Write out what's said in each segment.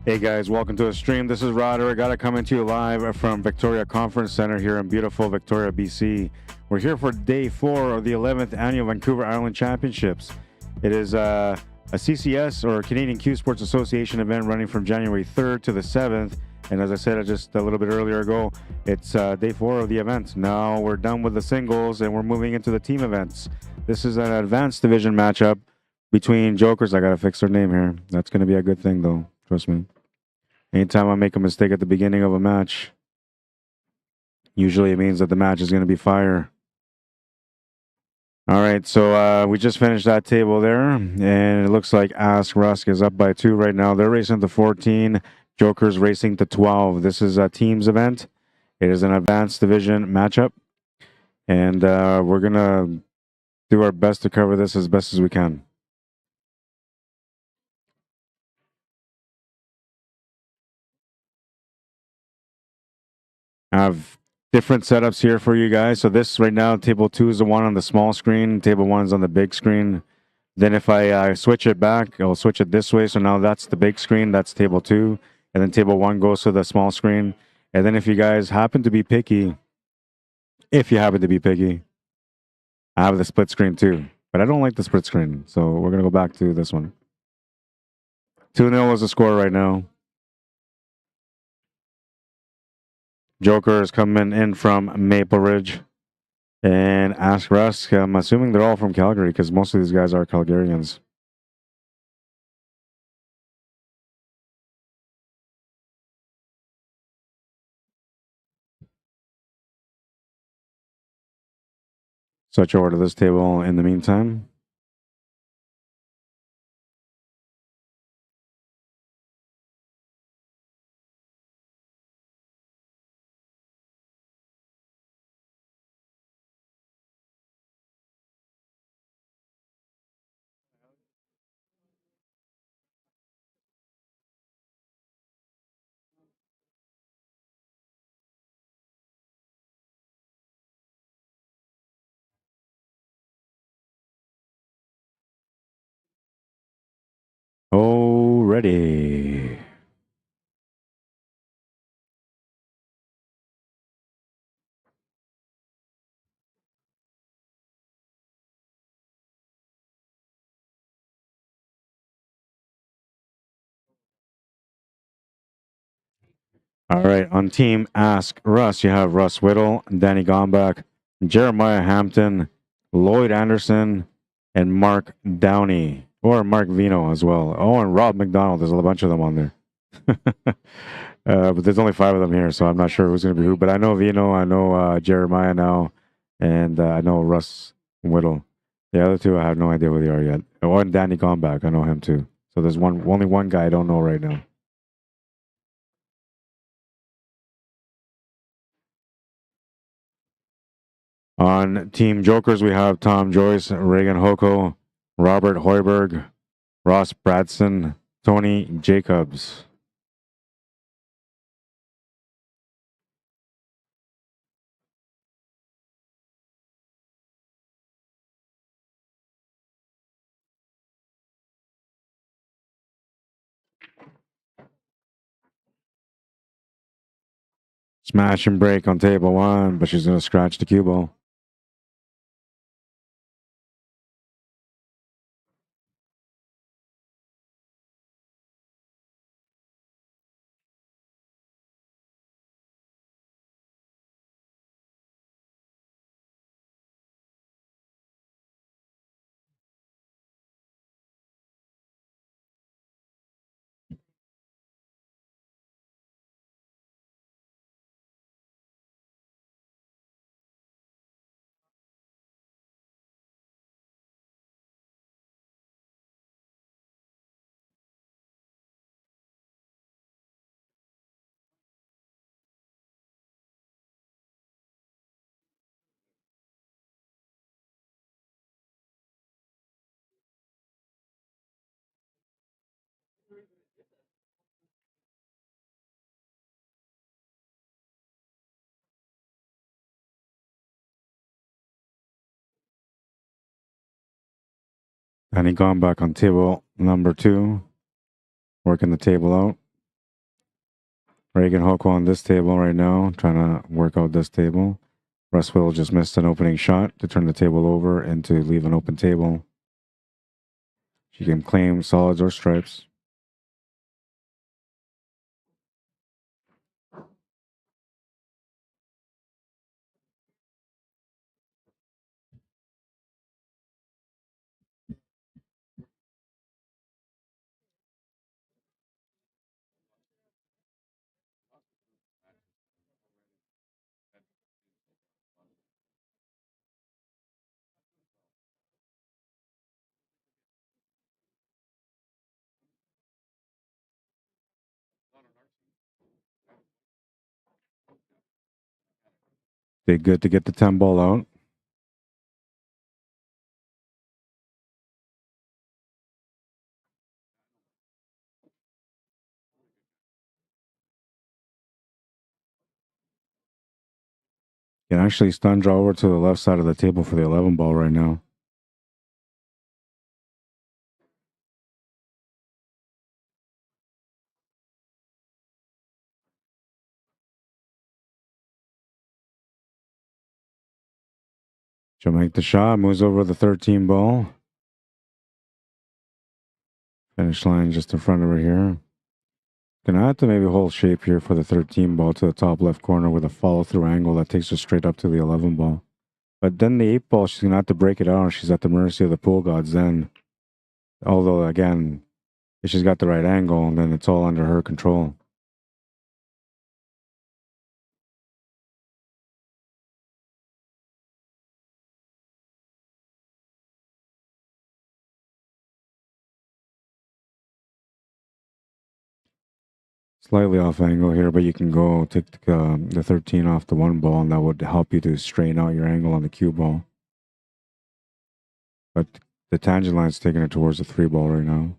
Hey guys, welcome to the stream. This is Rodder. I got to coming to you live from Victoria Conference Center here in beautiful Victoria, BC. We're here for day 4 of the 11th annual Vancouver Island Championships. It is a CCS or Canadian Q Sports Association event running from January 3rd to the 7th. And as I said just a little bit earlier ago, it's day 4 of the event. Now we're done with the singles and we're moving into the team events. This is an advanced division matchup between Jokers. I got to fix their name here. That's going to be a good thing, though. Trust me. Anytime I make a mistake at the beginning of a match, usually it means that the match is going to be fire. All right, so we just finished that table there, and it looks like Ask Rusk is up by 2 right now. They're racing to 14. Joker's racing to 12. This is a teams event. It is an advanced division matchup, and we're going to do our best to cover this as best as we can. I have different setups here for you guys. So this right now, table 2 is the one on the small screen. Table 1 is on the big screen. Then if I switch it back, I'll switch it this way. So now that's the big screen. That's table 2. And then table 1 goes to the small screen. And then if you guys happen to be picky, I have the split screen too. But I don't like the split screen. So we're going to go back to this one. 2-0 is the score right now. Joker is coming in from Maple Ridge. And Ask Rusk, I'm assuming they're all from Calgary because most of these guys are Calgarians. Switch over to this table in the meantime. Oh, ready. All right, on team Ask Russ, you have Russ Whittle, Danny Gombach, Jeremiah Hampton, Lloyd Anderson, and Mark Downey, or Mark Vino as well. Oh, and Rob McDonald. There's a bunch of them on there. But there's only 5 of them here, so I'm not sure who's going to be who. But I know Vino, I know Jeremiah now, and I know Russ Whittle. The other 2, I have no idea who they are yet. Oh, and Danny Gombach, I know him too. So there's only one guy I don't know right now. On Team Jokers, we have Tom Joyce, Reagan Hoko, Robert Hoiberg, Ross Bradson, Tony Jacobs. Smash and break on table 1, but she's going to scratch the cue ball. And he gone back on table number 2, working the table out. Reagan Hoko on this table right now, trying to work out this table. Russ Will just missed an opening shot to turn the table over and to leave an open table. She can claim solids or stripes. Did good to get the 10 ball out. Can actually stun draw over to the left side of the table for the 11 ball right now. She'll make the shot, moves over the 13 ball. Finish line just in front of her here. Gonna have to maybe hold shape here for the 13 ball to the top left corner with a follow through angle that takes her straight up to the 11 ball. But then the 8 ball, she's gonna have to break it out, and she's at the mercy of the pool gods then. Although, again, if she's got the right angle, then it's all under her control. Slightly off angle here, but you can go take the 13 off the 1 ball, and that would help you to straighten out your angle on the cue ball. But the tangent line's taking it towards the 3 ball right now.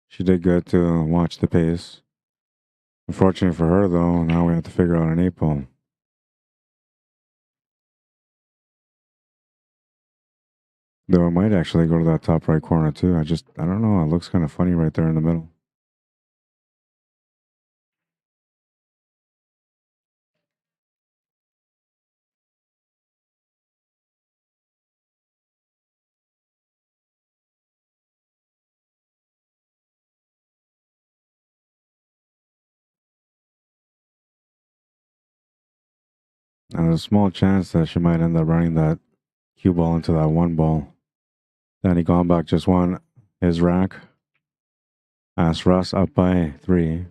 She did good to watch the pace. Unfortunately for her, though, now we have to figure out an 8 ball. Though it might actually go to that top right corner, too. I don't know. It looks kind of funny right there in the middle. And there's a small chance that she might end up running that cue ball into that 1 ball. Danny Gombach just won his rack. As Russ up by 3.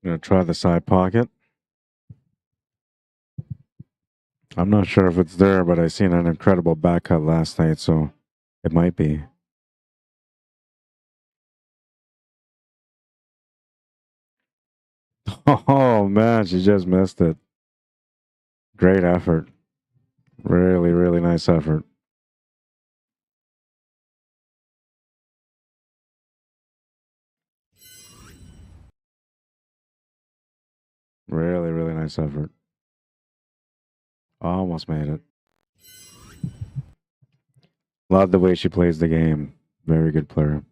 Gonna try the side pocket. I'm not sure if it's there, but I seen an incredible back cut last night, so it might be. Oh man, she just missed it. Great effort. Really, really nice effort. Really, really nice effort. Almost made it. Love the way she plays the game. Very good player.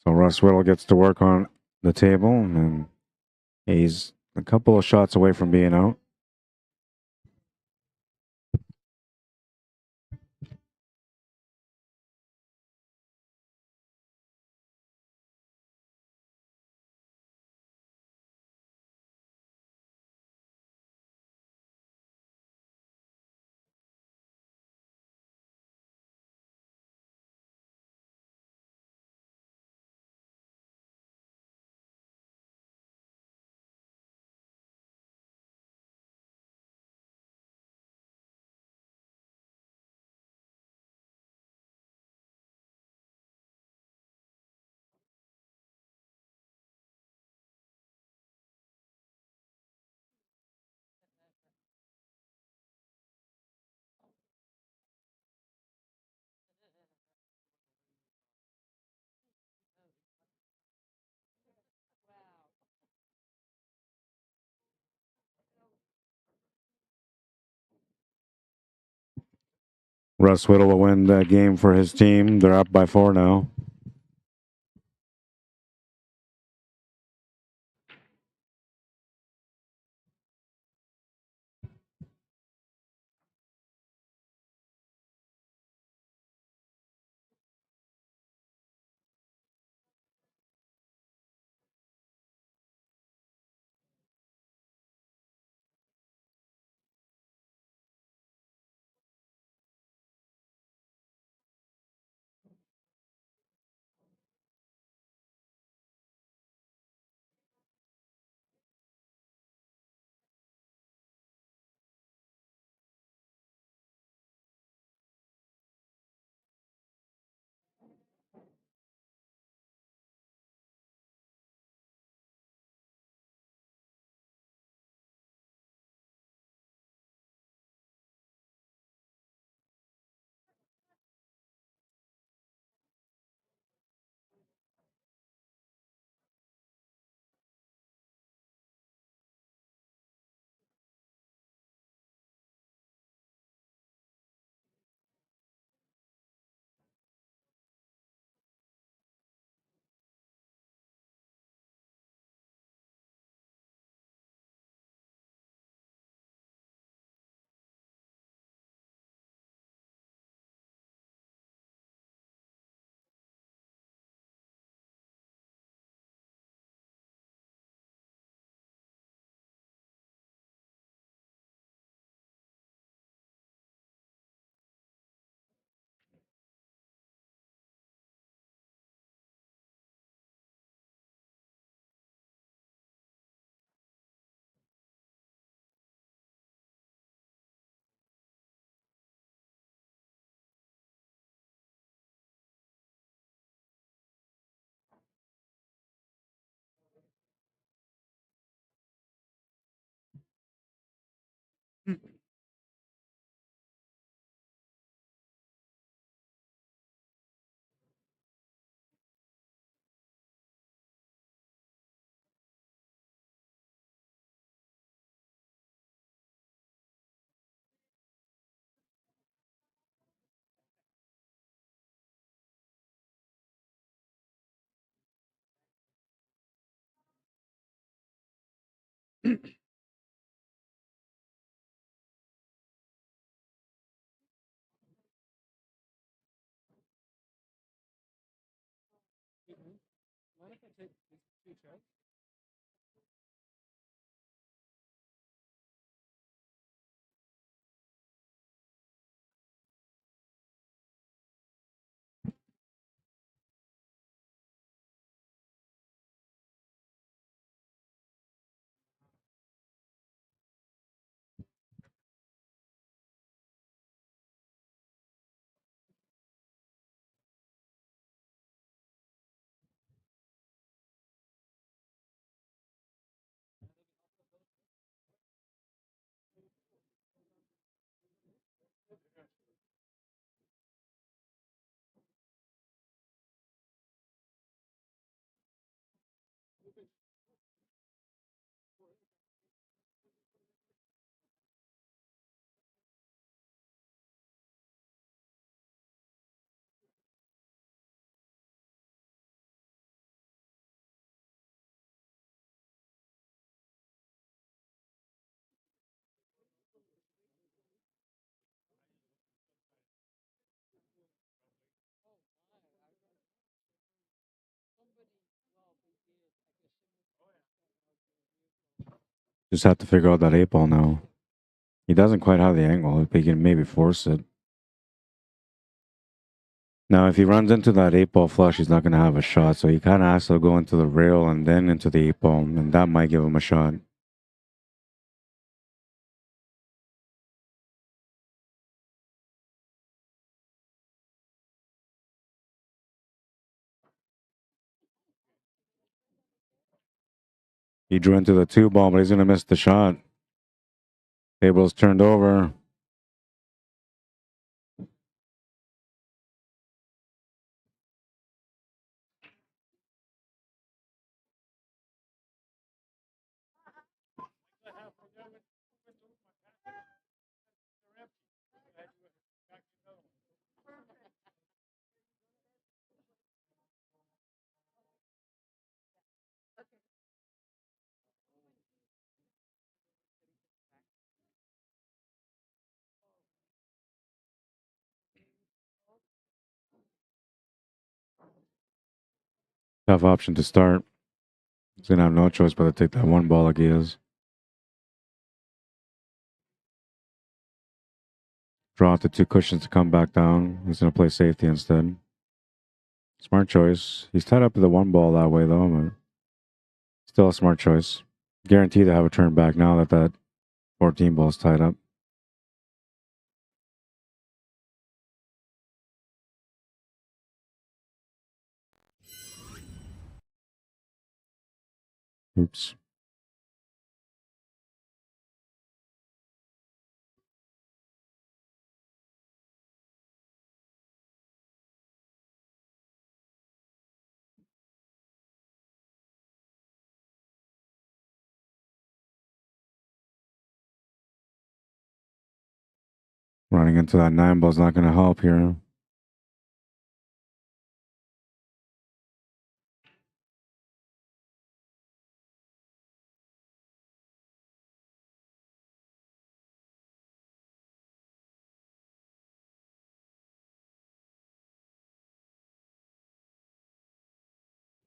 So Russ Whittle gets to work on the table, and he's a couple of shots away from being out. Russ Whittle will win that game for his team. They're up by 4 now. Just have to figure out that 8 ball now. He doesn't quite have the angle, but he can maybe force it. Now, if he runs into that 8 ball flush, he's not going to have a shot. So he kind of has to go into the rail and then into the 8 ball, and that might give him a shot. He drew into the 2 ball, but he's going to miss the shot. Table's turned over. Tough option to start. He's going to have no choice but to take that one ball like he is. Draw out the 2 cushions to come back down. He's going to play safety instead. Smart choice. He's tied up to the 1 ball that way, though. But still a smart choice. Guaranteed to have a turn back now that that 14 ball is tied up. Oops. Running into that 9 ball is not going to help here.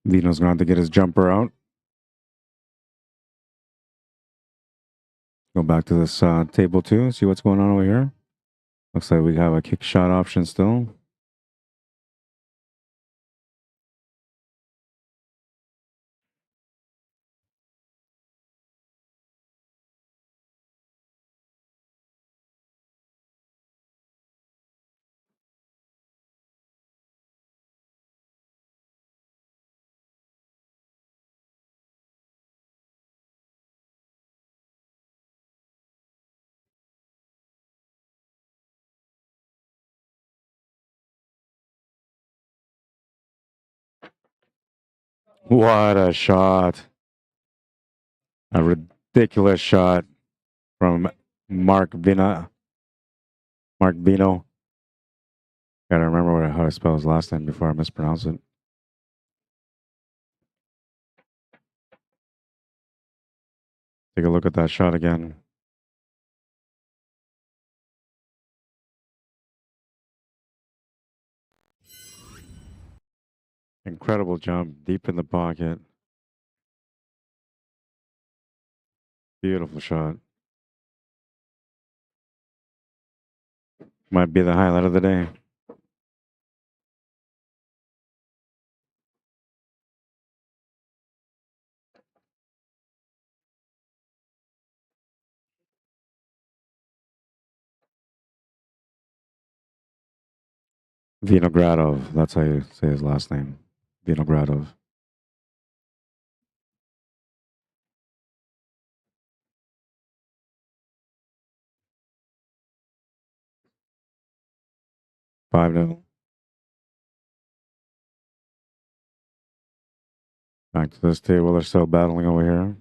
Vino's going to have to get his jumper out. Go back to this table 2, see what's going on over here. Looks like we have a kick shot option still. What a shot. A ridiculous shot from Mark Vino. Gotta remember how to spell his last name before I mispronounce it. Take a look at that shot again. Incredible jump, deep in the pocket. Beautiful shot. Might be the highlight of the day. Vinogradov. That's how you say his last name. Vinogradov. Five 0. Back to this table. They're still battling over here.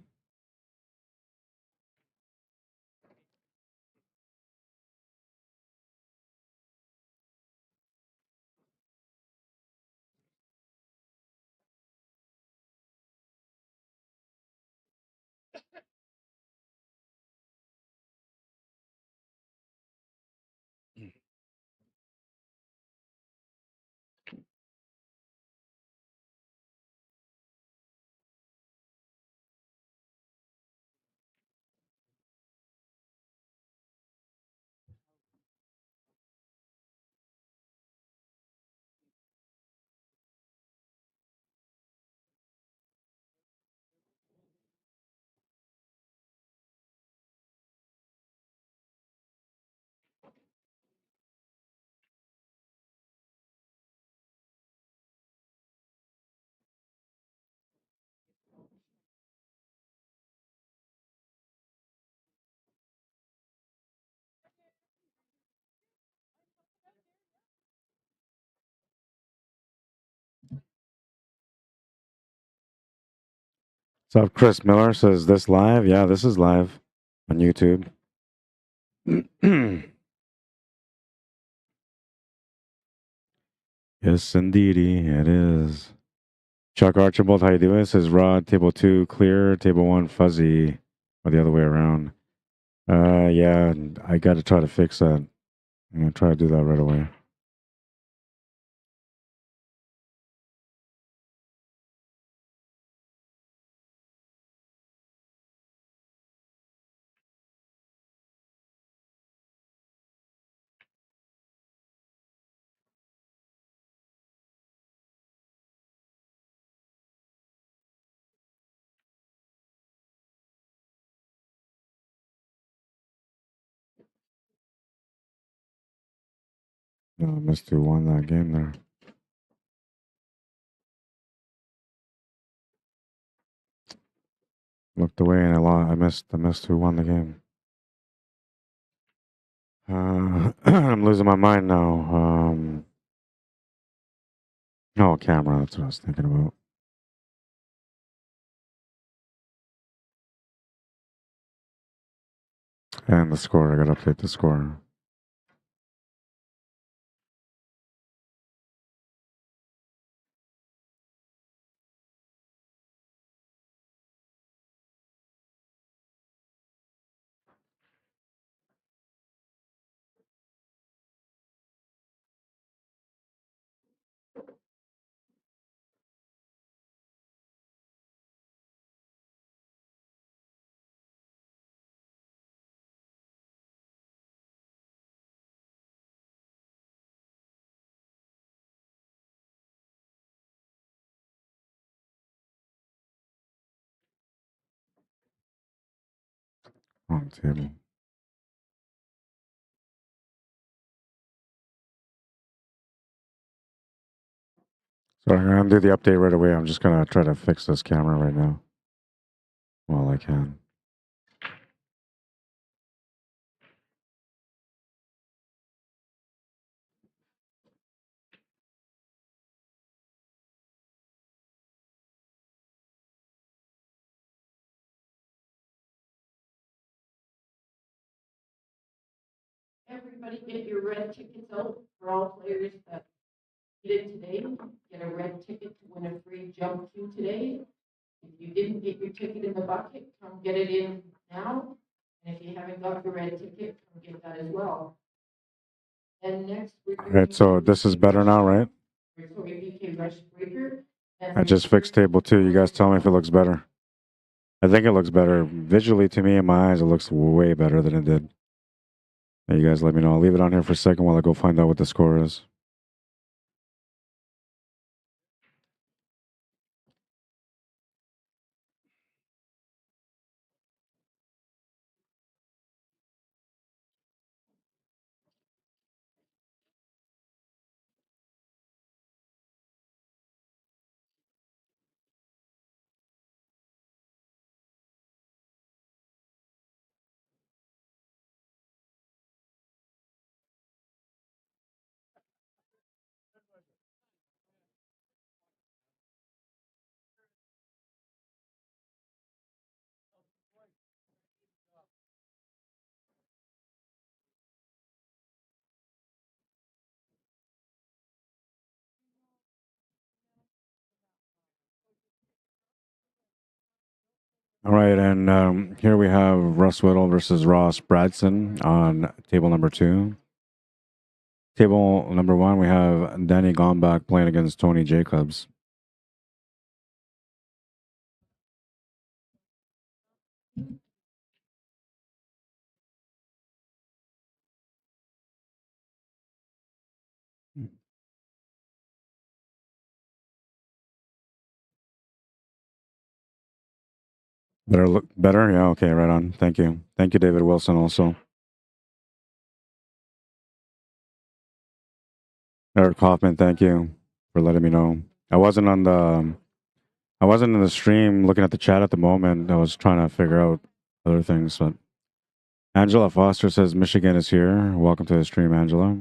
What's up, Chris Miller says this live? Yeah, this is live on YouTube. Yes, indeedy, it is. Chuck Archibald, how you doing? Says Rod, table 2 clear, table 1 fuzzy, or the other way around. Yeah, I got to try to fix that. I'm gonna try to do that right away. No, I missed who won that game there. Looked away and I missed who won the game. I'm losing my mind now. Oh, camera. That's what I was thinking about. And the score. I gotta update the score. Wrong table. So I'm gonna do the update right away. I'm just gonna try to fix this camera right now while I can. Everybody get your red tickets out for all players that did it today. Get a red ticket to win a free jump queue today. If you didn't get your ticket in the bucket, come get it in now. And if you haven't got your red ticket, come get that as well. And next, we're All right, so this is better now, right? BK Rush Breaker. I just fixed table 2. You guys tell me if it looks better. I think it looks better. Visually, to me, in my eyes, it looks way better than it did. Now, you guys let me know. I'll leave it on here for a second while I go find out what the score is. All right, and here we have Russ Whittle versus Ross Bradson on table number 2. Table number 1, we have Danny Gombach playing against Tony Jacobs. Better? Yeah, okay, right on. Thank you. Thank you, David Wilson, also. Eric Hoffman, thank you for letting me know. I wasn't in the stream looking at the chat at the moment. I was trying to figure out other things. But Angela Foster says Michigan is here. Welcome to the stream, Angela.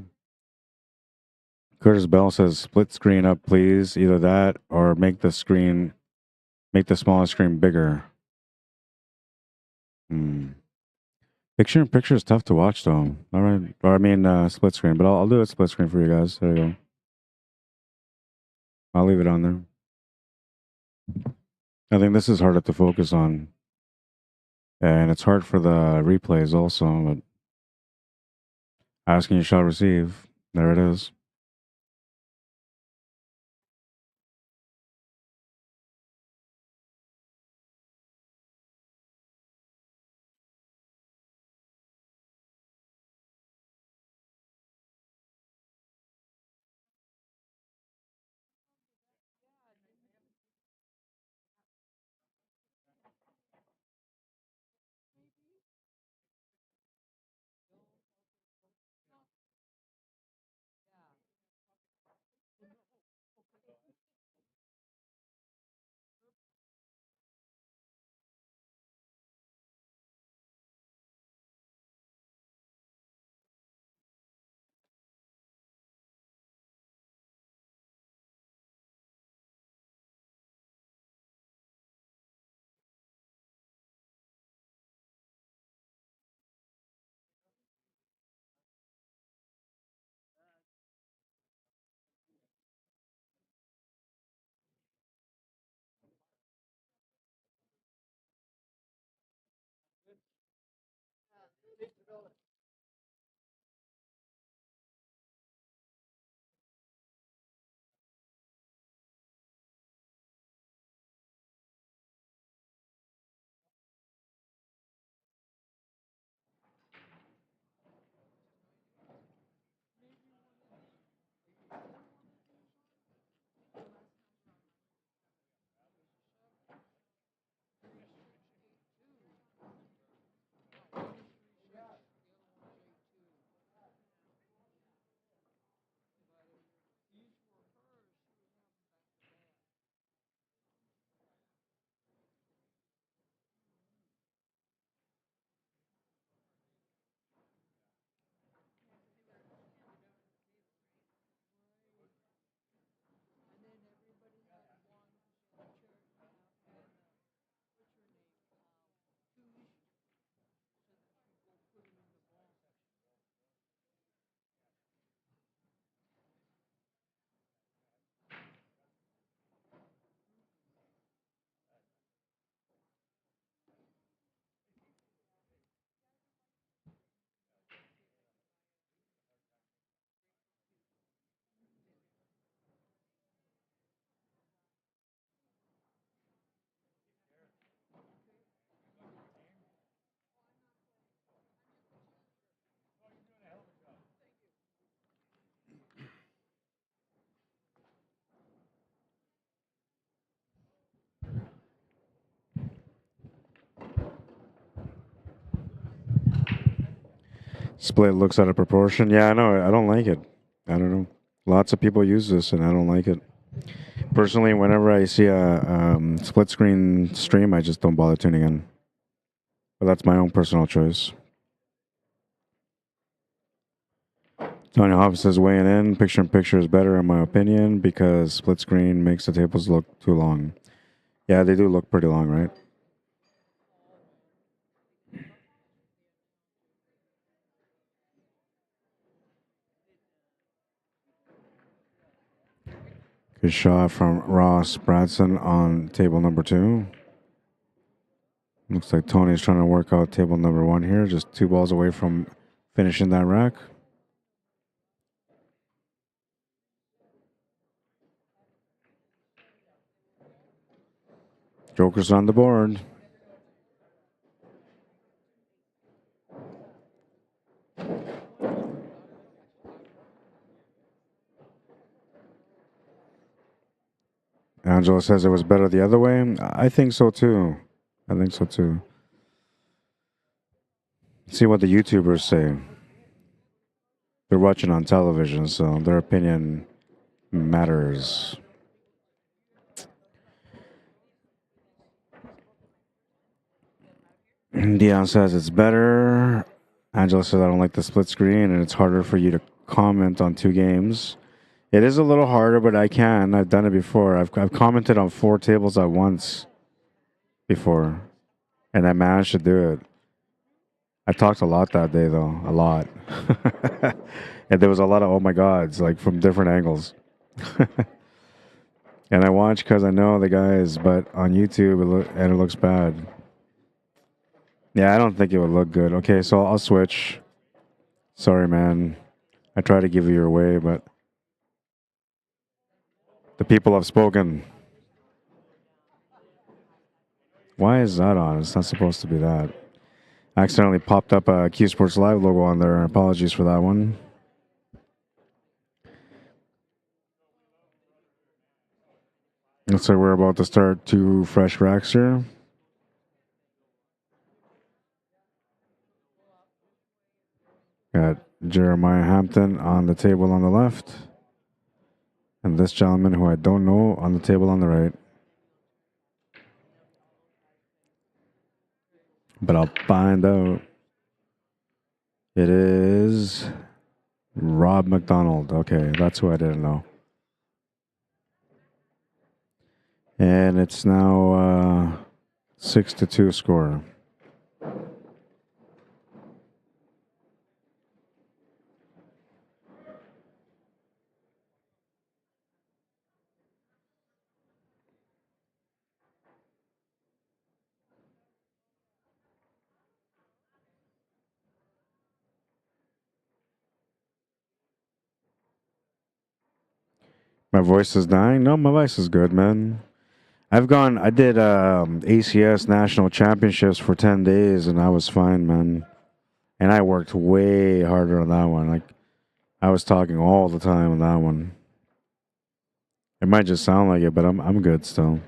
Curtis Bell says split screen up, please. Either that or make the smallest screen bigger. Picture in picture is tough to watch, though. All right, or I mean split screen, but I'll do a split screen for you guys. There you go. I'll leave it on there. I think this is harder to focus on, and it's hard for the replays also. But asking you shall receive. There it is. Split looks out of proportion. Yeah, I know. I don't like it. I don't know. Lots of people use this, and I don't like it. Personally, whenever I see a split screen stream, I just don't bother tuning in. But that's my own personal choice. Tony Hobbs says weighing in, picture in picture is better in my opinion because split screen makes the tables look too long. Yeah, they do look pretty long, right? Good shot from Ross Bradson on table number 2. Looks like Tony's trying to work out table number 1 here, just 2 balls away from finishing that rack. Joker's on the board. Angela says it was better the other way. I think so too. I think so too. See what the YouTubers say. They're watching on television, so their opinion matters. Dion says it's better. Angela says I don't like the split screen and it's harder for you to comment on 2 games. It is a little harder, but I can. I've done it before. I've commented on 4 tables at once before, and I managed to do it. I talked a lot that day, though. A lot. And there was a lot of oh my gods, like from different angles. And I watch because I know the guys, but on YouTube, it looks bad. Yeah, I don't think it would look good. Okay, so I'll switch. Sorry, man. I try to give you your way, but the people have spoken. Why is that on? It's not supposed to be that. I accidentally popped up a Q Sports Live logo on there. Apologies for that one. Looks like we're about to start 2 fresh racks here. Got Jeremiah Hampton on the table on the left. And this gentleman who I don't know on the table on the right. But I'll find out. It is Rob McDonald. Okay, that's who I didn't know. And it's now 6-2 score. My voice is dying? No, my voice is good, man. I did ACS National Championships for 10 days and I was fine, man. And I worked way harder on that one. Like, I was talking all the time on that one. It might just sound like it, but I'm good still.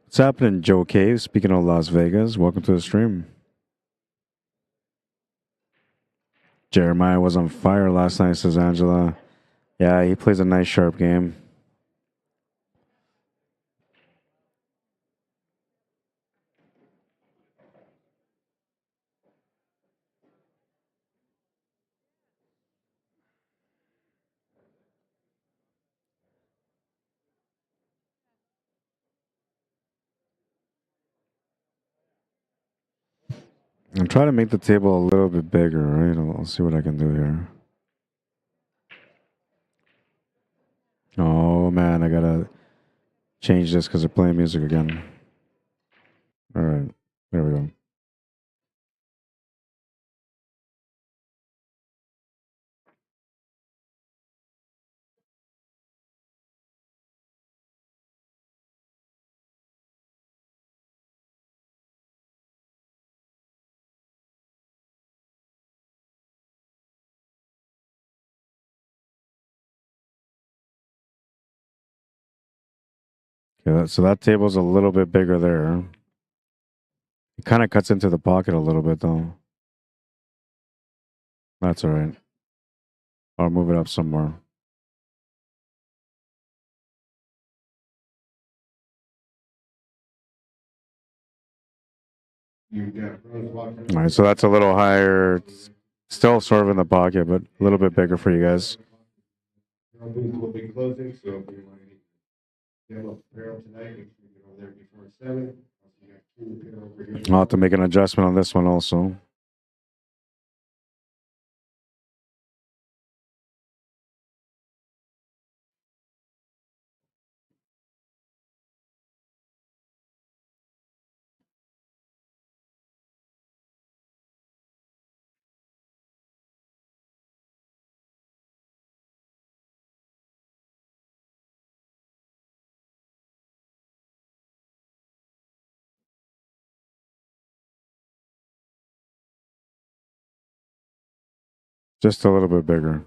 What's happening, Joe Cave? Speaking of Las Vegas, welcome to the stream. Jeremiah was on fire last night, says Angela. Yeah, he plays a nice, sharp game. I'm trying to make the table a little bit bigger, right? I'll see what I can do here. Oh, man, I gotta change this because they're playing music again. All right, there we go. Okay, so that table's a little bit bigger there It kind of cuts into the pocket a little bit, though. That's all right. I'll move it up some more. All right, so that's a little higher. It's still sort of in the pocket, but a little bit bigger for you guys. Will be closing, so if you want to get a pair up tonight, make sure you get over there before 7. I'll have to make an adjustment on this one also. Just a little bit bigger.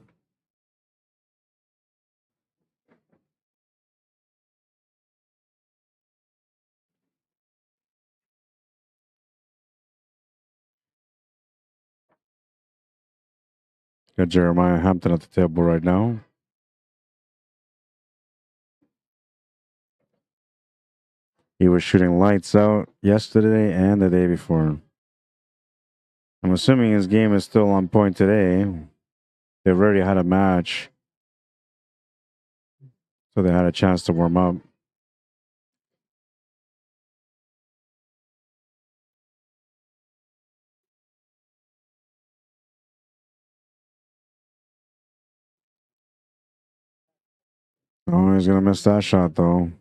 Got Jeremiah Hampton at the table right now. He was shooting lights out yesterday and the day before. I'm assuming his game is still on point today. They've already had a match, so they had a chance to warm up. Oh, he's going to miss that shot, though.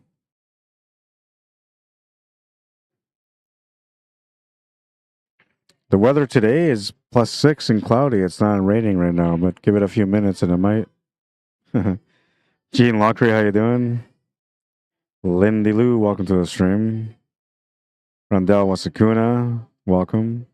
The weather today is +6 and cloudy. It's not raining right now, but give it a few minutes and it might. Gene Lockery, how you doing? Lindy Lou, welcome to the stream. Rondell Wasakuna, welcome.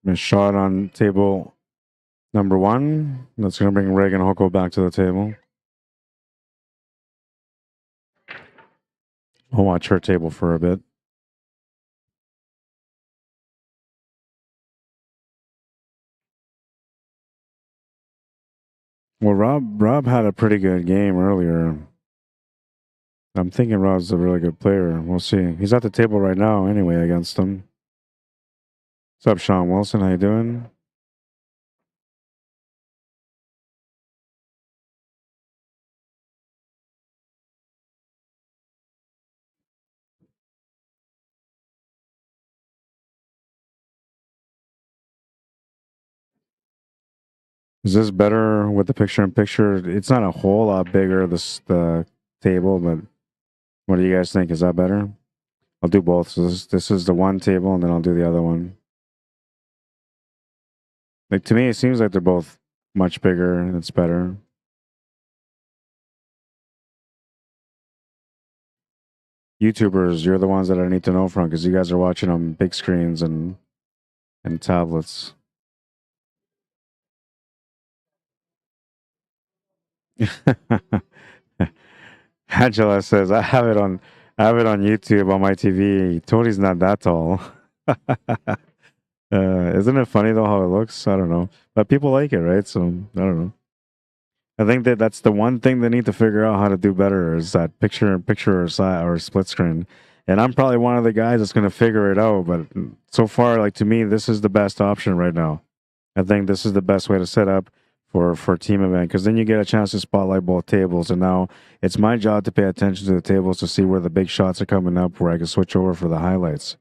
Miss shot on table number 1. That's going to bring Reagan Hoko back to the table. I'll watch her table for a bit. Well, Rob had a pretty good game earlier. I'm thinking Rob's a really good player. We'll see. He's at the table right now anyway against him. What's up, Sean Wilson? How you doing? Is this better with the picture-in-picture? It's not a whole lot bigger, the table, but what do you guys think? Is that better? I'll do both. So this is the one table, and then I'll do the other one. Like, to me, it seems like they're both much bigger, and it's better. YouTubers, you're the ones that I need to know from, because you guys are watching on big screens and tablets. Angela says, I have it on YouTube on my TV. Tony's not that tall. Isn't it funny though how it looks? I don't know. But people like it, right? So I don't know. I think that's the one thing they need to figure out how to do better is that picture or split screen. And I'm probably one of the guys that's gonna figure it out. But so far, like to me, this is the best option right now. I think this is the best way to set up for a team event, because then you get a chance to spotlight both tables. And now it's my job to pay attention to the tables to see where the big shots are coming up, where I can switch over for the highlights.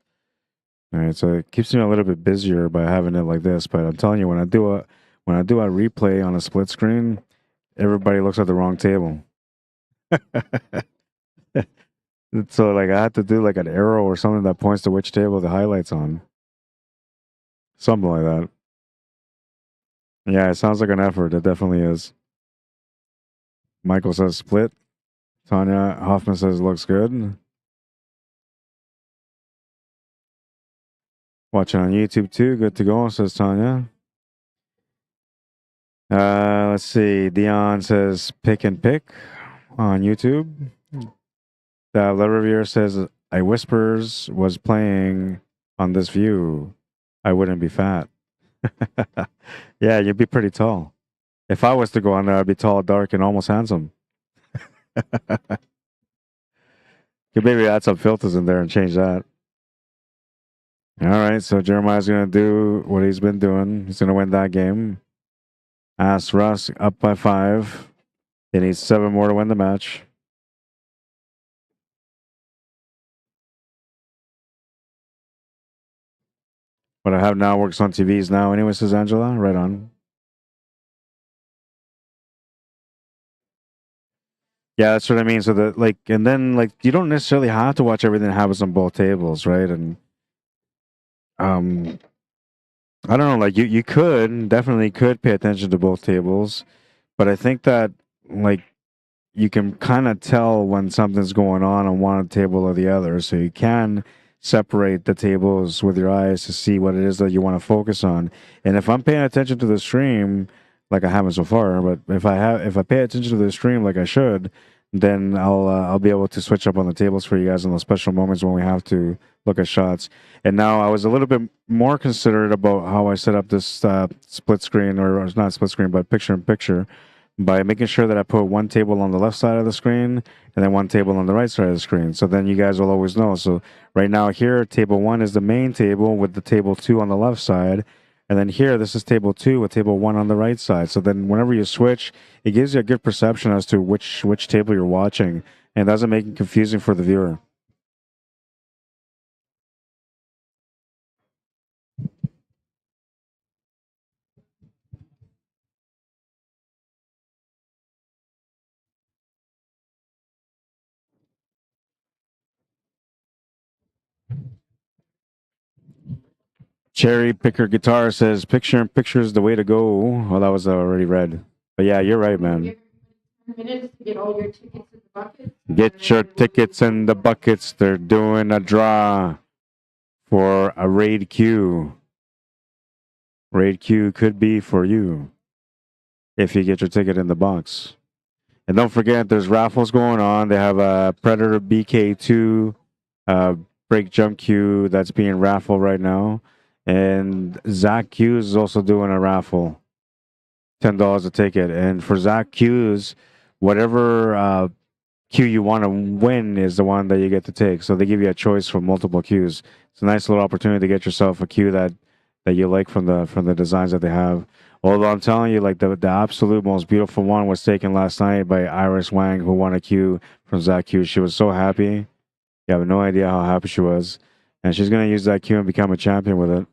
All right, so it keeps me a little bit busier by having it like this. But I'm telling you, when I do a replay on a split screen, everybody looks at the wrong table. So like I had to do like an arrow or something that points to which table the highlights on. Something like that. Yeah, it sounds like an effort. It definitely is. Michael says split. Tanya Hoffman says looks good. Watching on YouTube too. Good to go, says Tanya. Let's see. Dion says pick and pick on YouTube. Lerivier says I whispers was playing on this view. I wouldn't be fat. Yeah, you'd be pretty tall. If I was to go on there, I'd be tall, dark, and almost handsome. Could maybe add some filters in there and change that. All right, so Jeremiah's going to do what he's been doing. He's going to win that game. Ask Russ up by 5. He needs 7 more to win the match. What I have now works on TVs now anyway, says Angela. Right on. Yeah, that's what I mean. So that like, and then like, you don't necessarily have to watch everything that happens on both tables, right? And I don't know, like you could definitely could pay attention to both tables, but I think that like you can kind of tell when something's going on one table or the other, so you can separate the tables with your eyes to see what it is that you want to focus on. And if I'm paying attention to the stream, like I haven't so far, but if I pay attention to the stream like I should, then I'll be able to switch up on the tables for you guys in those special moments when we have to look at shots. And now I was a little bit more considerate about how I set up this split screen, or not split screen, but picture in picture, by making sure that I put one table on the left side of the screen and then one table on the right side of the screen. So then you guys will always know. So right now here, table 1 is the main table with the table 2 on the left side. And then here, this is table 2 with table 1 on the right side. So then whenever you switch, it gives you a good perception as to which table you're watching. And doesn't make it confusing for the viewer. Cherry Picker Guitar says, picture in picture is the way to go. Well, that was already read. But yeah, you're right, man. Minutes to get all your tickets in the bucket. Get your tickets in the buckets. They're doing a draw for a raid queue. Raid queue could be for you if you get your ticket in the box. And don't forget, there's raffles going on. They have a Predator BK2 break jump queue that's being raffled right now. And Zach Hughes is also doing a raffle. $10 a ticket. And for Zach Hughes, whatever queue you want to win is the one that you get to take. So they give you a choice from multiple queues. It's a nice little opportunity to get yourself a queue that you like from the designs that they have. Although I'm telling you, like the absolute most beautiful one was taken last night by Iris Wang, who won a queue from Zach Hughes. She was so happy. You have no idea how happy she was. And she's going to use that queue and become a champion with it.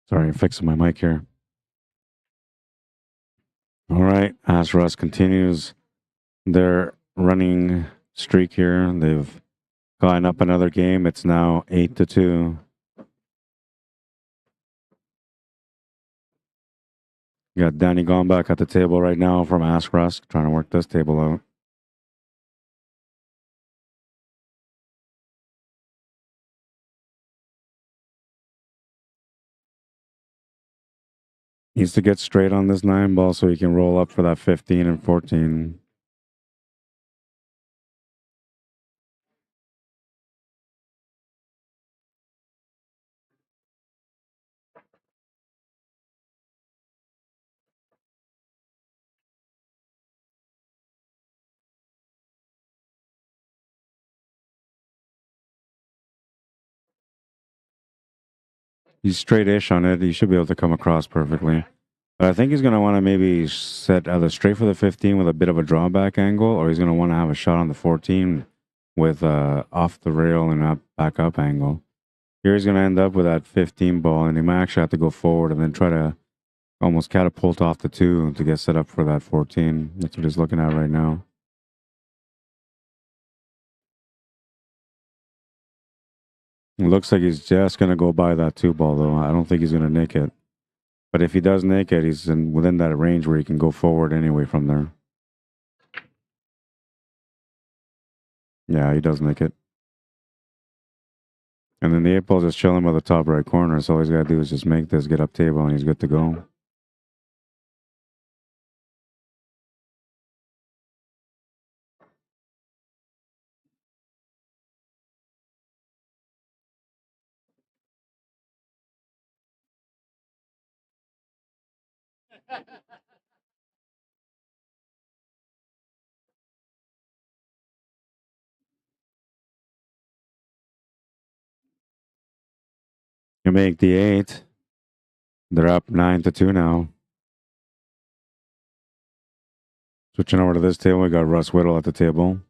Sorry, I'm fixing my mic here. All right, as Russ continues their running streak here, they've gone up another game. It's now 8-2. You got Danny Gombach at the table right now from Ask Russ, trying to work this table out. Needs to get straight on this 9 ball so he can roll up for that 15 and 14. He's straight-ish on it. He should be able to come across perfectly. But I think he's going to want to maybe set either straight for the 15 with a bit of a drawback angle, or he's going to want to have a shot on the 14 with off the rail and up, back up angle. Here he's going to end up with that 15 ball, and he might actually have to go forward and then try to almost catapult off the 2 to get set up for that 14. That's what he's looking at right now. It looks like he's just going to go by that 2 ball, though. I don't think he's going to nick it. But if he does nick it, he's within that range where he can go forward anyway from there. Yeah, he does nick it. And then the 8 ball's just chilling by the top right corner, so all he's got to do is just make this, get up table, and he's good to go. You make the 8. They're up 9-2 now. Switching over to this table, we got Russ Whittle at the table.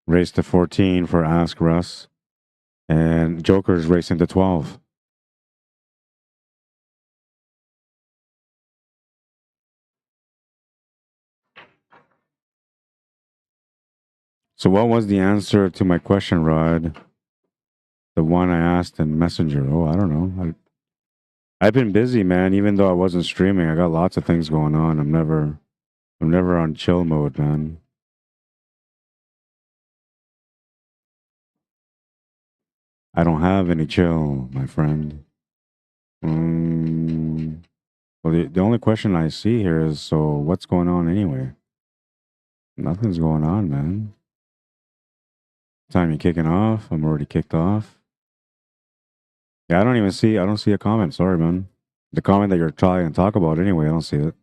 Race to 14 for Ask Russ. And Joker's racing to 12. So what was the answer to my question, Rod? The one I asked in Messenger. Oh, I don't know. I've been busy, man. Even though I wasn't streaming, I got lots of things going on. I'm never on chill mode, man. I don't have any chill, my friend. Well, the only question I see here is, so what's going on anyway? Nothing's going on, man. Time you kicking off? I'm already kicked off. Yeah, I don't see a comment. Sorry, man. The comment that you're trying to talk about anyway, I don't see it.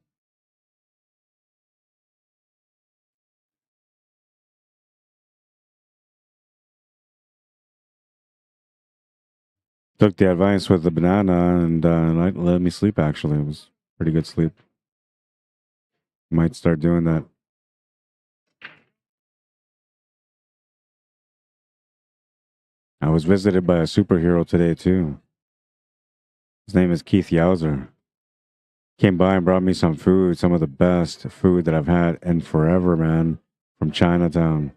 Took the advice with the banana and let me sleep, actually. It was pretty good sleep. Might start doing that. I was visited by a superhero today, too. His name is Keith Yowzer. Came by and brought me some food, some of the best food that I've had in forever, man, from Chinatown.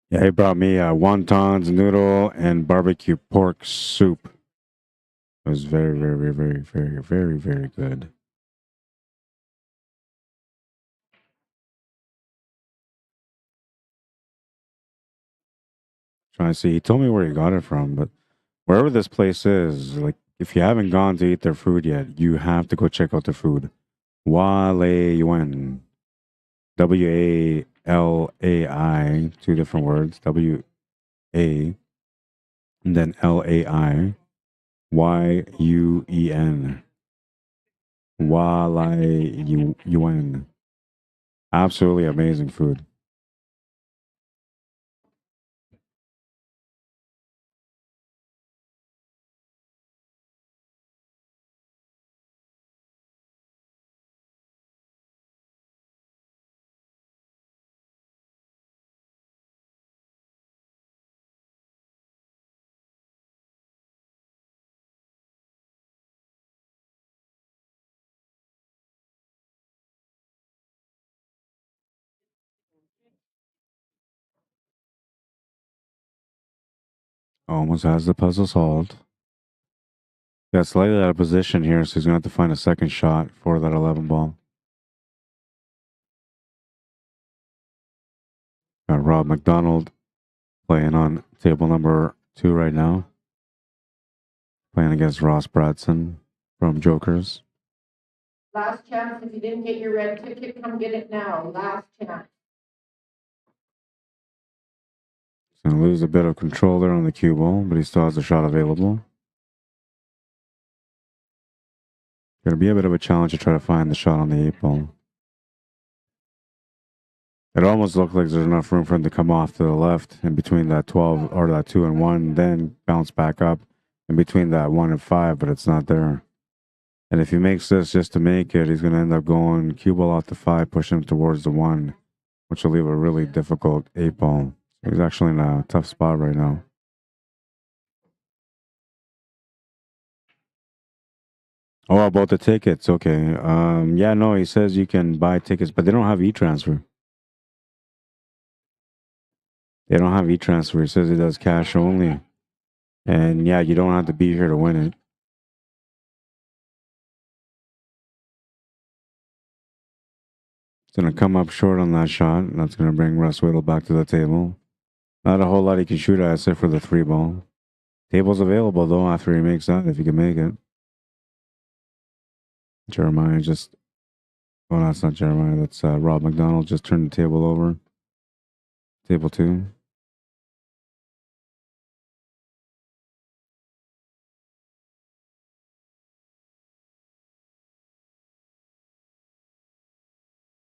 Yeah, he brought me wontons, noodle, and barbecue pork soup. It was very, very, very, very, very, very good. Trying to see. He told me where he got it from, but wherever this place is, like, if you haven't gone to eat their food yet, you have to go check out their food. Wale Yuan. WALAI, 2 different words. WA, and then LAI. YUEN. Wale Yuan. Absolutely amazing food. Almost has the puzzle solved. Got slightly out of position here, so he's going to have to find a second shot for that 11 ball. Got Rob McDonald playing on table number 2 right now. Playing against Ross Bradson from Jokers. Last chance, if you didn't get your red ticket, come get it now. Last chance. He's going to lose a bit of control there on the cue ball, but he still has a shot available. Going to be a bit of a challenge to try to find the shot on the 8 ball. It almost looked like there's enough room for him to come off to the left in between that 12 or that 2 and 1, then bounce back up in between that 1 and 5, but it's not there. And if he makes this just to make it, he's going to end up going cue ball off the 5, push him towards the 1, which will leave a really difficult 8 ball. So he's actually in a tough spot right now. Oh, about the tickets. Okay. Yeah, no, he says you can buy tickets, but they don't have e-transfer. They don't have e-transfer. He says it does cash only. And yeah, you don't have to be here to win it. It's going to come up short on that shot. And that's going to bring Russ Whittle back to the table. Not a whole lot he can shoot at except for the 3 ball. Table's available though after he makes that, if he can make it. Jeremiah just... Oh, that's not Jeremiah. That's Rob McDonald just turned the table over. Table 2.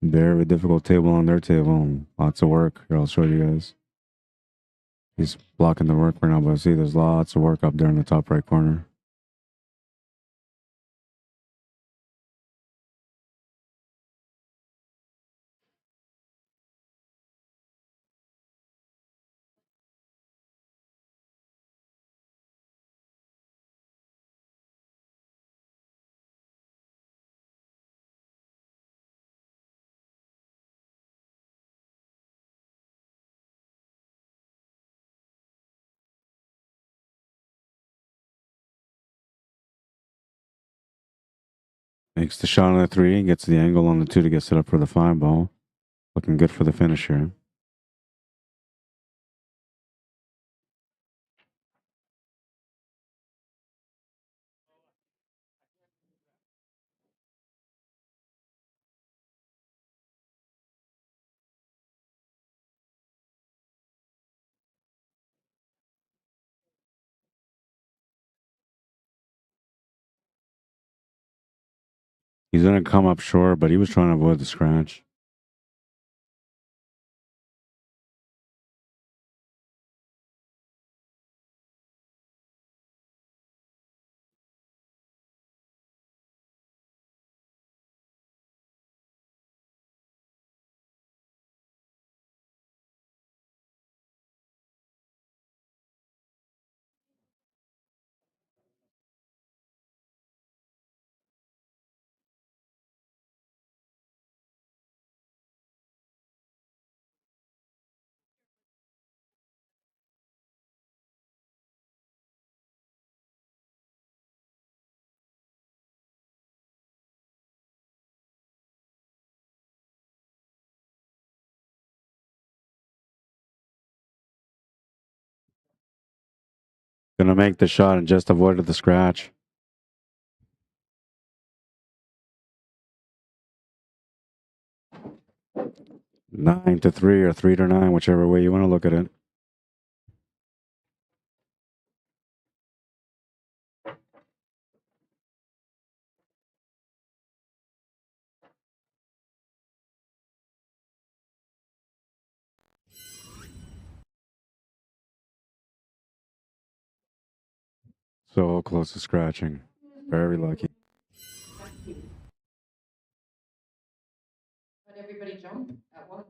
Very difficult table on their table. Lots of work. Here, I'll show you guys. He's blocking the work right now, but see, there's lots of work up there in the top right corner. Makes the shot on the 3, gets the angle on the 2 to get set up for the 5 ball. Looking good for the finish here. He's going to come up short, but he was trying to avoid the scratch. Gonna make the shot and just avoided the scratch. Nine to 3 or 3 to 9, whichever way you want to look at it. So close to scratching. Very lucky. Let everybody jump at once.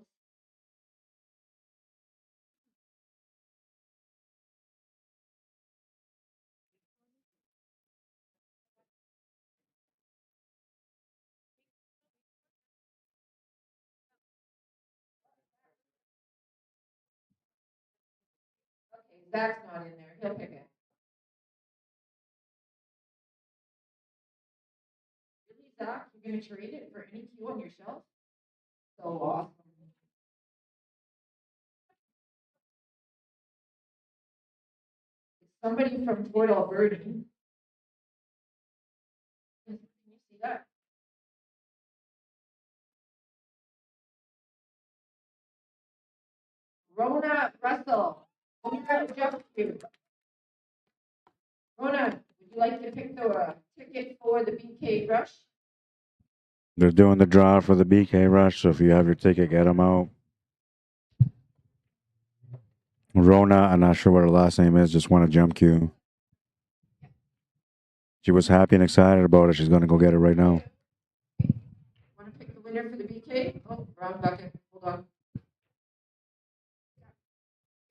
Okay, Zach's not in there. He'll pick it. Really, Zach? You're gonna trade it for any cue on your shelf? So awesome. Somebody from Port Alberta. Can you see that? Rona Russell. Jump cue. Rona, would you like to pick the ticket for the BK Rush? They're doing the draw for the BK Rush, so if you have your ticket, get them out. Rona, I'm not sure what her last name is, just won a jump queue. She was happy and excited about it. She's going to go get it right now. Want to pick the winner for the BK? Oh, wrong bucket. Hold on.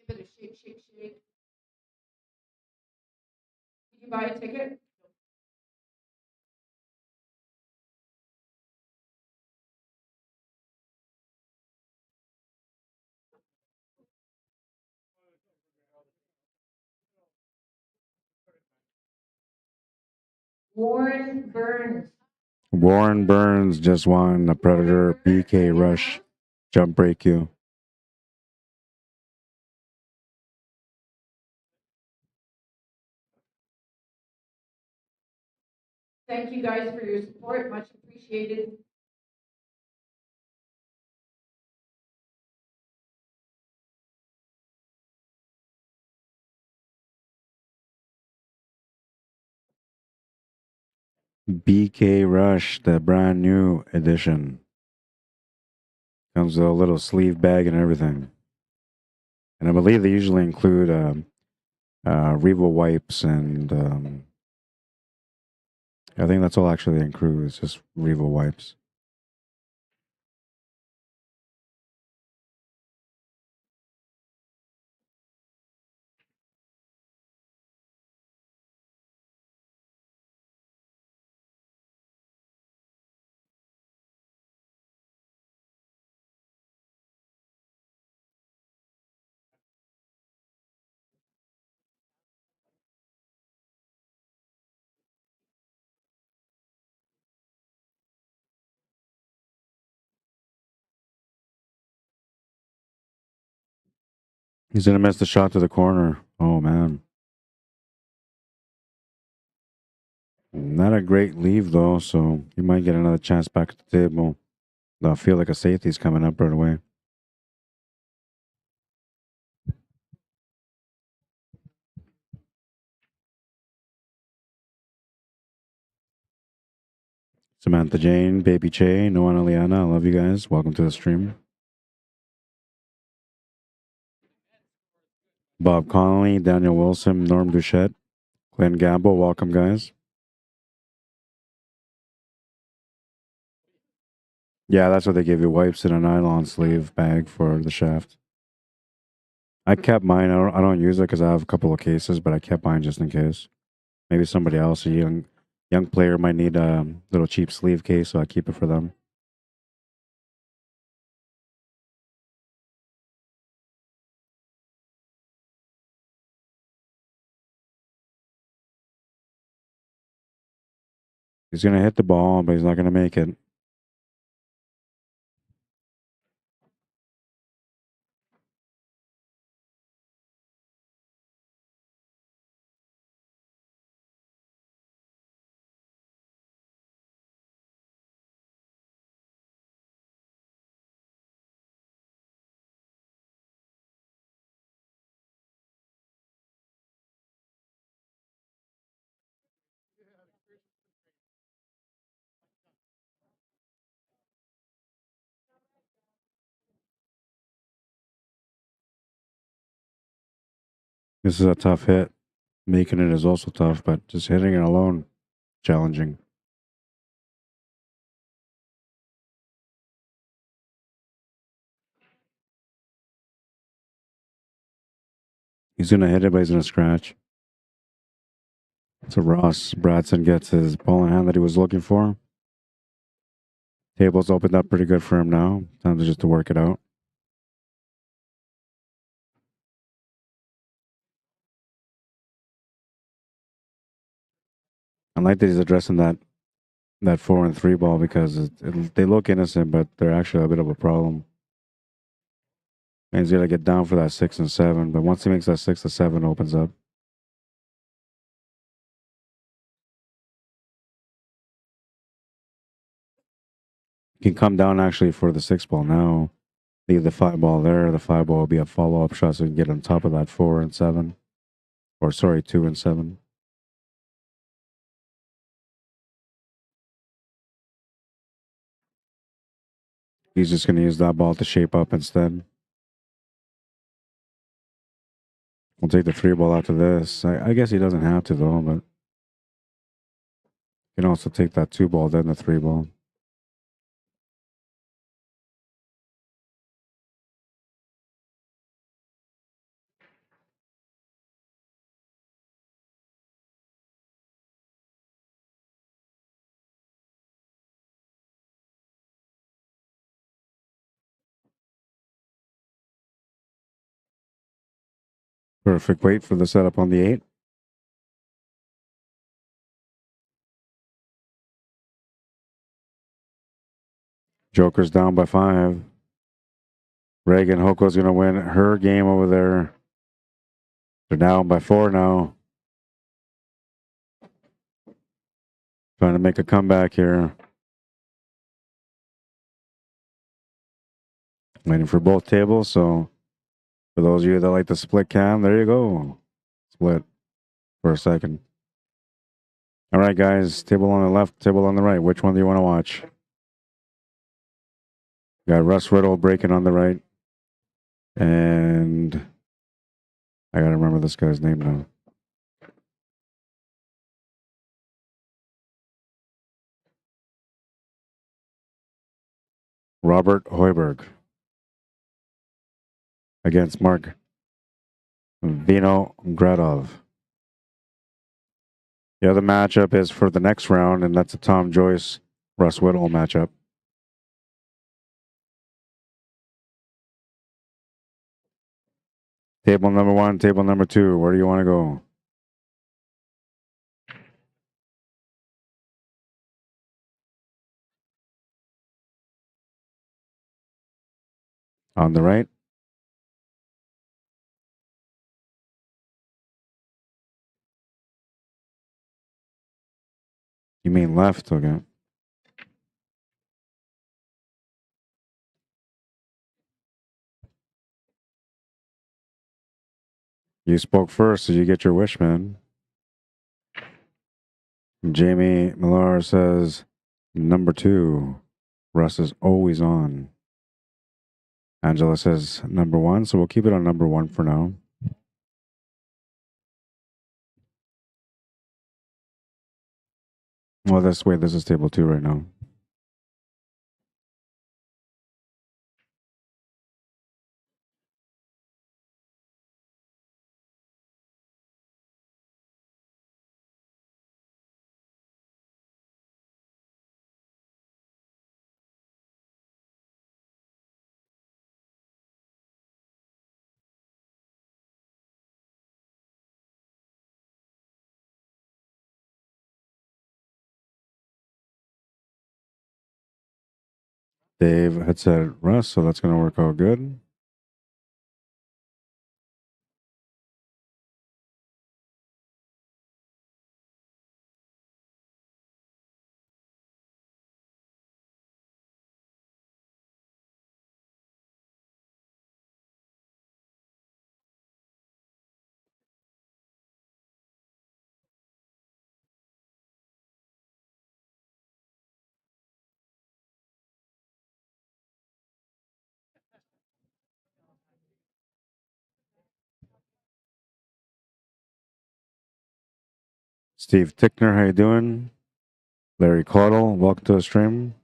Give it a shake, shake, shake. Did you buy a ticket? Warren Burns. Warren Burns just won the Predator BK Rush jump break queue. Thank you guys for your support. Much appreciated. BK Rush, the brand new edition. Comes with a little sleeve bag and everything. And I believe they usually include Revo wipes and I think that's all actually they include. It's just Revo wipes. He's gonna miss the shot to the corner. Oh man. Not a great leave though, so he might get another chance back at the table. I feel like a safety's coming up right away. Samantha Jane, Baby Che, Noana Liana, I love you guys. Welcome to the stream. Bob Connolly, Daniel Wilson, Norm Duchette, Glenn Gamble, welcome guys. Yeah, that's what they give you, wipes and a nylon sleeve bag for the shaft. I kept mine. I don't use it because I have a couple of cases, but I kept mine just in case. Maybe somebody else, a young player, might need a little cheap sleeve case, so I keep it for them. He's gonna hit the ball, but he's not gonna make it. This is a tough hit. Making it is also tough, but just hitting it alone, challenging. He's gonna hit it, but he's gonna scratch. It's a Ross. Bradson gets his ball in hand that he was looking for. Table's opened up pretty good for him now. Time just to work it out. I like that he's addressing that 4 and 3 ball because they look innocent, but they're actually a bit of a problem. And he's gonna get down for that 6 and 7, but once he makes that 6 to 7, opens up. He can come down actually for the 6 ball now. Leave the 5 ball there. The 5 ball will be a follow up shot, so he can get on top of that 4 and 7, or sorry, 2 and 7. He's just gonna use that ball to shape up instead. We'll take the 3 ball after this. I guess he doesn't have to though, but you can also take that 2 ball, then the 3 ball. Perfect weight for the setup on the 8. Joker's down by 5. Reagan Hoko's gonna win her game over there. They're down by 4 now. Trying to make a comeback here. Waiting for both tables, so for those of you that like the split cam, there you go. Split for a second. All right, guys, table on the left, table on the right. Which one do you want to watch? Got Russ Riddle breaking on the right. And I gotta remember this guy's name now. Robert Hoiberg against Mark Vinogradov. The other matchup is for the next round, and that's a Tom Joyce Russ Whittle matchup. Table number 1, table number 2. Where do you want to go? On the right? You mean left? Okay. You spoke first, so you get your wish, man. Jamie Millar says number 2. Russ is always on. Angela says number 1, so we'll keep it on number 1 for now. Well, this is table 2 right now. Dave had said Russ, so that's going to work out good. Steve Tickner, how you doing? Larry Caudle, welcome to the stream.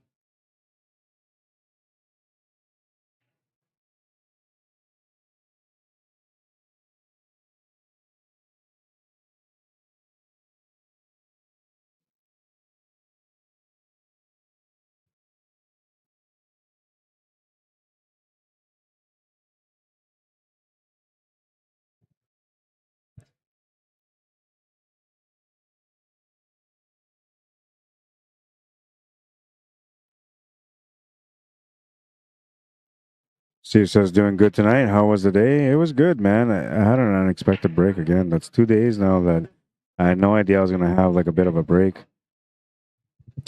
Steve says, doing good tonight. How was the day? It was good, man. I had an unexpected break again. That's 2 days now that I had no idea I was going to have like a bit of a break.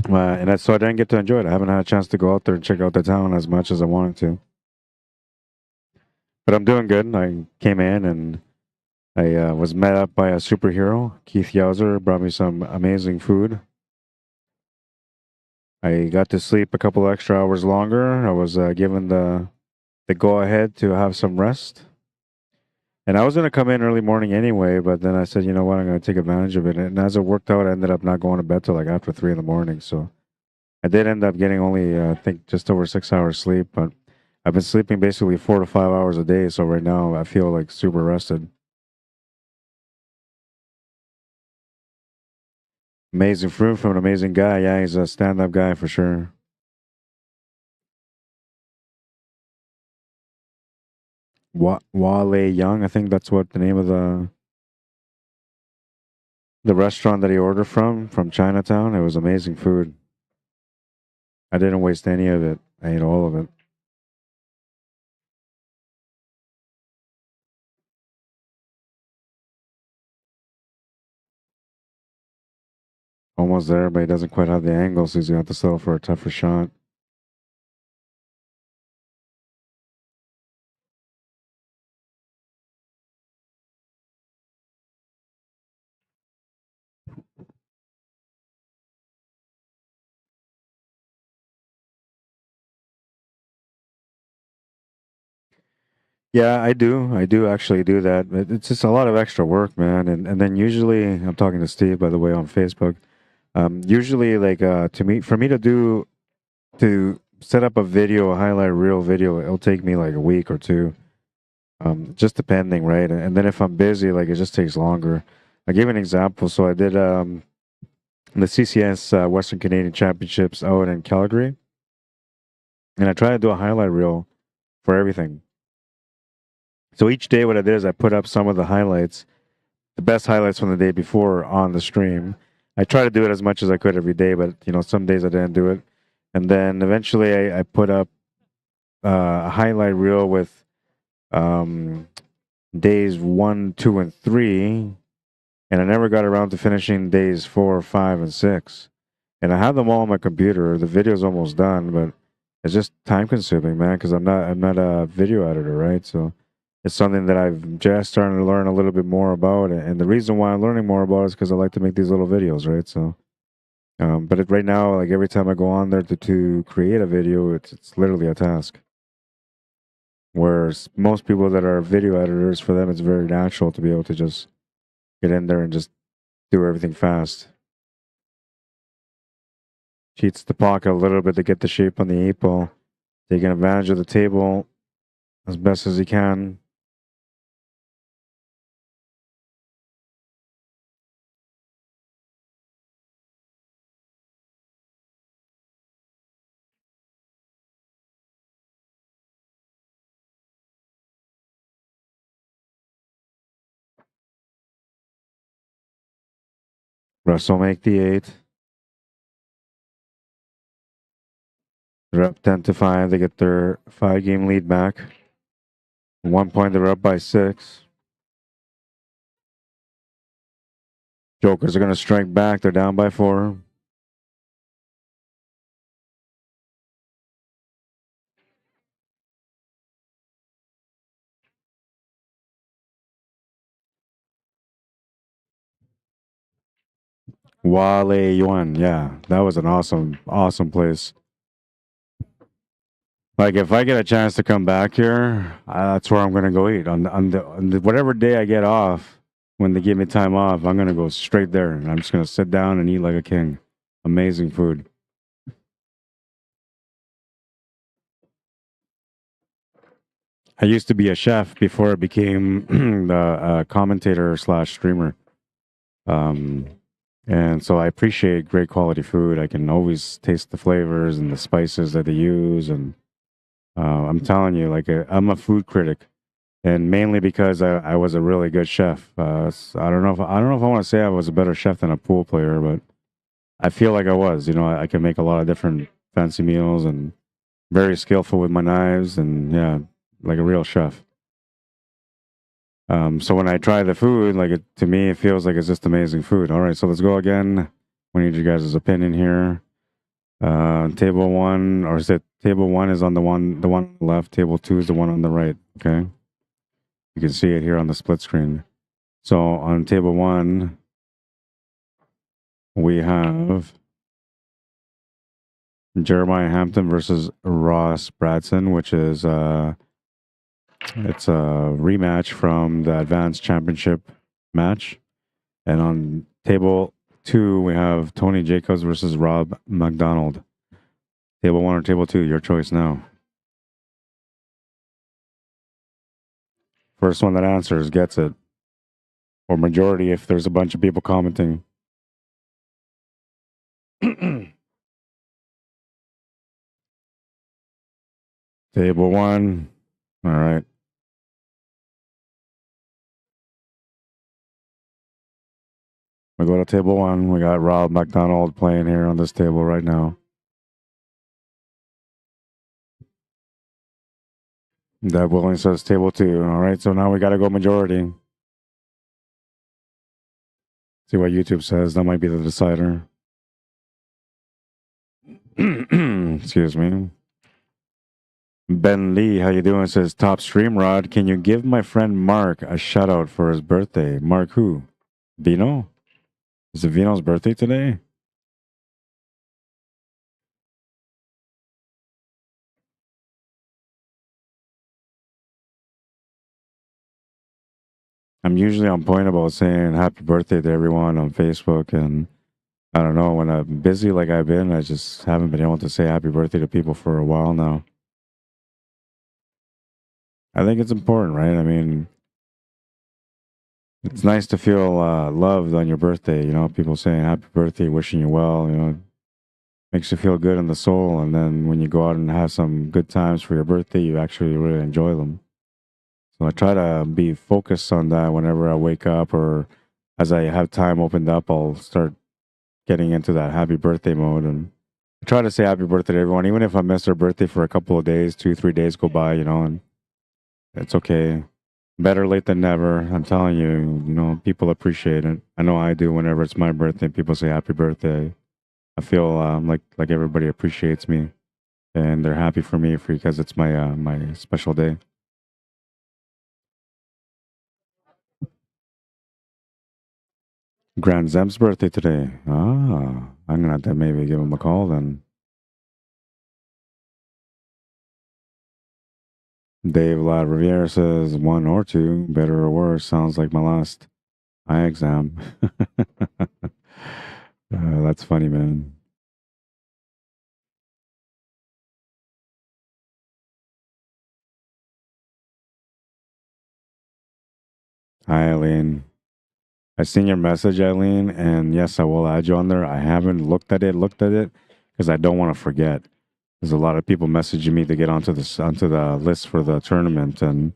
So I didn't get to enjoy it. I haven't had a chance to go out there and check out the town as much as I wanted to. But I'm doing good. I came in and I was met up by a superhero. Keith Yowzer brought me some amazing food. I got to sleep a couple extra hours longer. I was given the go ahead to have some rest. And I was going to come in early morning anyway, but then I said, you know what, I'm going to take advantage of it. And as it worked out, I ended up not going to bed till like after 3 in the morning. So I did end up getting only, I think, just over 6 hours sleep. But I've been sleeping basically 4 to 5 hours a day. So right now I feel like super rested. Amazing fruit from an amazing guy. Yeah, he's a stand-up guy for sure. Wale Young, I think that's what the name of the restaurant that he ordered from Chinatown. It was amazing food. I didn't waste any of it. I ate all of it. Almost there, but he doesn't quite have the angle, so he's going to have to settle for a tougher shot. Yeah, I do. I do actually do that. It's just a lot of extra work, man. And then usually, I'm talking to Steve, by the way, on Facebook. Usually, like for me to set up a video, a highlight reel video, it'll take me like a week or two, just depending, right? And then if I'm busy, like it just takes longer. I give an example. So I did the CCS Western Canadian Championships out in Calgary, and I try to do a highlight reel for everything. So each day, what I did is I put up some of the highlights, the best highlights from the day before on the stream. I try to do it as much as I could every day, but some days I didn't do it. And then eventually I put up a highlight reel with days 1, 2, and 3, and I never got around to finishing days 4, 5, and 6. And I have them all on my computer. The video's almost done, but it's just time consuming, man, because I'm not a video editor, right? So it's something that I've just starting to learn a little bit more about. And the reason why I'm learning more about it is because I like to make these little videos, right? So, but right now, like every time I go on there to create a video, it's literally a task. Whereas most people that are video editors, for them, it's very natural to be able to just get in there and just do everything fast. Cheats the pocket a little bit to get the shape on the 8-ball. Taking advantage of the table as best as he can. Russ will make the 8. They're up 10-5. They get their 5-game lead back. 1 point, they're up by 6. Jokers are going to strike back. They're down by 4. Wale Yuan. Yeah, that was an awesome, awesome place. Like, if I get a chance to come back here, that's where I'm going to go eat. On the whatever day I get off, when they give me time off, I'm going to go straight there. And I'm just going to sit down and eat like a king. Amazing food. I used to be a chef before I became the commentator / streamer. And so I appreciate great quality food. I can always taste the flavors and the spices that they use. And I'm telling you, like, I'm a food critic, and mainly because I was a really good chef. I don't know if I want to say I was a better chef than a pool player, but I feel like I was. I can make a lot of different fancy meals and very skillful with my knives, and yeah, like a real chef. So when I try the food, like to me, it feels like it's just amazing food. All right, so let's go again. We need you guys' opinion here. Table one, or is it table one is on the one on the left, table two is the one on the right. Okay. You can see it here on the split screen. So on table one, we have Jeremiah Hampton versus Ross Bradson, which is it's a rematch from the Advanced Championship match. And on table two, we have Tony Jacobs versus Rob McDonald. Table one or table two, your choice now. First one that answers gets it. Or majority if there's a bunch of people commenting. Table one. All right. We go to table one. We got Rob McDonald playing here on this table right now. Deb Willing says table two. All right, so now we got to go majority. See what YouTube says. That might be the decider. Excuse me. Ben Lee, how you doing? Says top stream rod. Can you give my friend Mark a shout out for his birthday? Mark who? Vino? Is it Vino's birthday today? I'm usually on point about saying happy birthday to everyone on Facebook, and I don't know, when I'm busy like I've been, I just haven't been able to say happy birthday to people for a while now. I think it's important, right? I mean, it's nice to feel loved on your birthday, you know, people saying happy birthday, wishing you well, you know, makes you feel good in the soul. And then when you go out and have some good times for your birthday, you actually really enjoy them. So I try to be focused on that whenever I wake up, or as I have time opened up, I'll start getting into that happy birthday mode. And I try to say happy birthday to everyone, even if I miss their birthday for a couple of days, 2-3 days go by, you know, and it's okay. Better late than never. I'm telling you, you know, people appreciate it. I know I do. Whenever it's my birthday, people say happy birthday. I feel like everybody appreciates me, and they're happy for me because it's my my special day. Grand Zem's birthday today. Ah, I'm gonna have to maybe give him a call then. Dave La Riviere says 1 or 2, better or worse. Sounds like my last eye exam. That's funny, man. Hi, Eileen. I seen your message, Eileen, and yes, I will add you on there. I haven't looked at it because I don't want to forget. There's a lot of people messaging me to get onto the list for the tournament, and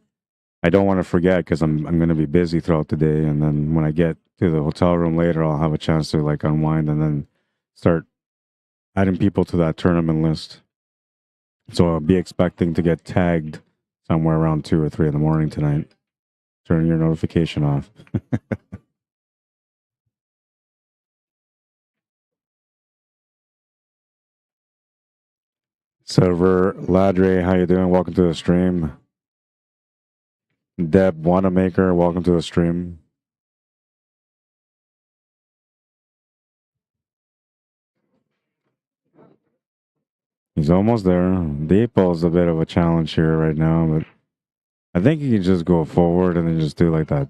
I don't want to forget because I'm going to be busy throughout the day, and then when I get to the hotel room later, I'll have a chance to like unwind and then start adding people to that tournament list. So I'll be expecting to get tagged somewhere around 2 or 3 in the morning tonight. Turn your notification off. Silver Ladre, how you doing? Welcome to the stream. Deb Wanamaker, welcome to the stream. He's almost there. The 8-ball is a bit of a challenge here right now, but I think you can just go forward and then just do like that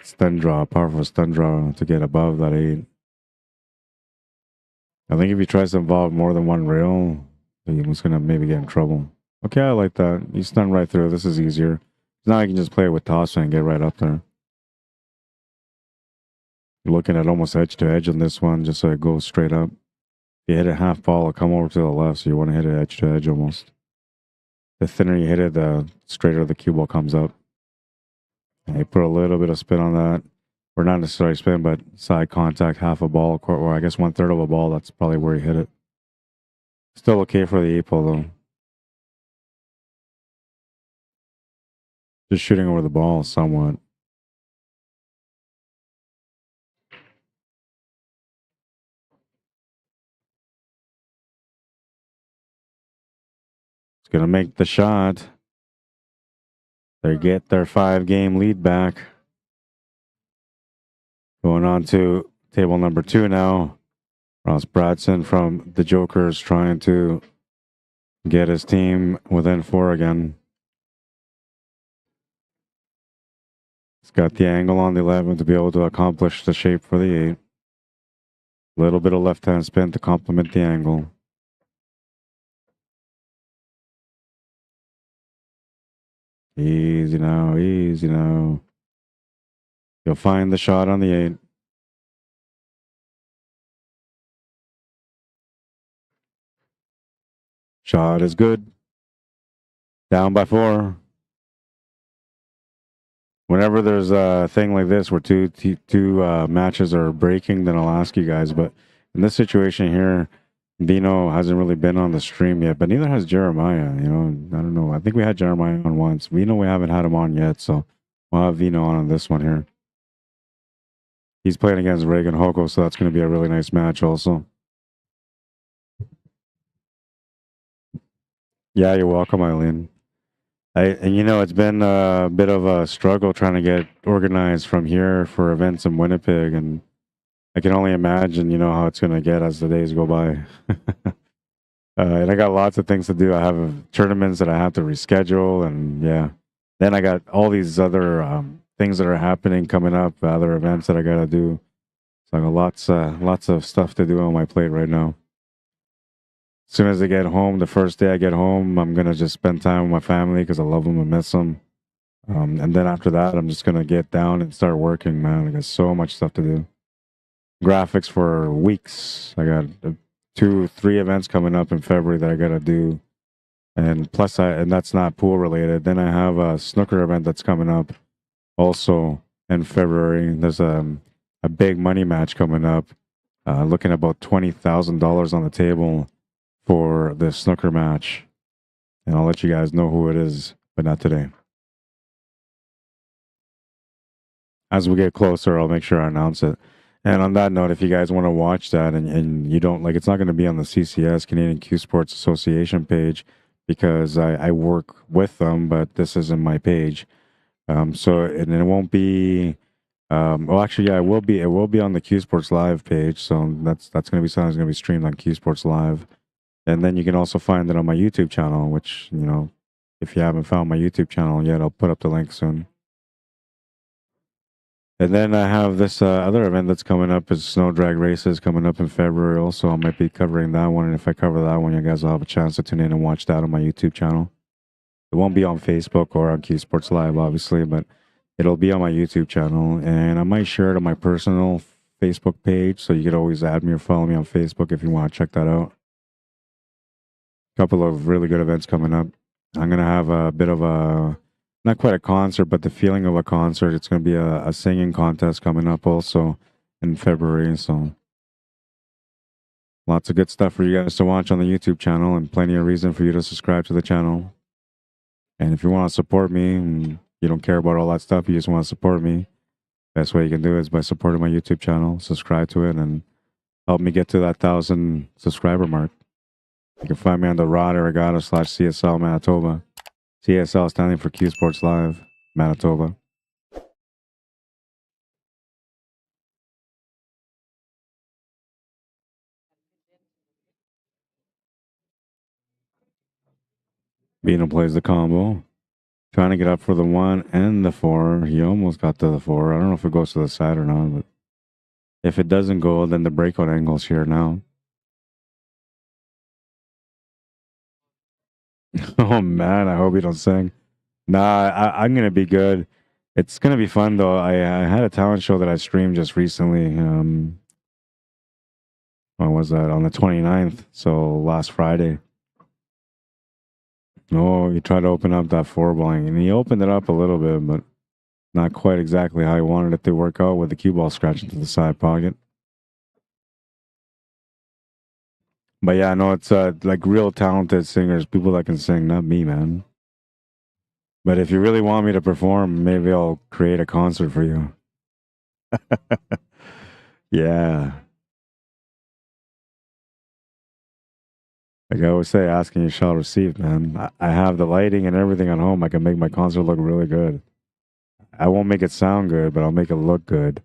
stun draw, powerful stun draw to get above that 8. I think if he tries to involve more than one rail, he's gonna maybe get in trouble. Okay, I like that. You stun right through. This is easier. Now you can just play it with toss and get right up there. You're looking at almost edge to edge on this one, just so it goes straight up. If you hit it half ball, it'll come over to the left, so you want to hit it edge to edge almost. The thinner you hit it, the straighter the cue ball comes up. And you put a little bit of spin on that. Or not necessarily spin, but side contact, half a ball, or I guess 1/3 of a ball. That's probably where you hit it. Still okay for the 8-ball though. Just shooting over the ball somewhat. It's going to make the shot. They get their 5-game lead back. Going on to table number 2 now. Ross Bradson from the Jokers trying to get his team within 4 again. He's got the angle on the 11 to be able to accomplish the shape for the 8. Little bit of left-hand spin to complement the angle. Easy now, easy now. You'll find the shot on the 8. Shot is good. Down by 4. Whenever there's a thing like this where two matches are breaking, then I'll ask you guys. But in this situation here, Vino hasn't really been on the stream yet, but neither has Jeremiah. You know, I don't know. I think we had Jeremiah on once. Vino, we haven't had him on yet, so we'll have Vino on this one here. He's playing against Reagan Hoko, so that's going to be a really nice match also. Yeah, you're welcome, Eileen. And you know, it's been a bit of a struggle trying to get organized from here for events in Winnipeg, and I can only imagine, you know, how it's going to get as the days go by. And I got lots of things to do. I have tournaments that I have to reschedule, and yeah. Then I got all these other things that are happening coming up, other events that I got to do. So I got lots of stuff to do on my plate right now. As soon as I get home, the first day I get home, I'm going to just spend time with my family because I love them and miss them. And then after that, I'm just going to get down and start working, man. I got so much stuff to do. Graphics for weeks. I got 2-3 events coming up in February that I got to do. And plus, and that's not pool related. Then I have a snooker event that's coming up also in February. There's a big money match coming up, looking at about $20,000 on the table for the snooker match. And I'll let you guys know who it is, but not today. As we get closer, I'll make sure I announce it. And on that note, if you guys want to watch that and you don't like, it's not going to be on the CCS, Canadian Q Sports Association page, because I work with them, but this isn't my page. So and it won't be. Well, actually, yeah, it will be. It will be on the Q Sports Live page. So that's going to be something that's going to be streamed on Q Sports Live, and then you can also find it on my YouTube channel. Which, you know, if you haven't found my YouTube channel yet, I'll put up the link soon. And then I have this other event that's coming up, is snow drag races coming up in February. Also, I might be covering that one, and if I cover that one, you guys will have a chance to tune in and watch that on my YouTube channel. It won't be on Facebook or on Q Sports Live, obviously, but it'll be on my YouTube channel, and I might share it on my personal Facebook page, so you could always add me or follow me on Facebook if you want to check that out. A couple of really good events coming up. I'm going to have a bit of a, not quite a concert, but the feeling of a concert. It's going to be a singing contest coming up also in February, so lots of good stuff for you guys to watch on the YouTube channel, and plenty of reason for you to subscribe to the channel. And if you want to support me and you don't care about all that stuff, you just want to support me, best way you can do it is by supporting my YouTube channel, subscribe to it, and help me get to that 1,000 subscriber mark. You can find me on the Rod Regatta/CSL Manitoba. CSL standing for Q Sports Live, Manitoba. Bino plays the combo. Trying to get up for the 1 and the 4. He almost got to the 4. I don't know if it goes to the side or not, but if it doesn't go, then the breakout angle's here now. Oh man, I hope you don't sing. Nah, I'm gonna be good. It's gonna be fun though. I had a talent show that I streamed just recently. When was that? On the 29th, so last Friday. Oh, he tried to open up that 4 blank, and he opened it up a little bit, but not quite exactly how he wanted it to work out, with the cue ball scratching to the side pocket. But yeah, no, it's like real talented singers, people that can sing, not me, man. But if you really want me to perform, maybe I'll create a concert for you. Yeah. Like I always say, asking you shall receive, man. I have the lighting and everything at home. I can make my concert look really good. I won't make it sound good, but I'll make it look good.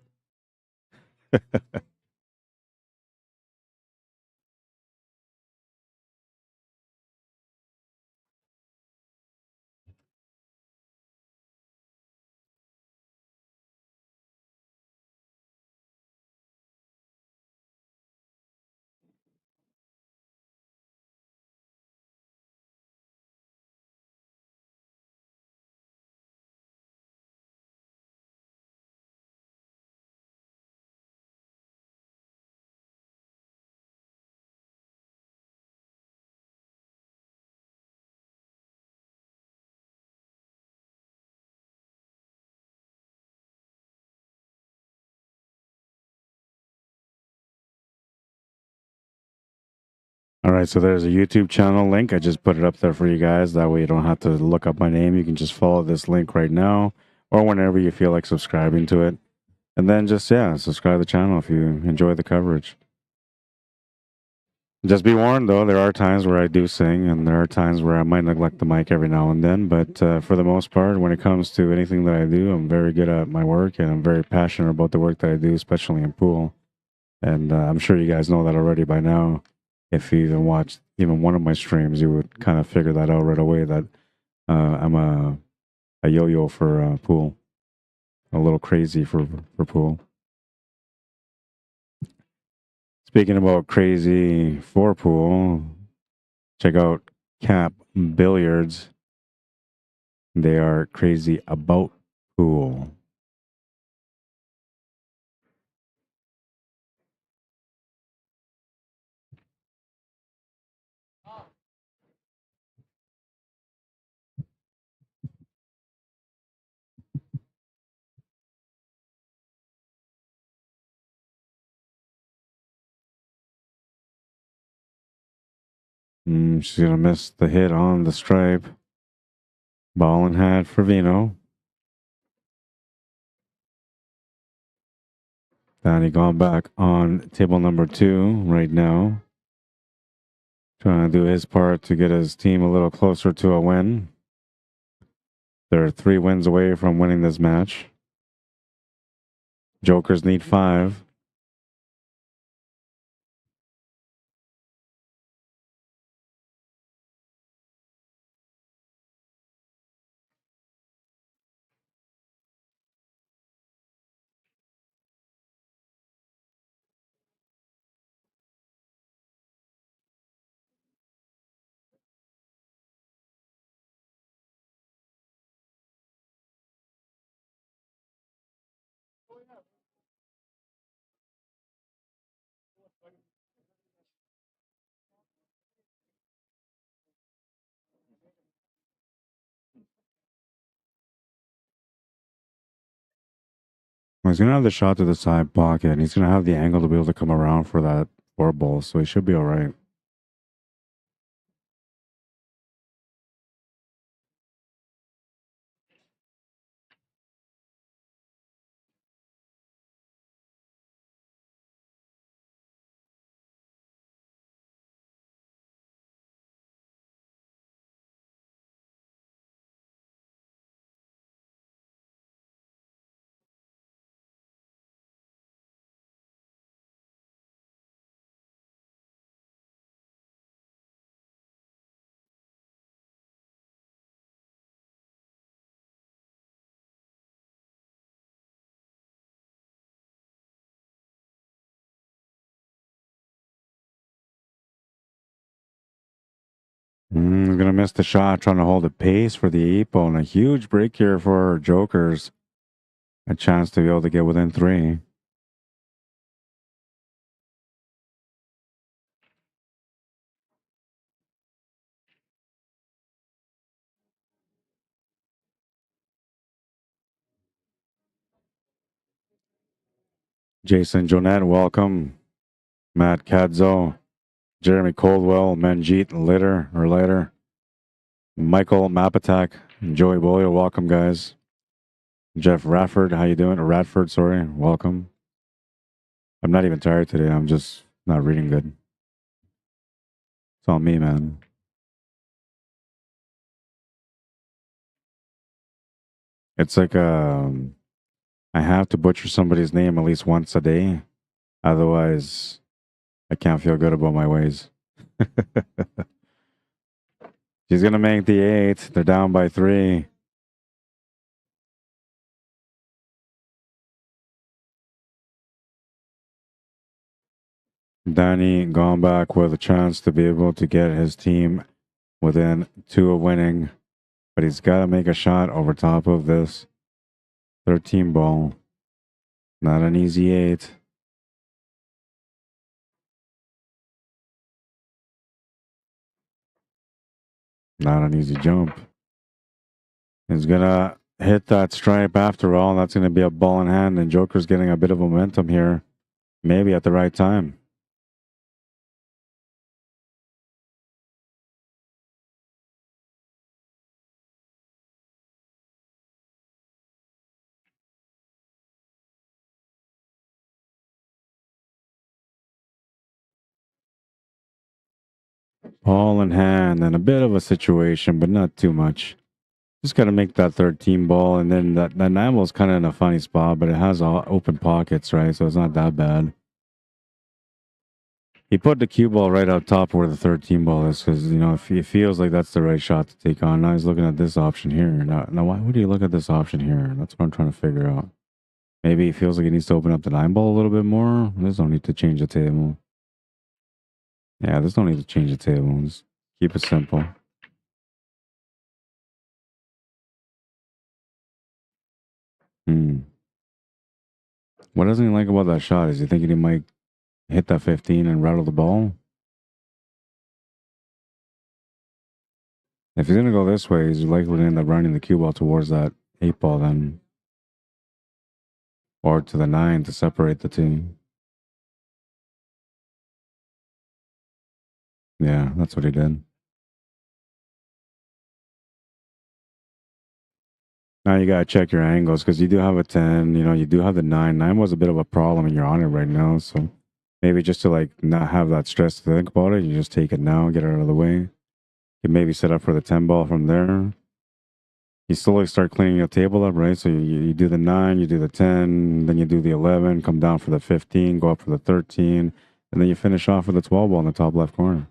All right, so there's a YouTube channel link. I just put it up there for you guys. That way you don't have to look up my name. You can just follow this link right now or whenever you feel like subscribing to it. And then just, yeah, subscribe to the channel if you enjoy the coverage. Just be warned, though, there are times where I do sing and there are times where I might neglect the mic every now and then. But for the most part, when it comes to anything that I do, I'm very good at my work and I'm very passionate about the work that I do, especially in pool. And I'm sure you guys know that already by now. If you even watched even one of my streams, you would kind of figure that out right away that I'm a yo-yo for pool, a little crazy for pool. Speaking about crazy for pool, check out Cap Billiards. They are crazy about pool. She's going to miss the hit on the stripe. Ball in hand for Vino. Danny gone back on table number 2 right now. Trying to do his part to get his team a little closer to a win. They're 3 wins away from winning this match. Jokers need 5. He's going to have the shot to the side pocket, and he's going to have the angle to be able to come around for that 4 ball, so he should be all right. He's going to miss the shot, trying to hold the pace for the 8 ball, and a huge break here for Jokers. A chance to be able to get within 3. Jason Jonette, welcome. Matt Cadzo, Jeremy Coldwell, Manjeet Litter. Michael Mapatak, Joey Boyle, welcome, guys. Jeff Rafford, how you doing? Or Radford, sorry, welcome. I'm not even tired today. I'm just not reading good. It's on me, man. It's like I have to butcher somebody's name at least once a day. Otherwise, I can't feel good about my ways. She's going to make the 8. They're down by 3. Danny gone back with a chance to be able to get his team within 2 of winning. But he's got to make a shot over top of this 13 ball. Not an easy 8. Not an easy jump. He's going to hit that stripe after all. That's going to be a ball in hand. And Joker's getting a bit of momentum here. Maybe at the right time. Ball in hand and a bit of a situation, but not too much. Just got to make that 13 ball, and then that 9 ball is kind of in a funny spot, but it has all open pockets, right? So it's not that bad. He put the cue ball right up top where the 13 ball is because, you know, if it feels like that's the right shot to take on. Now he's looking at this option here. Now why would he look at this option here? That's what I'm trying to figure out. Maybe he feels like he needs to open up the 9 ball a little bit more. There's no need to change the table. Yeah, there's no need to change the table. Just keep it simple. What doesn't he like about that shot? Is he thinking he might hit that 15 and rattle the ball? If he's going to go this way, he's likely to end up running the cue ball towards that 8 ball then. Or to the 9 to separate the two. Yeah, that's what he did. Now you got to check your angles because you do have a 10, you know, you do have the 9. 9 was a bit of a problem and you're on it right now. So maybe just to like not have that stress to think about it, you just take it now, get it out of the way. You can maybe set up for the 10 ball from there. You slowly start cleaning your table up, right? So you do the 9, you do the 10, then you do the 11, come down for the 15, go up for the 13, and then you finish off with the 12 ball in the top left corner.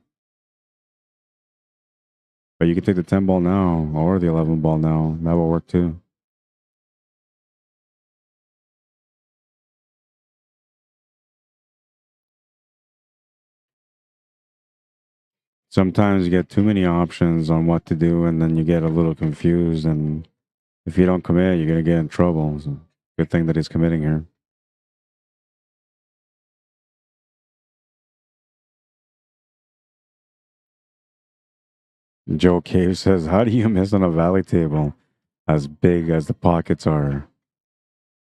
But you can take the 10 ball now or the 11 ball now. That will work too. Sometimes you get too many options on what to do, and then you get a little confused. And if you don't commit, you're going to get in trouble. So good thing that he's committing here. Joe Cave says, how do you miss on a valley table as big as the pockets are?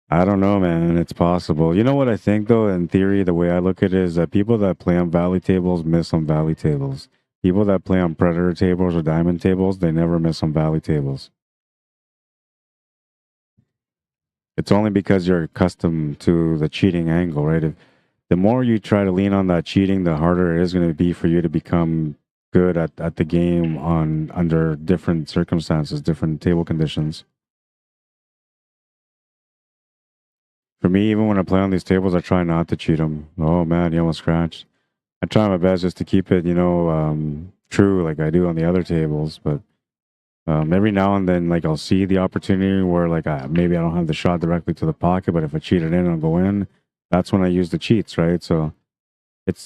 I don't know, man. It's possible. You know what I think, though? In theory, the way I look at it is that people that play on valley tables miss on valley tables. People that play on predator tables or diamond tables, they never miss on valley tables. It's only because you're accustomed to the cheating angle, right? If the more you try to lean on that cheating, the harder it is going to be for you to become good at the game under different circumstances, different table conditions. For me, even when I play on these tables, I try not to cheat them. Oh man, you almost scratched. I try my best just to keep it, you know, true like I do on the other tables. But every now and then, like I'll see the opportunity where like maybe I don't have the shot directly to the pocket, but if I cheat it in, I'll go in. That's when I use the cheats, right? So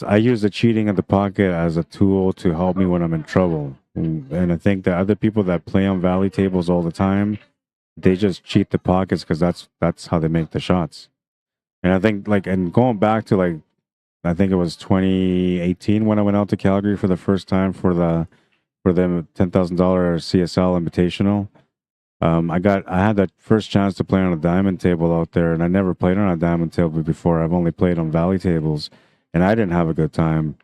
I use the cheating at the pocket as a tool to help me when I'm in trouble. And I think that other people that play on valley tables all the time, they just cheat the pockets because that's how they make the shots. And I think like, and going back to like, I think it was 2018 when I went out to Calgary for the first time for the $10,000 CSL Invitational. I had that first chance to play on a diamond table out there, and I never played on a diamond table before. I've only played on valley tables, and I didn't have a good time.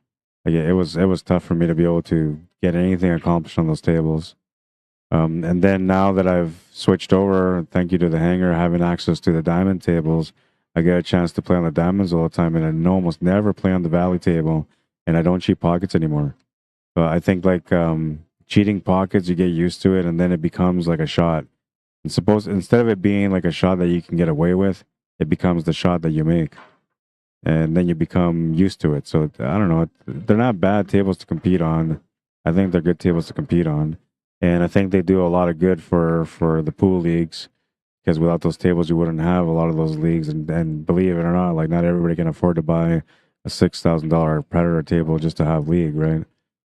Like, it was tough for me to be able to get anything accomplished on those tables. And then now that I've switched over, thank you to the hanger, having access to the diamond tables, I get a chance to play on the diamonds all the time, and I almost never play on the valley table, and I don't cheat pockets anymore. But I think like cheating pockets, you get used to it, and then it becomes like a shot. And suppose instead of it being like a shot that you can get away with, it becomes the shot that you make, and then you become used to it. So I don't know. They're not bad tables to compete on. I think they're good tables to compete on, and I think they do a lot of good for the pool leagues. Because without those tables, you wouldn't have a lot of those leagues. And believe it or not, like not everybody can afford to buy a $6,000 Predator table just to have league, right?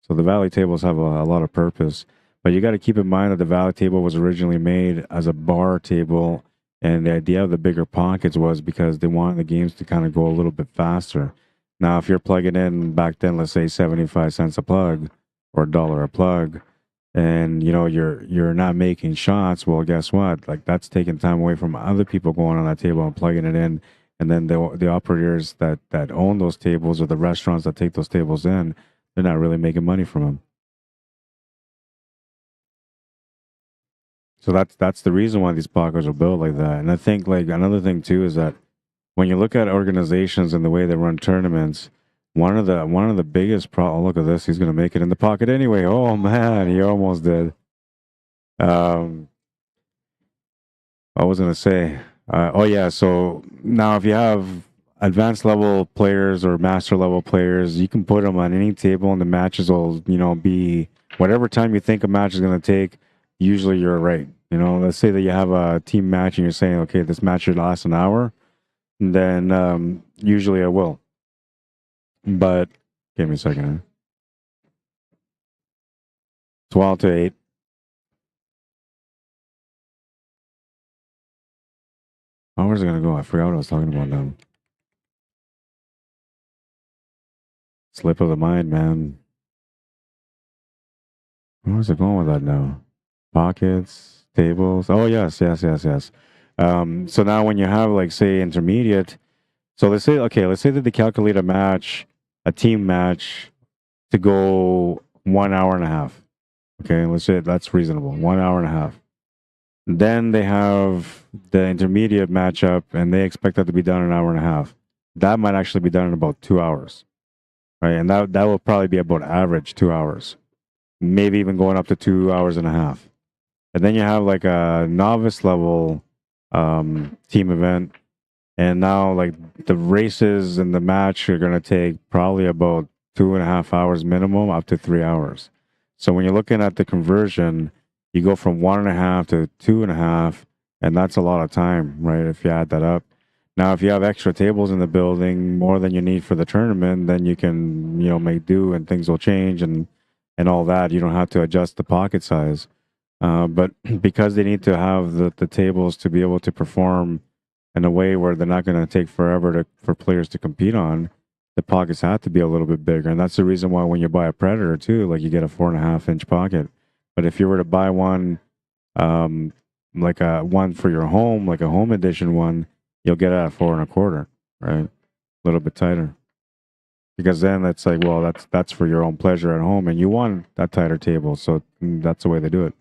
So the Valley tables have a lot of purpose. But you got to keep in mind that the Valley table was originally made as a bar table. And the idea of the bigger pockets was because they wanted the games to kind of go a little bit faster. Now, if you're plugging in back then, let's say 75 cents a plug or $1 a plug, and you know you're not making shots, well, guess what? Like that's taking time away from other people going on that table and plugging it in, and then the operators that own those tables or the restaurants that take those tables in, they're not really making money from them. So that's the reason why these pockets are built like that. And I think like another thing too is that when you look at organizations and the way they run tournaments, one of the biggest oh, look at this, he's gonna make it in the pocket anyway. Oh man, he almost did. Um, I was gonna say, oh yeah. So now, if you have advanced level players or master level players, you can put them on any table, and the matches will, be whatever time you think a match is gonna take. Usually, you're right. Let's say that you have a team match, and you're saying, okay, this match should last an hour. Then usually I will. But give me a second. 12 to 8. Oh, where's it gonna go? I forgot what I was talking about now. Slip of the mind, man. Where's it going with that now? Pockets, tables. Oh, yes, yes, yes, yes. So now when you have, like, say, intermediate, so let's say that they calculate a team match to go 1 hour and a half. Okay, let's say that's reasonable, 1 hour and a half. Then they have the intermediate matchup, and they expect that to be done in an hour and a half. That might actually be done in about 2 hours, right? And that will probably be about average 2 hours, maybe even going up to 2 hours and a half. And then you have like a novice level team event, and now like the races and the match are going to take probably about 2.5 hours minimum, up to 3 hours. So when you're looking at the conversion, you go from 1.5 to 2.5, and that's a lot of time, right? If you add that up. Now, if you have extra tables in the building, more than you need for the tournament, then you can, make do, and things will change and all that. You don't have to adjust the pocket size. But because they need to have the tables to be able to perform in a way where they're not going to take forever for players to compete on, the pockets have to be a little bit bigger. And that's the reason why when you buy a Predator too, like you get a 4.5-inch pocket. But if you were to buy one, like a one for your home, like a home edition one, you'll get it at 4.25, right? A little bit tighter. Because then it's like, well, that's for your own pleasure at home, and you want that tighter table, so that's the way they do it.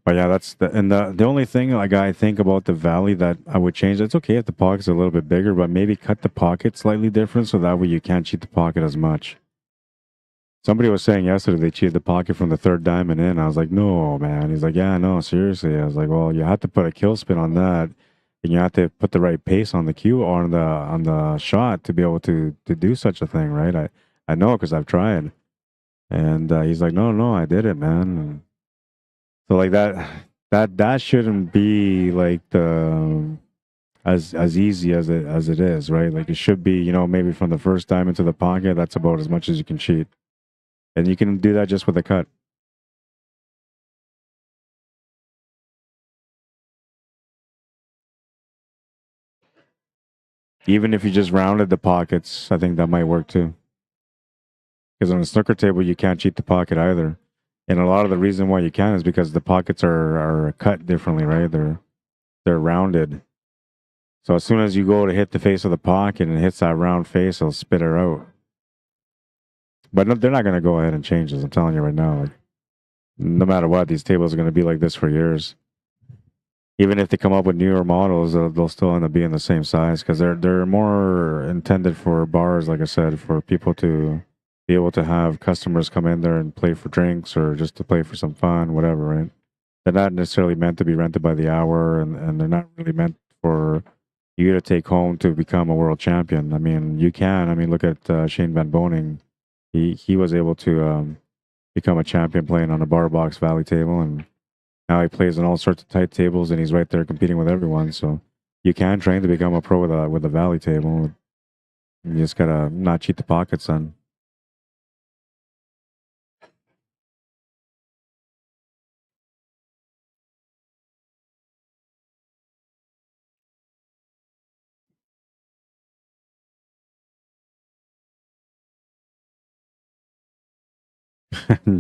But yeah, that's the only thing like I think about the Valley that I would change. It's okay if the pocket's a little bit bigger, but maybe cut the pocket slightly different so that way you can't cheat the pocket as much. Somebody was saying yesterday they cheated the pocket from the third diamond in. I was like, no, man. He's like, yeah, no, seriously. I was like, well, you have to put a kill spin on that, and you have to put the right pace on the cue or on the shot to be able to do such a thing, right? I know because I've tried. And he's like, no, I did it, man. And so like that shouldn't be like the as easy as it is, right? Like it should be, maybe from the first diamond to the pocket. That's about as much as you can cheat. And you can do that just with a cut. Even if you just rounded the pockets, I think that might work too. Because on a snooker table, you can't cheat the pocket either. And a lot of the reason why you can is because the pockets are cut differently, right? They're rounded. So as soon as you go to hit the face of the pocket and it hits that round face, it'll spit her out. But no, they're not going to go ahead and change this. I'm telling you right now. Like, no matter what, these tables are going to be like this for years. Even if they come up with newer models, they'll still end up being the same size because they're more intended for bars, like I said, for people to be able to have customers come in there and play for drinks or just to play for some fun, whatever, right? They're not necessarily meant to be rented by the hour, and they're not really meant for you to take home to become a world champion. I mean, you can. I mean, look at Shane Van Boning. He was able to become a champion playing on a bar box valley table, and now he plays on all sorts of tight tables, and he's right there competing with everyone. So you can train to become a pro with a valley table. You just gotta not cheat the pocket, son.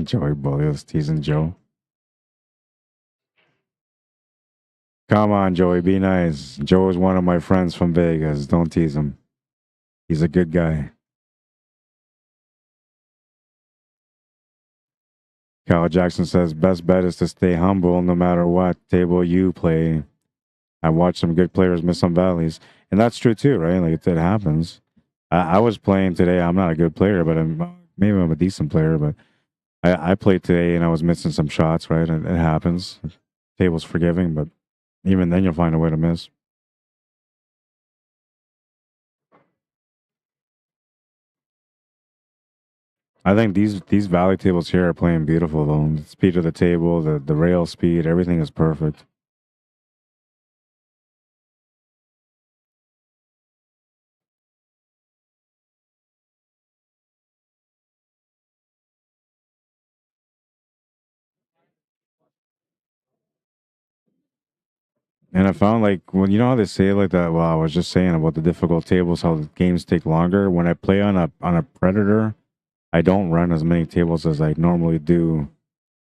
Joey Bullios teasing Joe. Come on, Joey, be nice. Joe is one of my friends from Vegas. Don't tease him. He's a good guy. Kyle Jackson says, best bet is to stay humble no matter what table you play. I watched some good players miss some valleys. And that's true too, right? Like it happens. I was playing today. I'm not a good player, but maybe I'm a decent player. But I played today and I was missing some shots, right? It happens. Table's forgiving, but even then you'll find a way to miss. I think these valley tables here are playing beautiful though. The speed of the table, the rail speed, everything is perfect. And I found like when you know how they say like that. Well, I was just saying about the difficult tables, how the games take longer. When I play on a predator, I don't run as many tables as I normally do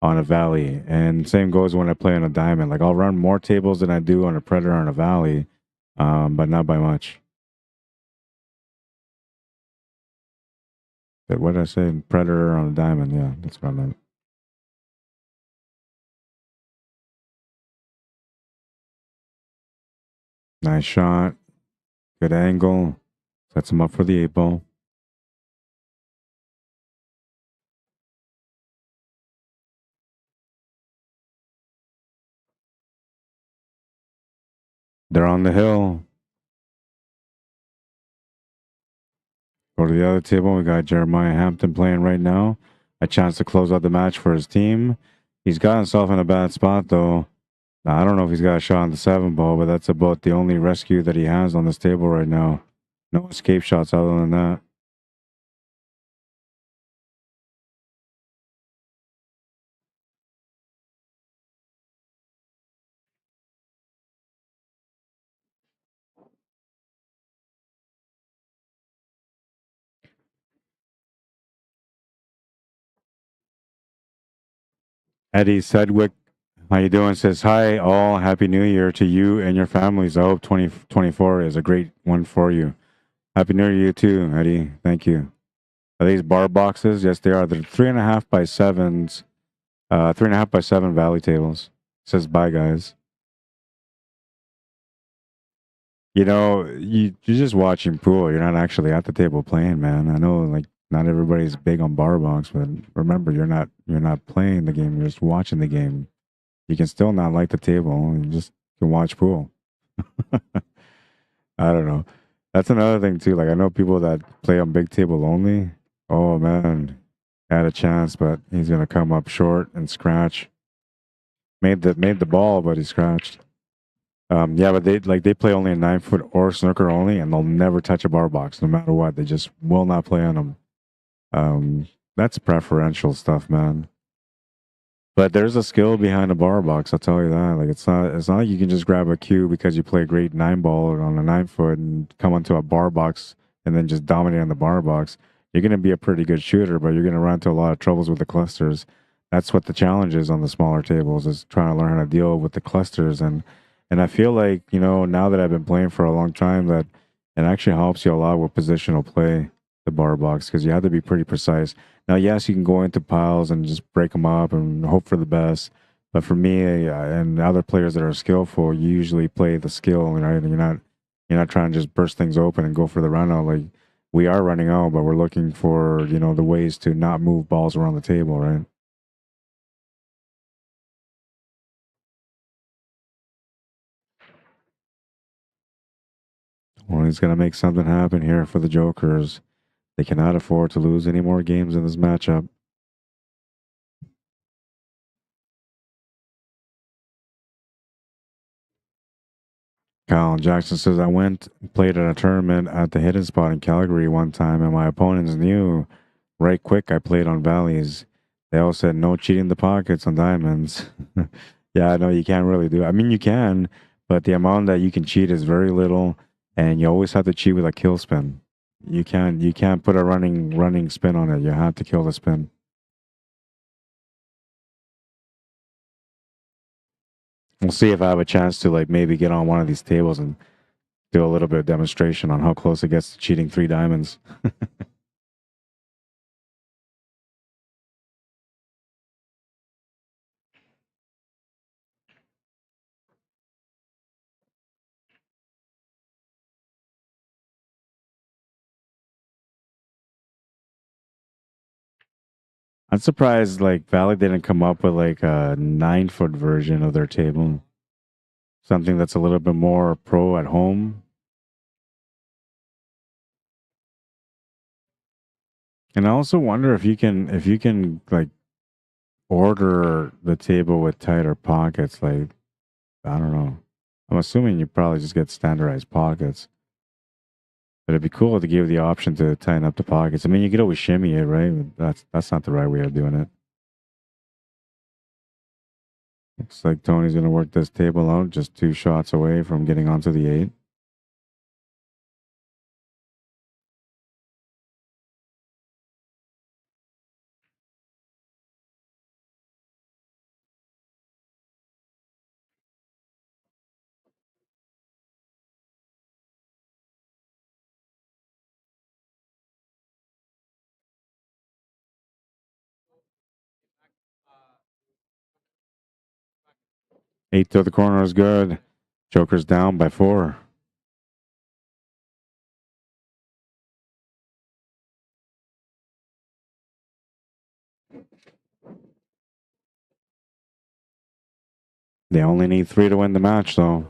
on a valley. And same goes when I play on a diamond. Like I'll run more tables than I do on a predator on a valley, but not by much. But what did I say? Predator on a diamond. Yeah, that's what I meant. Nice shot. Good angle. Sets him up for the 8 ball. They're on the hill. Go to the other table. We got Jeremiah Hampton playing right now. A chance to close out the match for his team. He's got himself in a bad spot, though. Now, I don't know if he's got a shot on the 7 ball, but that's about the only rescue that he has on this table right now. No escape shots other than that. Eddie Sedgwick, how you doing? Says, hi, all. Happy New Year to you and your families. I hope 2024 is a great one for you. Happy New Year to you too, Eddie. Thank you. Are these bar boxes? Yes, they are. They're 3.5 by 7s. 3.5 by 7 valley tables. Says, bye, guys. You know, you're just watching pool. You're not actually at the table playing, man. I know, like, not everybody's big on bar box, but remember, you're not playing the game. You're just watching the game. You can still not like the table. You just can watch pool. I don't know. That's another thing too. Like I know people that play on big table only. Oh man, had a chance, but he's gonna come up short and scratch. Made the ball, but he scratched. Yeah, but they play only a 9 foot or snooker only, and they'll never touch a bar box no matter what. They just will not play on them. That's preferential stuff, man. But there's a skill behind a bar box. I'll tell you that. Like it's not like you can just grab a cue because you play a great 9 ball on a 9 foot and come onto a bar box and then just dominate on the bar box. You're gonna be a pretty good shooter, but you're gonna run into a lot of troubles with the clusters. That's what the challenge is on the smaller tables, is trying to learn how to deal with the clusters. And I feel like, you know, now that I've been playing for a long time, that it actually helps you a lot with positional play. the bar box because you have to be pretty precise. Now, yes, you can go into piles and just break them up and hope for the best. But for me and other players that are skillful, you usually play the skill, right? You're not trying to just burst things open and go for the run out. Like we are running out, but we're looking for the ways to not move balls around the table, right? Well, he's gonna make something happen here for the Jokers. They cannot afford to lose any more games in this matchup. Colin Jackson says, I went and played at a tournament at the Hidden Spot in Calgary one time, and my opponents knew right quick I played on valleys. They all said, no cheating the pockets on diamonds. Yeah, I know you can't really do it. I mean, you can, but the amount that you can cheat is very little, and you always have to cheat with a kill spin. You can't put a running spin on it. You have to kill the spin. We'll see if I have a chance to like maybe get on one of these tables and do a little bit of demonstration on how close it gets to cheating 3 diamonds. I'm surprised like Valley didn't come up with like a 9-foot version of their table. Something that's a little bit more pro at home. And I also wonder if you can like order the table with tighter pockets. Like I don't know. I'm assuming you probably just get standardized pockets. But it'd be cool to give the option to tighten up the pockets. I mean, you could always shimmy it, right? But that's not the right way of doing it. Looks like Tony's gonna work this table out, just 2 shots away from getting onto the 8. Eight to the corner is good. Joker's down by 4. They only need 3 to win the match, though.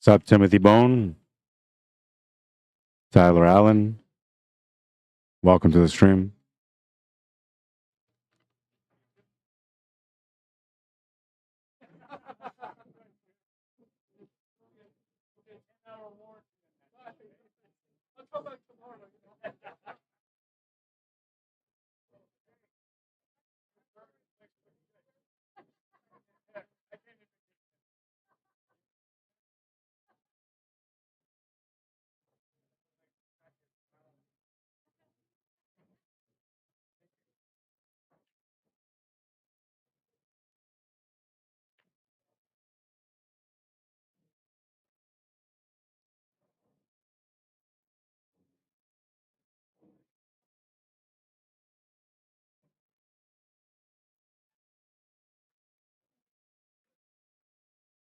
What's up, Timothy Bone? Tyler Allen. Welcome to the stream.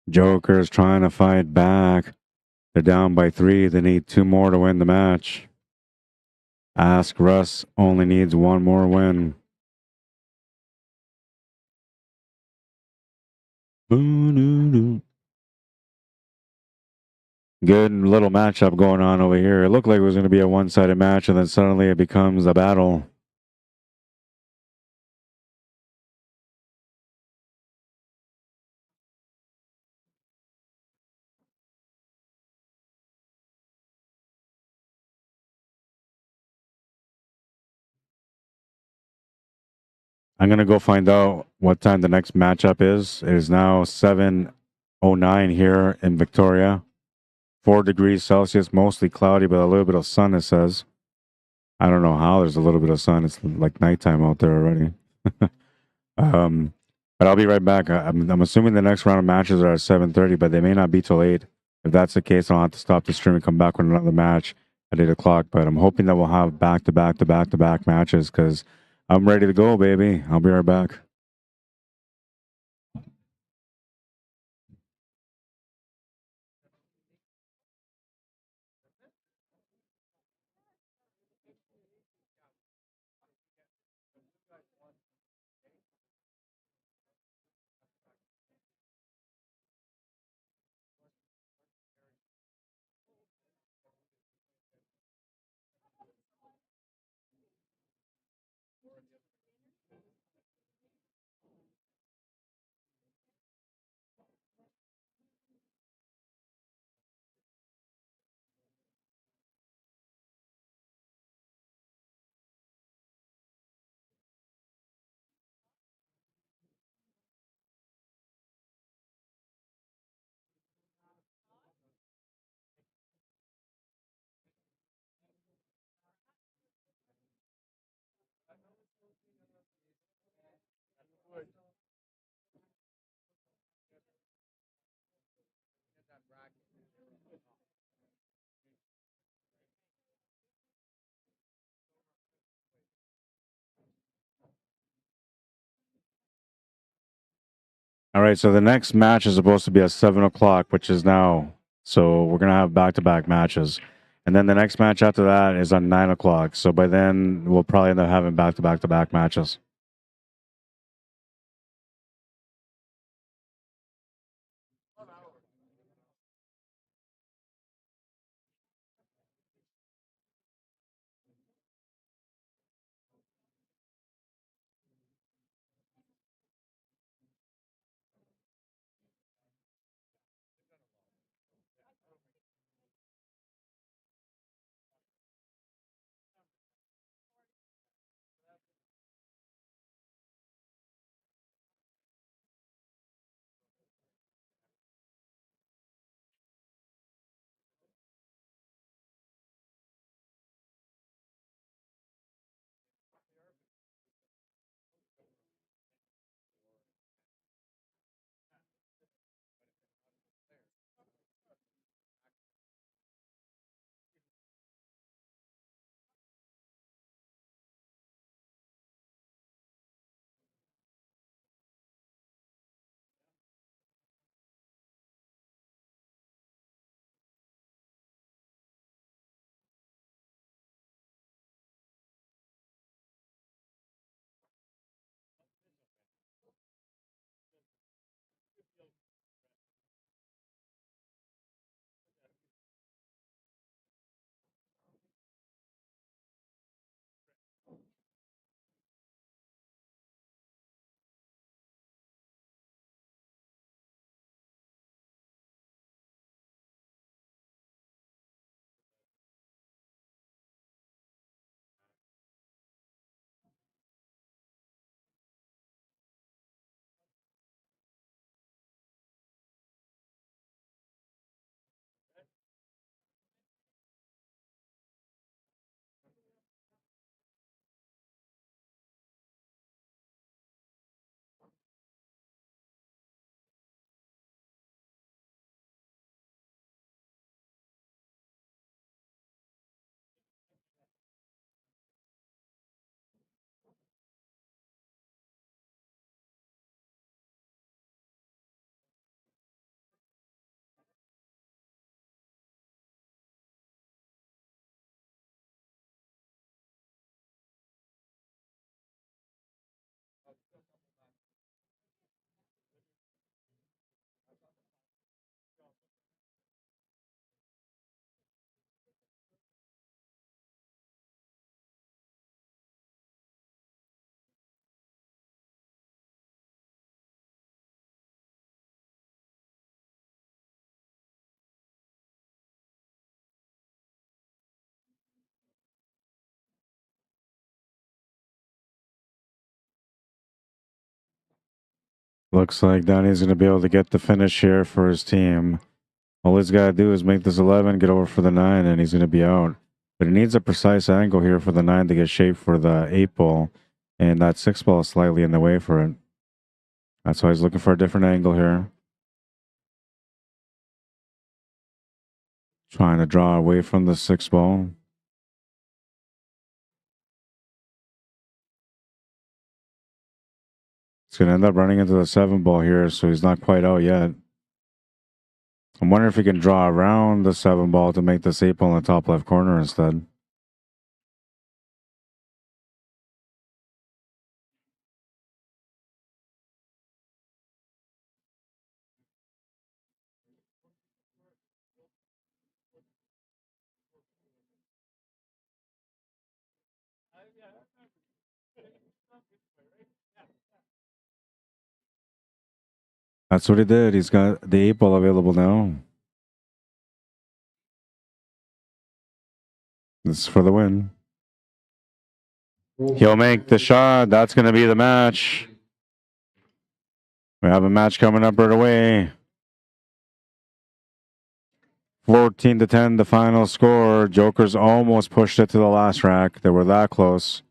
Joker's trying to fight back. They're down by 3. They need 2 more to win the match. Ask Russ only needs 1 more win. Good little matchup going on over here. It looked like it was going to be a one-sided match, and then suddenly it becomes a battle. I'm gonna go find out what time the next matchup is. It is now 7:09 here in Victoria. 4 degrees Celsius, mostly cloudy, but a little bit of sun. It says. I don't know how there's a little bit of sun. It's like nighttime out there already. um, but I'll be right back. I'm assuming the next round of matches are at 7:30, but they may not be till 8. If that's the case, I'll have to stop the stream and come back with another match at 8 o'clock. But I'm hoping that we'll have back to back to back to back matches because I'm ready to go, baby. I'll be right back. All right, so the next match is supposed to be at 7 o'clock, which is now. So we're gonna have back-to-back matches, and then the next match after that is on 9 o'clock. So by then we'll probably end up having back-to-back-to-back matches. Looks like Danny's going to be able to get the finish here for his team. All he's got to do is make this 11, get over for the 9, and he's going to be out. But he needs a precise angle here for the 9 to get shaped for the 8 ball. And that 6 ball is slightly in the way for it. That's why he's looking for a different angle here. Trying to draw away from the 6 ball. He's going to end up running into the 7 ball here, so he's not quite out yet. I'm wondering if he can draw around the 7 ball to make this 8 ball in the top left corner instead. That's what he did. He's got the 8 ball available now. This is for the win. He'll make the shot. That's going to be the match. We have a match coming up right away. 14-10, the final score. Jokers almost pushed it to the last rack. They were that close.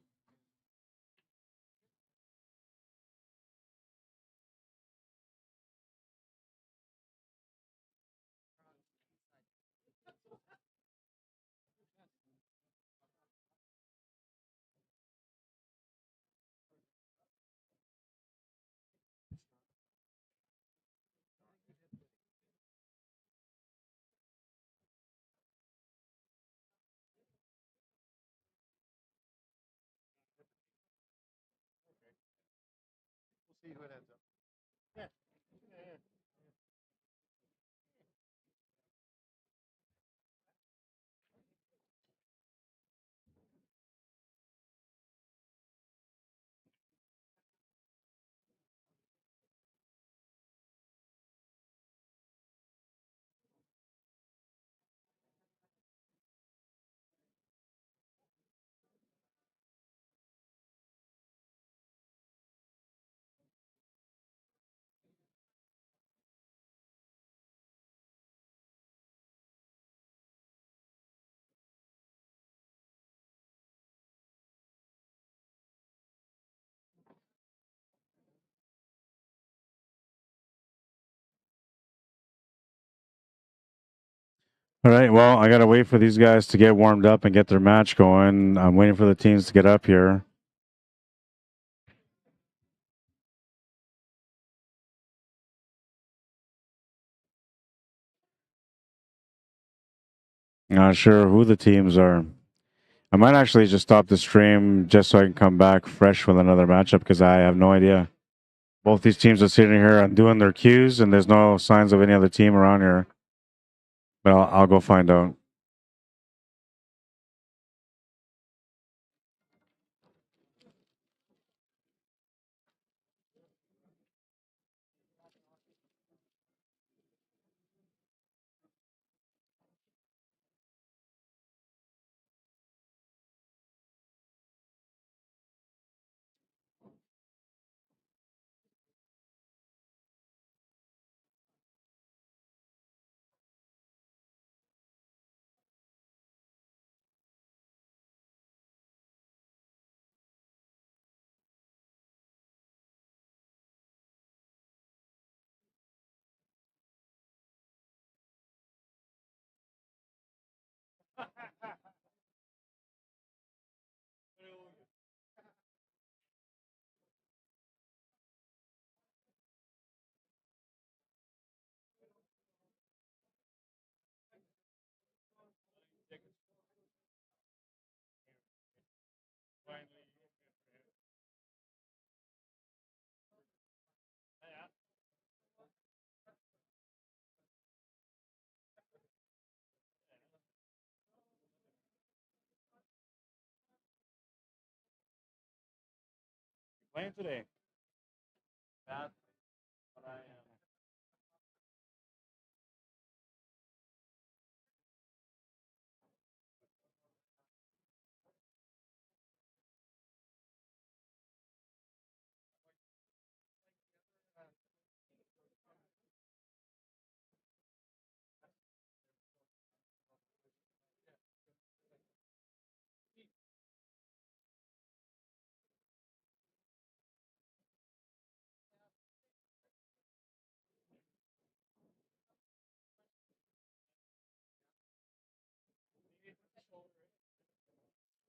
All right, well, I got to wait for these guys to get warmed up and get their match going. I'm waiting for the teams to get up here. Not sure who the teams are. I might actually just stop the stream just so I can come back fresh with another matchup because I have no idea. Both these teams are sitting here and doing their cues, and there's no signs of any other team around here. But I'll go find out. Playing today.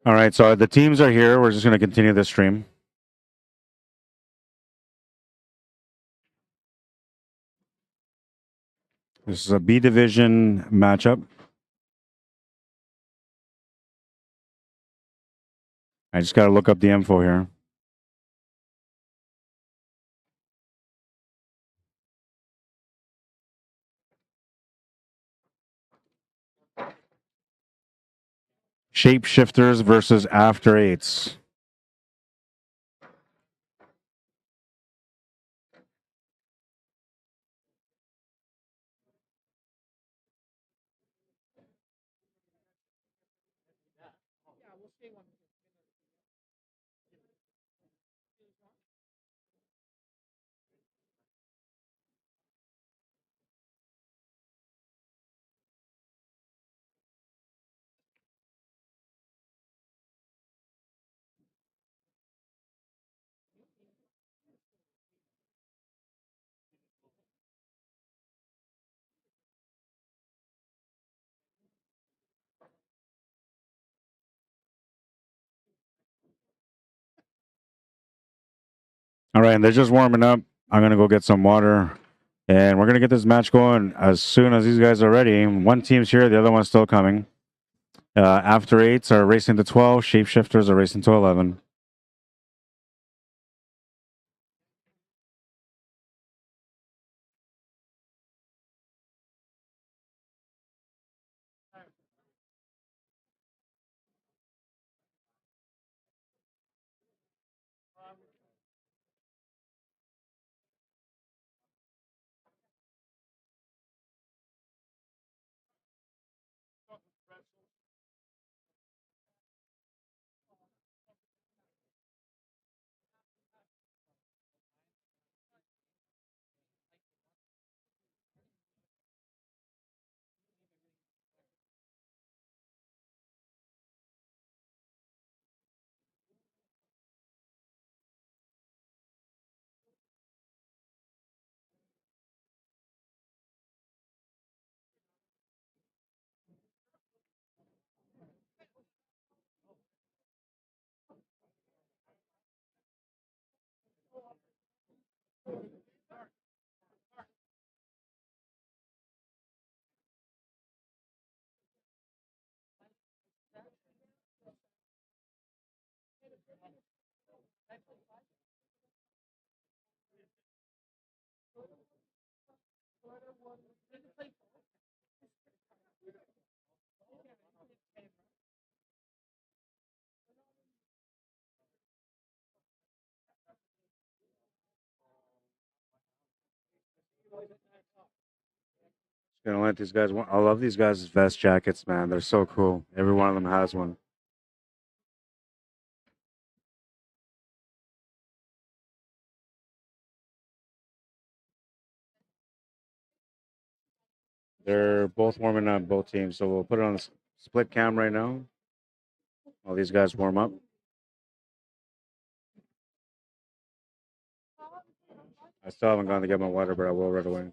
All right, so the teams are here. We're just going to continue this stream. This is a B division matchup. I just got to look up the info here. Shapeshifters versus After Eights. All right, and they're just warming up. I'm going to go get some water. And we're going to get this match going as soon as these guys are ready. One team's here, the other one's still coming. After Eights are racing to 12. Shapeshifters are racing to 11. Gonna let these guys. I love these guys' vest jackets, man. They're so cool. Every one of them has one. They're both warming up, both teams. So we'll put it on the split cam right now. All these guys warm up. I still haven't gone to get my water, but I will right away.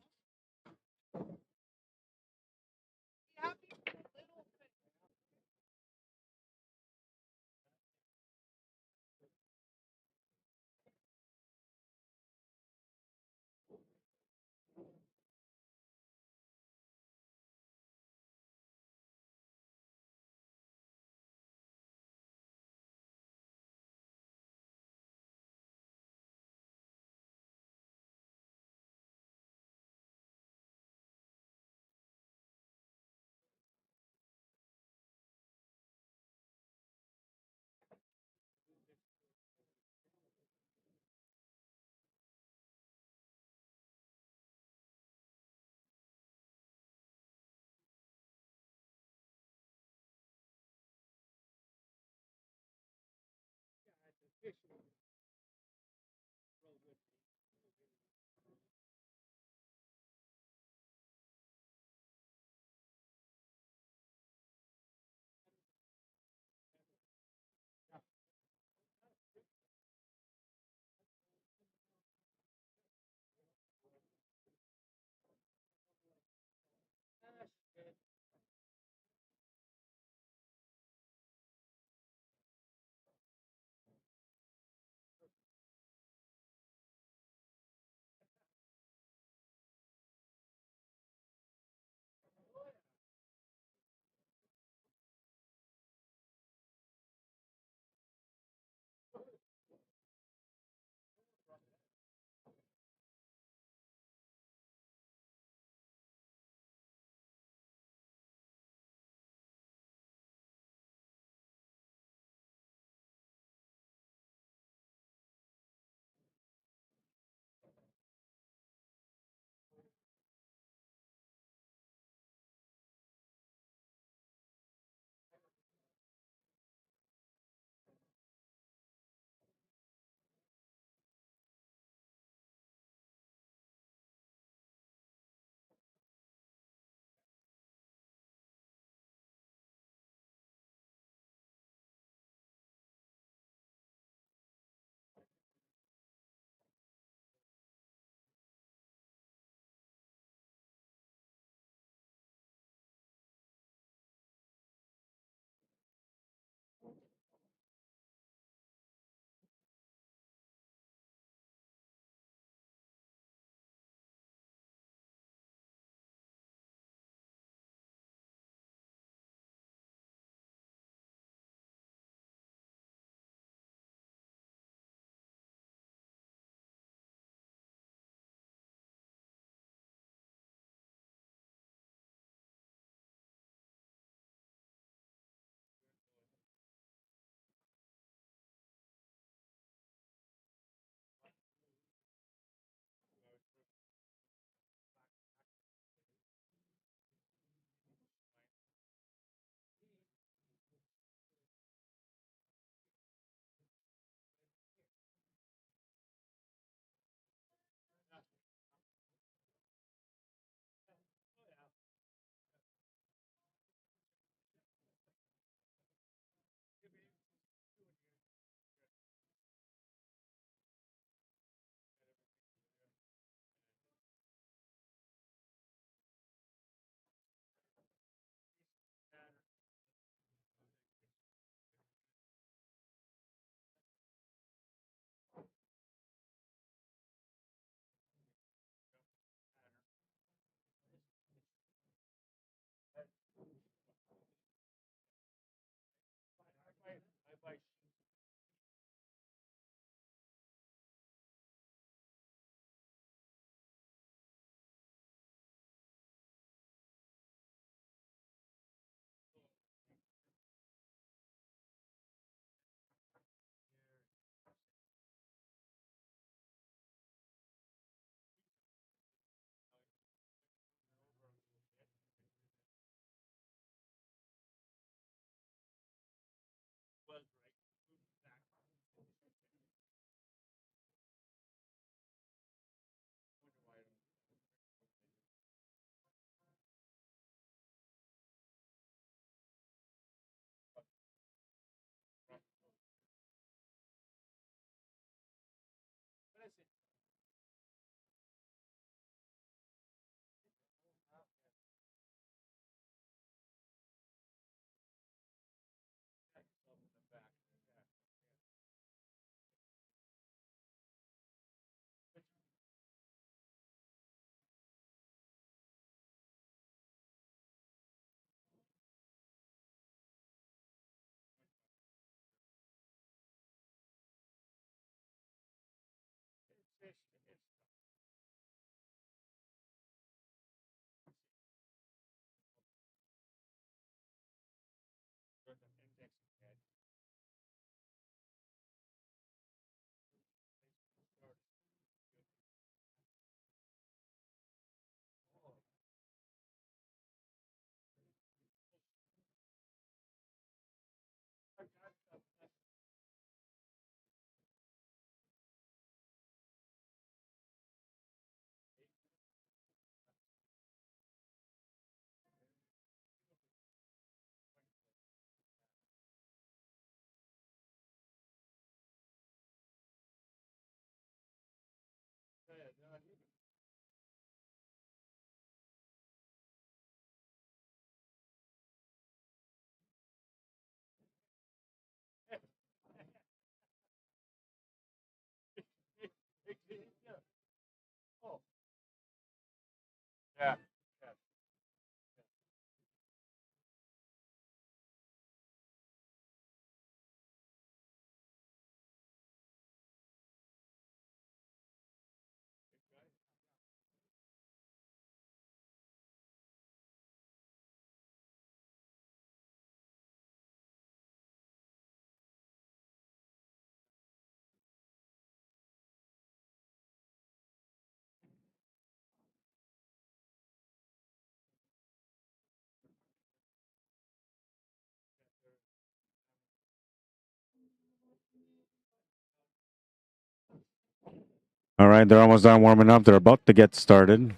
All right, they're almost done warming up. They're about to get started.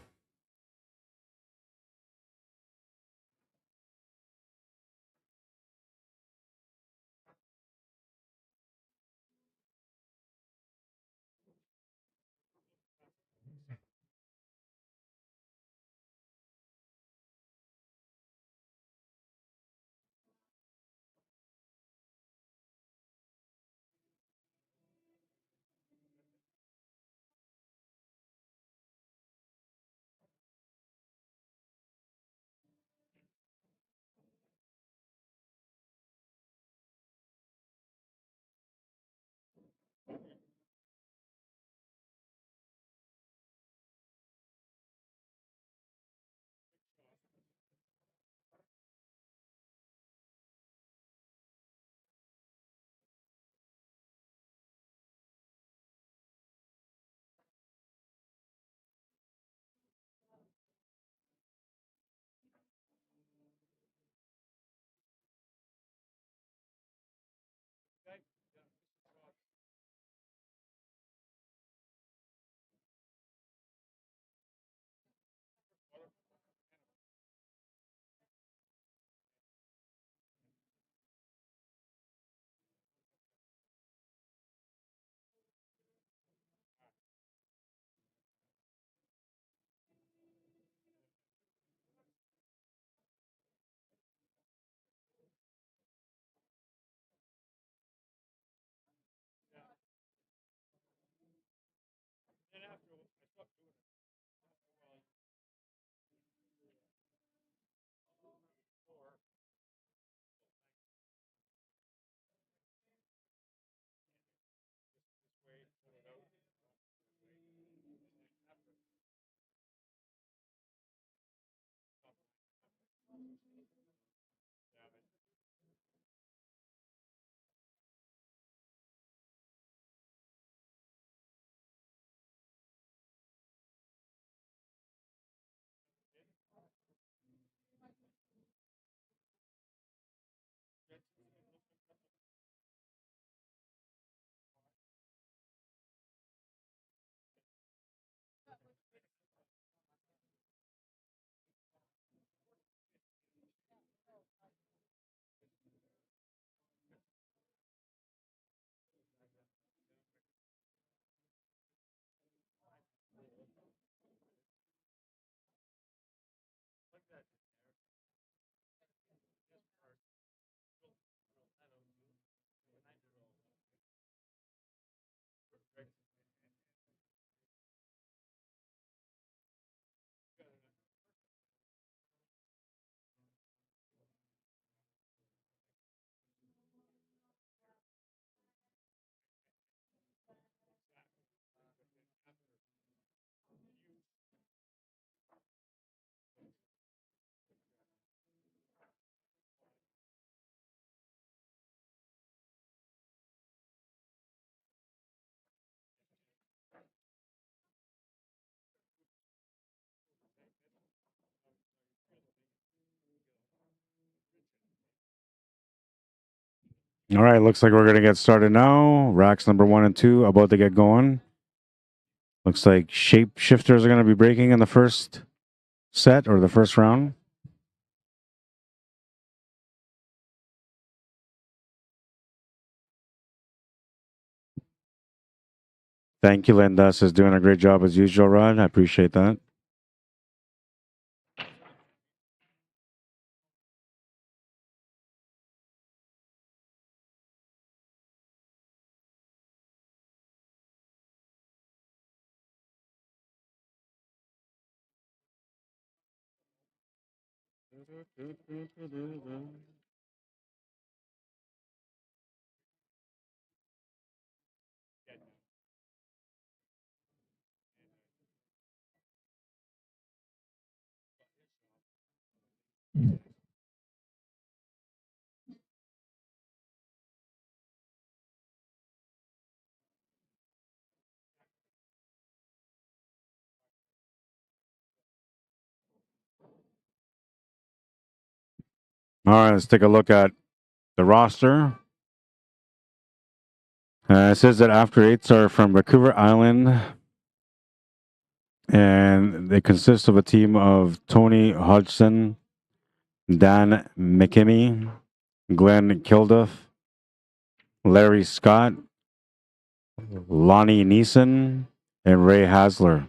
All right, looks like we're going to get started now. Racks number 1 and 2 about to get going. Looks like shapeshifters are going to be breaking in the first set or the first round. Thank you, Linda. This is doing a great job as usual, Rod. I appreciate that. All right, let's take a look at the roster. It says that after eights are from Vancouver Island, and they consist of a team of Tony Hodgson, Dan McKimmey, Glenn Kilduff, Larry Scott, Lonnie Neeson, and Ray Hasler.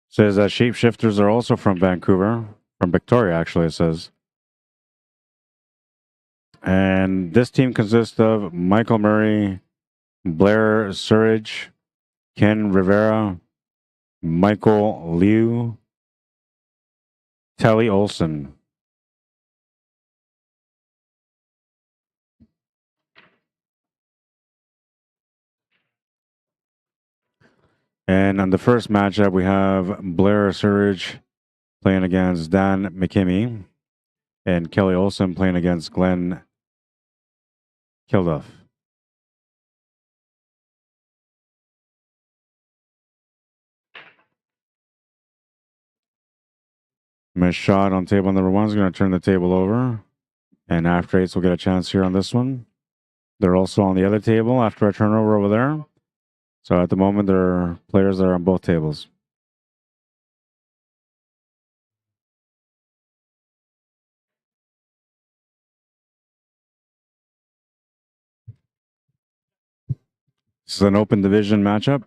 Says that shapeshifters are also from Vancouver, from Victoria, actually, it says. And this team consists of Michael Murray, Blair Surridge, Ken Rivera, Michael Liu, Telly Olson. And on the first matchup, we have Blair Surridge playing against Dan McKimmey and Kelly Olson playing against Glenn Kilduff. Missed shot on table number one is going to turn the table over. And after eights will get a chance here on this one. They're also on the other table after a turnover over there. So at the moment, there are players that are on both tables. This is an open division matchup.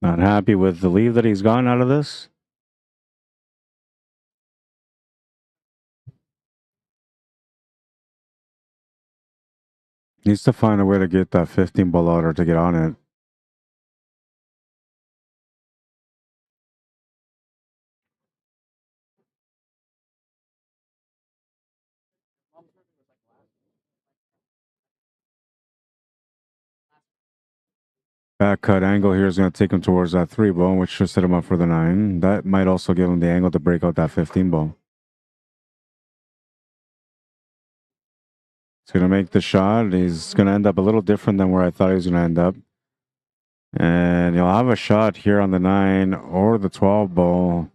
Not happy with the lead that he's gotten out of this. Needs to find a way to get that 15 ball out or to get on it. Back cut angle here is going to take him towards that 3 ball, which should set him up for the 9. That might also give him the angle to break out that 15 ball. He's going to make the shot. He's going to end up a little different than where I thought he was going to end up. And he'll have a shot here on the 9 or the 12 ball.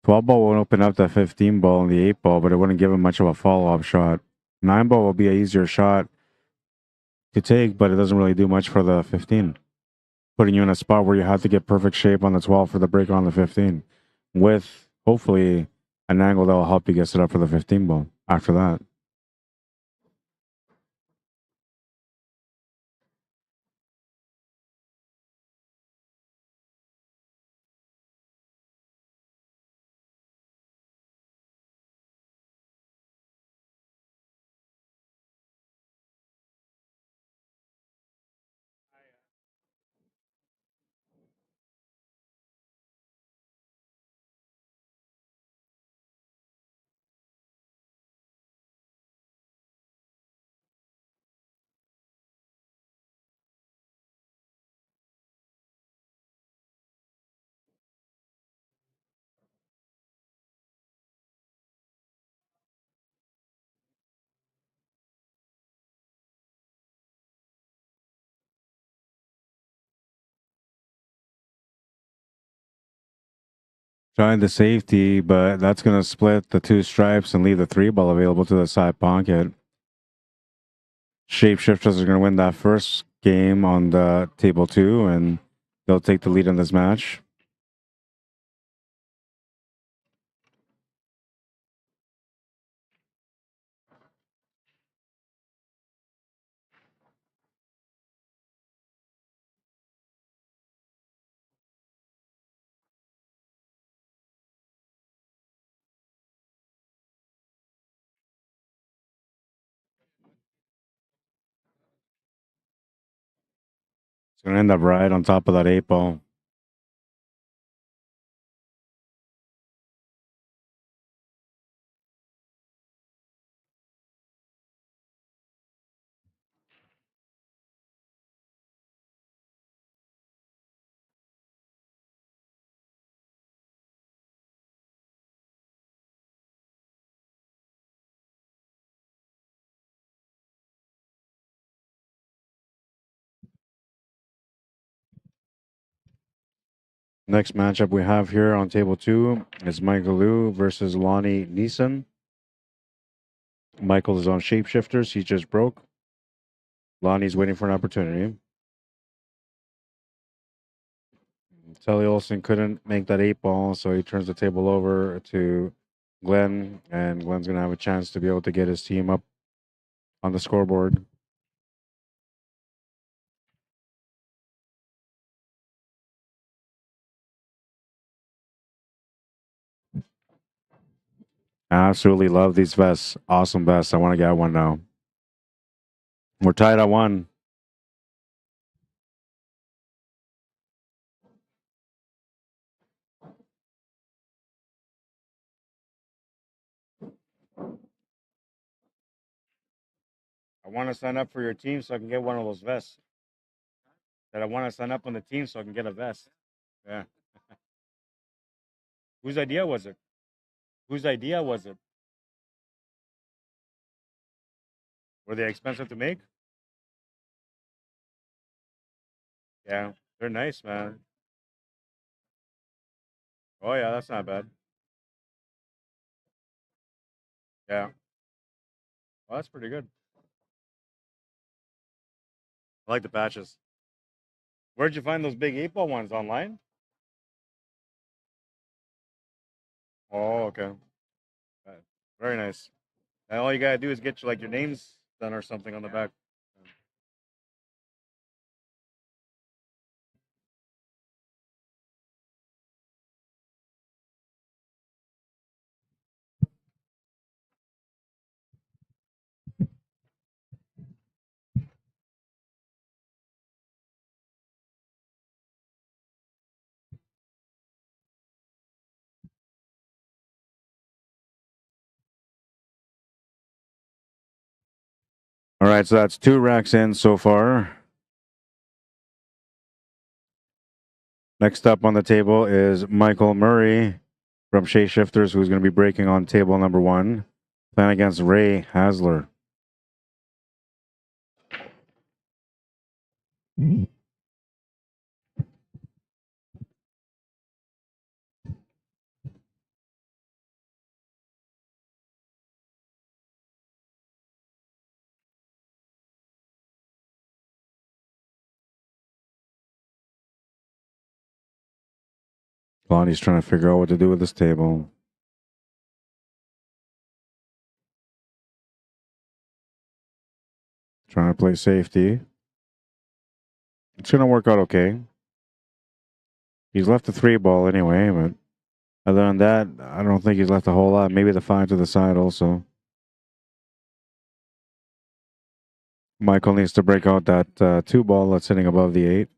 12 ball won't open up that 15 ball and the 8 ball, but it wouldn't give him much of a follow-up shot. 9 ball will be an easier shot to take, but it doesn't really do much for the 15. Putting you in a spot where you have to get perfect shape on the 12 for the break on the 15, with hopefully an angle that will help you get set up for the 15 ball after that. Trying the safety, but that's going to split the two stripes and leave the three ball available to the side pocket. Shapeshifters are going to win that first game on the table 2, and they'll take the lead in this match. It's going to end up right on top of that 8 ball. Next matchup we have here on table 2 is Michael Liu versus Lonnie Neeson. Michael is on Shapeshifters. He just broke. Lonnie's waiting for an opportunity. Telly Olsen couldn't make that 8 ball, so he turns the table over to Glenn, and Glenn's going to have a chance to be able to get his team up on the scoreboard. I absolutely love these vests. Awesome vests. I want to get one now. We're tied at 1. I want to sign up for your team so I can get one of those vests. That I want to sign up on the team so I can get a vest. Yeah. Whose idea was it? Whose idea was it? Were they expensive to make? Yeah, they're nice, man. Oh yeah, that's not bad. Yeah. Well, that's pretty good. I like the patches. Where'd you find those big 8 ball ones? Online? Oh, okay. Uh, Very nice. And all you gotta do is get your names done or something on the back. All right, so that's 2 racks in so far. Next up on the table is Michael Murray from Shapeshifters, who's going to be breaking on table number 1, playing against Ray Hasler. Lonnie's trying to figure out what to do with this table. Trying to play safety. It's going to work out okay. He's left the 3 ball anyway, but other than that, I don't think he's left a whole lot. Maybe the 5 to the side also. Michael needs to break out that 2 ball that's sitting above the 8.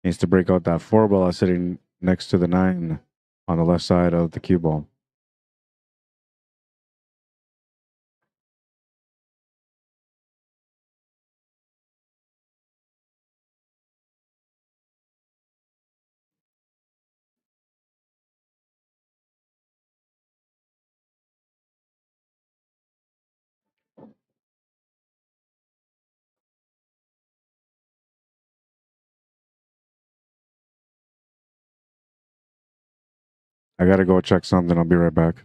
Needs to break out that 4 ball that's sitting next to the 9 on the left side of the cue ball. I gotta go check something. I'll be right back.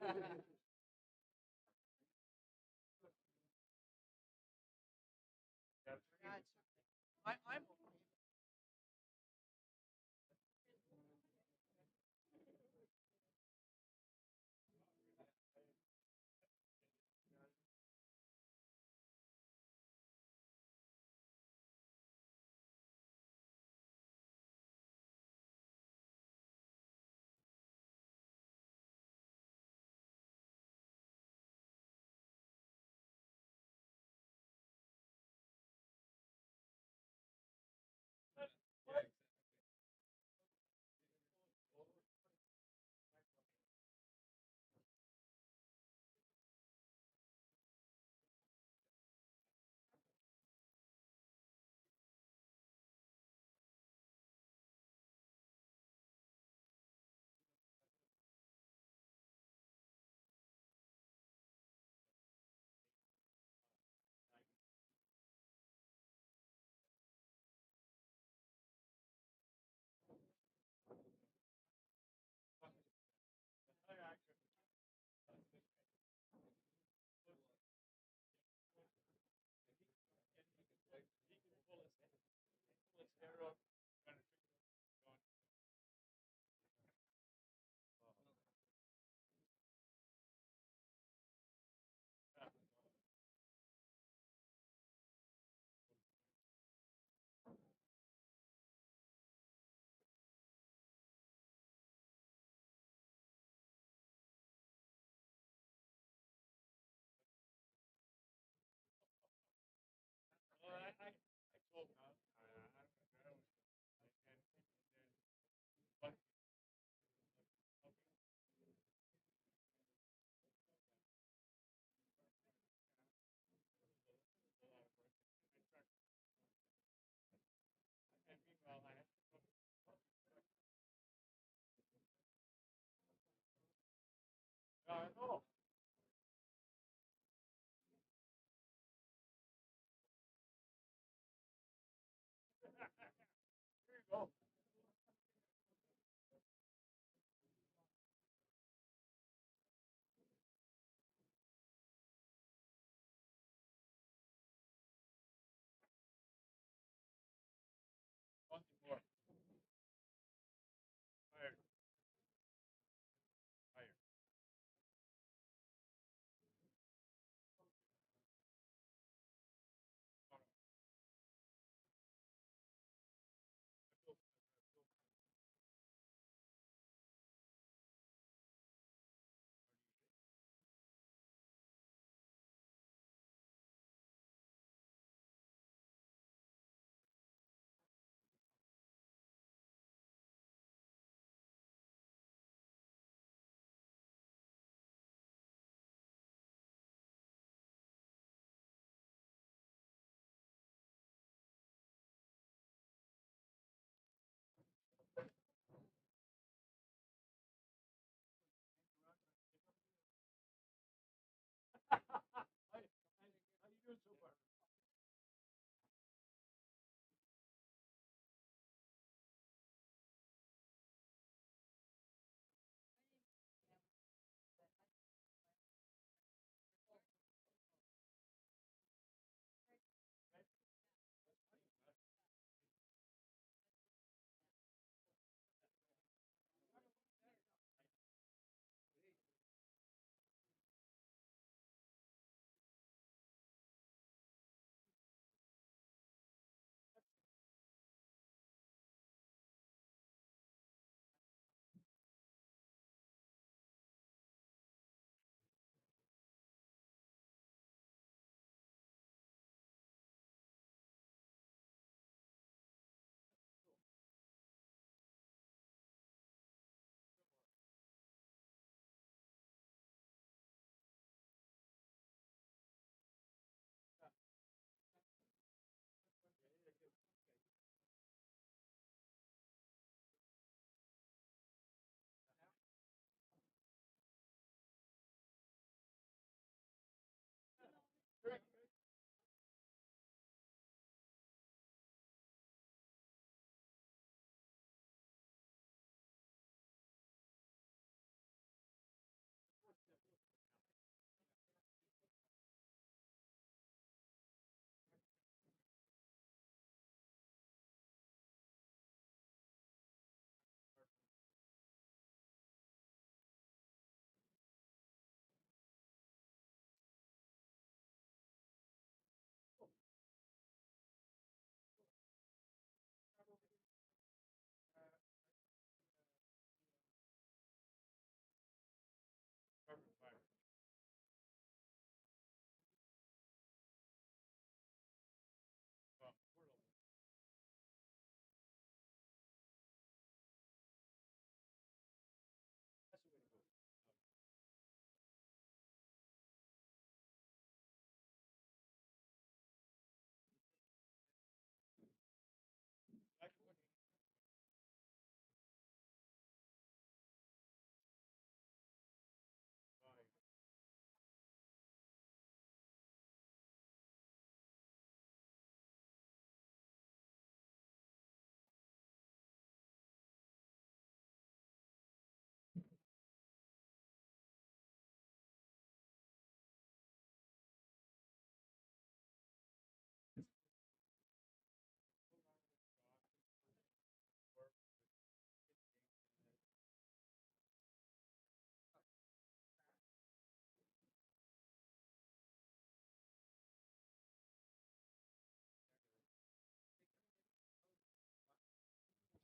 I'm okay.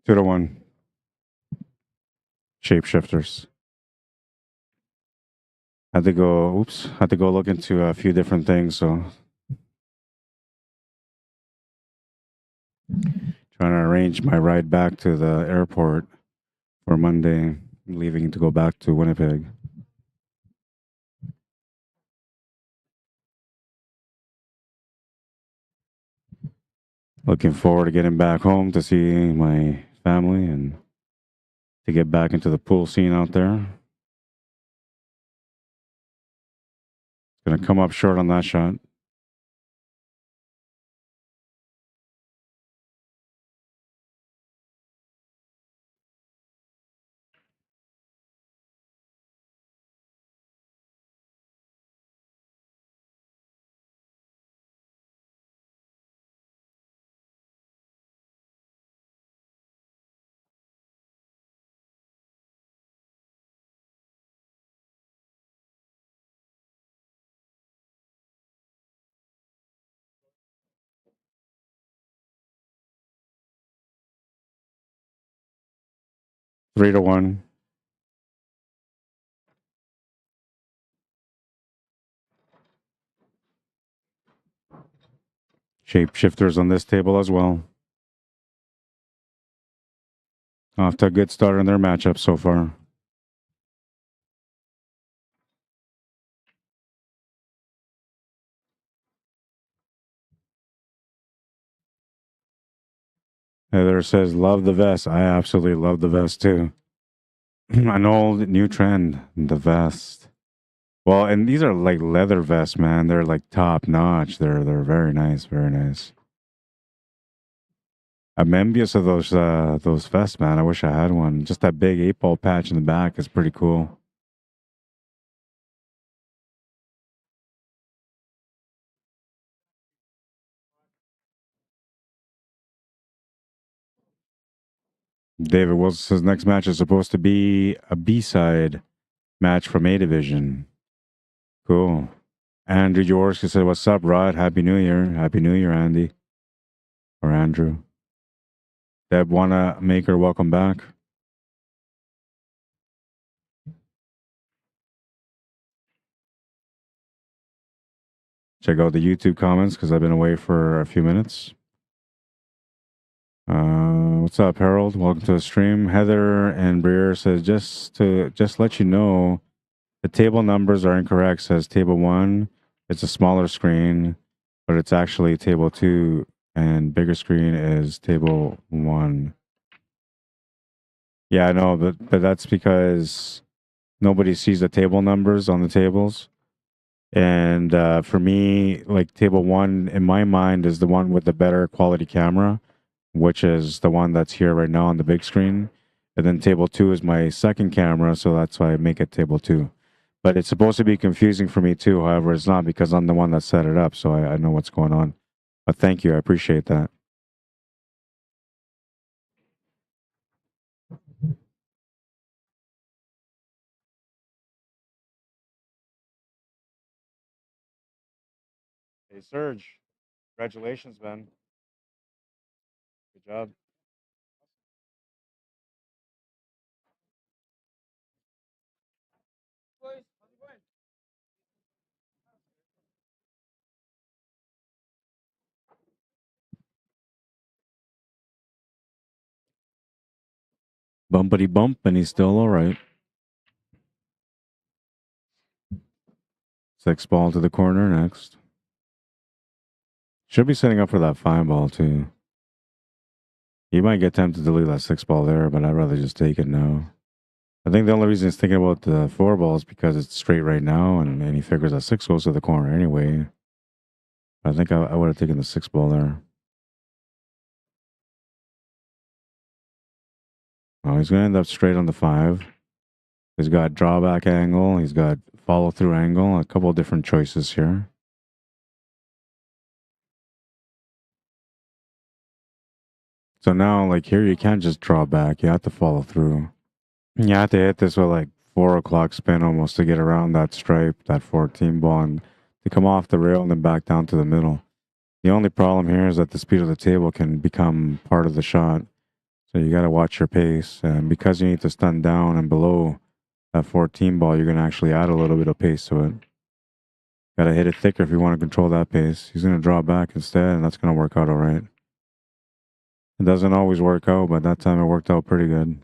2-1. Shapeshifters. Had to go look into a few different things, so trying to arrange my ride back to the airport for Monday, leaving to go back to Winnipeg. Looking forward to getting back home to see my family and to get back into the pool scene out there. Gonna come up short on that shot. Three to one. Shapeshifters on this table as well. Off to a good start in their matchup so far. Heather says, love the vest. I absolutely love the vest too. An old new trend, the vest. Well, and these are like leather vests, man. They're like top notch. They're very nice, very nice. I'm envious of those vests, man. I wish I had one. Just that big 8-ball patch in the back is pretty cool. David Wilson says next match is supposed to be a B-side match from A Division. Cool. Andrew Jaworski said, what's up, Rod? Happy New Year. Happy New Year, Andy. Or Andrew. Deb Wanamaker, welcome back. Check out the YouTube comments because I've been away for a few minutes. What's up, Harold? Welcome to the stream. Heather and Breer says, just let you know, the table numbers are incorrect. Says table 1, it's a smaller screen, but it's actually table 2, and bigger screen is table 1. Yeah, I know, but that's because nobody sees the table numbers on the tables. And for me, like table 1 in my mind is the one with the better quality camera, which is the one that's here right now on the big screen. And then table 2 is my second camera, so that's why I make it table 2. But it's supposed to be confusing for me too. However, it's not because I'm the one that set it up, so I know what's going on. But thank you, I appreciate that. Hey, Serge, congratulations, man. Good job. Bumpity bump, and he's still all right. 6 ball to the corner next. Should be setting up for that 5 ball too. He might get tempted to leave that 6 ball there, but I'd rather just take it now. I think the only reason he's thinking about the 4 ball is because it's straight right now, and he figures that 6 goes to the corner anyway. I think I would have taken the 6 ball there. Oh, he's going to end up straight on the 5. He's got drawback angle. He's got follow through angle. A couple of different choices here. So now, like here, you can't just draw back. You have to follow through. You have to hit this with like 4 o'clock spin almost to get around that stripe, that 14 ball, and to come off the rail and then back down to the middle. The only problem here is that the speed of the table can become part of the shot. So you got to watch your pace. And because you need to stun down and below that 14 ball, you're going to actually add a little bit of pace to it. Got to hit it thicker if you want to control that pace. He's going to draw back instead, and that's going to work out all right. It doesn't always work out, but that time it worked out pretty good.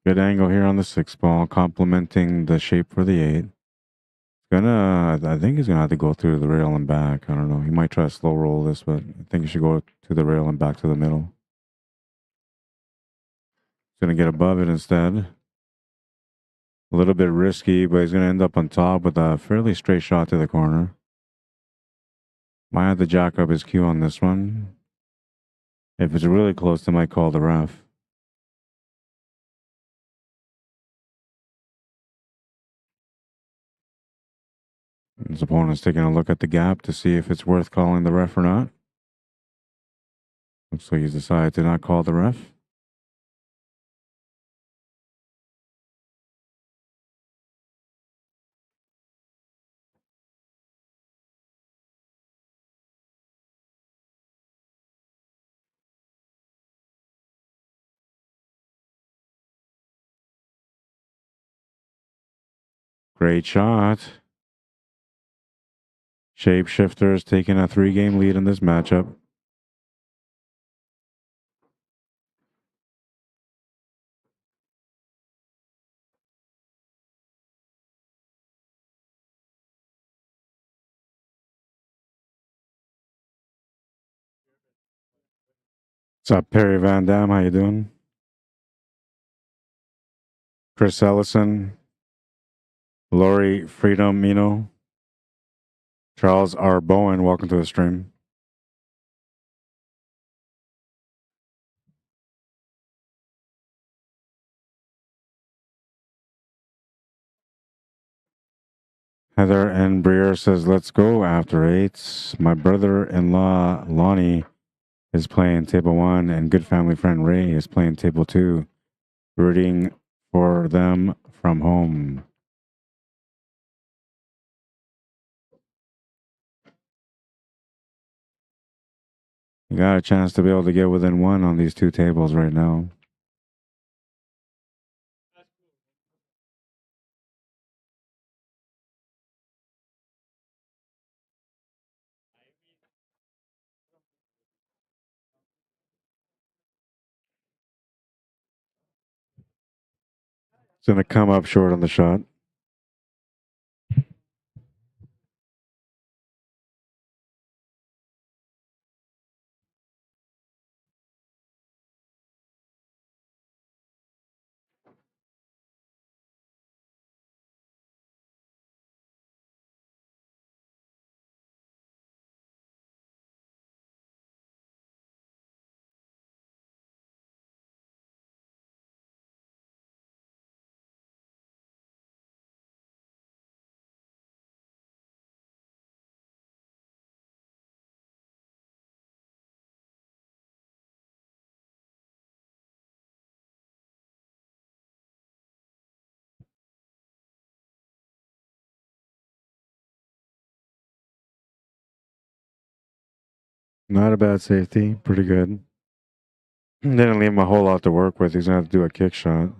Good angle here on the 6 ball, complementing the shape for the 8. I think he's gonna have to go through the rail and back. I don't know. He might try to slow roll this, but I think he should go to the rail and back to the middle. He's gonna get above it instead. A little bit risky, but he's gonna end up on top with a fairly straight shot to the corner. Might have to jack up his cue on this one. If it's really close, they might call the ref. His opponent's taking a look at the gap to see if it's worth calling the ref or not. Looks like he's decided to not call the ref. Great shot. Shapeshifters taking a 3-game lead in this matchup. What's up, Perry Van Dam? How you doing? Chris Ellison, Lori Freedom Mino, Charles R. Bowen, welcome to the stream. Heather N. Breer says, let's go after 8s. My brother-in-law, Lonnie, is playing table 1, and good family friend Ray is playing table 2. Rooting for them from home. You got a chance to be able to get within 1 on these 2 tables right now. It's going to come up short on the shot. Not a bad safety. Pretty good. Didn't leave him a whole lot to work with. He's going to have to do a kick shot.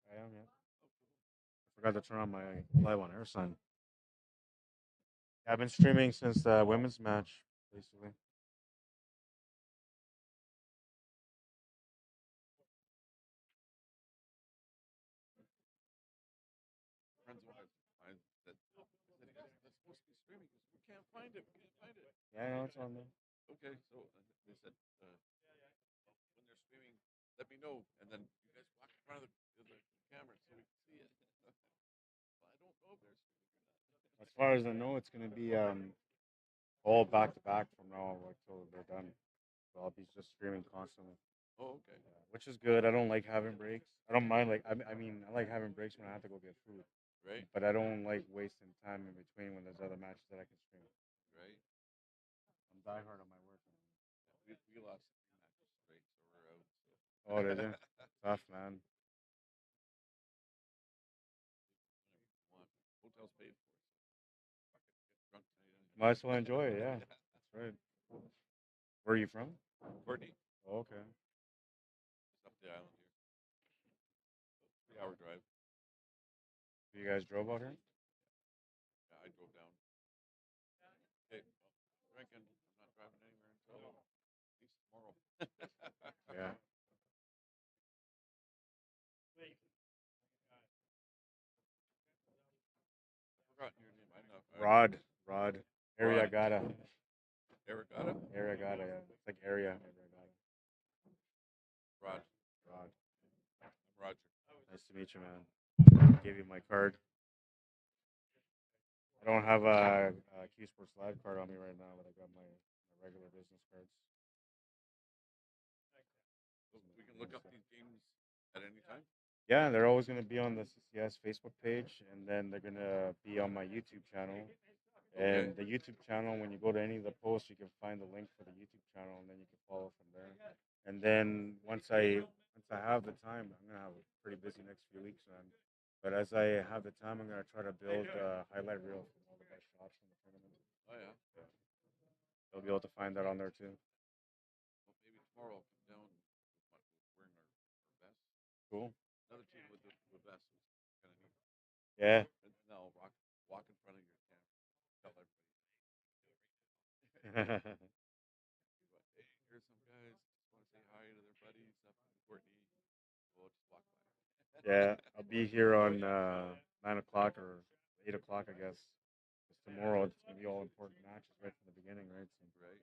I am, yeah. Forgot to turn on my live on air sign. I've been streaming since the women's match, basically. find it. We can't find it. Yeah, I know it's on there. Okay, so they said when they're streaming, let me know, and then you guys walk in front of the camera so we can see it. Well, I don't know if they're streaming or not. As far as I know, it's gonna be all back to back from now on until they're done. So I'll be just streaming constantly. Oh, okay. Which is good. I don't like having breaks. I don't mind I mean I like having breaks when I have to go get food, Right, but I don't like wasting time in between when there's other matches that I can stream. right. I'm diehard on my work. We lost 3 matches straight, so we're out. So. Oh, did you? Tough, man. Want. Hotel's paid for, so fuck it, get drunk tonight anyway. Might as well enjoy it. Yeah, that's right. Where are you from? Courtney, Oh, okay. just up the island here. So 3-hour drive. You guys drove out here? Yeah, I drove down. Okay, well, drinking. I'm not driving anywhere until at least tomorrow. Yeah. Forgotten your name. I know. Rod. Area Rod. Gata. Arigata? Area Gata. Yeah. It's like area. Area Gata. Rod. Rod. I'm Roger. Nice to meet you, man. Gave you my card. I don't have a Q Sports Live card on me right now, but I got my regular business cards. So we can look up these games at any time? Yeah, they're always going to be on the CCS Facebook page, and then they're going to be on my YouTube channel. And the YouTube channel, when you go to any of the posts, you can find the link for the YouTube channel, and then you can follow from there. And then once I have the time, I'm gonna have a pretty busy next few weeks, man. But as I have the time, I'm gonna try to build a highlight reel from all the best shots from the tournament. Oh, yeah. You'll be able to find that on there too. Well, maybe tomorrow I'll come down wearing our vests. Cool. Another team with vests is kind of neat. Yeah. And then I'll walk in front of your camera. Tell everybody. Hey, here's some guys. Just want to say hi to their buddies up in Courtney. We'll just walk by. Yeah, I'll be here on 9 o'clock or 8 o'clock, I guess. 'Cause tomorrow it's gonna be all important matches right from the beginning, right? So Right.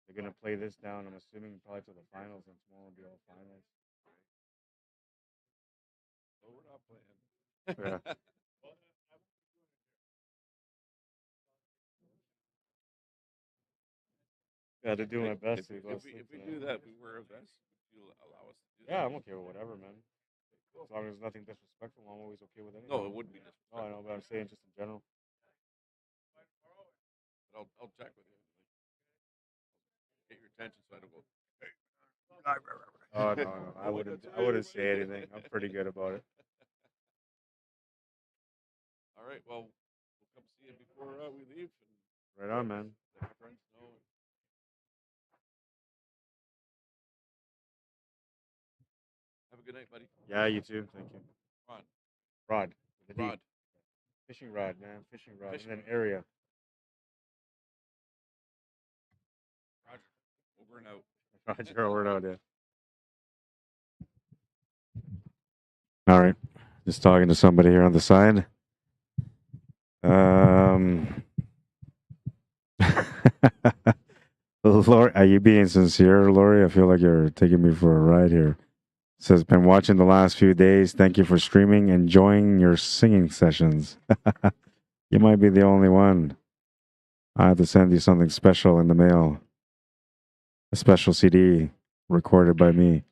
they're gonna play this down. I'm assuming probably to the finals, and tomorrow will be all finals. So we're not playing. Yeah. Yeah, to do my best If to we, go if we, sleep if we tonight. do that, we wear a vest. Would you allow us to do that? Yeah, I'm okay with whatever, man. As long as it's nothing disrespectful, I'm always okay with anything. No, it wouldn't be Oh, I disrespectful. know, but I'm saying just in general. But I'll check with you. Like, get your attention so I don't go. Hey. Oh no, I wouldn't say anything. I'm pretty good about it. All right. Well, we'll come see you before we leave and Right on, man. let my friends know. Have a good night, buddy. Yeah, you too. Thank you. Ron. Rod. with a D. Rod. Fishing rod, man. Fishing rod. Fishing And then rod. area. Roger. Over and out. Roger, word out there. All right. Just talking to somebody here on the side. Lori, are you being sincere, Lori? I feel like you're taking me for a ride here. Says, been watching the last few days. Thank you for streaming, enjoying your singing sessions. You might be the only one. I have to send you something special in the mail. A special CD recorded by me.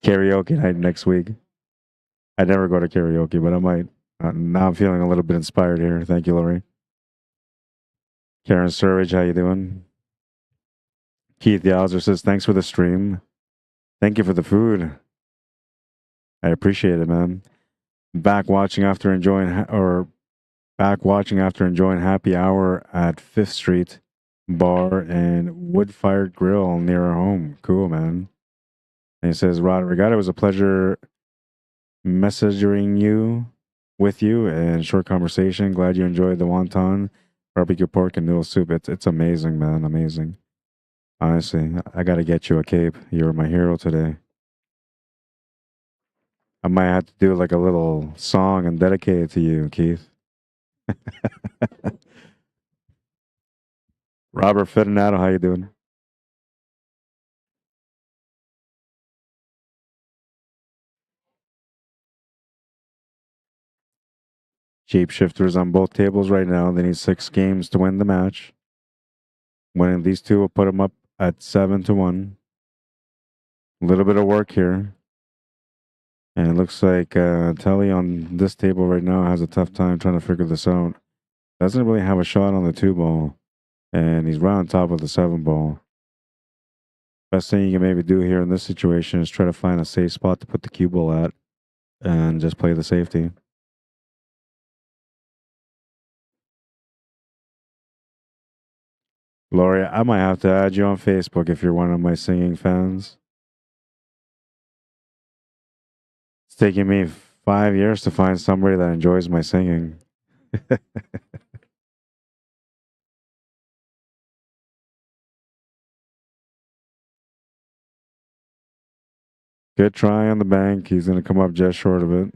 Karaoke night next week. I never go to karaoke, but I might. Now I'm feeling a little bit inspired here. Thank you, Lori. Karen Surridge, how you doing? Keith Yowzer says, thanks for the stream. Thank you for the food. I appreciate it, man. Back watching after enjoying happy hour at 5th Street Bar and wood-fired grill near our home. Cool, man. And he says, Rod Regatta, it was a pleasure messaging with you and short conversation. Glad you enjoyed the wonton, barbecue pork, and noodle soup. It's amazing, man. Amazing. Honestly, I got to get you a cape. You were my hero today. I might have to do like a little song and dedicate it to you, Keith. Robert Fedinato, how you doing? Shapeshifters on both tables right now. They need 6 games to win the match. Winning these two will put them up at 7-1. A little bit of work here. And it looks like Telly on this table right now has a tough time trying to figure this out. Doesn't really have a shot on the 2 ball. And he's right on top of the 7 ball. Best thing you can maybe do here in this situation is try to find a safe spot to put the cue ball at and just play the safety. Laurie, I might have to add you on Facebook if you're one of my singing fans. It's taking me 5 years to find somebody that enjoys my singing. Good try on the bank. He's going to come up just short of it. He's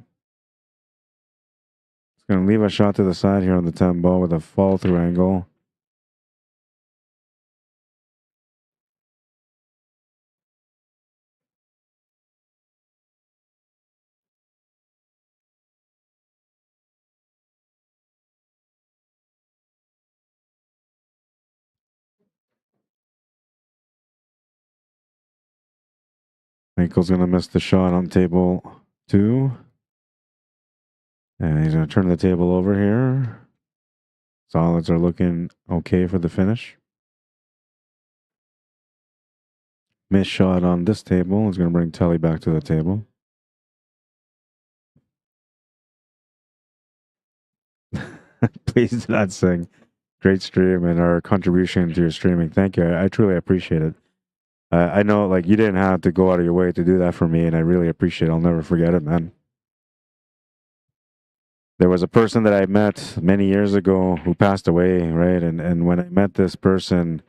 going to leave a shot to the side here on the 10 ball with a fall through angle. Ankle's going to miss the shot on table 2. And he's going to turn the table over here. Solids are looking okay for the finish. Missed shot on this table is going to bring Telly back to the table. Please do not sing. Great stream and our contribution to your streaming. Thank you. I truly appreciate it. I know, like, you didn't have to go out of your way to do that for me, and I really appreciate it. I'll never forget it, man. There was a person that I met many years ago who passed away, right? And when I met this person,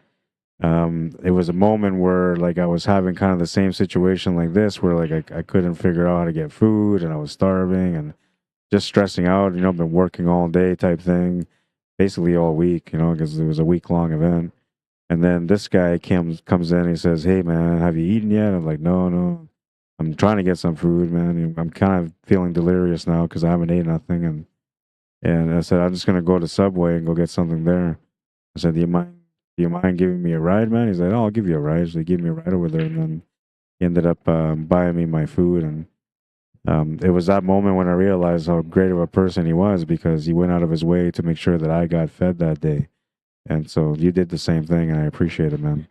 it was a moment where, like, I was having kind of the same situation like this, where, like, I couldn't figure out how to get food, and I was starving and just stressing out, you know, been working all day type thing, basically all week, you know, because it was a week-long event. And then this guy comes in and he says, "Hey, man, have you eaten yet?" I'm like, no. I'm trying to get some food, man. I'm kind of feeling delirious now because I haven't ate nothing. And I said, I'm just going to go to Subway and go get something there. I said, do you mind giving me a ride, man? He's like, "Oh, I'll give you a ride." So he gave me a ride over there. And then he ended up buying me my food. And it was that moment when I realized how great of a person he was, because he went out of his way to make sure that I got fed that day. And so you did the same thing, and I appreciate it, man.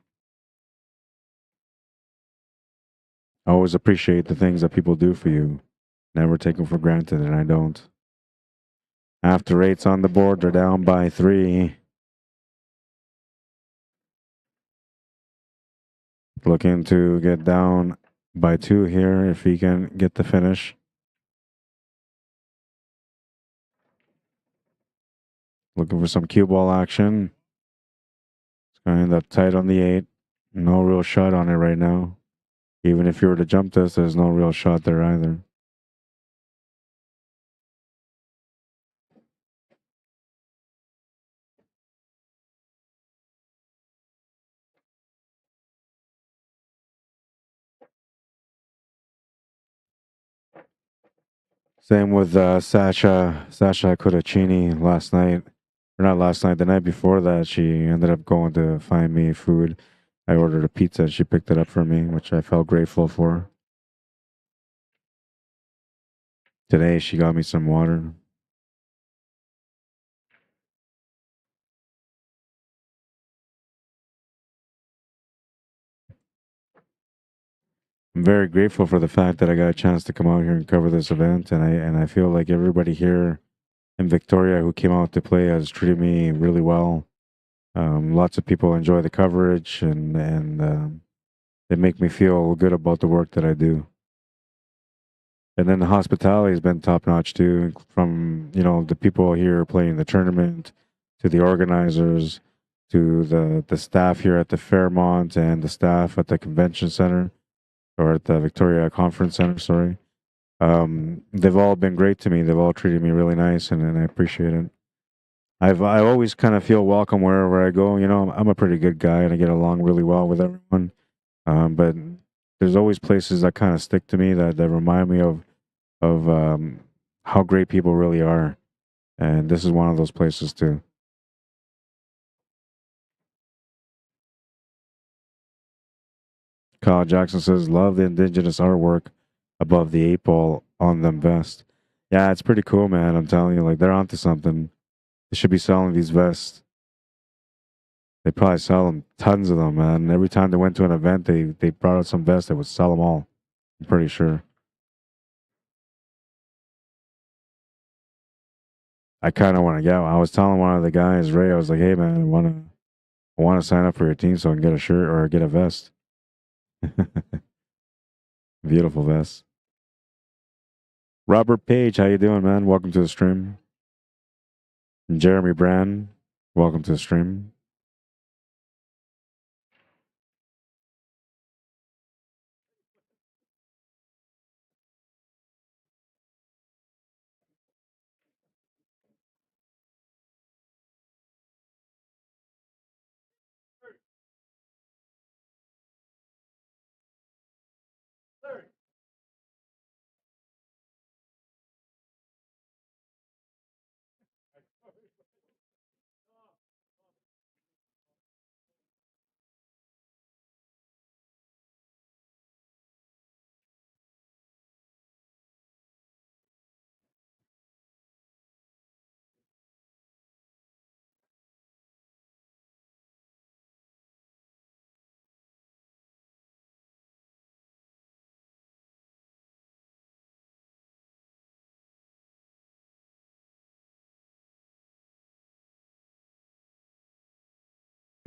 I always appreciate the things that people do for you. Never take them for granted, and I don't. After 8's on the board, they're down by 3. Looking to get down by 2 here if he can get the finish. Looking for some cue ball action. It's going to end up tight on the 8. No real shot on it right now. Even if you were to jump this, there's no real shot there either. Same with Sasha Cudicini last night. Or not last night, the night before that, she ended up going to find me food. I ordered a pizza and she picked it up for me, which I felt grateful for. Today, she got me some water. I'm very grateful for the fact that I got a chance to come out here and cover this event, and I feel like everybody here in Victoria who came out to play has treated me really well. Lots of people enjoy the coverage, and they make me feel good about the work that I do. And then the hospitality has been top notch too, from, you know, the people here playing the tournament, to the organizers, to the staff here at the Fairmont, and the staff at the convention center, or at the Victoria Conference Center, sorry. They've all been great to me. They've all treated me really nice, and I appreciate it. I always kind of feel welcome wherever I go. You know, I'm a pretty good guy and I get along really well with everyone. But there's always places that kind of stick to me that remind me of how great people really are, and this is one of those places too. Kyle Jackson says, "Love the indigenous artwork above the 8 ball on them vest." Yeah, it's pretty cool, man. I'm telling you, like they're onto something. They should be selling these vests. They probably sell them, tons of them, man. Every time they went to an event, they brought out some vests. They would sell them all. I'm pretty sure. I kind of want to get. I was telling one of the guys, Ray, I was like, "Hey, man, I want to sign up for your team so I can get a shirt or get a vest." Beautiful vest. Robert Page, how you doing, man? Welcome to the stream. And Jeremy Brand, welcome to the stream.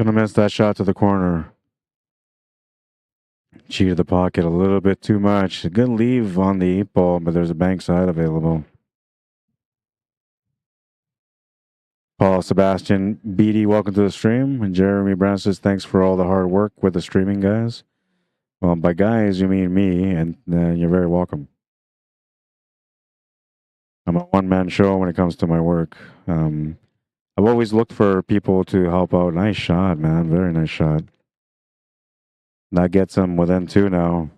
Gonna miss that shot to the corner. Cheated the pocket a little bit too much. Good leave on the 8 ball, but there's a bank side available. Paul Sebastian Beatty, welcome to the stream. And Jeremy Brown says, thanks for all the hard work with the streaming, guys. Well, by guys, you mean me, and you're very welcome. I'm a one-man show when it comes to my work. I've always looked for people to help out. Nice shot, man. Very nice shot. That gets him within 2 now.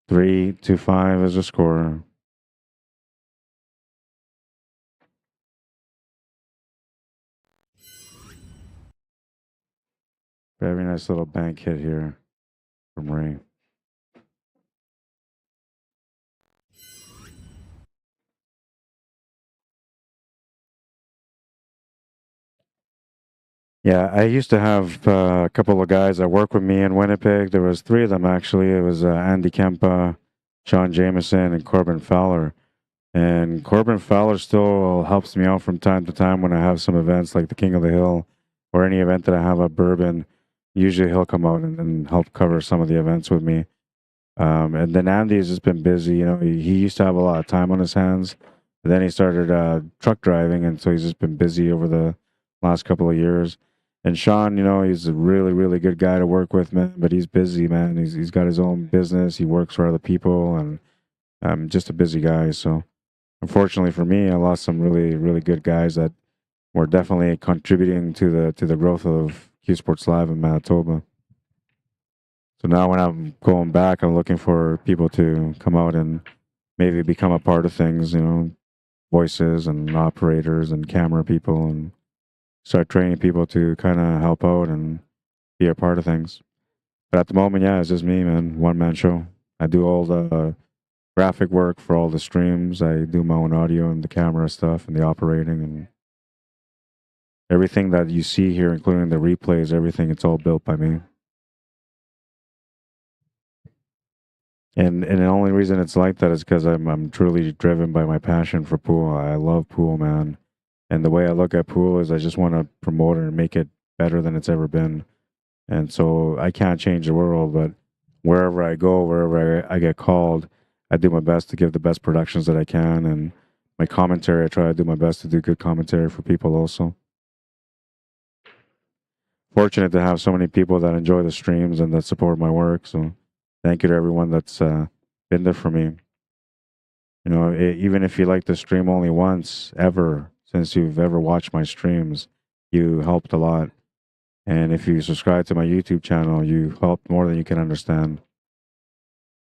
3-5 is the score. Very nice little bank hit here from Ray. Yeah, I used to have a couple of guys that work with me in Winnipeg. There was 3 of them actually. It was Andy Kempa, Sean Jameson, and Corbin Fowler. And Corbin Fowler still helps me out from time to time when I have some events like the King of the Hill or any event that I have at Bourbon. Usually he'll come out and help cover some of the events with me. And then Andy has just been busy. You know, he used to have a lot of time on his hands. And then he started truck driving, and so he's just been busy over the last couple of years. And Sean, you know, he's a really, really good guy to work with, man. But he's busy, man. He's got his own business. He works for other people, and just a busy guy. So, unfortunately for me, I lost some really, really good guys that were definitely contributing to the growth of Q Sports Live in Manitoba. So now when I'm going back, I'm looking for people to come out and maybe become a part of things, you know, voices and operators and camera people, and start training people to kind of help out and be a part of things. But at the moment, yeah, it's just me, man. One man show. I do all the graphic work for all the streams. I do my own audio and the camera stuff and the operating and everything that you see here, including the replays, everything, it's all built by me. And the only reason it's like that is because I'm truly driven by my passion for pool. I love pool, man. And the way I look at pool is I just want to promote it and make it better than it's ever been. And so I can't change the world, but wherever I go, wherever I get called, I do my best to give the best productions that I can. And my commentary, I try to do my best to do good commentary for people also. Fortunate to have so many people that enjoy the streams and that support my work. So thank you to everyone that's been there for me. You know, even if you like the stream only once ever, since you've ever watched my streams, you helped a lot. And if you subscribe to my YouTube channel, you helped more than you can understand.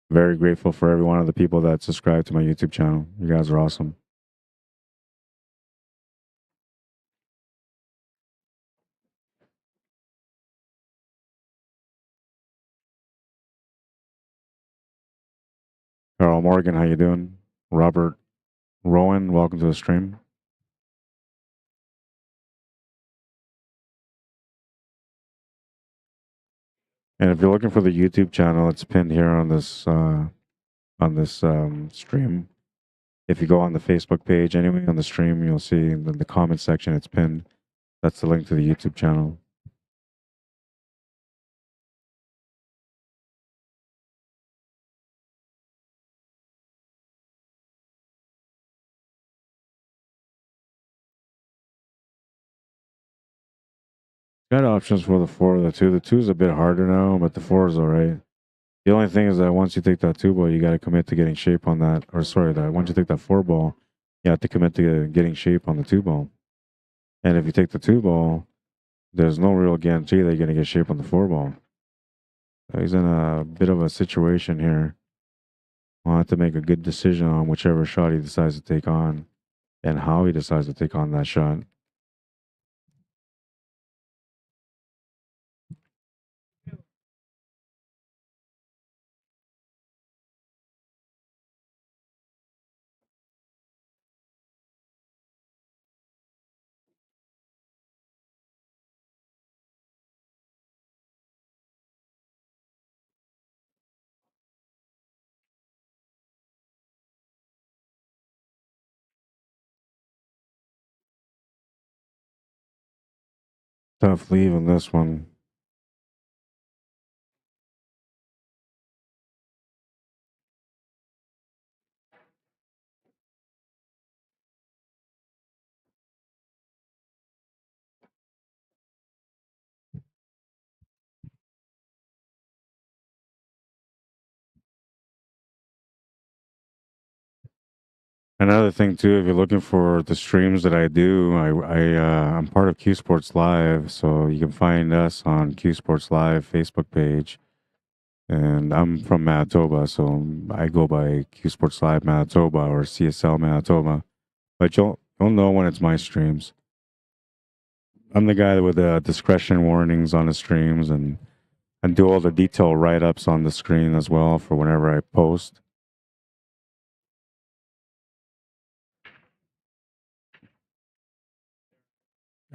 Very grateful for every one of the people that subscribe to my YouTube channel. You guys are awesome. Carl Morgan, how you doing? Robert Rowan, welcome to the stream. And if you're looking for the YouTube channel, it's pinned here on this stream. If you go on the Facebook page anyway on the stream, you'll see in the comment section it's pinned. That's the link to the YouTube channel. Got options for the 4 or the 2. The 2 is a bit harder now, but the 4 is all right. The only thing is that once you take that 2 ball, you got to commit to getting shape on that. Or sorry, that once you take that 4 ball, you have to commit to getting shape on the 2 ball. And if you take the 2 ball, there's no real guarantee that you're going to get shape on the 4 ball. So he's in a bit of a situation here. We'll have to make a good decision on whichever shot he decides to take on and how he decides to take on that shot. Tough leave in this one. Another thing too, if you're looking for the streams that I do, I'm part of Q Sports Live, so you can find us on Q Sports Live Facebook page. And I'm from Manitoba, so I go by Q Sports Live Manitoba or CSL Manitoba. But you'll know when it's my streams. I'm the guy with the discretion warnings on the streams and do all the detail write-ups on the screen as well for whenever I post.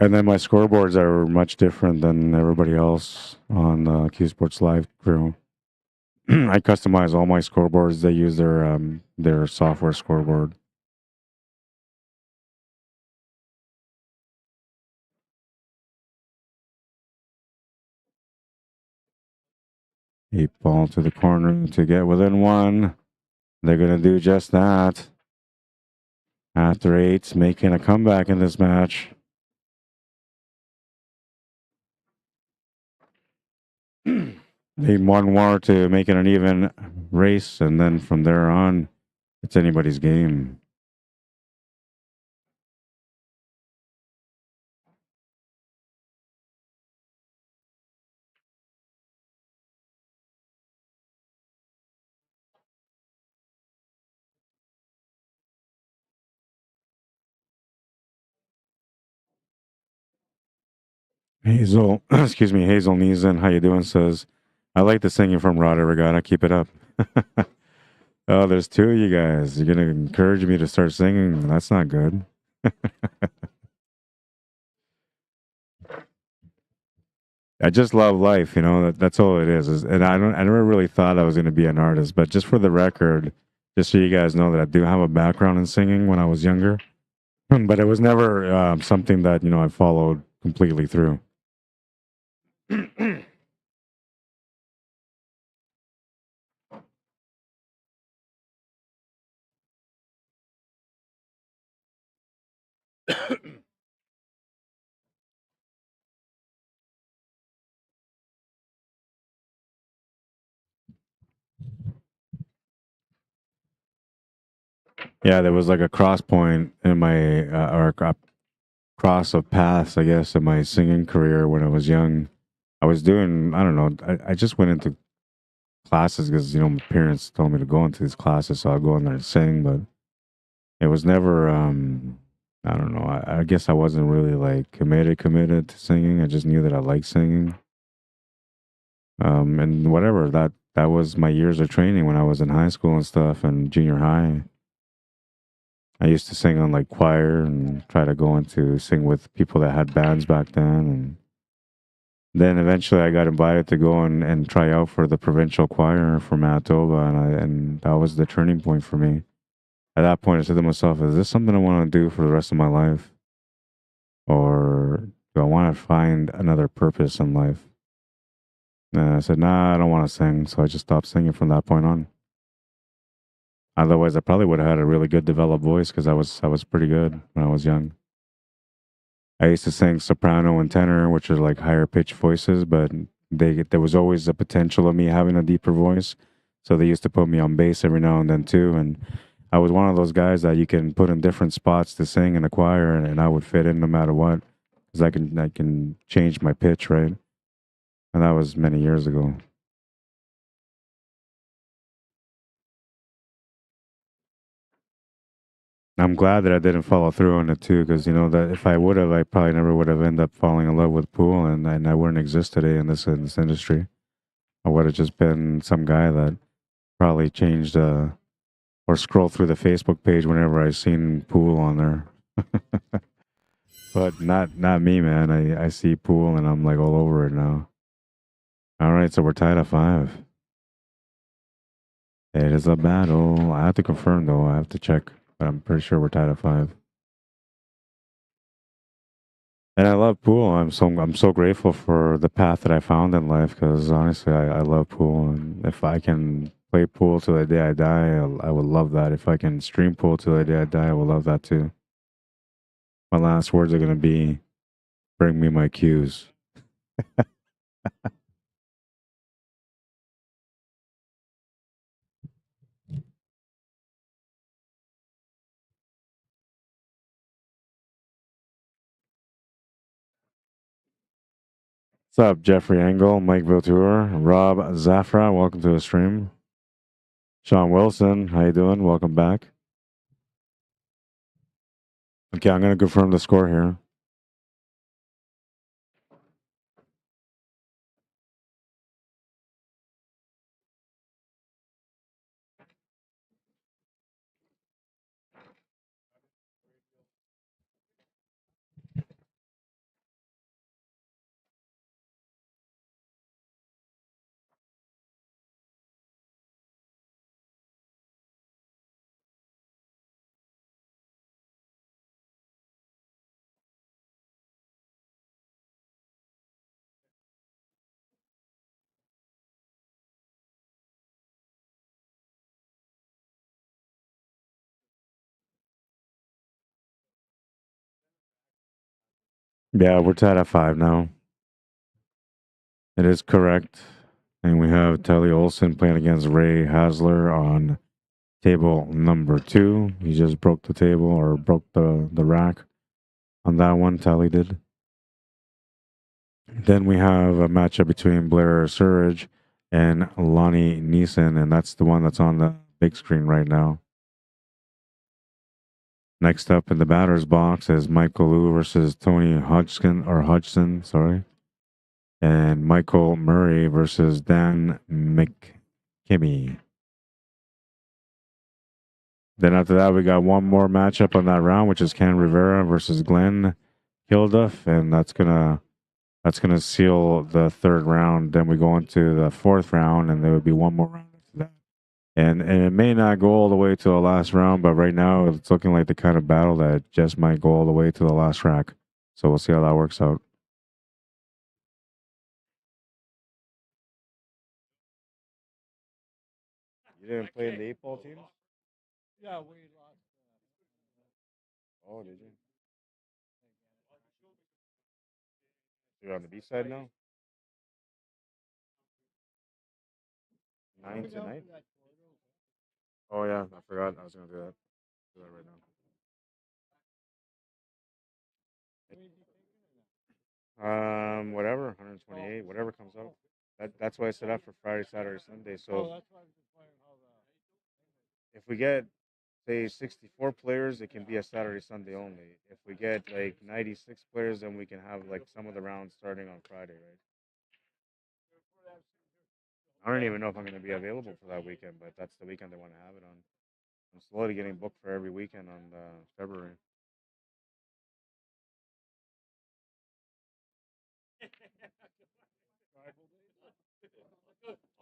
And then my scoreboards are much different than everybody else on the Q Sports Live crew. I customize all my scoreboards. They use their software scoreboard. Eight ball to the corner to get within 1. They're gonna do just that. After 8, making a comeback in this match. Need 1 more to make it an even race, and then from there on, it's anybody's game. Hazel, excuse me, Hazel Neeson, how you doing? Says, I like the singing from Rada Regatta. Keep it up. Oh, there's 2 of you guys. You're gonna encourage me to start singing. That's not good. I just love life, you know. That's all it is. And I never really thought I was gonna be an artist, but just for the record, just so you guys know that I do have a background in singing when I was younger, but it was never something that I followed completely through. Yeah, there was like a cross point in my or a cross of paths, I guess, in my singing career when I was young. I was doing, I don't know, I just went into classes because my parents told me to go into these classes, so I'll go in there and sing. But it was never, I don't know. I guess I wasn't really like committed to singing. I just knew that I liked singing. And whatever that was my years of training when I was in high school and stuff and junior high. I used to sing on like choir and try to go into sing with people that had bands back then. And then eventually I got invited to go and try out for the provincial choir for Manitoba, and that was the turning point for me. At that point, I said to myself, "Is this something I want to do for the rest of my life, or do I want to find another purpose in life?" And I said, "Nah, I don't want to sing," so I just stopped singing from that point on. Otherwise, I probably would have had a really good developed voice because I was pretty good when I was young. I used to sing soprano and tenor, which are like higher pitched voices, but there was always a potential of me having a deeper voice. So they used to put me on bass every now and then too. And I was one of those guys that you can put in different spots to sing in a choir, and I would fit in no matter what because I can change my pitch, right? And that was many years ago. I'm glad that I didn't follow through on it too, because that if I would have, I probably never would have ended up falling in love with pool, and I wouldn't exist today in this industry. I would have just been some guy that probably changed or scroll through the Facebook page whenever I seen pool on there. But not me, man. I see pool and I'm like all over it now. All right, so we're tied at 5. It is a battle. I have to confirm though. I have to check, but I'm pretty sure we're tied at 5. And I love pool. I'm so grateful for the path that I found in life because honestly, I love pool. And if I can play pool till the day I die, I would love that. If I can stream pool till the day I die, I would love that too. My last words are gonna be, "Bring me my cues." What's up, Jeffrey Engel, Mike Viltour, Rob Zafra? Welcome to the stream. Sean Wilson, how you doing? Welcome back. Okay, I'm gonna confirm the score here. Yeah, we're tied at 5 now. It is correct. And we have Telly Olson playing against Ray Hasler on table number 2. He just broke the table or broke the rack on that one. Telly did. Then we have a matchup between Blair Surridge and Lonnie Neeson, and that's the one that's on the big screen right now. Next up in the batter's box is Michael Liu versus Tony Hodgson, sorry. And Michael Murray versus Dan McKimmie. Then after that, we got one more matchup on that round, which is Ken Rivera versus Glenn Kilduff, and that's gonna seal the third round. Then we go into the fourth round, and there would be one more round after that. And it may not go all the way to the last round, but right now it's looking like the kind of battle that just might go all the way to the last track. So we'll see how that works out. You didn't play in the 8-ball team? Yeah, we lost. Oh, did you? You're on the B side now? 9 tonight? Oh yeah, I forgot I was gonna do that. Do that right now. Whatever, 128, whatever comes up. That's why I set up for Friday, Saturday, Sunday. Oh, So that's why I was just wondering how the. if we get say 64 players, it can be a Saturday, Sunday only. If we get like 96 players, then we can have like some of the rounds starting on Friday, right? I don't even know if I'm going to be available for that weekend, but that's the weekend they want to have it on. I'm slowly getting booked for every weekend on February.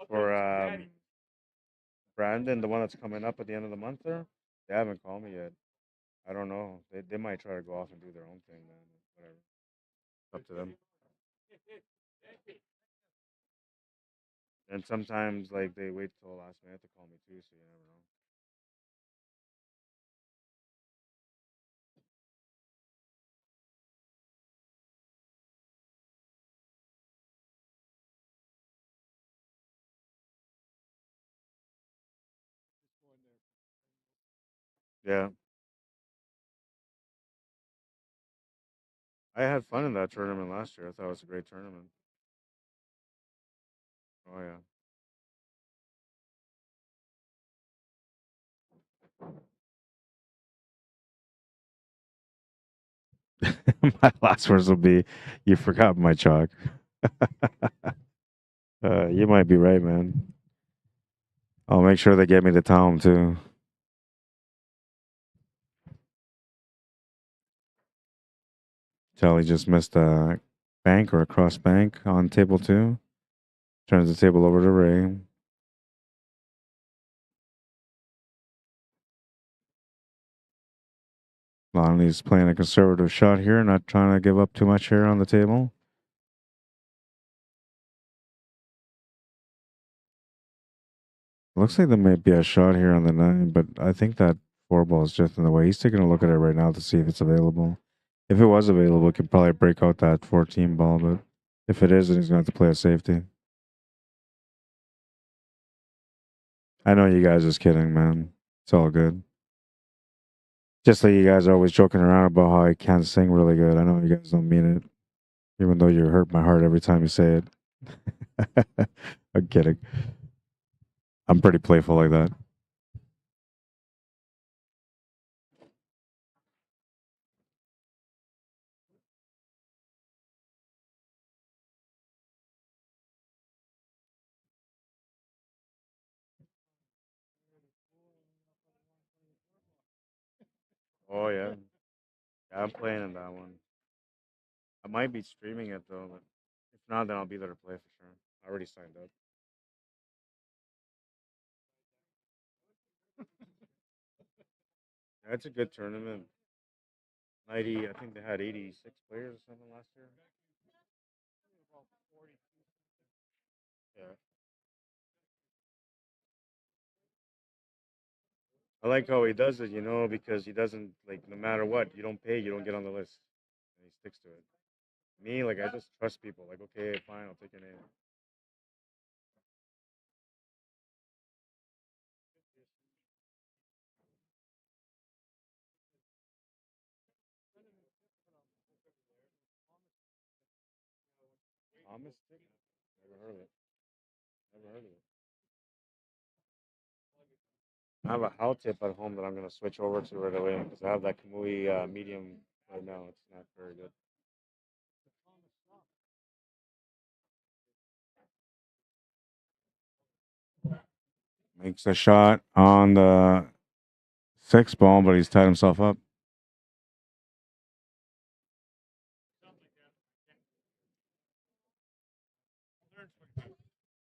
For Brandon, the one that's coming up at the end of the month there, they haven't called me yet. I don't know. They might try to go off and do their own thing, man. Whatever. It's up to them. And sometimes, like, they wait till the last minute to call me, too, so you never know. Yeah. I had fun in that tournament last year. I thought it was a great tournament. Oh, yeah. My last words will be, you forgot my chalk. You might be right, man. I'll make sure they get me the towel, too. Charlie just missed a bank or a cross bank on table 2. Turns the table over to Ray. Lonnie's playing a conservative shot here, not trying to give up too much here on the table. Looks like there may be a shot here on the 9, but I think that 4 ball is just in the way. He's taking a look at it right now to see if it's available. If it was available, he could probably break out that 14 ball, but if it is, then he's going to have to play a safety. I know you guys are just kidding, man. It's all good. Just like you guys are always joking around about how I can't sing really good. I know you guys don't mean it, even though you hurt my heart every time you say it. I'm kidding. I'm pretty playful like that. Oh, yeah. Yeah, I'm playing in that one. I might be streaming it, though, but if not, then I'll be there to play for sure. I already signed up. Yeah, it's a good tournament. 90, I think they had 86 players or something last year. Yeah. I like how he does it, because he doesn't, like, no matter what, you don't pay, you don't get on the list. And he sticks to it. Me, like, I just trust people. Like, okay, fine, I'll take your name. Thomas stick? Never heard of it. Never heard of it. I have a how tip at home that I'm going to switch over to right away because I have that Kamui medium right now. It's not very good. Makes a shot on the 6 ball, but he's tied himself up.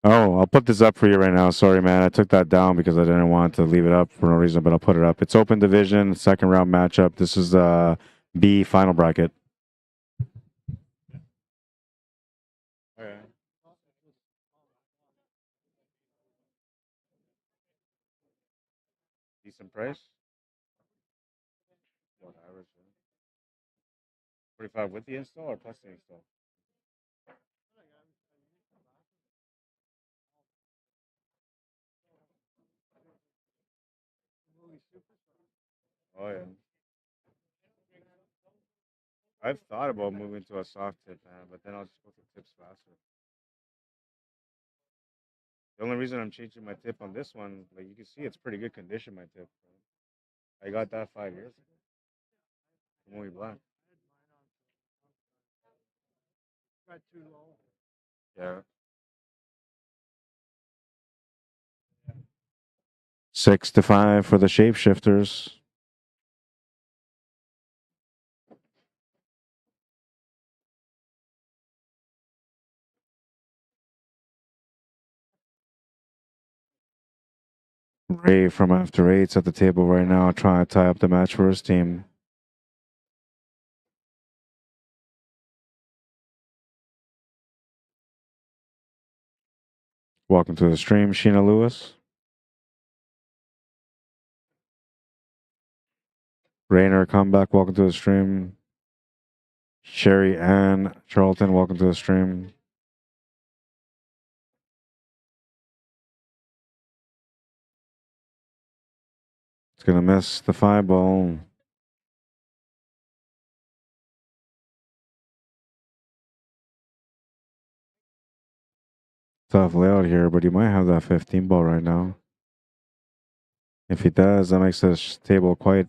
Oh, I'll put this up for you right now. Sorry, man. I took that down because I didn't want to leave it up for no reason, but I'll put it up. It's open division, second round matchup. This is the B final bracket. Okay. Decent price. What average? 45 with the install or plus the install? Oh yeah. I've thought about moving to a soft tip, man, but then I'll just go to tips faster. The only reason I'm changing my tip on this one, like you can see, it's pretty good condition. My tip, I got that 5 years ago. From Movie Black. Got too low. Yeah. 6-5 for the shapeshifters. Ray from After Eights at the table right now, trying to tie up the match for his team. Welcome to the stream, Sheena Lewis. Rainer, comeback, welcome to the stream. Sherry Ann Charlton, welcome to the stream. It's gonna miss the 5 ball. Tough layout here, but he might have that 15 ball right now. If he does, that makes this table quite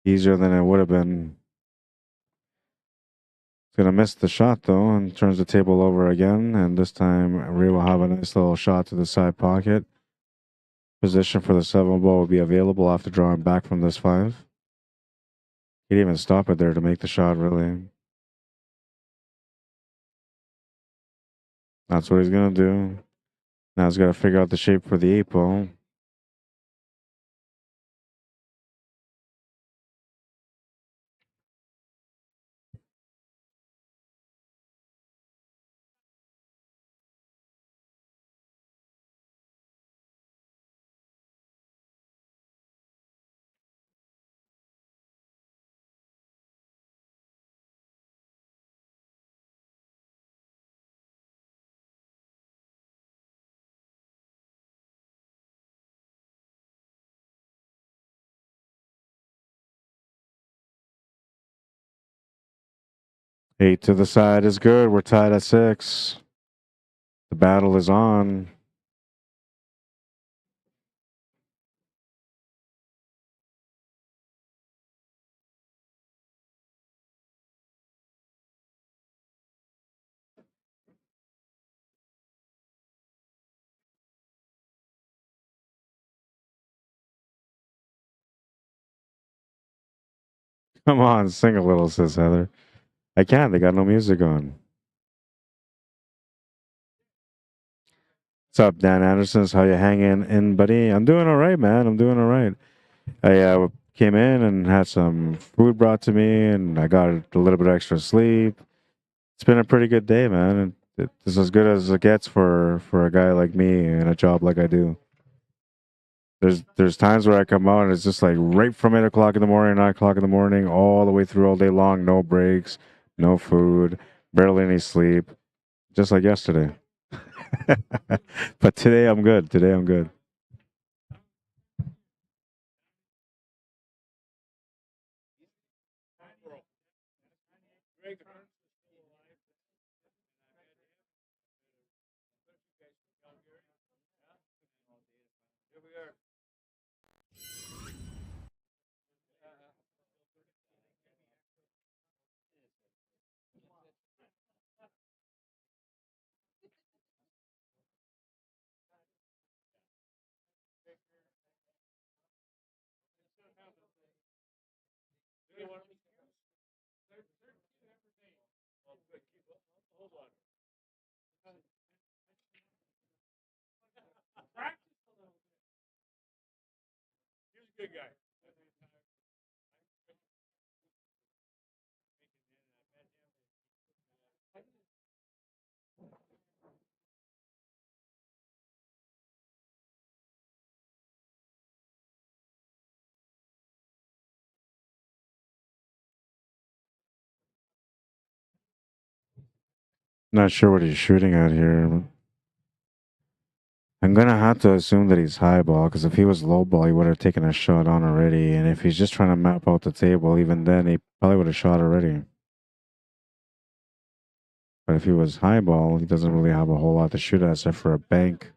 easier than it would have been. He's gonna miss the shot though, and turns the table over again. And this time, Ray will have a nice little shot to the side pocket. Position for the 7 ball will be available after drawing back from this 5. He didn't even stop it there to make the shot, really. That's what he's gonna do. Now he's got to figure out the shape for the 8 ball. Eight to the side is good. We're tied at 6. The battle is on. Come on, sing a little, says Heather. I can't. They got no music on. What's up, Dan Anderson's? How you hanging in, buddy? I'm doing all right, man. I'm doing all right. I came in and had some food brought to me, and I got a little bit extra sleep. It's been a pretty good day, man. And it's as good as it gets for a guy like me and a job like I do. There's times where I come out and it's just like right from 8 o'clock in the morning, 9 o'clock in the morning, all the way through all day long, no breaks, no food, barely any sleep, just like yesterday. But today I'm good. Today I'm good. Not sure what he's shooting at here. I'm gonna have to assume that he's high ball, because if he was low ball, he would have taken a shot on already. And if he's just trying to map out the table, even then, he probably would have shot already. But if he was high ball, he doesn't really have a whole lot to shoot at except for a bank.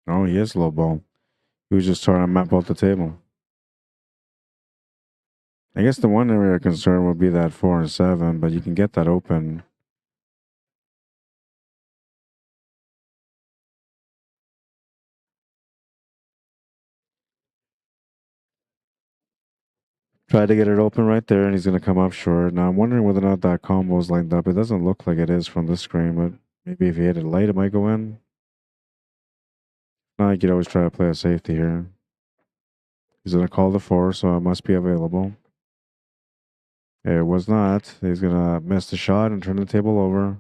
Oh, he is low ball. He was just trying to map out the table. I guess the one area of concern would be that 4 and 7, but you can get that open. Try to get it open right there, and he's going to come up short. Now, I'm wondering whether or not that combo is lined up. It doesn't look like it is from this screen, but maybe if he hit it light, it might go in. No, you could always try to play a safety here. He's going to call the 4, so it must be available. It was not. He's going to miss the shot and turn the table over.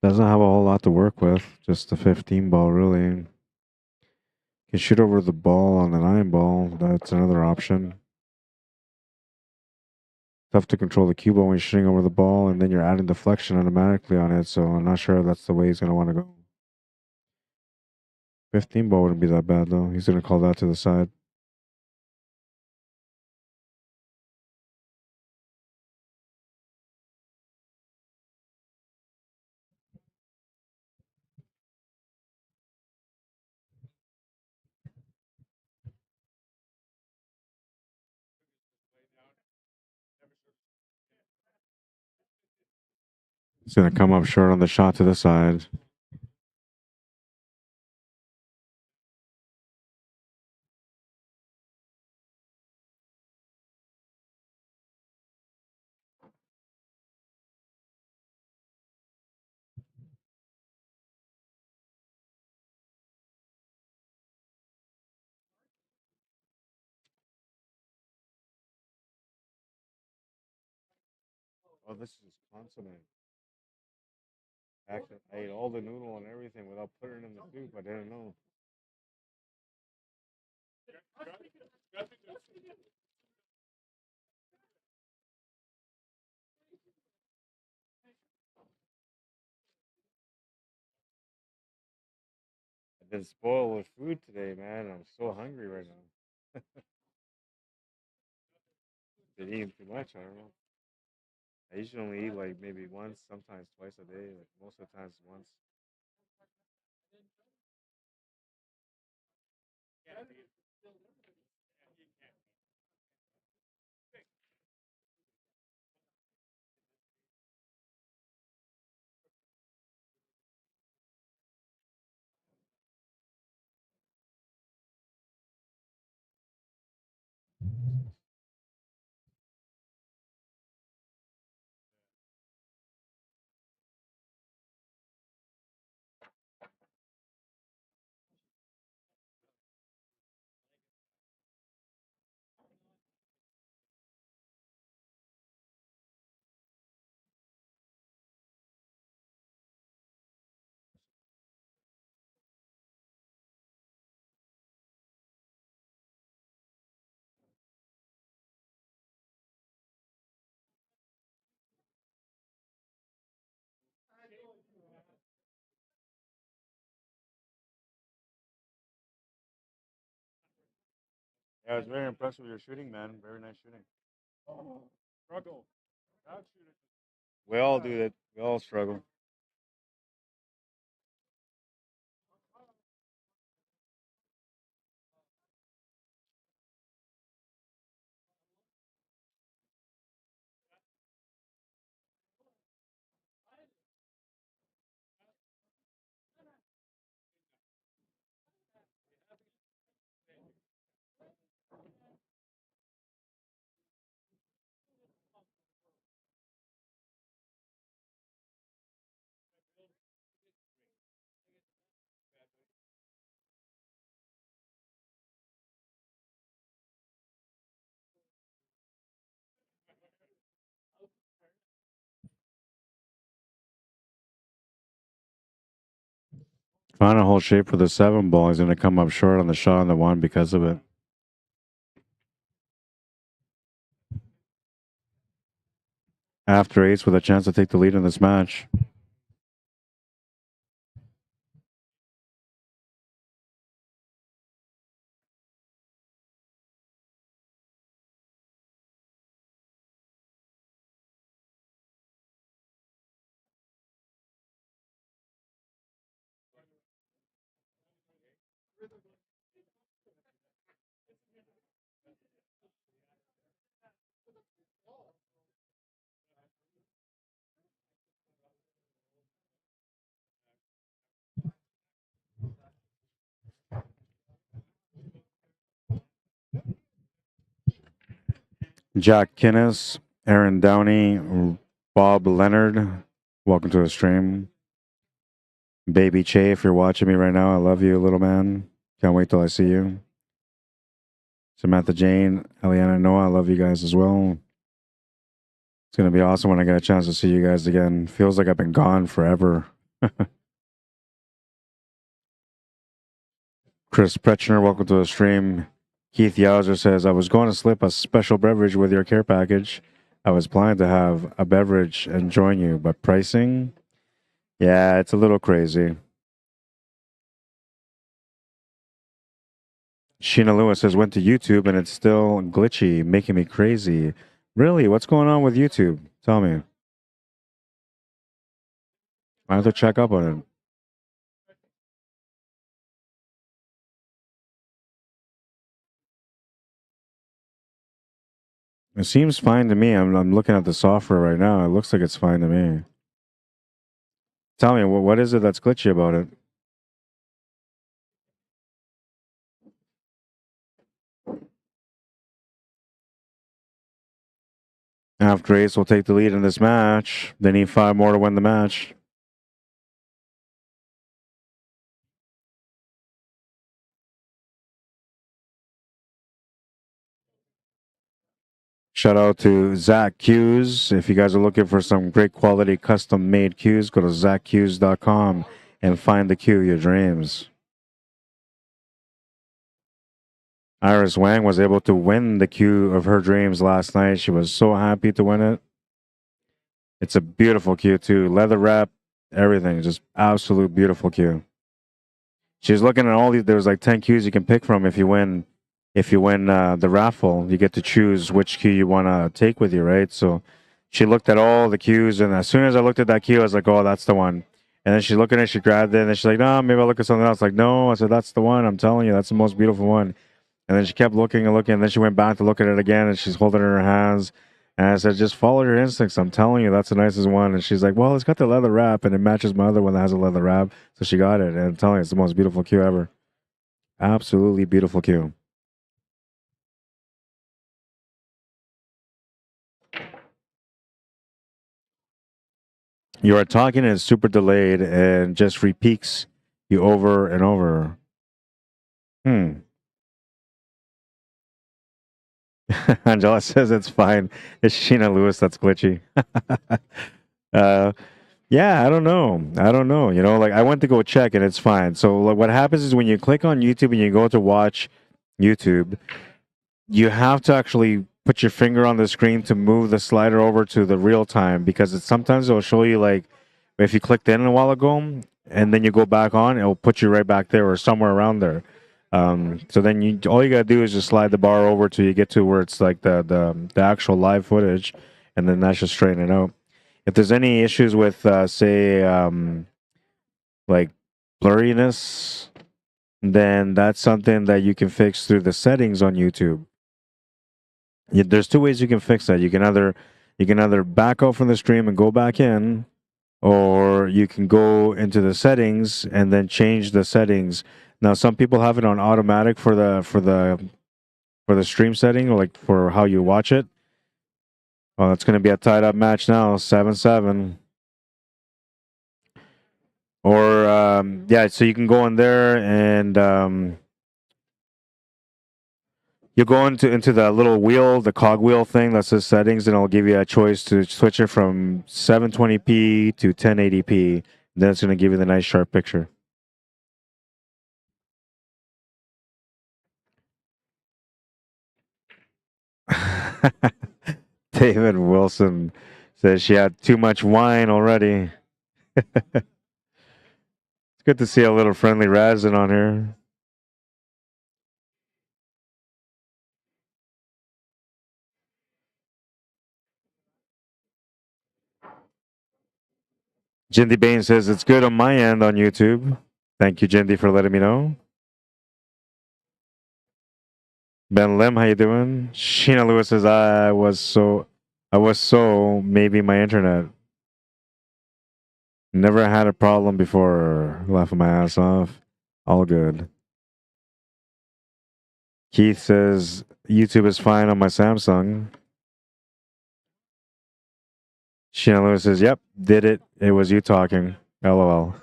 Doesn't have a whole lot to work with. Just the 15 ball, really. Can shoot over the ball on the 9 ball. That's another option. Tough to control the cue ball when you're shooting over the ball, and then you're adding deflection automatically on it. So I'm not sure if that's the way he's going to want to go. 15 ball wouldn't be that bad, though. He's going to call that to the side. He's going to come up short on the shot to the side. Oh, this is consommé. Actually, I ate all the noodle and everything without putting it in the soup. I didn't know. I've been spoiled with food today, man. I'm so hungry right now. Been eating too much. I don't know. I usually only eat like maybe once, sometimes twice a day. Like most of the times once. Yeah, I was very impressed with your shooting, man. Very nice shooting. Oh, struggle. Not shooting. We all do that. We all struggle. Trying to hold shape for the 7 ball. He's going to come up short on the shot on the 1 because of it. After ace with a chance to take the lead in this match. Jack Kinnis, Aaron Downey, Bob Leonard, welcome to the stream. Baby Che, if you're watching me right now, I love you, little man. Can't wait till I see you. Samantha Jane, Eliana Noah, I love you guys as well. It's going to be awesome when I get a chance to see you guys again. Feels like I've been gone forever. Chris Pretchner, welcome to the stream. Keith Yowzer says, I was going to slip a special beverage with your care package. I was planning to have a beverage and join you, but pricing? Yeah, it's a little crazy. Sheena Lewis says, went to YouTube and it's still glitchy, making me crazy. Really? What's going on with YouTube? Tell me. I have to check up on it. It seems fine to me. I'm looking at the software right now. It looks like it's fine to me. Tell me, what is it that's glitchy about it? After ace will take the lead in this match. They need 5 more to win the match. Shout out to Zach Cues. If you guys are looking for some great quality custom made cues, go to zachcues.com and find the cue of your dreams. Iris Wang was able to win the cue of her dreams last night. She was so happy to win it. It's a beautiful cue too. Leather wrap, everything. Just absolute beautiful cue. She's looking at all these. There's like 10 cues you can pick from if you win. If you win the raffle, you get to choose which cue you want to take with you, right? So she looked at all the cues, and as soon as I looked at that cue, I was like, oh, that's the one. And then she's looking at it, she grabbed it, and then she's like, no, maybe I'll look at something else. Like, no, I said, that's the one. I'm telling you, that's the most beautiful one. And then she kept looking and looking, and then she went back to look at it again, and she's holding it in her hands. And I said, just follow your instincts. I'm telling you, that's the nicest one. And she's like, well, it's got the leather wrap, and it matches my other one that has a leather wrap. So she got it, and I'm telling you, it's the most beautiful cue ever. Absolutely beautiful cue. You are talking and it's super delayed and just repeats you over and over. Angela says it's fine. It's Sheena Lewis that's glitchy. Yeah, I don't know. You know, like I went to go check and it's fine. So like, what happens is when you click on YouTube and you go to watch YouTube, you have to actually put your finger on the screen to move the slider over to the real time, because sometimes it'll show you like if you clicked in a while ago and then you go back on, it'll put you right back there or somewhere around there. So then all you gotta do is just slide the bar over till you get to where it's like the actual live footage, and then that should straighten it out. If there's any issues with say like blurriness, then that's something that you can fix through the settings on YouTube. There's 2 ways you can fix that. You can either back out from the stream and go back in, or you can go into the settings and then change the settings. Now, some people have it on automatic for the stream setting, or like for how you watch it. Well, it's going to be a tied up match now, 7-7. Or yeah, so you can go in there and you go into the little wheel, the cog wheel thing that says settings, and it'll give you a choice to switch it from 720p to 1080p. Then it's going to give you the nice sharp picture. David Wilson says she had too much wine already. It's good to see a little friendly Razin on here. Jindy Bain says it's good on my end on YouTube. Thank you, Jindy, for letting me know. Ben Lim, how you doing? Sheena Lewis says I was so maybe my internet. Never had a problem before. Laughing my ass off. All good. Keith says YouTube is fine on my Samsung. Sheena Lewis says, yep, did it. It was you talking. LOL.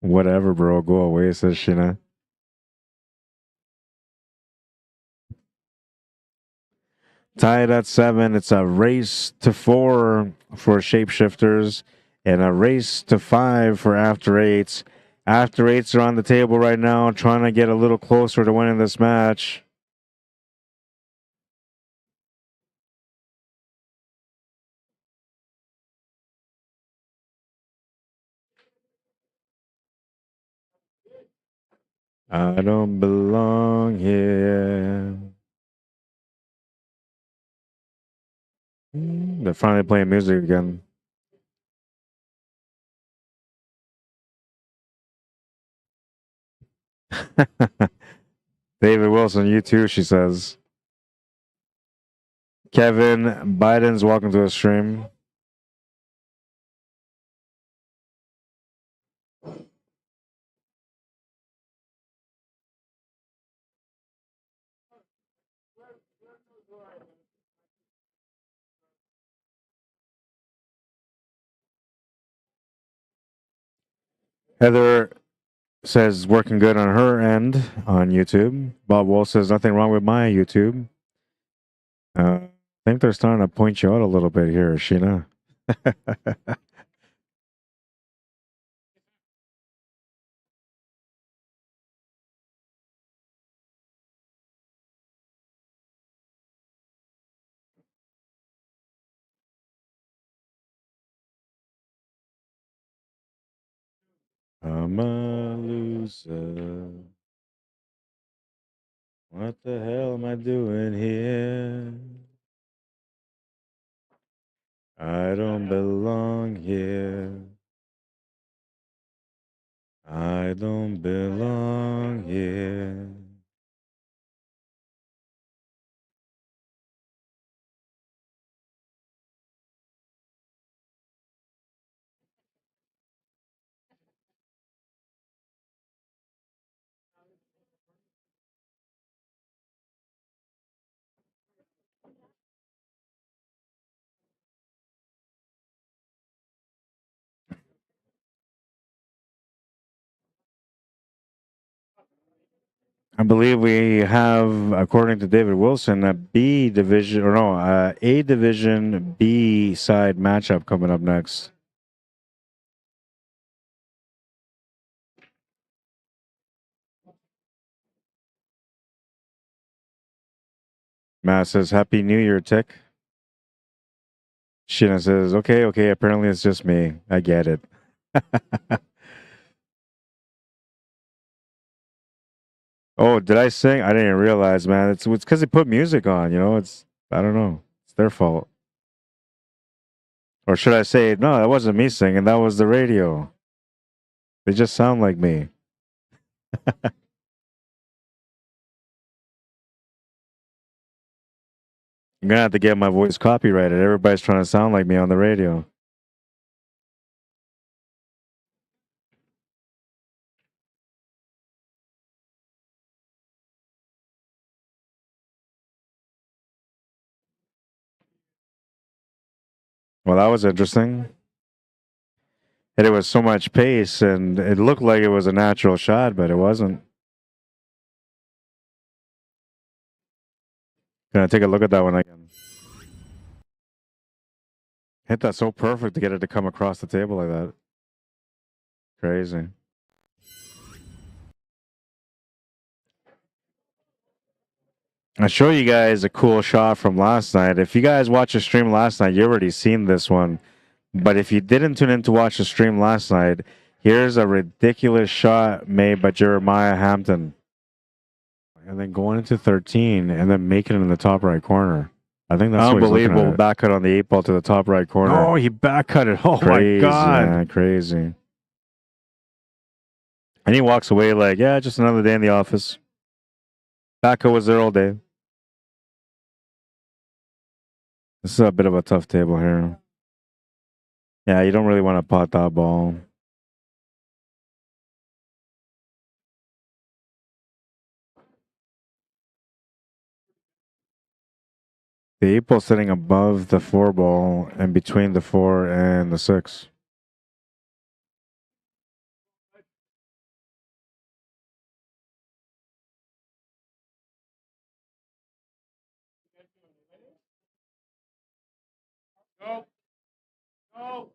Whatever, bro. Go away, says Sheena. Tied at 7. It's a race to 4 for shapeshifters and a race to 5 for after 8s. After 8s are on the table right now, trying to get a little closer to winning this match. I don't belong here. They're finally playing music again. David Wilson, you too, she says. Kevin Biden's welcome to the stream. Heather says working good on her end on YouTube. Bob Wall says nothing wrong with my YouTube. I think they're starting to point you out a little bit here, Sheena. I'm a loser. What the hell am I doing here? I don't belong here. I don't belong here. I believe we have, according to David Wilson, a B division, or no, A division B side matchup coming up next. Matt says, Happy New Year, Tick. Sheena says, okay, apparently it's just me. I get it. Oh, did I sing? I didn't realize, man. It's because they put music on, you know? I don't know. It's their fault. Or should I say, no, that wasn't me singing. That was the radio. They just sound like me. I'm going to have to get my voice copyrighted. Everybody's trying to sound like me on the radio. Well, that was interesting. And it was so much pace, and it looked like it was a natural shot, but it wasn't. Gonna take a look at that one again. Hit that so perfect to get it to come across the table like that. Crazy. I'll show you guys a cool shot from last night. If you guys watched the stream last night, you already seen this one. But if you didn't tune in to watch the stream last night, here's a ridiculous shot made by Jeremiah Hampton. And then going into 13 and then making it in the top right corner. I think that's unbelievable. Back cut on the 8 ball to the top right corner. Oh, he back cut it. Oh, crazy, my God. Man, crazy. And he walks away like, yeah, just another day in the office. Back cut was there all day. This is a bit of a tough table here. Yeah, you don't really want to pot that ball. The 8 ball sitting above the 4 ball and between the 4 and the 6. Go. Go.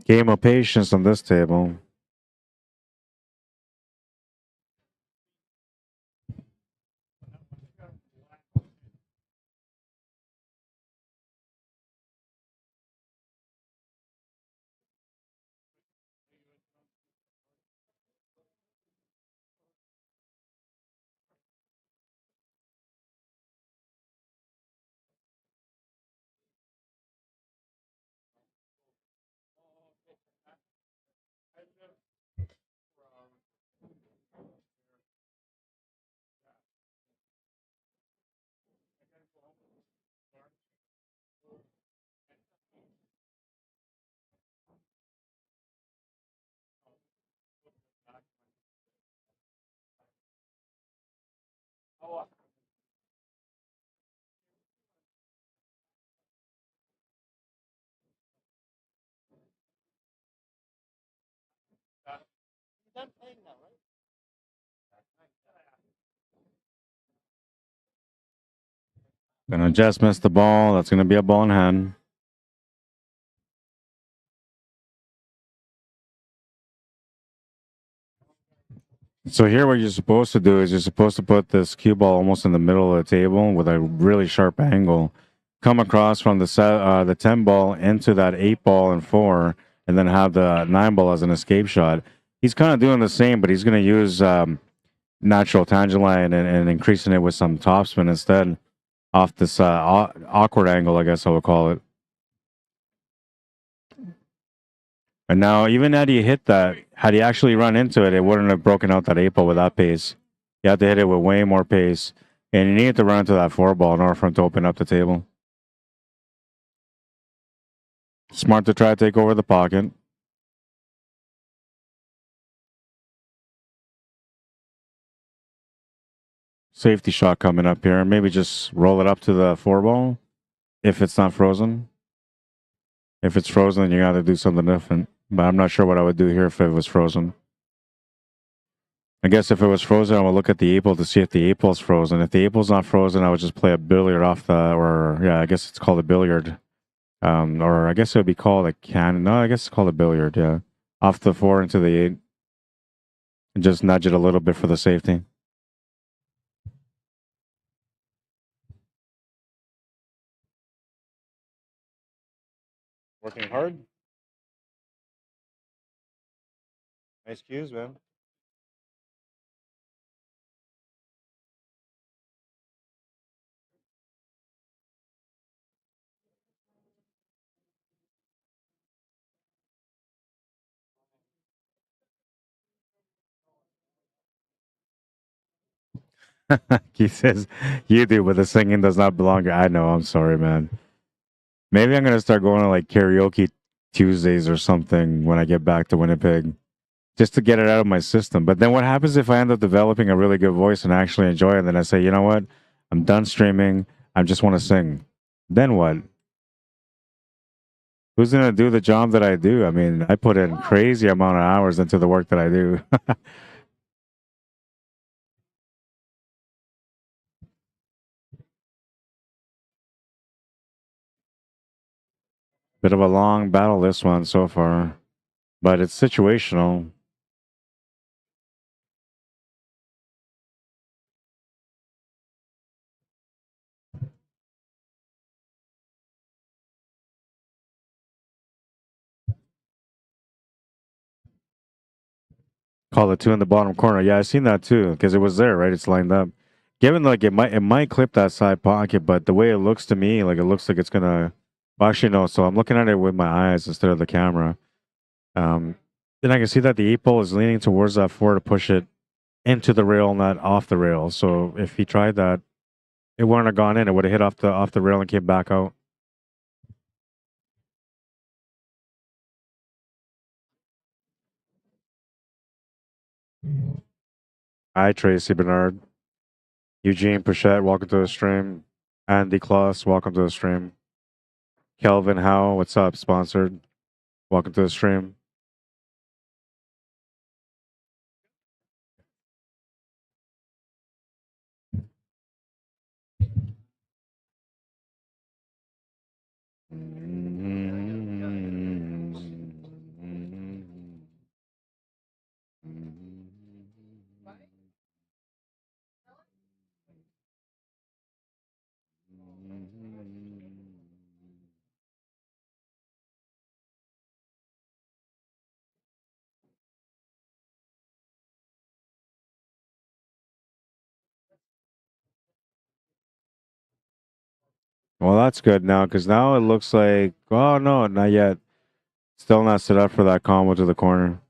Game of patience on this table. Gonna just miss the ball. That's gonna be a ball in hand. So here what you're supposed to do is you're supposed to put this cue ball almost in the middle of the table with a really sharp angle. Come across from the 10 ball into that 8 ball and 4, and then have the 9 ball as an escape shot. He's kind of doing the same, but he's going to use natural tangent line and increasing it with some topspin instead off this awkward angle, I guess I would call it. And now, even had he hit that, had he actually run into it, it wouldn't have broken out that 8 ball with that pace. You have to hit it with way more pace. And you need to run into that 4 ball in order for him to open up the table. Smart to try to take over the pocket. Safety shot coming up here. Maybe just roll it up to the 4 ball if it's not frozen. If it's frozen, you got to do something different. But I'm not sure what I would do here if it was frozen. I guess if it was frozen, I would look at the 8 ball to see if the 8 ball's frozen. If the 8 ball's not frozen, I would just play a billiard off the, or yeah, I guess it's called a billiard. Or I guess it would be called a cannon. No, I guess it's called a billiard, yeah. Off the 4 into the 8. And just nudge it a little bit for the safety. Working hard. Nice cues, man. He says, you do, but the singing does not belong. I know, I'm sorry, man. Maybe I'm going to start going to like karaoke Tuesdays or something when I get back to Winnipeg, just to get it out of my system. But then what happens if I end up developing a really good voice and actually enjoy it? And then I say, you know what? I'm done streaming. I just want to sing. Then what? Who's gonna do the job that I do? I mean, I put in crazy amount of hours into the work that I do. Bit of a long battle, this one so far, but it's situational. Call it two in the bottom corner. Yeah, I seen that too because it was there, right? It's lined up. Given like it might clip that side pocket, but the way it looks to me, like it looks like it's gonna. Well, actually, no. So I'm looking at it with my eyes instead of the camera. Um, then I can see that the 8 ball is leaning towards that 4 to push it into the rail, not off the rail. So if he tried that, it wouldn't have gone in. It would have hit off the rail and came back out. Hi, Tracy Bernard. Eugene Pichette, welcome to the stream. Andy Kloss, welcome to the stream. Kelvin Howe, what's up? Sponsored. Welcome to the stream. Well, that's good now because now it looks like, oh no, not yet. Still not set up for that combo to the corner.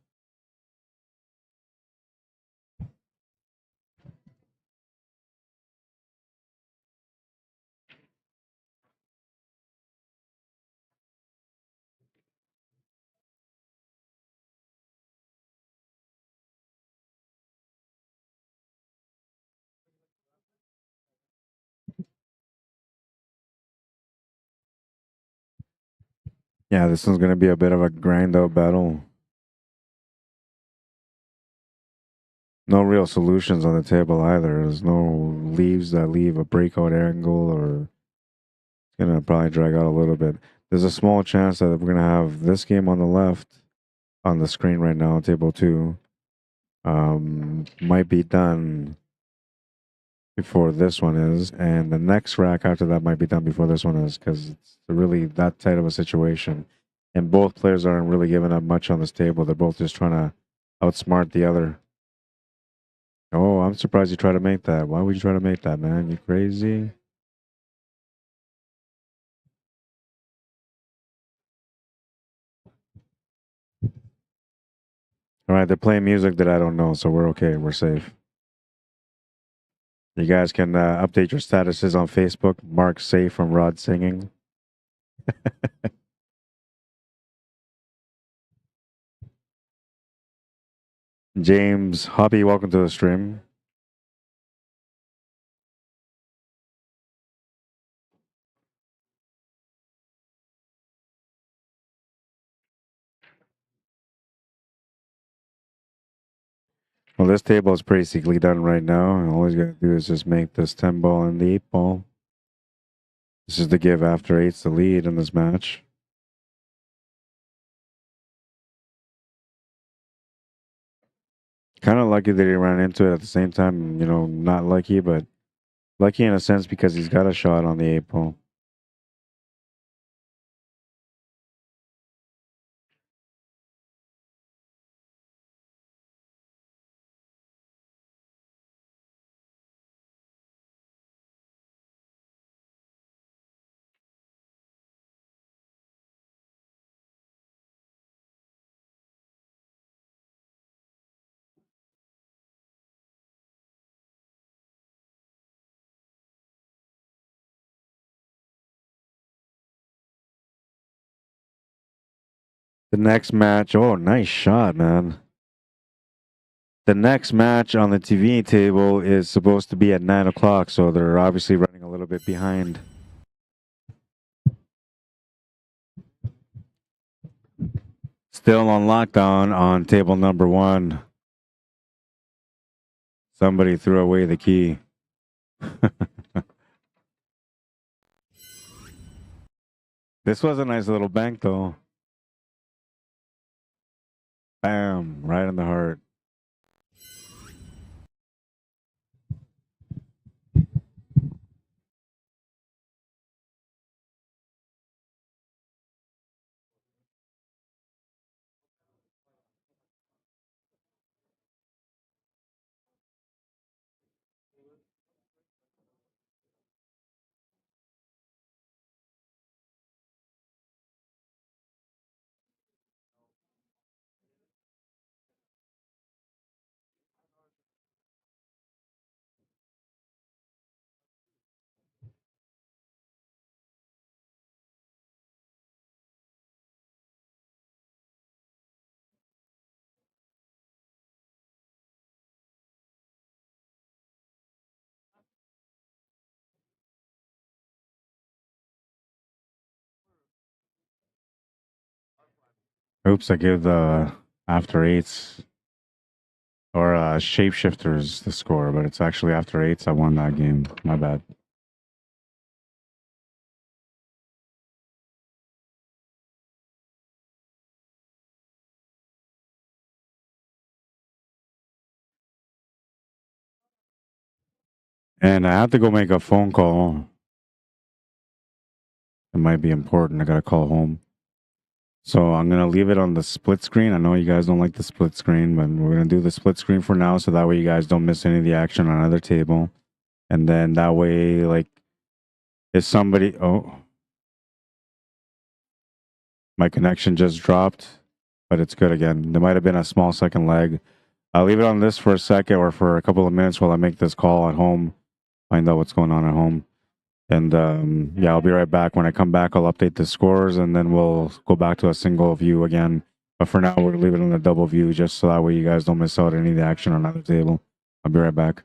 Yeah, this one's gonna be a bit of a grind out battle. No real solutions on the table either. There's no leaves that leave a breakout angle, or it's gonna probably drag out a little bit. There's a small chance that we're gonna have this game on the left on the screen right now, table 2. Might be done before this one is, and the next rack after that might be done before this one is, because it's really that tight of a situation. And both players aren't really giving up much on this table. They're both just trying to outsmart the other. Oh, I'm surprised you try to make that. Why would you try to make that, man? You crazy? All right, they're playing music that I don't know, so we're okay. We're safe. You guys can update your statuses on Facebook. Mark safe from Rod singing. James Hobby, welcome to the stream. Well, this table is basically done right now, and all he's got to do is just make this 10 ball and the 8 ball. This is the give after 8's the lead in this match. Kind of lucky that he ran into it at the same time. You know, not lucky, but lucky in a sense because he's got a shot on the 8 ball. The next match, oh, nice shot, man. The next match on the TV table is supposed to be at 9 o'clock, so they're obviously running a little bit behind. Still on lockdown on table number 1. Somebody threw away the key. This was a nice little bank, though. Bam, right in the heart. Oops, I gave the after eights or shapeshifters the score, but it's actually after eights. I won that game. My bad. And I have to go make a phone call. It might be important. I gotta call home. So I'm gonna leave it on the split screen. I know you guys don't like the split screen, but we're gonna do the split screen for now, so that way you guys don't miss any of the action on either table. And then that way, like, if somebody, oh, my connection just dropped, but it's good again. There might have been a small second lag. I'll leave it on this for a second or for a couple of minutes while I make this call at home, find out what's going on at home. And yeah, I'll be right back. When I come back, I'll update the scores and then we'll go back to a single view again. But for now, we'll leave it on a double view just so that way you guys don't miss out any of the action on either table. I'll be right back.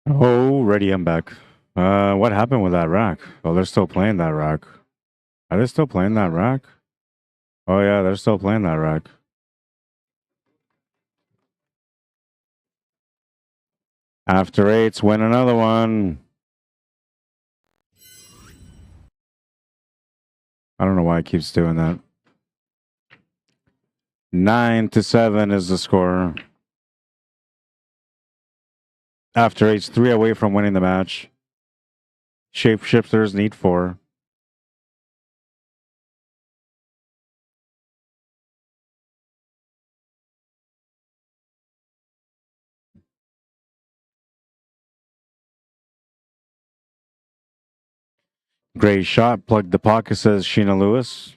Oh, ready, I'm back. What happened with that rack? Oh, they're still playing that rack. Are they still playing that rack? Oh yeah, they're still playing that rack. After eights, win another one. I don't know why it keeps doing that. 9-7 is the score. After eights, 3 away from winning the match. Shapeshifters need 4. Great shot. Plugged the pocket, says Sheena Lewis.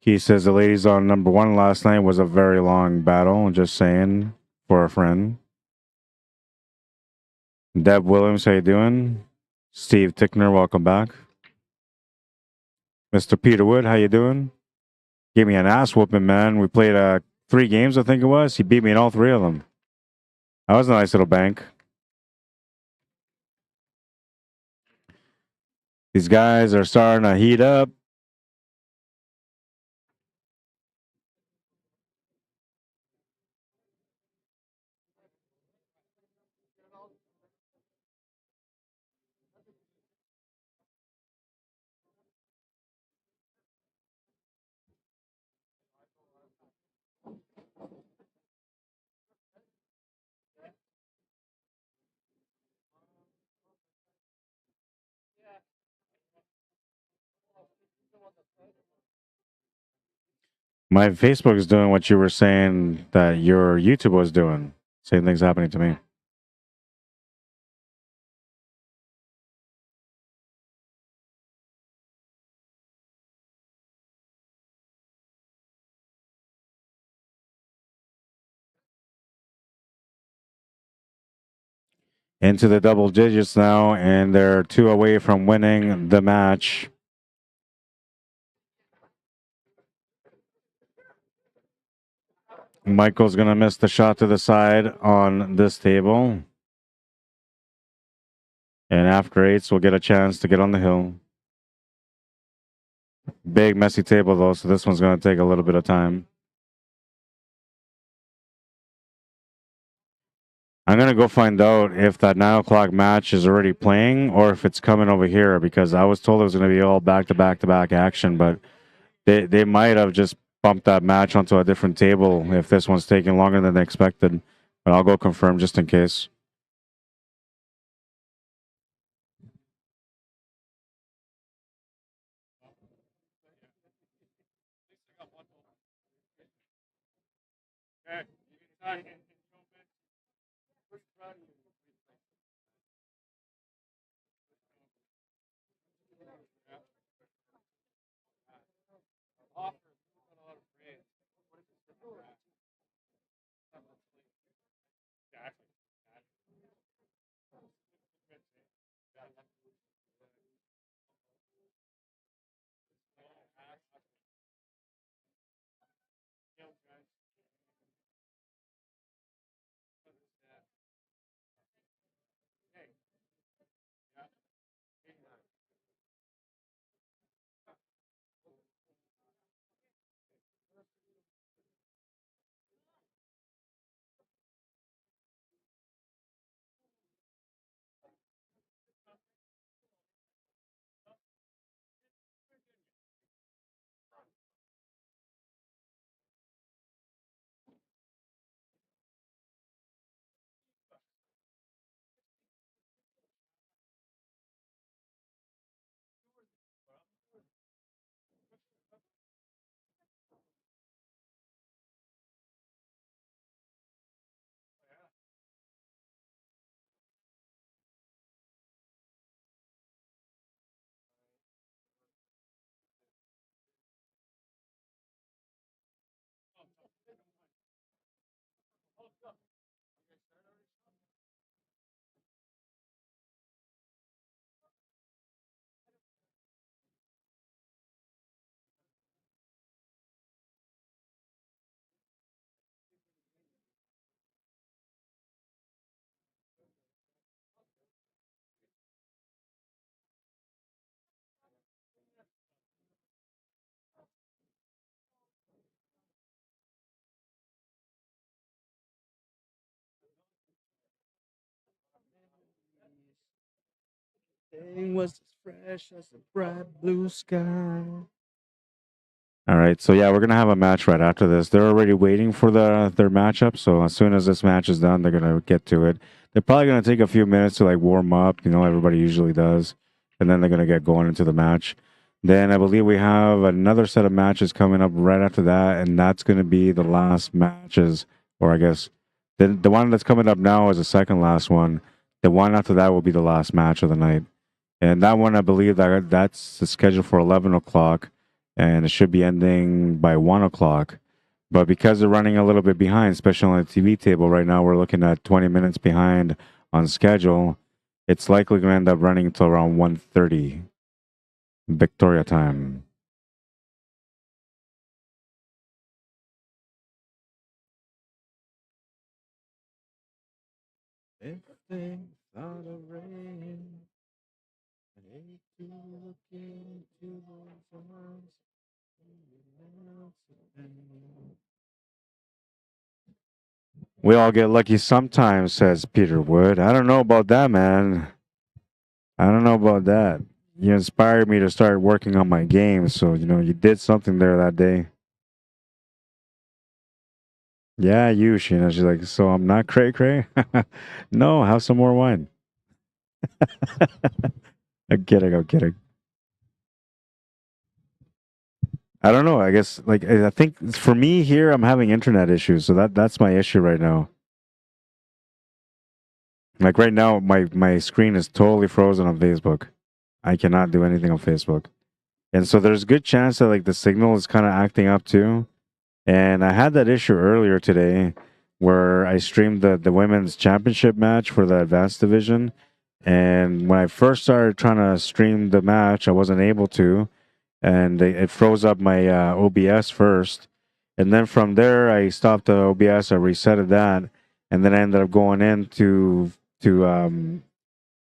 He says the ladies on number 1 last night was a very long battle. Just saying for a friend. Deb Williams, how you doing? Steve Tickner, welcome back. Mr. Peter Wood, how you doing? Gave me an ass whooping, man. We played 3 games, I think it was. He beat me in all 3 of them. That was a nice little bank. These guys are starting to heat up. My Facebook is doing what you were saying that your YouTube was doing. Same thing's happening to me. Into the double digits now, and they're 2 away from winning the match. Michael's going to miss the shot to the side on this table. And after eights, we'll get a chance to get on the hill. Big, messy table, though, so this one's going to take a little bit of time. I'm going to go find out if that 9 o'clock match is already playing or if it's coming over here, because I was told it was going to be all back-to-back-to-back action, but they might have just bumped that match onto a different table if this one's taking longer than they expected. But I'll go confirm just in case. was as fresh as a bright blue sky. All right, so yeah, we're gonna have a match right after this. They're already waiting for their matchup, so as soon as this match is done, they're gonna get to it. They're probably gonna take a few minutes to like warm up, you know, everybody usually does, and then they're gonna get going into the match. Then I believe we have another set of matches coming up right after that, and that's gonna be the last matches, or I guess the one that's coming up now is the second last one. The one after that will be the last match of the night, and that one I believe that's scheduled for 11 o'clock, and it should be ending by 1 o'clock. But because they're running a little bit behind, especially on the TV table right now, we're looking at 20 minutes behind on schedule. It's likely going to end up running until around 1:30 Victoria time. If they thought of rain, I hate to look into those arms. We all get lucky sometimes, says Peter Wood. I don't know about that, man. I don't know about that. You inspired me to start working on my game, so you know you did something there that day. Yeah, you, Sheena. She's like, so I'm not cray cray. No, have some more wine. I'm kidding. I'm kidding. I don't know. I guess like I think for me here, I'm having internet issues, so that's my issue right now. Like right now, my screen is totally frozen on Facebook. I cannot do anything on Facebook, and so there's a good chance that like the signal is kind of acting up too. And I had that issue earlier today, where I streamed the women's championship match for the advanced division, and when I first started trying to stream the match, I wasn't able to, and it froze up my OBS first, and then from there I stopped the OBS, I resetted that, and then I ended up going into to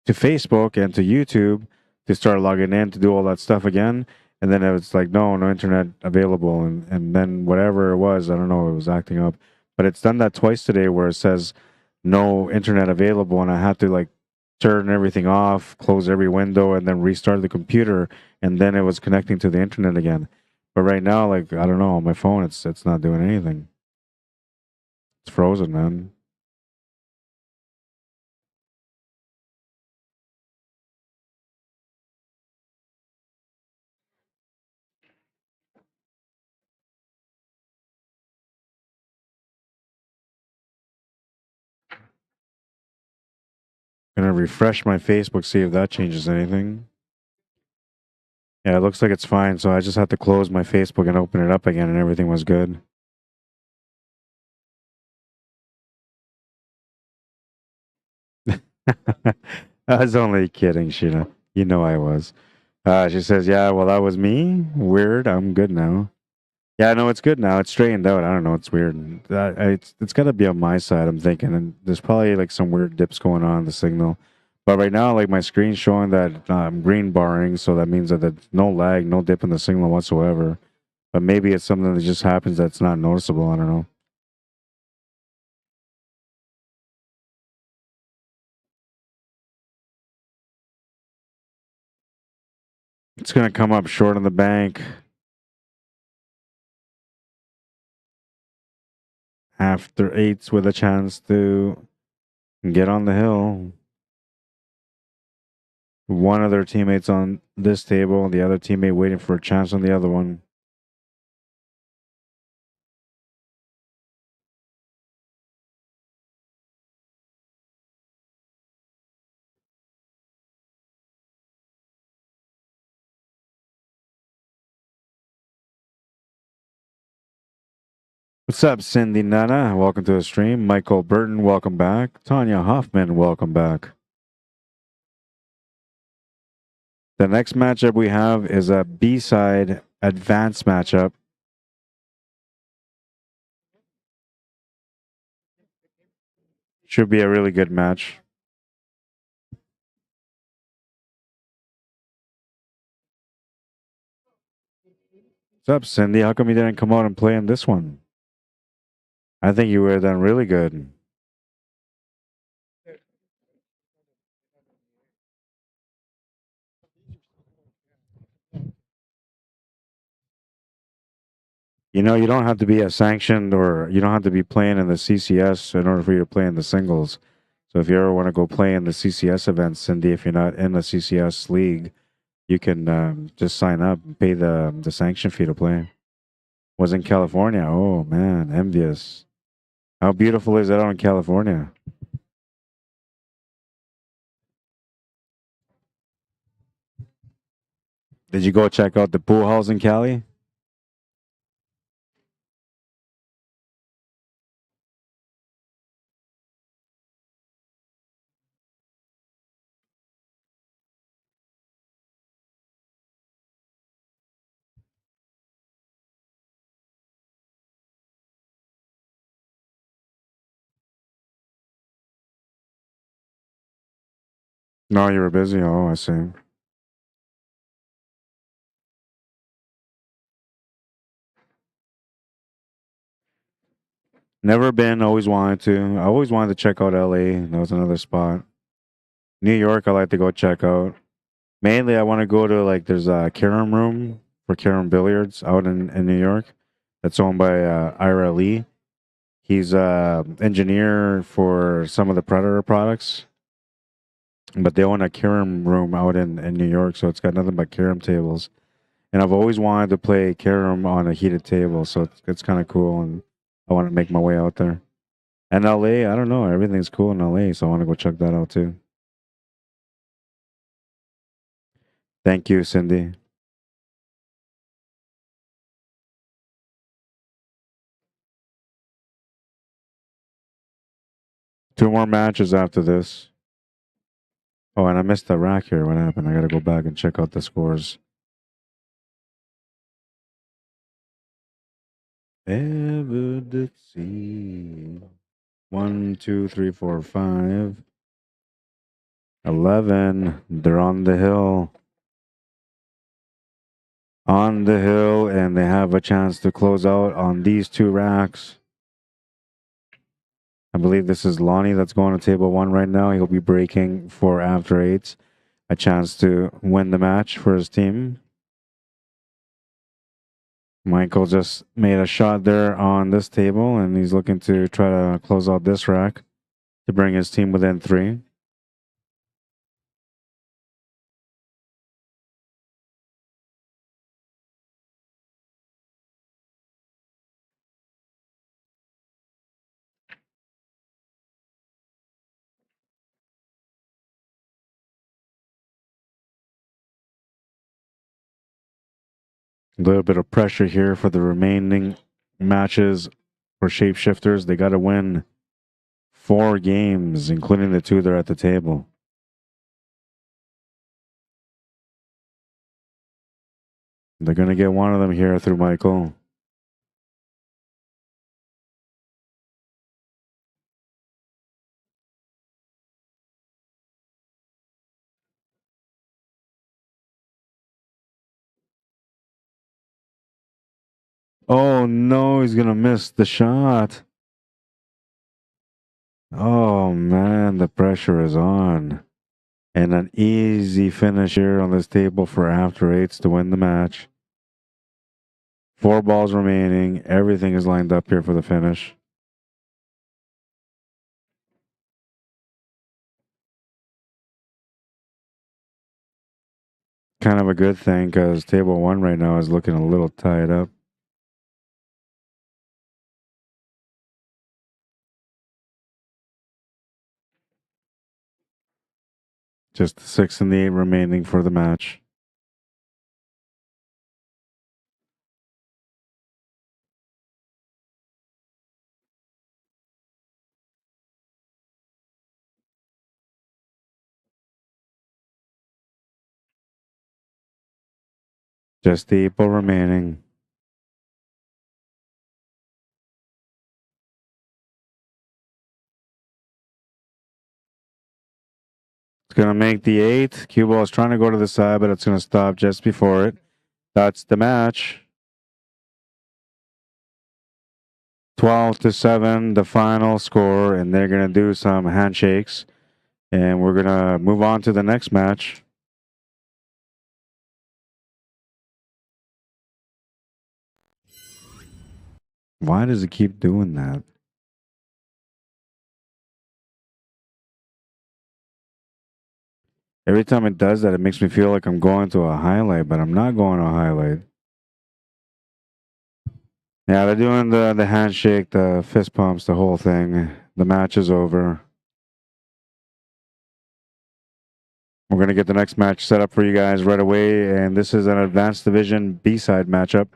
Facebook and to YouTube to start logging in to do all that stuff again. And then it was like, no internet available. And then whatever it was, I don't know, it was acting up. But it's done that twice today where it says no internet available. And I had to like turn everything off, close every window, and then restart the computer. And then it was connecting to the internet again. But right now, like, I don't know, on my phone, it's not doing anything. It's frozen, man. Gonna refresh my Facebook, see if that changes anything. Yeah, it looks like it's fine. So I just had to close my Facebook and open it up again, and everything was good. I was only kidding, Sheena. You know I was. She says, yeah, well, that was me. Weird. I'm good now. Yeah, no, it's good now. It's straightened out. I don't know. It's weird. It's got to be on my side, I'm thinking. And there's probably like some weird dips going on in the signal. But right now, like my screen's showing that I'm green barring. So that means that there's no lag, no dip in the signal whatsoever. But maybe it's something that just happens that's not noticeable. I don't know. It's going to come up short on the bank. After eights with a chance to get on the hill. One of their teammates on this table, the other teammate waiting for a chance on the other one. What's up, Cindy Nana? Welcome to the stream. Michael Burton, welcome back. Tanya Hoffman, welcome back. The next matchup we have is a B-side advanced matchup. Should be a really good match. What's up, Cindy? How come you didn't come out and play in this one? I think you would have done really good. You know, you don't have to be a sanctioned or you don't have to be playing in the CCS in order for you to play in the singles. So if you ever want to go play in the CCS events, Cindy, if you're not in the CCS league, you can just sign up and pay the sanction fee to play. Was in California. Oh man, envious. How beautiful is that out in California? Did you go check out the pool halls in Cali? No, you were busy. Oh, I see. Never been, always wanted to. I always wanted to check out LA. That was another spot. New York, I like to go check out. Mainly, I want to go to like there's a Carom room for Carom Billiards out in New York. That's owned by Ira Lee. He's engineer for some of the Predator products, but they own a Carom room out in New York, so it's got nothing but Carom tables. And I've always wanted to play Carom on a heated table, so it's kind of cool, and I want to make my way out there. And LA, I don't know, everything's cool in LA, so I want to go check that out too. Thank you, Cindy. Two more matches after this. Oh, and I missed the rack here. What happened? I got to go back and check out the scores. Ever did see 1, 2, 3, 4, 5, 11. They're on the hill. On the hill, and they have a chance to close out on these two racks. I believe this is Lonnie that's going to table one right now. He'll be breaking for after eights. A chance to win the match for his team. Michael just made a shot there on this table, and he's looking to try to close out this rack to bring his team within 3. A little bit of pressure here for the remaining matches for Shapeshifters. They got to win 4 games, including the 2 that are at the table. They're going to get one of them here through Michael. Oh no, he's going to miss the shot. Oh man, the pressure is on. And an easy finish here on this table for after eights to win the match. 4 balls remaining. Everything is lined up here for the finish. Kind of a good thing because table 1 right now is looking a little tied up. Just the 6 and the 8 remaining for the match. Just the 8 ball remaining. It's going to make the 8. Cue ball is trying to go to the side, but it's going to stop just before it. That's the match. 12-7, the final score, and they're going to do some handshakes. And we're going to move on to the next match. Why does it keep doing that? Every time it does that, it makes me feel like I'm going to a highlight, but I'm not going to a highlight. Yeah, they're doing the handshake, the fist pumps, the whole thing. The match is over. We're going to get the next match set up for you guys right away, and this is an Advanced Division B-side matchup.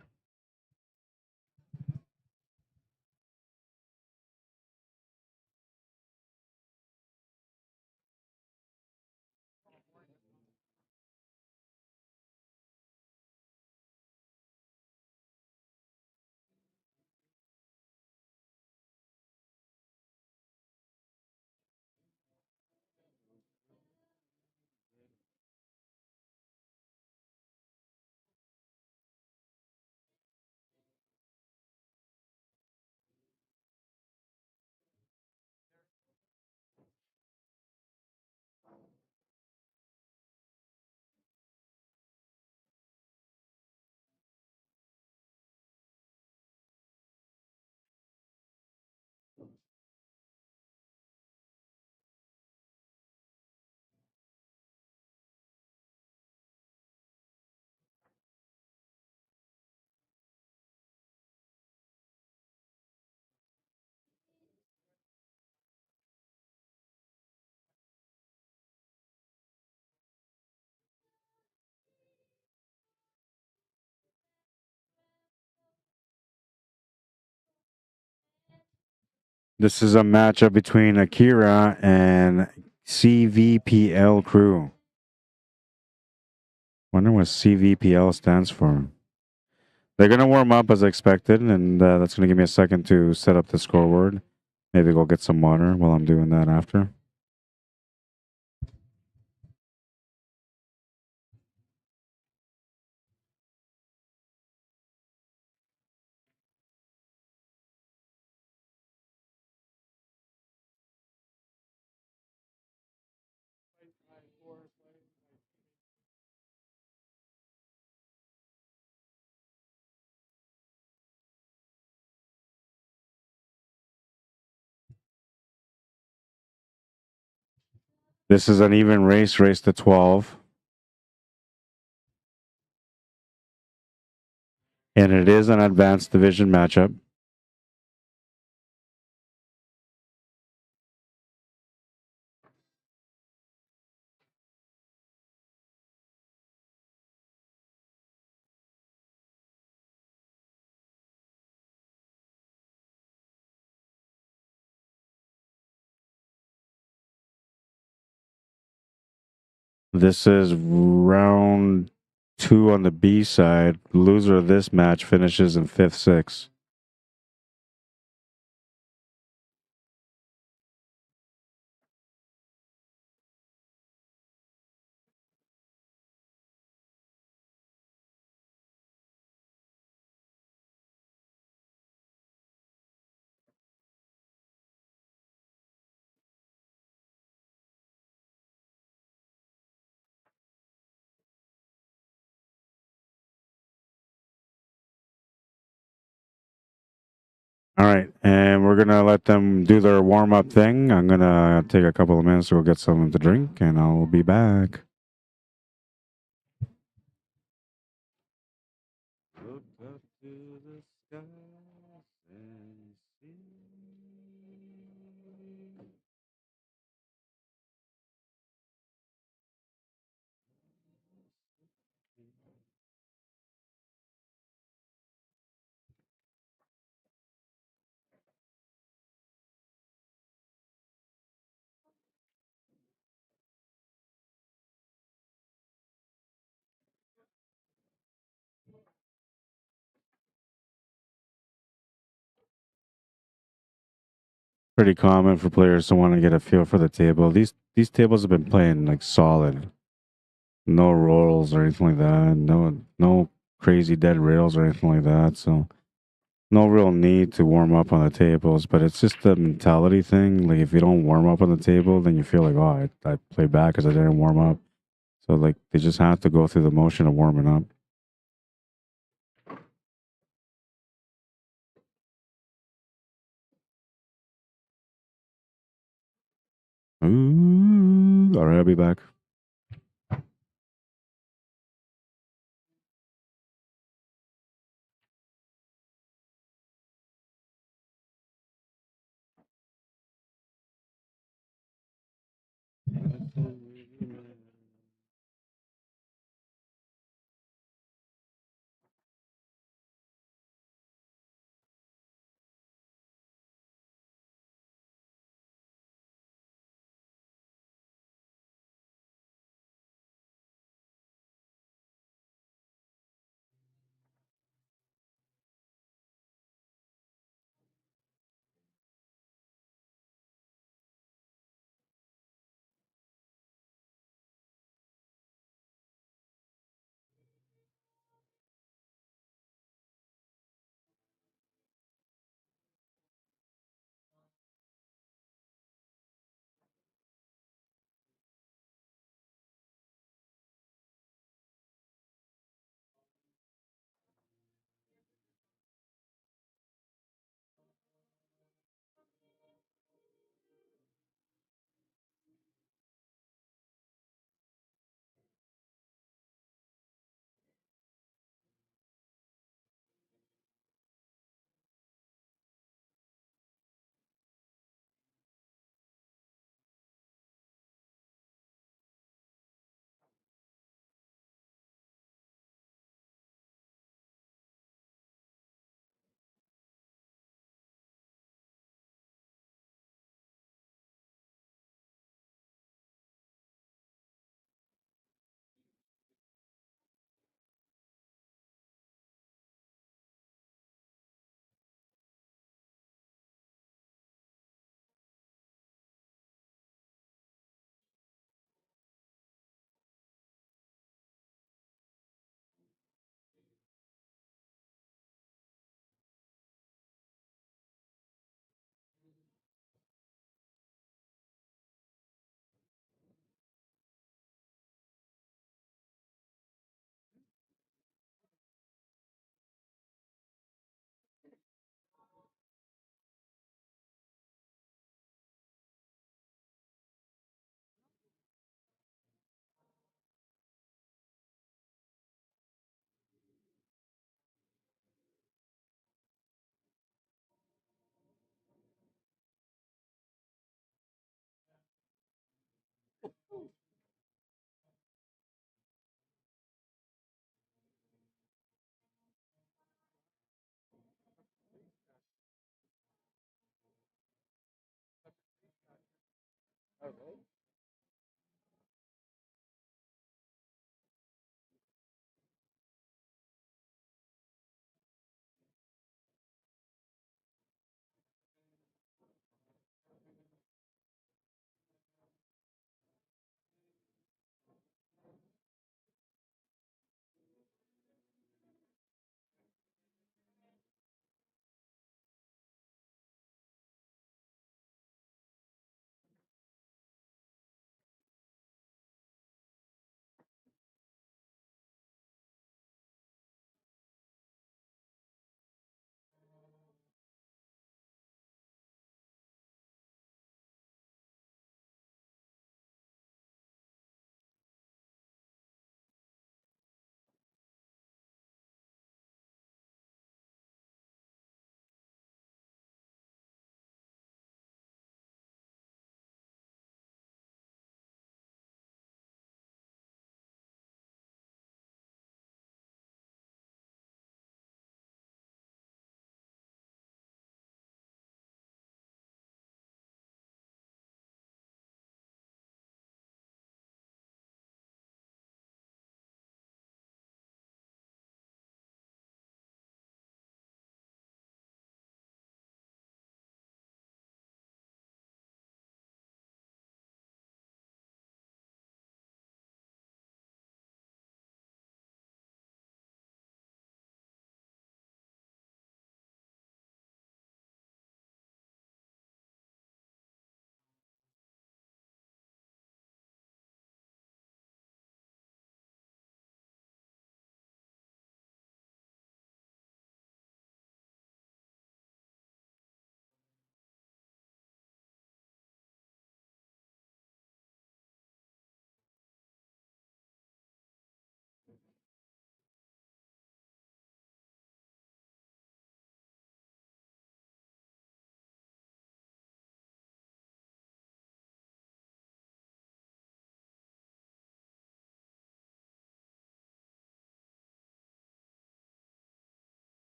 This is a matchup between Akira and CVPL crew. Wonder what CVPL stands for. They're going to warm up as expected, and that's going to give me a second to set up the scoreboard. Maybe go get some water while I'm doing that after. This is an even race, race to 12. And it is an Advanced Division matchup. This is round 2 on the B side. Loser of this match finishes in 5th, 6th. All right, and we're going to let them do their warm-up thing. I'm going to take a couple of minutes to go get something to drink, and I'll be back. Look up to the skies and see. Pretty common for players to want to get a feel for the table. These tables have been playing like solid. No rolls or anything like that. No crazy dead rails or anything like that. So no real need to warm up on the tables, but it's just a mentality thing. Like if you don't warm up on the table, then you feel like, oh, I played bad because I didn't warm up. So like they just have to go through the motion of warming up. All right, I'll be back.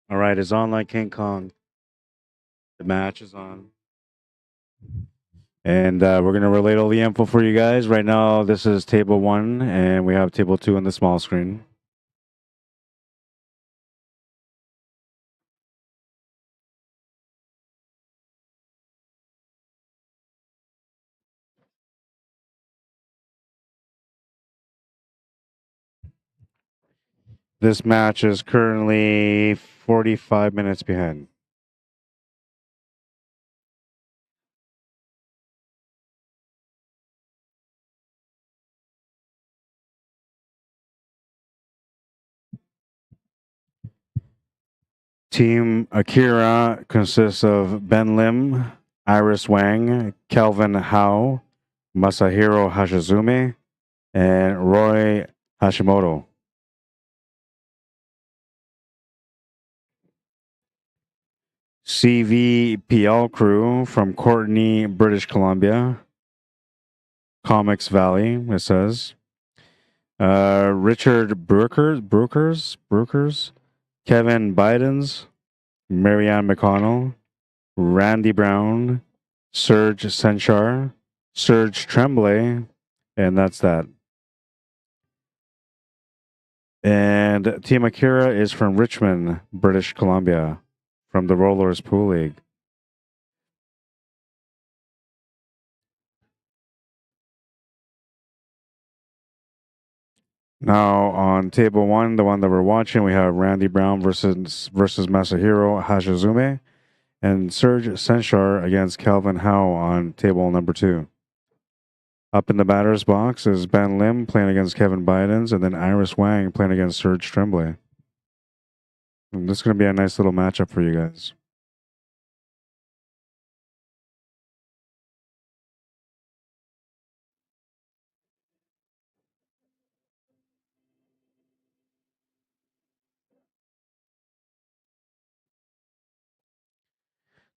All right, it's on like King Kong. The match is on. And we're going to relate all the info for you guys. Right now, this is table 1, and we have table 2 on the small screen. This match is currently 45 minutes behind. Team Akira consists of Ben Lim, Iris Wang, Kelvin Hao, Masahiro Hashizume, and Roy Hashimoto. CVPL crew from Courtney, British Columbia. Comics Valley, it says. Richard Brookers, Kevin Bidens, Marianne McConnell, Randy Brown, Serge Senchar, Serge Tremblay, and that's that. And Team Akira is from Richmond, British Columbia, from the Rollers Pool League. Now on table 1, the one that we're watching, we have Randy Brown versus Masahiro Hashizume, and Serge Senchar against Calvin Howe on table number 2. Up in the batter's box is Ben Lim playing against Kevin Bidens, and then Iris Wang playing against Serge Tremblay. And this is going to be a nice little matchup for you guys.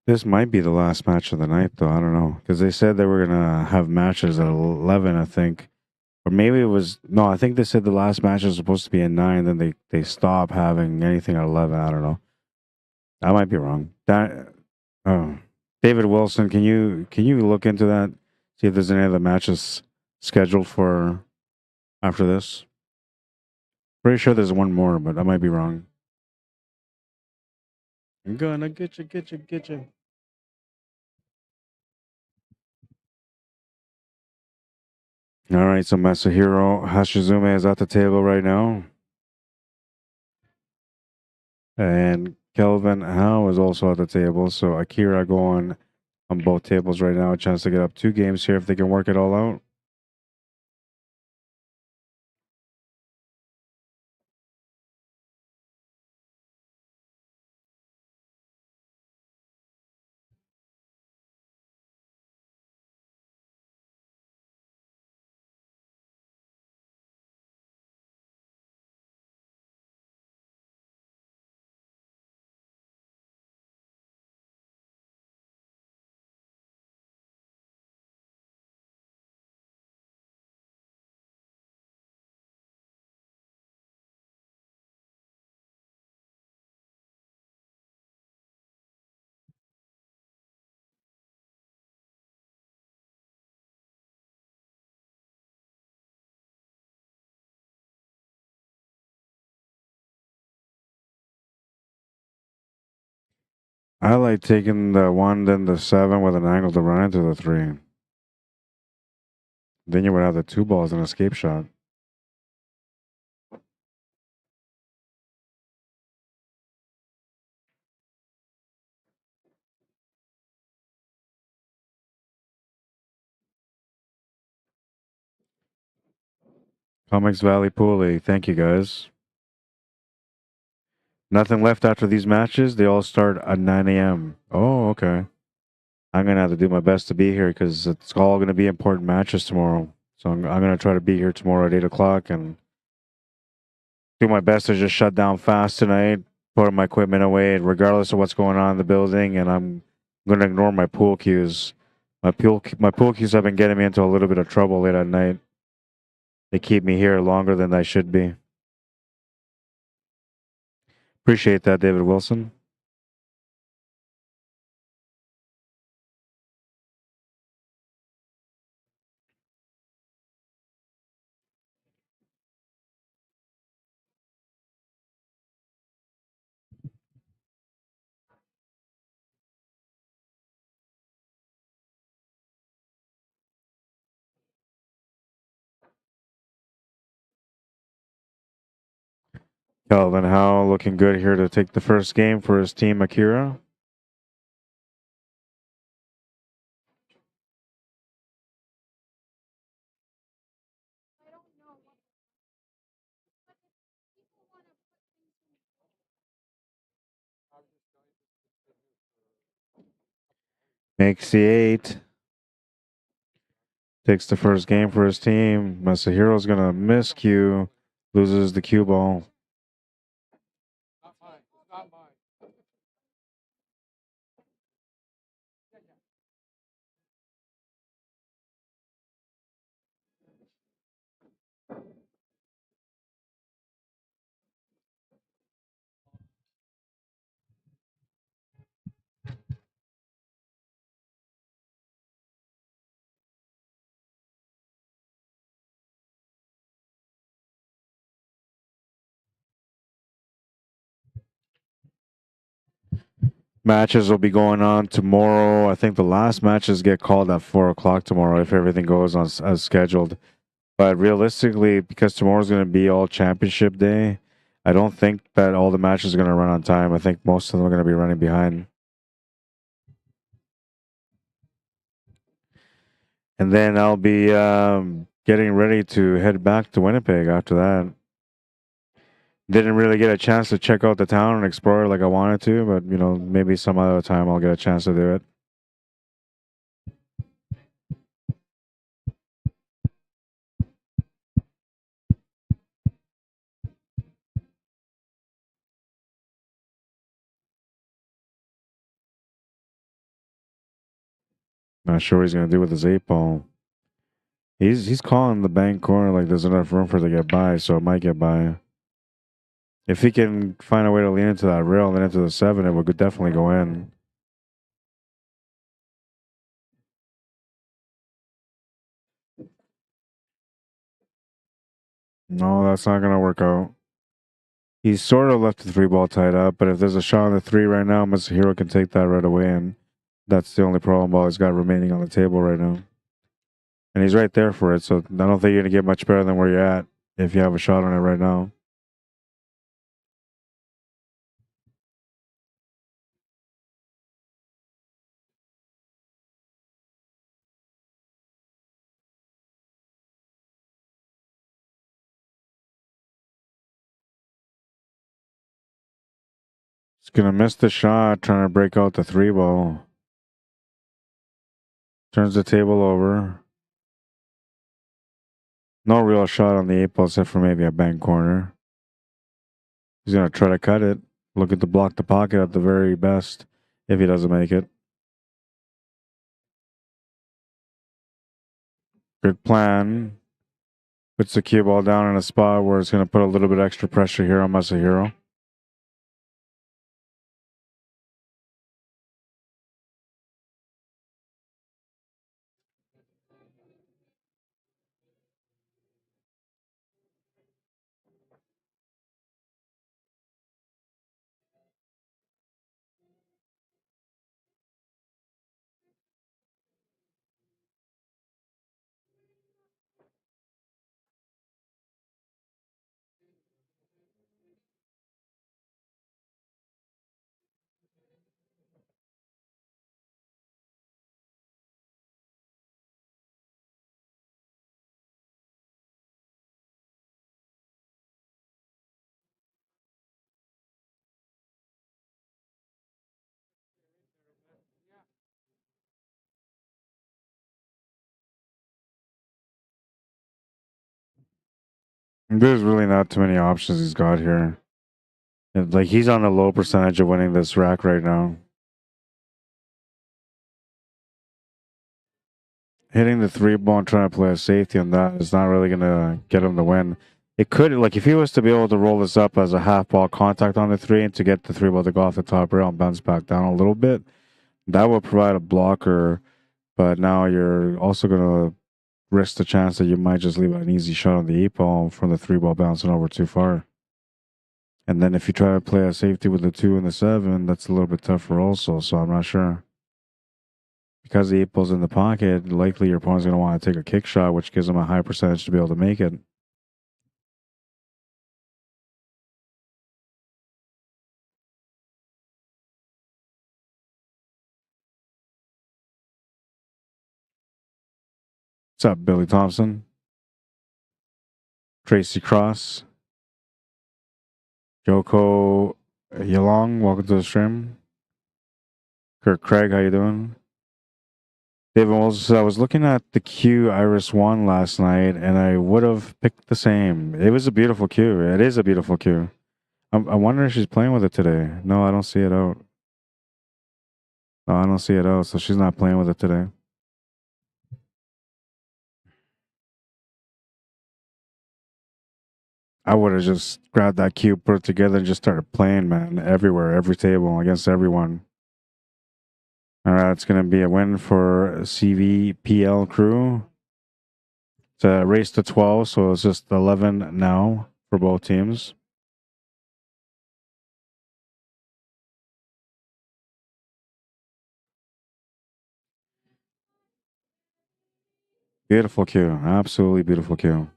This might be the last match of the night, though. I don't know. Because they said they were going to have matches at 11, I think. Or maybe it was... No, I think they said the last match was supposed to be at 9, then they stopped having anything at 11. I don't know. I might be wrong. David Wilson, can you look into that? See if there's any other matches scheduled for after this. Pretty sure there's one more, but I might be wrong. I'm gonna get you. All right, so Masahiro Hashizume is at the table right now. And Kelvin Howe is also at the table. So Akira going on both tables right now. A chance to get up 2 games here if they can work it all out. I like taking the 1, then the 7 with an angle to run into the 3. Then you would have the 2 balls and escape shot. Comics Valley Pool League. Thank you, guys. Nothing left after these matches. They all start at 9 a.m. Oh, okay. I'm going to have to do my best to be here because it's all going to be important matches tomorrow. So I'm going to try to be here tomorrow at 8 o'clock and do my best to just shut down fast tonight, put my equipment away, regardless of what's going on in the building. And I'm going to ignore my pool cues. My pool cues have been getting me into a little bit of trouble late at night. They keep me here longer than I should be. Appreciate that, David Wilson. Calvin Howe looking good here to take the first game for his team, Akira. Makes the 8. Takes the first game for his team. Masahiro's going to miss Q. Loses the cue ball. Matches will be going on tomorrow. I think the last matches get called at 4 o'clock tomorrow if everything goes on as scheduled. But realistically, because tomorrow's going to be all championship day, I don't think that all the matches are going to run on time. I think most of them are going to be running behind. And then I'll be getting ready to head back to Winnipeg after that. Didn't really get a chance to check out the town and explore it like I wanted to, but you know, maybe some other time I'll get a chance to do it. Not sure what he's gonna do with his 8-ball. He's calling the bank corner like there's enough room for it to get by, so it might get by. If he can find a way to lean into that rail and then into the 7, it would definitely go in. No, that's not gonna work out. He's sort of left the 3-ball tied up, but if there's a shot on the 3 right now, Masahiro can take that right away, and that's the only problem ball he's got remaining on the table right now. And he's right there for it, so I don't think you're gonna get much better than where you're at if you have a shot on it right now. He's gonna miss the shot, trying to break out the 3-ball. Turns the table over. No real shot on the 8-ball except for maybe a bank corner. He's gonna try to cut it. Looking to block the pocket at the very best if he doesn't make it. Good plan. Puts the cue ball down in a spot where it's gonna put a little bit extra pressure here on Masahiro. There's really not too many options he's got here. Like, he's on a low percentage of winning this rack right now. Hitting the 3-ball and trying to play a safety on that is not really going to get him the win. It could, like, if he was to be able to roll this up as a half ball contact on the three and to get the three ball to go off the top rail and bounce back down a little bit, that would provide a blocker. But now you're also going to risk the chance that you might just leave an easy shot on the 8 ball from the 3 ball bouncing over too far. And then if you try to play a safety with the 2 and the 7, that's a little bit tougher also. So I'm not sure. Because the 8 ball's in the pocket, likely your opponent's going to want to take a kick shot, which gives them a high percentage to be able to make it. What's up, Billy Thompson? Tracy Cross. Joko Yalong, welcome to the stream. Kirk Craig, how you doing? David Moses, I was looking at the Q Iris 1 last night, and I would have picked the same. It was a beautiful Q. It is a beautiful Q. I wonder if she's playing with it today. No, I don't see it out. No, I don't see it out, so she's not playing with it today. I would have just grabbed that Q, put it together, and just started playing, man, everywhere, every table, against everyone. All right, it's going to be a win for CVPL crew. It's a race to 12, so it's just 11 now for both teams. Beautiful Q. Absolutely beautiful Q.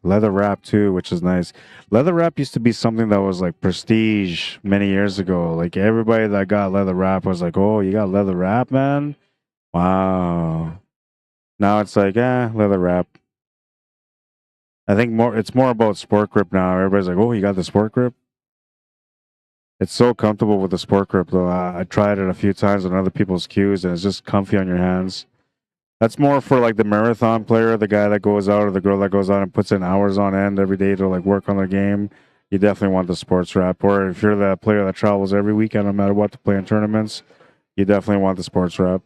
Leather wrap too, which is nice. Leather wrap used to be something that was like prestige many years ago. Like everybody that got leather wrap was like, oh, you got leather wrap, man? Wow. Now it's like, leather wrap. I think it's more about sport grip now. Everybody's like, oh, you got the sport grip? It's so comfortable with the sport grip though. I tried it a few times on other people's cues and it's just comfy on your hands. That's more for like the marathon player, the guy that goes out or the girl that goes out and puts in hours on end every day to like work on their game. You definitely want the sports wrap. Or if you're the player that travels every weekend, no matter what, to play in tournaments, you definitely want the sports wrap.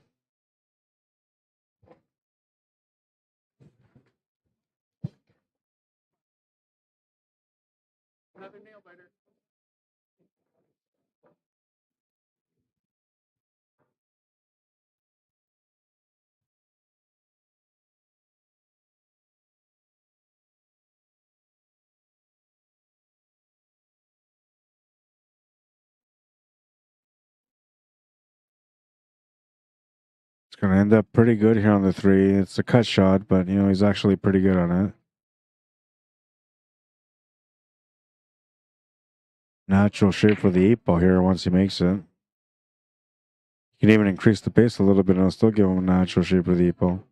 It's going to end up pretty good here on the 3. It's a cut shot, but you know, he's actually pretty good on it. Natural shape for the 8 ball here once he makes it. You can even increase the pace a little bit and it'll still give him a natural shape for the 8 ball.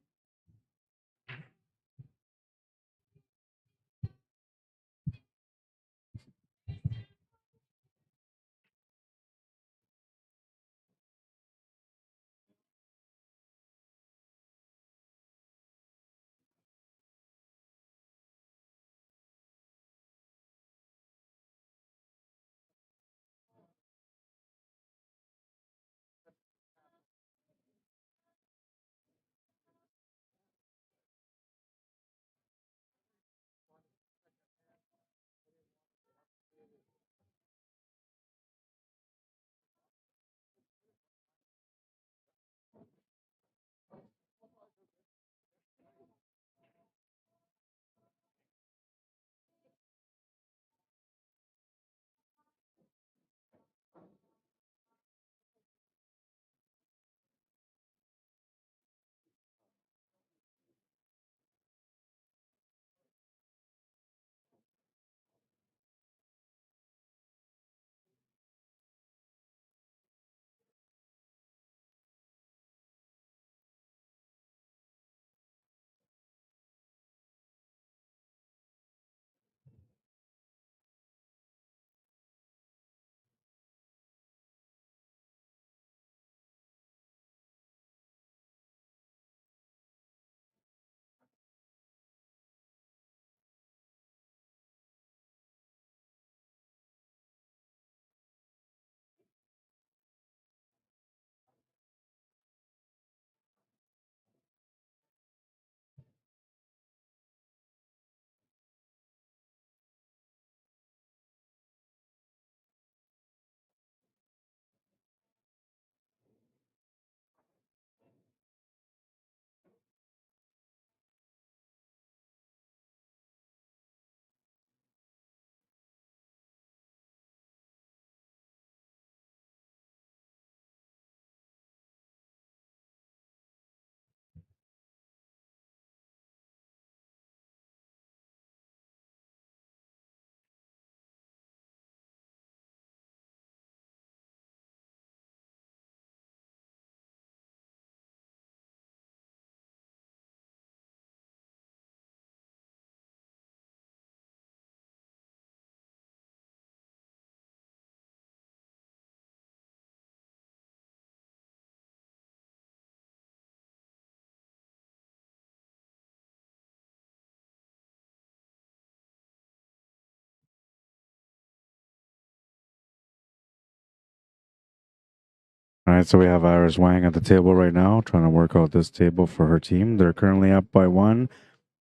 All right, so we have Iris Wang at the table right now, trying to work out this table for her team. They're currently up by 1.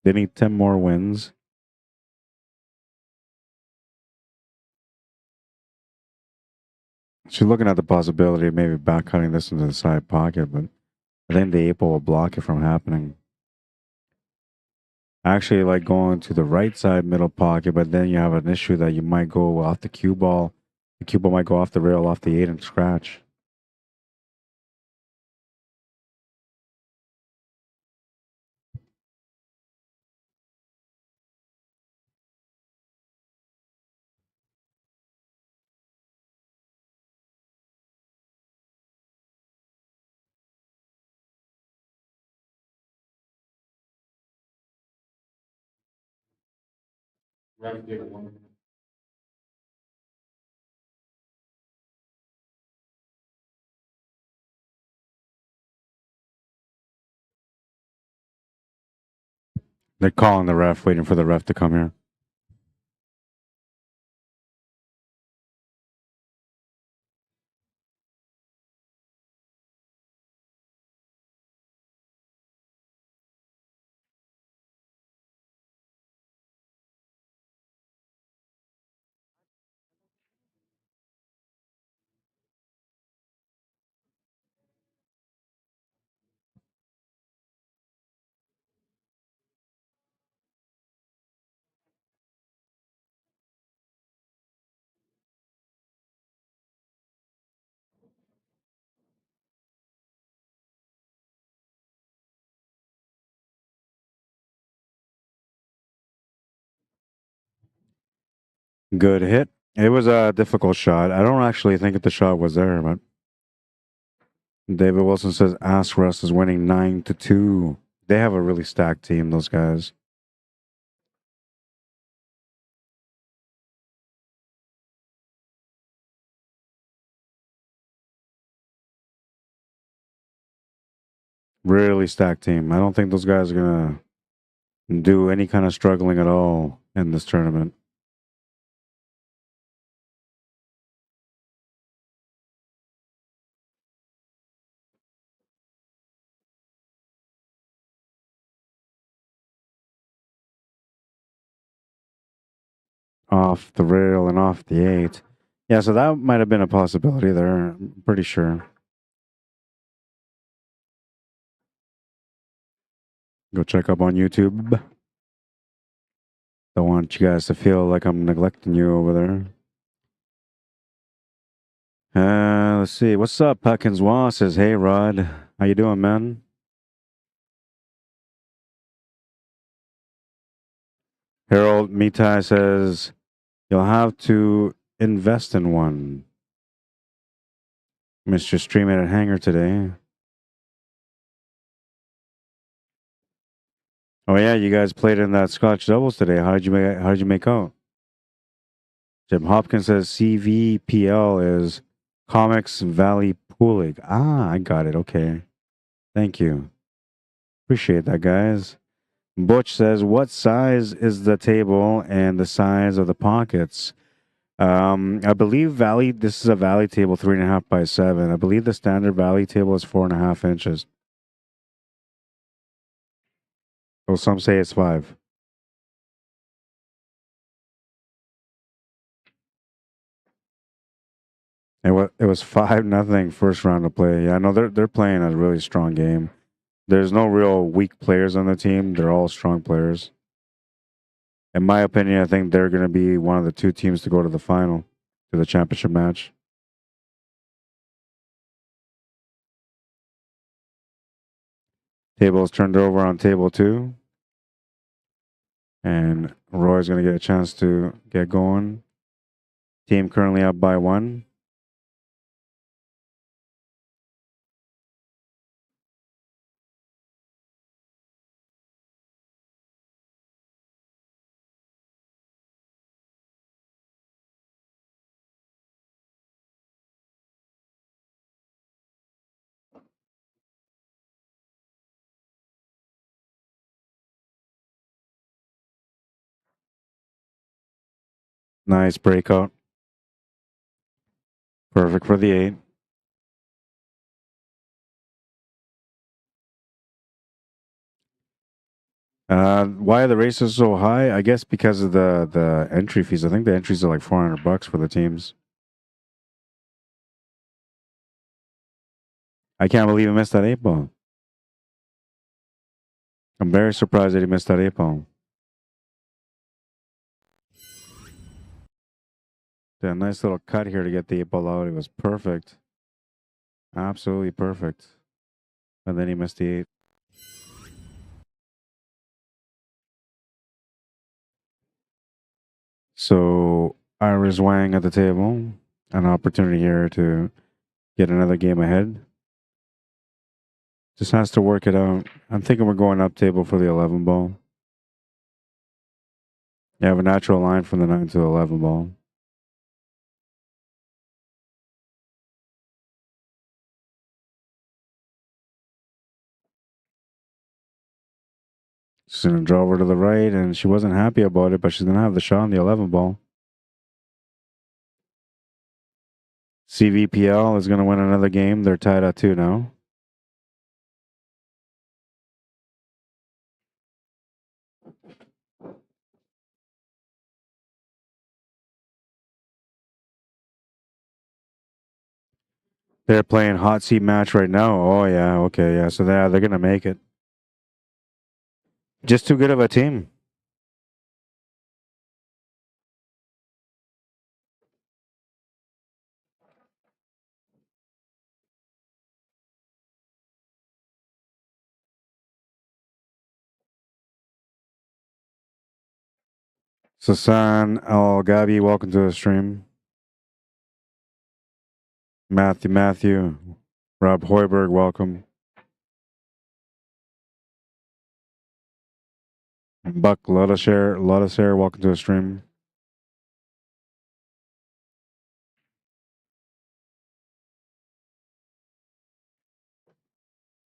They need 10 more wins. She's looking at the possibility of maybe back cutting this into the side pocket, but I think the 8 ball will block it from happening. I actually like going to the right side middle pocket, but then you have an issue that you might go off the cue ball. The cue ball might go off the rail, off the 8 and scratch. Right, give it 1 minute. They're calling the ref, waiting for the ref to come here. Good hit. It was a difficult shot. I don't actually think that the shot was there, but David Wilson says Ask Russ is winning 9-2. They have a really stacked team, those guys. Really stacked team. I don't think those guys are gonna do any kind of struggling at all in this tournament. Off the rail and off the 8. Yeah, so that might have been a possibility there. I'm pretty sure. Go check up on YouTube. Don't want you guys to feel like I'm neglecting you over there. Let's see. What's up? Puckins Wah says, hey, Rod. How you doing, man? Harold Mitai says, you'll have to invest in one. Mr. Streaming at Hangar today. Oh yeah, you guys played in that Scotch doubles today. How did you make out? Jim Hopkins says CVPL is Comics Valley Pool League. Ah, I got it. Okay. Thank you. Appreciate that, guys. Butch says, what size is the table and the size of the pockets? I believe Valley, this is a Valley table, 3.5 by 7. I believe the standard Valley table is 4.5 inches. Well, some say it's 5. It was 5-0 first round of play. Yeah, no, they're playing a really strong game. There's no real weak players on the team. They're all strong players. In my opinion, I think they're going to be one of the 2 teams to go to the final, to the championship match. Table is turned over on table 2. And Roy's going to get a chance to get going. Team currently up by 1. Nice breakout. Perfect for the 8. Why are the races so high? I guess because of the entry fees. I think the entries are like $400 for the teams. I can't believe he missed that 8 ball. I'm very surprised that he missed that 8 ball. Did a nice little cut here to get the 8 ball out. It was perfect. Absolutely perfect. And then he missed the 8. So Iris Wang at the table. An opportunity here to get another game ahead. Just has to work it out. I'm thinking we're going up table for the 11 ball. You have a natural line from the 9 to the 11 ball. She's going to draw over to the right, and she wasn't happy about it, but she's going to have the shot on the 11 ball. CVPL is going to win another game. They're tied at 2 now. They're playing hot seat match right now. Oh, yeah. Okay, yeah. So they're going to make it. Just too good of a team. Sasan Al Gabi, welcome to the stream. Matthew. Rob Hoiberg, welcome. Buck Lotus-Air, welcome to the stream.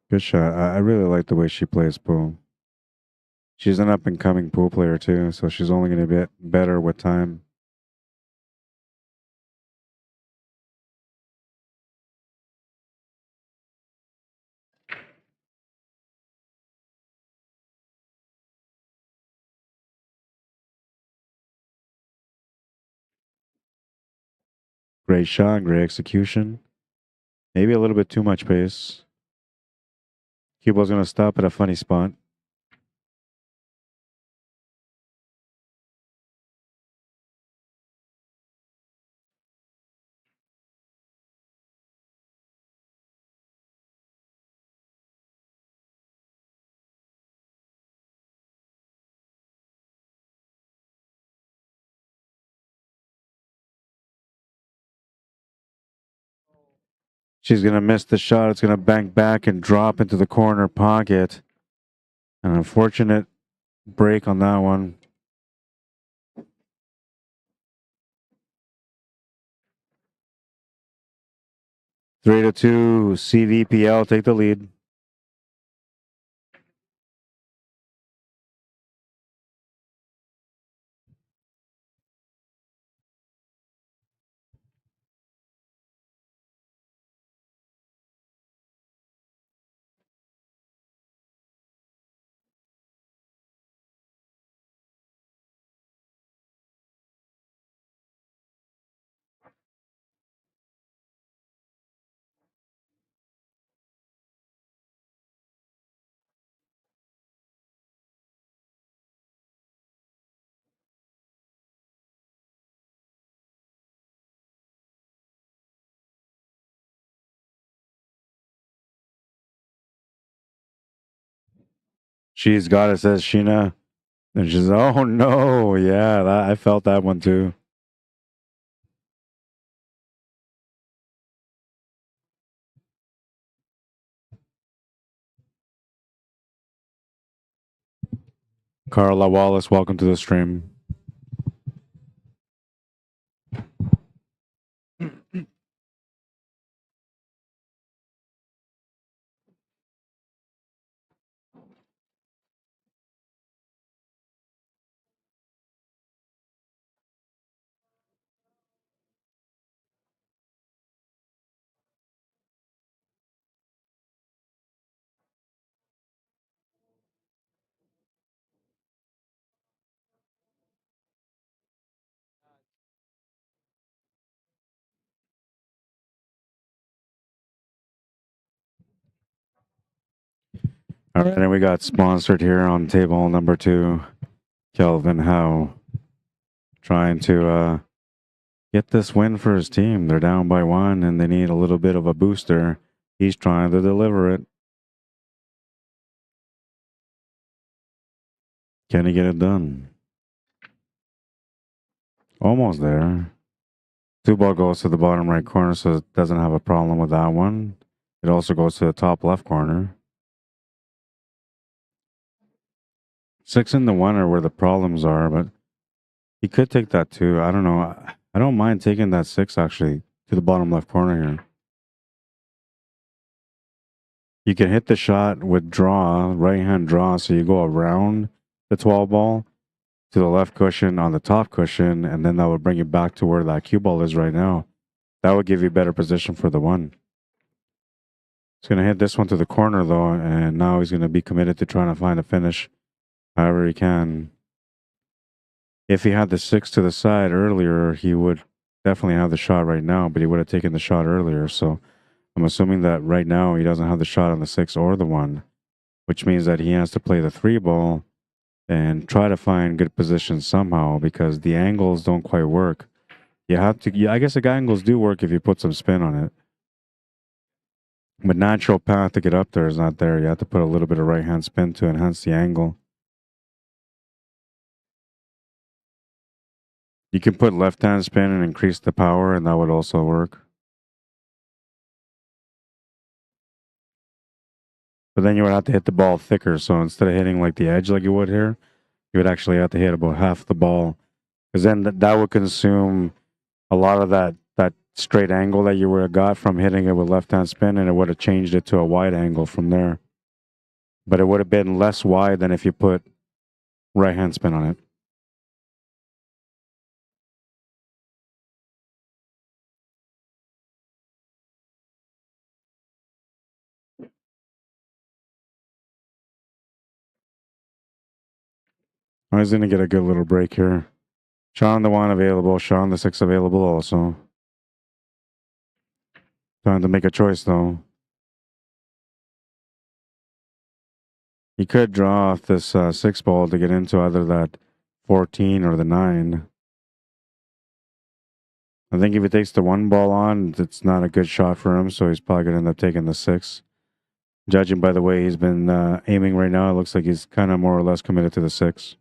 Good shot. I really like the way she plays pool. She's an up-and-coming pool player, too, so she's only going to get better with time. Great shot, great execution. Maybe a little bit too much pace. Cuba's going to stop at a funny spot. She's going to miss the shot. It's going to bank back and drop into the corner pocket. An unfortunate break on that one. Three to two. CVPL take the lead. She's got it, says Sheena. And she's, oh no. Yeah, I felt that one too. Carla Wallace, welcome to the stream. All right, and we got sponsored here on table number 2, Kelvin Howe, trying to get this win for his team. They're down by 1 and they need a little bit of a booster. He's trying to deliver it. Can he get it done? Almost there. 2 ball goes to the bottom right corner, so it doesn't have a problem with that one. It also goes to the top left corner. 6 and the 1 are where the problems are, but he could take that too. I don't know. I don't mind taking that 6 actually to the bottom left corner here. You can hit the shot with draw, right hand draw, so you go around the 12 ball to the left cushion on the top cushion, and then that would bring you back to where that cue ball is right now. That would give you better position for the 1. He's going to hit this one to the corner though, and now he's going to be committed to trying to find a finish however he can. If he had the 6 to the side earlier, he would definitely have the shot right now, but he would have taken the shot earlier. So I'm assuming that right now he doesn't have the shot on the 6 or the 1, which means that he has to play the 3 ball and try to find good positions somehow, because the angles don't quite work. You have to, I guess the angles do work if you put some spin on it. But natural path to get up there is not there. You have to put a little bit of right hand spin to enhance the angle. You can put left hand spin and increase the power, and that would also work. But then you would have to hit the ball thicker. So instead of hitting like the edge like you would here, you would actually have to hit about half the ball, because then that would consume a lot of that straight angle that you would have got from hitting it with left hand spin, and it would have changed it to a wide angle from there. But it would have been less wide than if you put right hand spin on it. I was going to get a good little break here. Sean the 1 available, Sean the 6 available also. Trying to make a choice though. He could draw off this 6 ball to get into either that 14 or the 9. I think if he takes the 1 ball on, it's not a good shot for him, so he's probably going to end up taking the 6. Judging by the way he's been aiming right now, it looks like he's kind of more or less committed to the 6.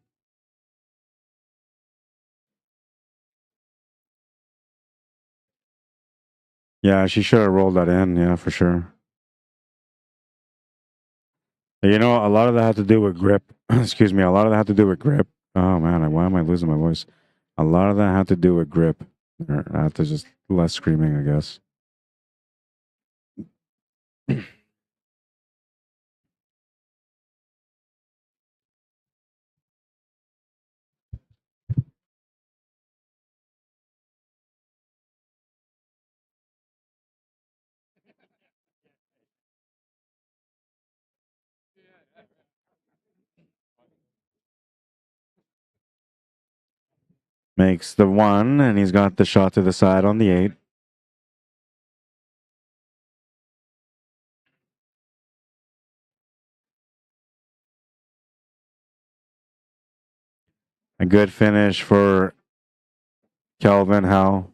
Yeah, she should have rolled that in, yeah, for sure. You know, a lot of that had to do with grip. Excuse me, a lot of that had to do with grip. Oh man, why am I losing my voice? A lot of that had to do with grip. I have to just less screaming, I guess. Makes the 1, and he's got the shot to the side on the 8. A good finish for Kelvin Howe.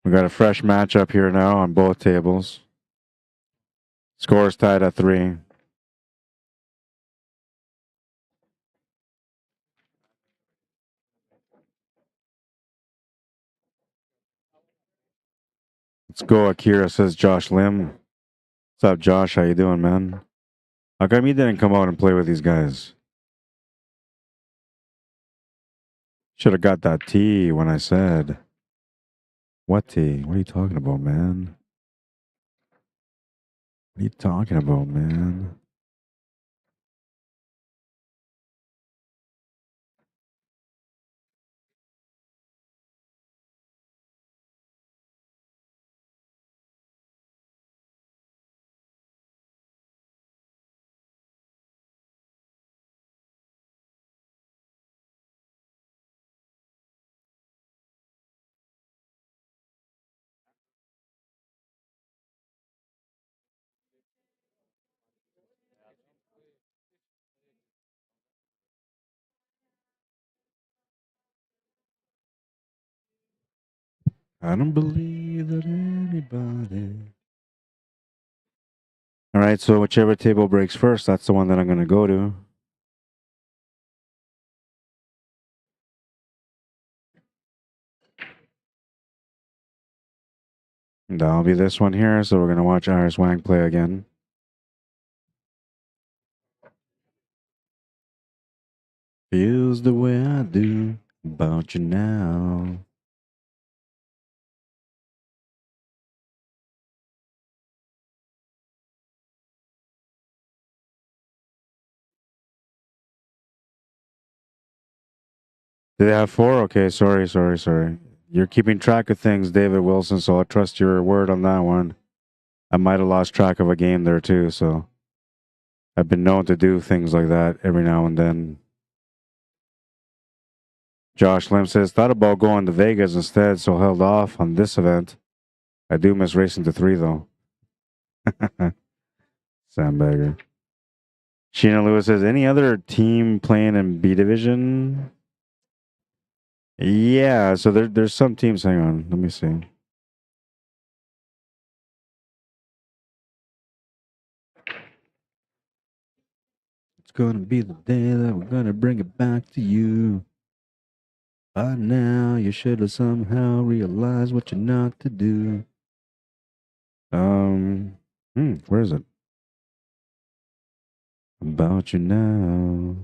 We got a fresh matchup here now on both tables. Scores tied at 3. Let's go, Akira, says Josh Lim. What's up, Josh? How you doing, man? How come you didn't come out and play with these guys? Should have got that tee when I said. What tee? What are you talking about, man? What are you talking about, man? I don't believe that anybody. All right, so whichever table breaks first, that's the one that I'm going to go to. And that'll be this one here. So we're going to watch Iris Wang play again. Feels the way I do about you now. Did they have 4? Okay, sorry. You're keeping track of things, David Wilson, so I'll trust your word on that one. I might have lost track of a game there too, so I've been known to do things like that every now and then. Josh Lim says, thought about going to Vegas instead, so held off on this event. I do miss racing to 3, though. Sandbagger. Sheena Lewis says, any other team playing in B division? Yeah, so there's some teams. Hang on, let me see. It's gonna be the day that we're gonna bring it back to you. By now, you should have somehow realized what you're not to do. Where is it? About you now.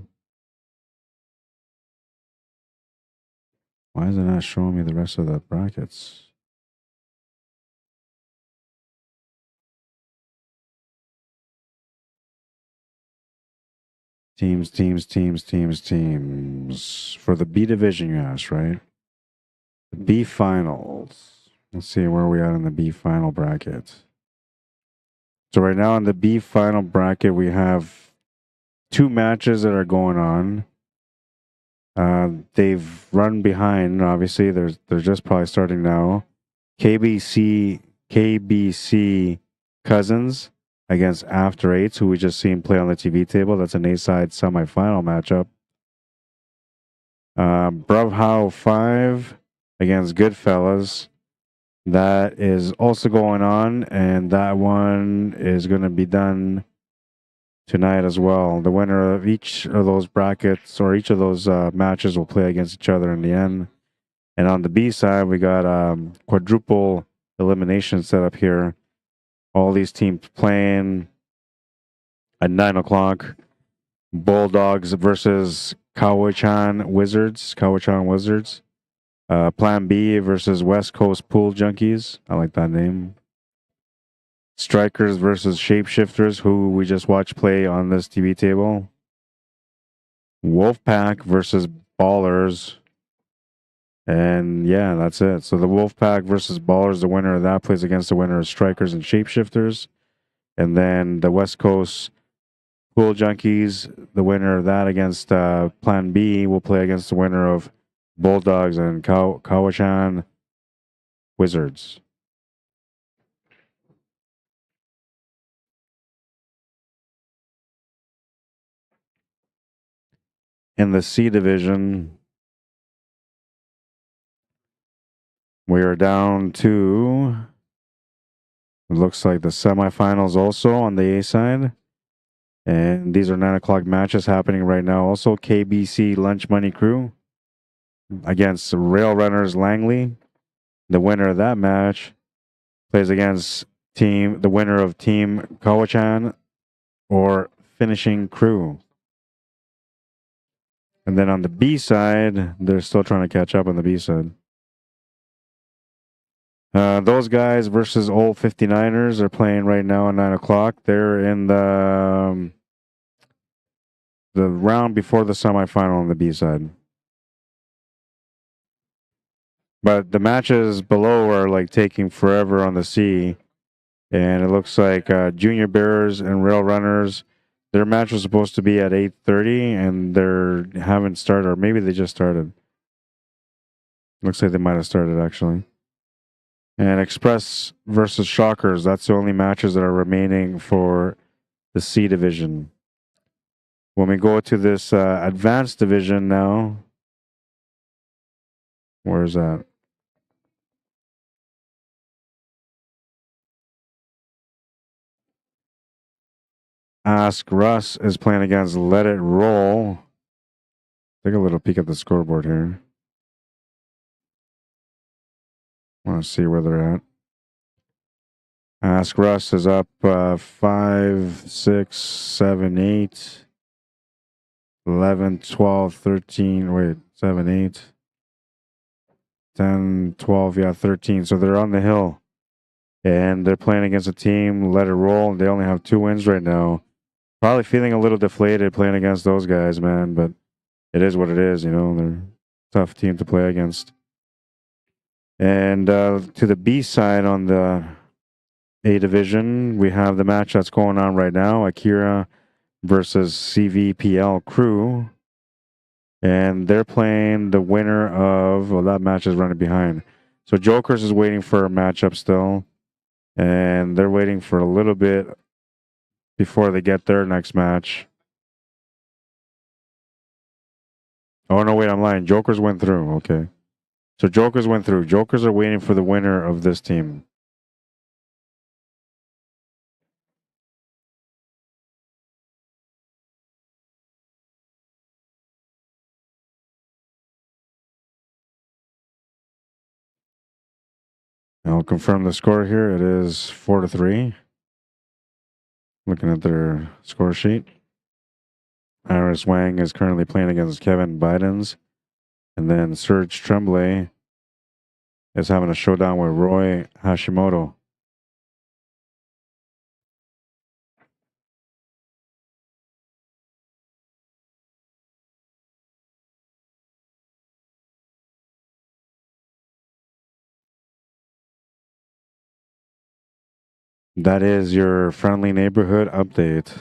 Why is it not showing me the rest of the brackets? Teams. For the B division, you asked, right? The B finals. Let's see where we at in the B final bracket. So right now in the B final bracket, we have 2 matches that are going on. They've run behind. Obviously, they're just probably starting now. KBC Cousins against After Eights, who we just seen play on the TV table. That's an A-side semifinal matchup. Bruvhow 5 against Goodfellas. That is also going on, and that one is going to be done tonight as well. The winner of each of those brackets or each of those matches will play against each other in the end. And on the B side, we got quadruple elimination set up here. All these teams playing at 9 o'clock. Bulldogs versus Cowichan Wizards. Plan B versus West Coast Pool Junkies. I like that name. Strikers versus Shapeshifters, who we just watched play on this TV table. Wolfpack versus Ballers. And yeah, that's it. So the Wolfpack versus Ballers, the winner of that plays against the winner of Strikers and Shapeshifters. And then the West Coast Pool Junkies, the winner of that against Plan B will play against the winner of Bulldogs and Cowichan Wizards. In the C division, we are down to, it looks like the semifinals also on the A side. And these are 9 o'clock matches happening right now. Also, KBC Lunch Money Crew against Rail Runners Langley. The winner of that match plays against the winner of Team Cowichan or Finishing Crew. And then on the B side, they're still trying to catch up on the B side. Those guys versus Old 59ers are playing right now at 9 o'clock. They're in the round before the semifinal on the B side. But the matches below are like taking forever on the C. And it looks like Junior Bears and Rail Runners, their match was supposed to be at 8:30 and they haven't started, or maybe they just started. Looks like they might have started actually. And Express versus Shockers, that's the only matches that are remaining for the C division. When we go to this advanced division now, where is that? Ask Russ is playing against Let It Roll. Take a little peek at the scoreboard here. Want to see where they're at. Ask Russ is up 5, 6, 7, 8, 11, 12, 13. Wait, 7, 8, 10, 12. Yeah, 13. So they're on the hill. And they're playing against a team, Let It Roll. They only have 2 wins right now. Probably feeling a little deflated playing against those guys, man. But it is what it is, you know. They're a tough team to play against. And to the B side on the A division, we have the match that's going on right now, Akira versus CVPL Crew. And they're playing the winner of, well, that match is running behind. So Jokers is waiting for a matchup still. And they're waiting for a little bit before they get their next match. Oh, no, wait, I'm lying. Jokers went through. Okay. So Jokers went through. Jokers are waiting for the winner of this team. I'll confirm the score here. It is 4-3. Looking at their score sheet. Iris Wang is currently playing against Kevin Bidens. And then Serge Tremblay is having a showdown with Roy Hashimoto. That is your friendly neighborhood update.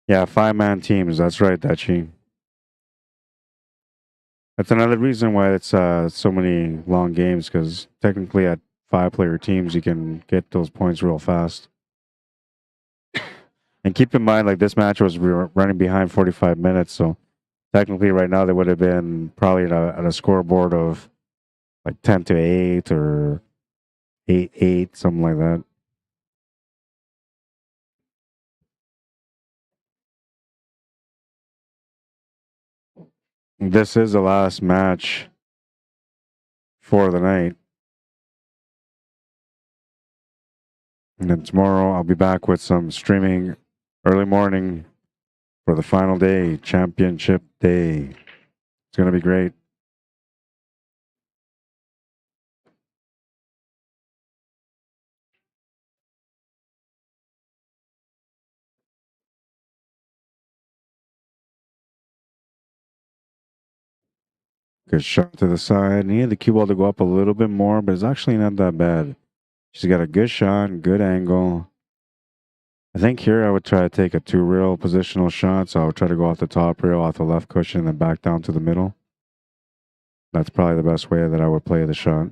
Yeah, 5-man teams. That's right, Dachi. That's another reason why it's so many long games, because technically at 5-player teams, you can get those points real fast. And keep in mind, like, this match was running behind 45 minutes, so technically right now they would have been probably at a scoreboard of like 10-8 or 8-8, something like that. This is the last match for the night. And then tomorrow I'll be back with some streaming early morning for the final day, championship day. It's going to be great. Good shot to the side. Needed the cue ball to go up a little bit more, but it's actually not that bad. She's got a good shot, good angle. I think here I would try to take a 2-reel positional shot. So I would try to go off the top rail, off the left cushion, and back down to the middle. That's probably the best way that I would play the shot.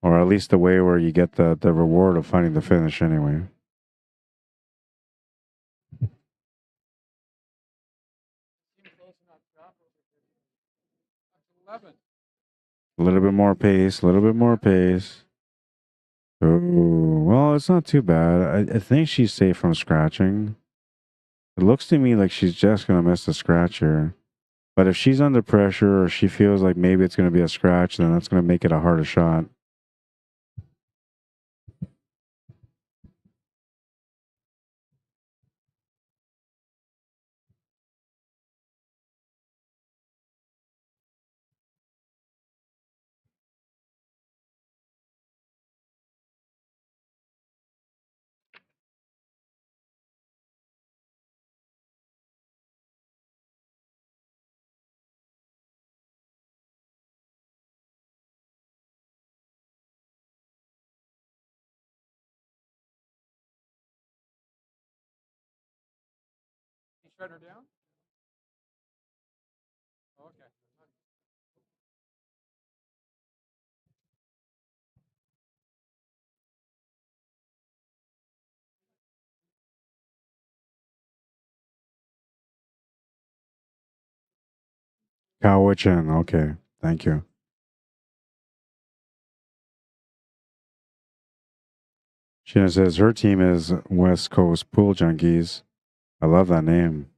Or at least the way where you get the reward of finding the finish anyway. A little bit more pace, a little bit more pace. Oh, well, it's not too bad. I think she's safe from scratching. It looks to me like she's just going to miss the scratch here. But if she's under pressure or she feels like maybe it's going to be a scratch, then that's going to make it a harder shot. You shut her down? Okay. Cowichan. Okay. Thank you. Sheena says her team is West Coast Pool Junkies. I love that name.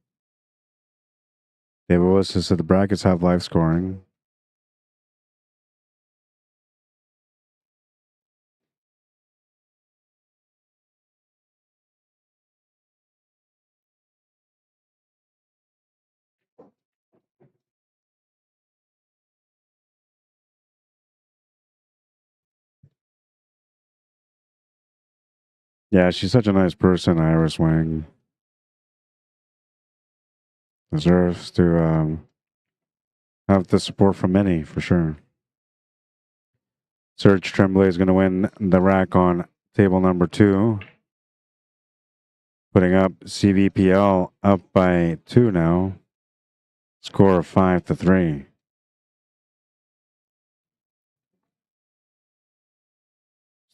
David Willis said the brackets have live scoring. Yeah, she's such a nice person, Iris Wang. Deserves to have the support from many, for sure. Serge Tremblay is going to win the rack on table number 2. Putting up CVPL up by 2 now. Score of 5-3.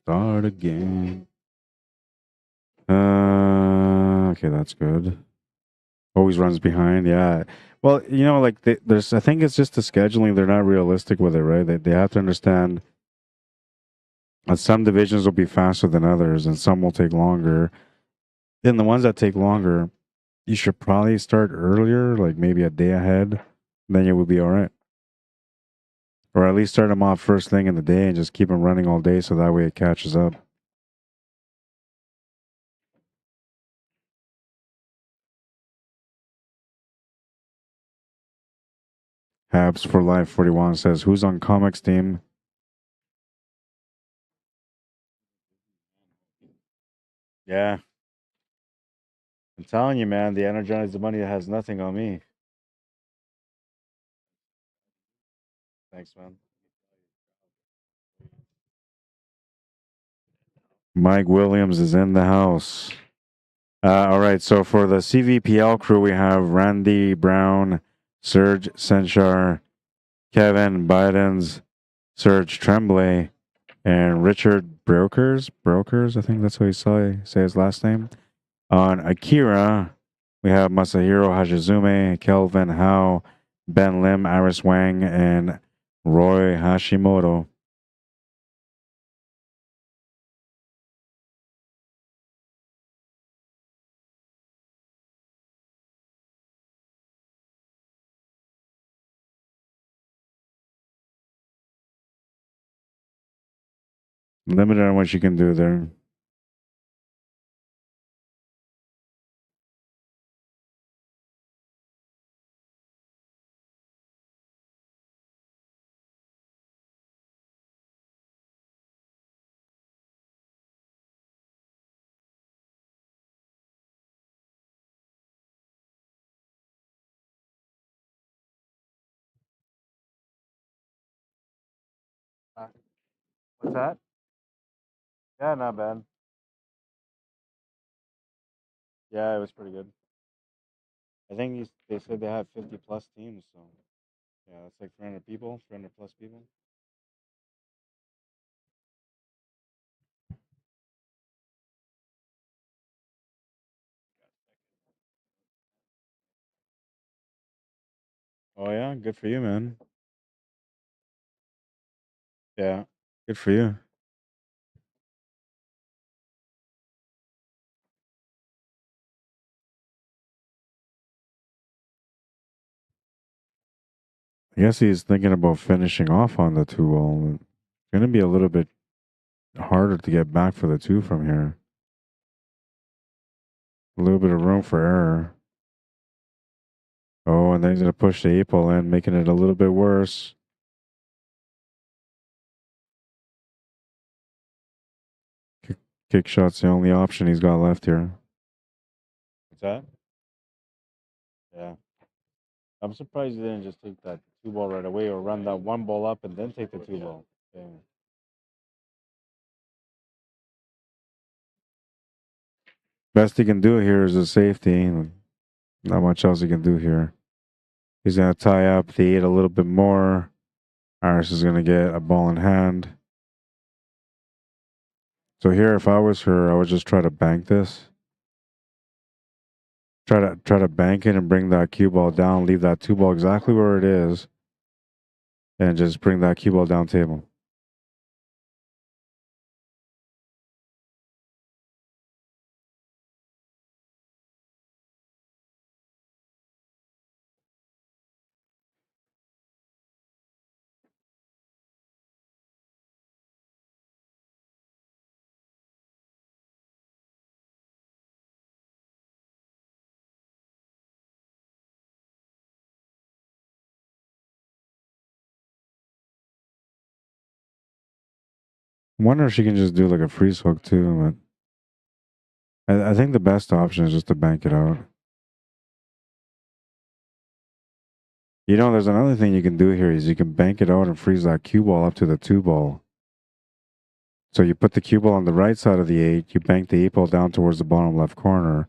Start again. Okay, that's good. Always runs behind. Yeah. Well, you know, like there's, I think it's just the scheduling. They're not realistic with it, right? They have to understand that some divisions will be faster than others, and some will take longer. Then the ones that take longer, you should probably start earlier, like maybe a day ahead. Then you will be all right. Or at least start them off first thing in the day and just keep them running all day, so that way it catches up. Habs for Life 41 says, who's on Comics team? Yeah. I'm telling you, man, the Energizer money has nothing on me. Thanks, man. Mike Williams is in the house. All right, so for the CVPL crew, we have Randy Brown, Serge Senchar, Kevin Bidens, Serge Tremblay, and Richard Brokers, I think that's how you say his last name. On Akira, we have Masahiro Hajizume, Kelvin Howe, Ben Lim, Iris Wang, and Roy Hashimoto. Limited on what you can do there. What's that? Yeah, not bad. Yeah, it was pretty good. I think they said they have 50 plus teams, so yeah, that's like 300 people, 300 plus people. Oh yeah, good for you, man. Yeah, good for you. I guess he's thinking about finishing off on the 2-wall. It's gonna be a little bit harder to get back for the 2 from here. A little bit of room for error. Oh, and then he's gonna push the 8-ball in, making it a little bit worse. Kick shot's the only option he's got left here. What's that? Yeah. I'm surprised he didn't just take that 2-ball right away or run that 1 ball up and then take the 2-ball. Yeah. Best he can do here is a safety. Not much else he can do here. He's going to tie up the 8 a little bit more. Iris is going to get a ball in hand. So here, if I was her, I would just try to bank this. Try to bank it and bring that cue ball down. Leave that 2-ball exactly where it is. and just bring that cue ball down table. I wonder if she can just do like a freeze hook too, but I think the best option is just to bank it out. You know, there's another thing you can do here is you can bank it out and freeze that cue ball up to the 2 ball. So you put the cue ball on the right side of the 8, you bank the 8 ball down towards the bottom left corner,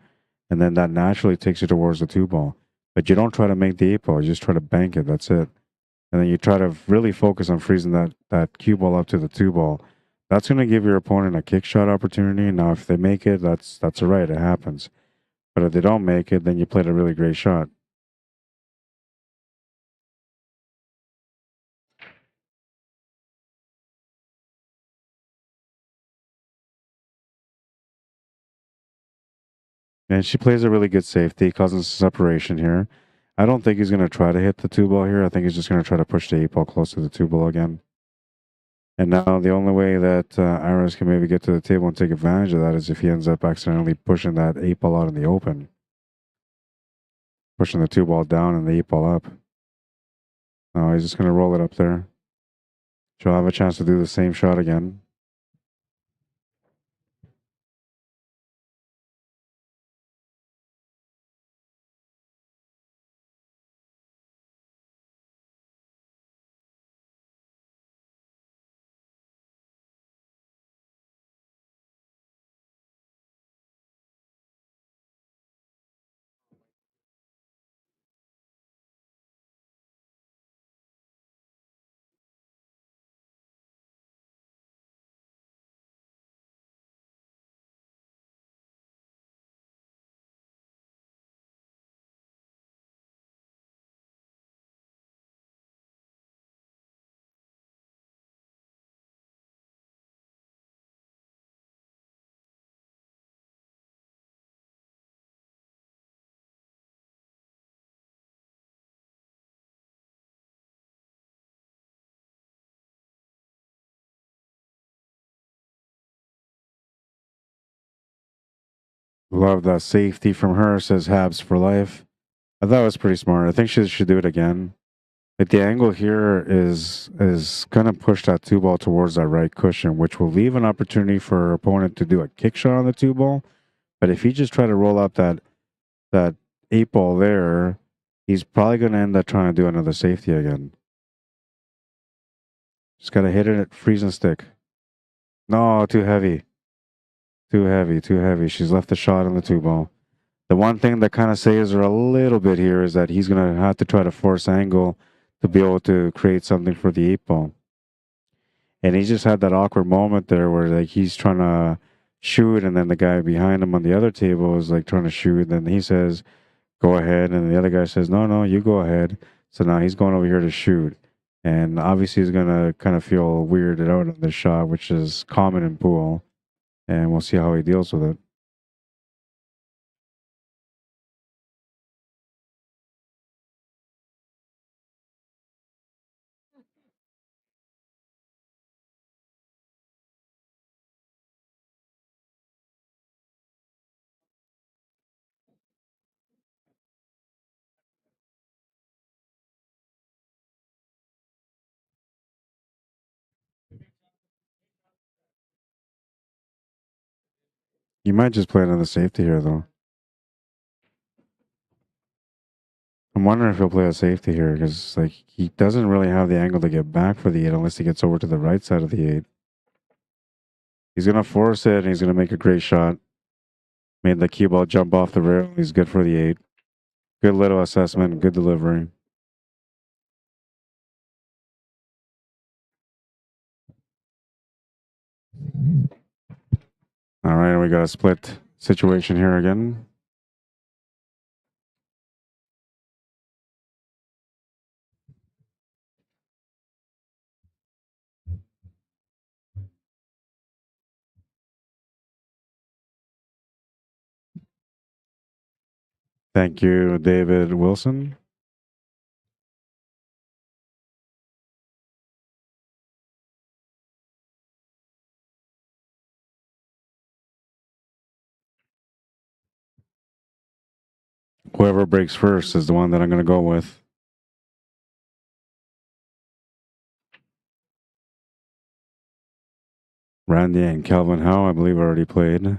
and then that naturally takes you towards the 2 ball. But you don't try to make the 8 ball, you just try to bank it, that's it. And then you try to really focus on freezing that cue ball up to the 2 ball. That's going to give your opponent a kick shot opportunity. Now, if they make it, that's all right, it happens. But if they don't make it, then you played a really great shot. And she plays a really good safety, causing separation here. I don't think he's going to try to hit the 2 ball here. I think he's just going to try to push the 8 ball close to the 2 ball again. And now the only way that Aris can maybe get to the table and take advantage of that is if he ends up accidentally pushing that 8 ball out in the open. Pushing the 2 ball down and the 8 ball up. No, he's just going to roll it up there. She'll have a chance to do the same shot again. Love that safety from her, says Habs for life. I thought it was pretty smart. I think she should do it again. Like the angle here is gonna push that 2 ball towards that right cushion, which will leave an opportunity for her opponent to do a kick shot on the 2 ball. But if he just try to roll up that 8 ball there, he's probably gonna end up trying to do another safety again. Just gotta hit it at freezing stick. No, too heavy. Too heavy, too heavy. She's left the shot on the 2 ball. The one thing that kind of saves her a little bit here is that he's going to have to try to force angle to be able to create something for the 8 ball. And he just had that awkward moment there where like he's trying to shoot and then the guy behind him on the other table is like trying to shoot. And then he says, go ahead. And the other guy says, no, you go ahead. So now he's going over here to shoot. And obviously he's going to kind of feel weirded out on this shot, which is common in pool. And we'll see how he deals with it. You might just play another safety here, though. I'm wondering if he'll play a safety here because, like, he doesn't really have the angle to get back for the 8 unless he gets over to the right side of the 8. He's going to force it and he's going to make a great shot. Made the cue ball jump off the rail. He's good for the 8. Good little assessment. Good delivery. All right, we got a split situation here again. Thank you, David Wilson. Whoever breaks first is the one that I'm going to go with. Randy and Calvin Howe, I believe, already played.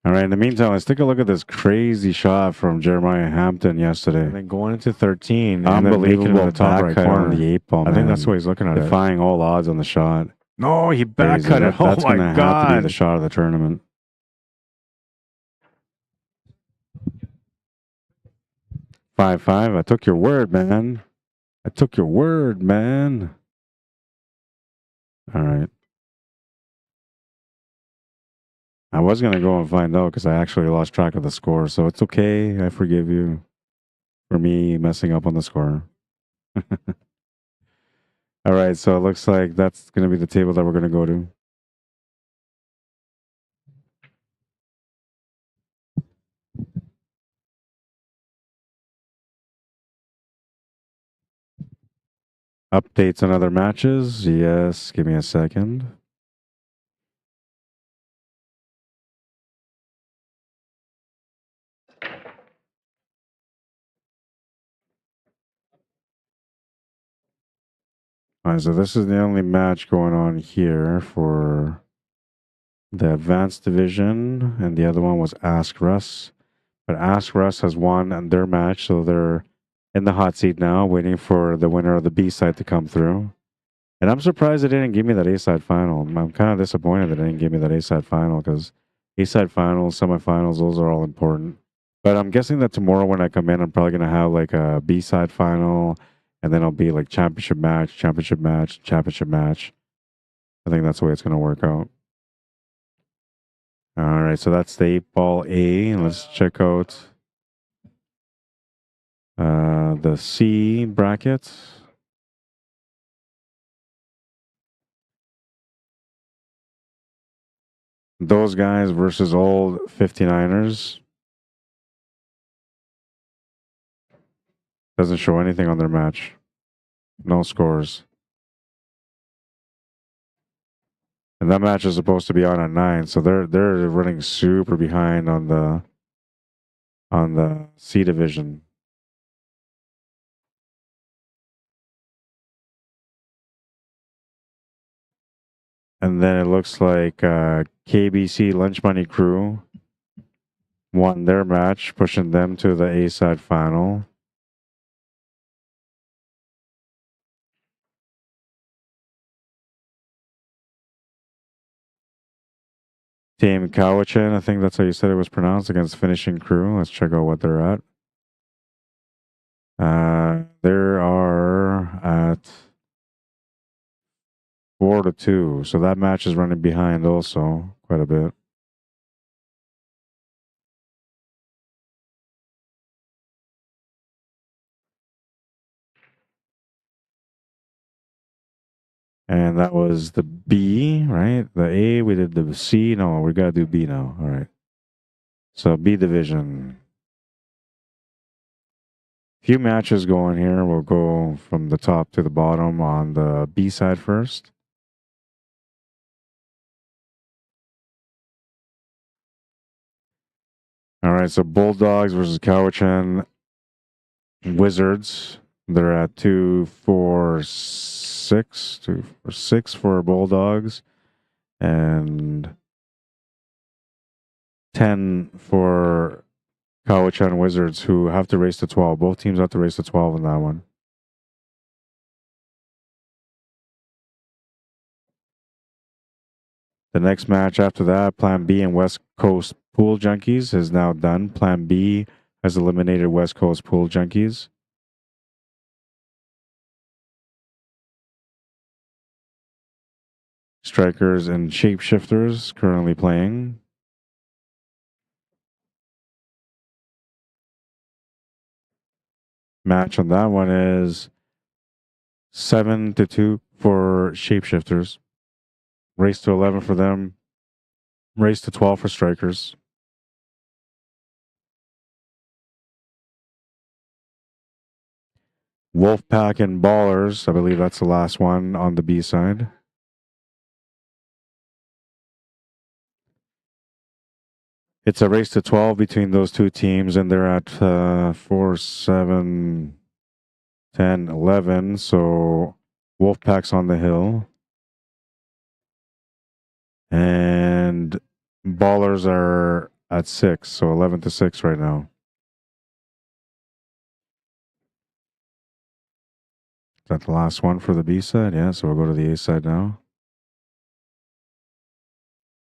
All right, in the meantime, let's take a look at this crazy shot from Jeremiah Hampton yesterday. And then going into 13, Unbelievable in the top right back cut corner. on the 8-ball, I think that's what he's looking at. Defying all odds on the shot. No, he back cut it. That's Oh my gonna have to be the God. shot of the tournament. 5-5. I took your word, man. I took your word, man. All right. I was going to go and find out because I actually lost track of the score. So it's okay. I forgive you for me messing up on the score. All right. So it looks like that's going to be the table that we're going to go to. Updates on other matches. Yes. Give me a second. All right, so this is the only match going on here for the advanced division, and the other one was Ask Russ. But Ask Russ has won their match, so they're in the hot seat now, waiting for the winner of the B side to come through. And I'm surprised they didn't give me that A side final. I'm kind of disappointed that they didn't give me that A side final because A side finals, semifinals, those are all important. But I'm guessing that tomorrow when I come in, I'm probably going to have like a B side final. And then it'll be like championship match, championship match, championship match. I think that's the way it's going to work out. All right, so that's the 8-ball A. Let's check out the C bracket. Those guys versus old 59ers. Doesn't show anything on their match. No scores. And that match is supposed to be on at 9, so they're running super behind on the C division. And then it looks like KBC Lunch Money Crew won their match, pushing them to the A side final. Team Cowichan, I think that's how you said it was pronounced, against Finishing Crew. Let's check out what they're at. They are at 4-2. So that match is running behind also quite a bit. And that was the B, right? The A, we did the C. No, we got to do B now. All right. So B division. Few matches going here. We'll go from the top to the bottom on the B side first. All right, so Bulldogs versus Cowichan Wizards. They're at 2-4-6, 2-4-6 for Bulldogs, and 10 for Cowichan Wizards, who have to race to 12. Both teams have to race to 12 in that one. The next match after that, Plan B and West Coast Pool Junkies is now done. Plan B has eliminated West Coast Pool Junkies. Strikers and Shapeshifters currently playing. match on that one is 7-2 for Shapeshifters. Race to 11 for them. Race to 12 for Strikers. Wolfpack and Ballers. I believe that's the last one on the B side. It's a race to 12 between those two teams, and they're at 4, 7, 10, 11. So Wolfpack's on the hill. And Ballers are at 6, so 11-6 right now. Is that the last one for the B side? Yeah, so we'll go to the A side now.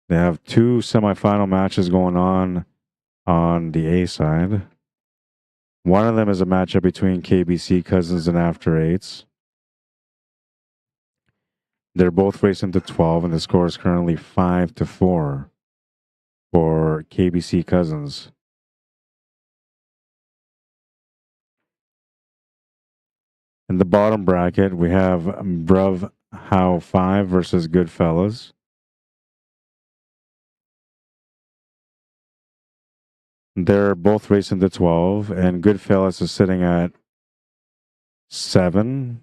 They have 2 semifinal matches going on the A side. One of them is a matchup between KBC Cousins and After Eights. They're both racing to 12, and the score is currently 5-4 for KBC Cousins. In the bottom bracket, we have Bruv How 5 versus Goodfellas. They're both racing to 12, and Goodfellas is sitting at 7.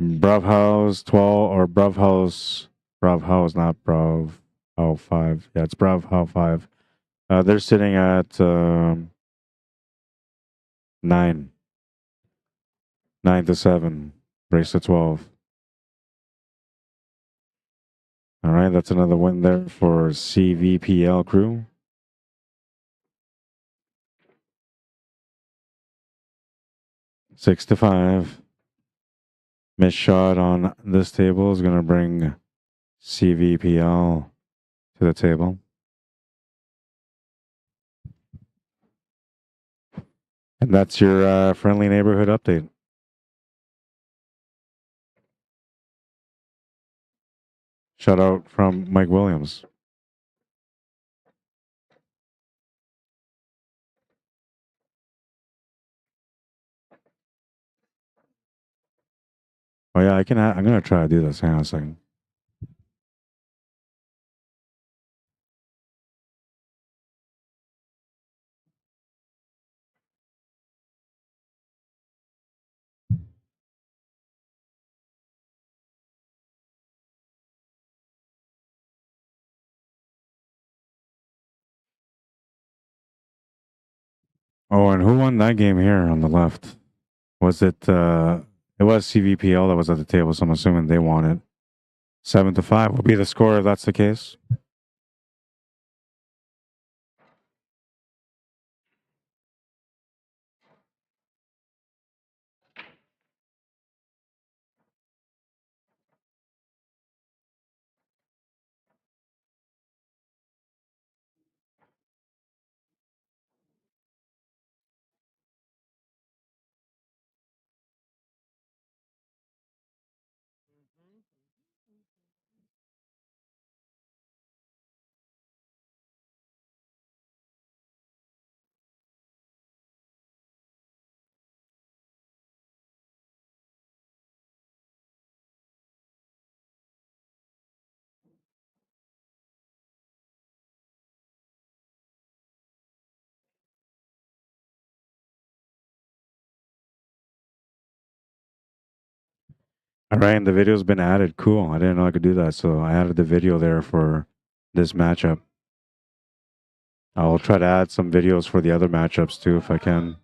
Bravhouse 12, or Bravhouse, not Bravhow 5. Yeah, it's Bravhow 5. They're sitting at 9. 9-7. Race to 12. All right, that's another win there for CVPL crew. 6-5. Missed shot on this table is going to bring CVPL to the table. And that's your friendly neighborhood update. Shout out from Mike Williams. Oh yeah, I'm going to try to do this. Hang on a second. Oh, and who won that game here on the left? Was it it was CVPL that was at the table, so I'm assuming they won it. 7-5 will be the score if that's the case. All right, and the video's been added. Cool. I didn't know I could do that, so I added the video there for this matchup. I'll try to add some videos for the other matchups too if I can.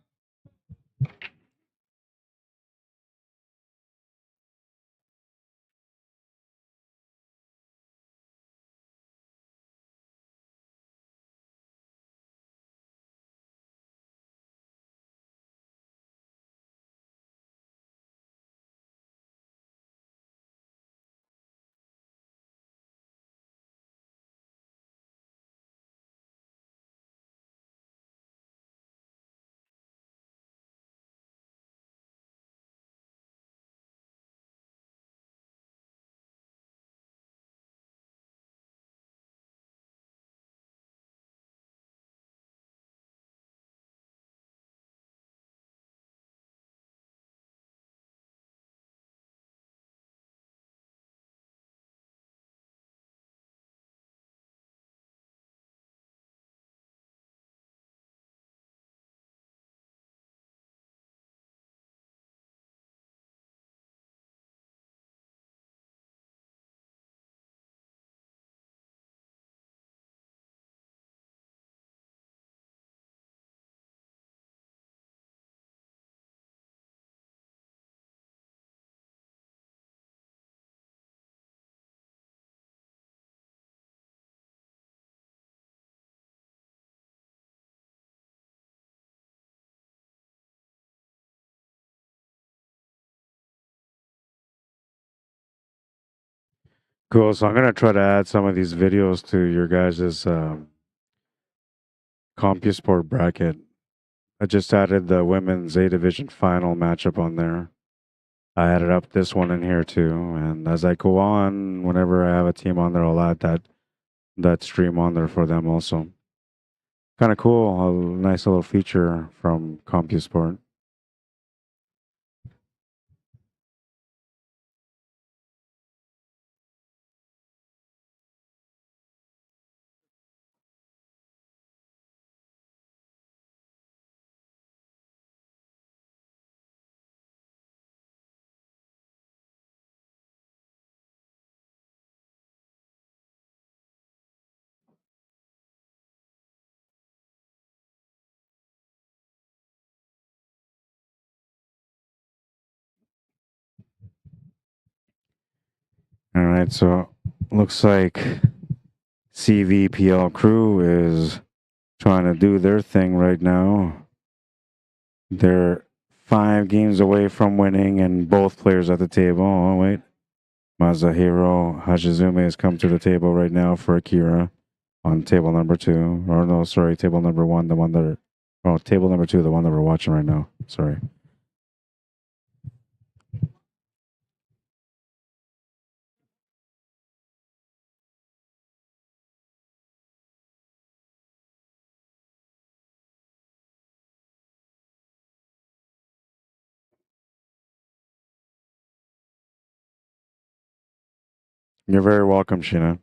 Cool. So I'm gonna try to add some of these videos to your guys' CompuSport bracket. I just added the women's A division final matchup on there. I added up this one in here too, and as I go on, whenever I have a team on there, I'll add that stream on there for them also. Kind of cool, a nice little feature from CompuSport. All right, so looks like CVPL crew is trying to do their thing right now. They're 5 games away from winning, and both players at the table. Oh, wait. Masahiro Hachizume has come to the table right now for Akira on table number 2. Or no, sorry, table number 1, the one that... Oh, table number 2, the one that we're watching right now. Sorry. You're very welcome, Sheena.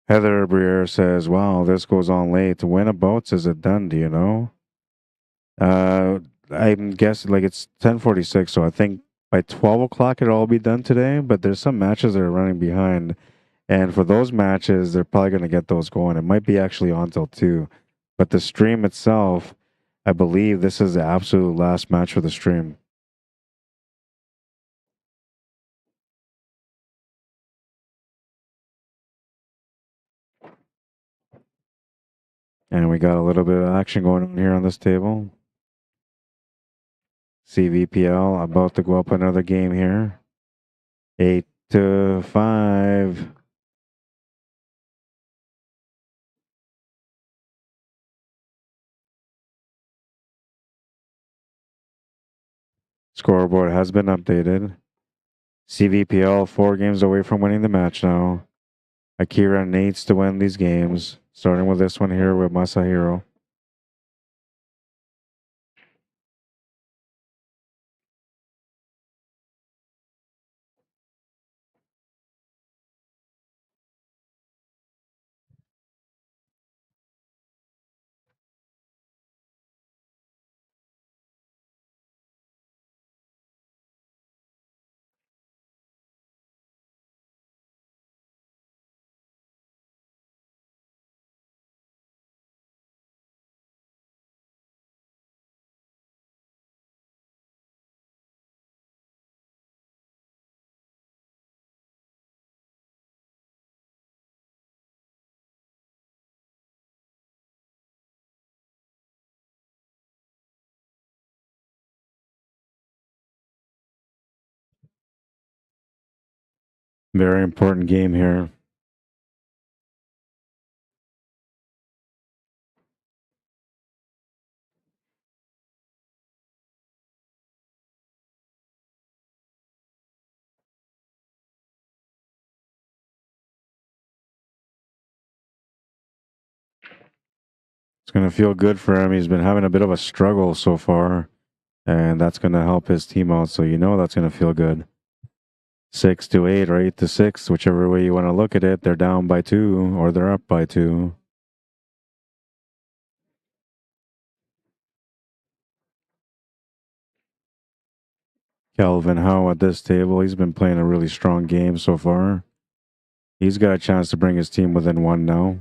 Heather Briere says, wow, this goes on late. When about is it done, do you know? I'm guessing like it's 10:46, so I think by 12 o'clock it'll all be done today, but there's some matches that are running behind. And for those matches, they're probably going to get those going. It might be actually on till 2. But the stream itself, I believe this is the absolute last match for the stream. And we got a little bit of action going on here on this table. CVPL about to go up another game here. 8-5. Scoreboard has been updated. CVPL 4 games away from winning the match now. Akira needs to win these games, starting with this one here with Masahiro. Very important game here. It's going to feel good for him. He's been having a bit of a struggle so far, and that's going to help his team out. So you know that's going to feel good. 6-8 or 8-6, whichever way you want to look at it. They're down by 2 or they're up by 2. Calvin Howe at this table, he's been playing a really strong game so far. He's got a chance to bring his team within 1 now.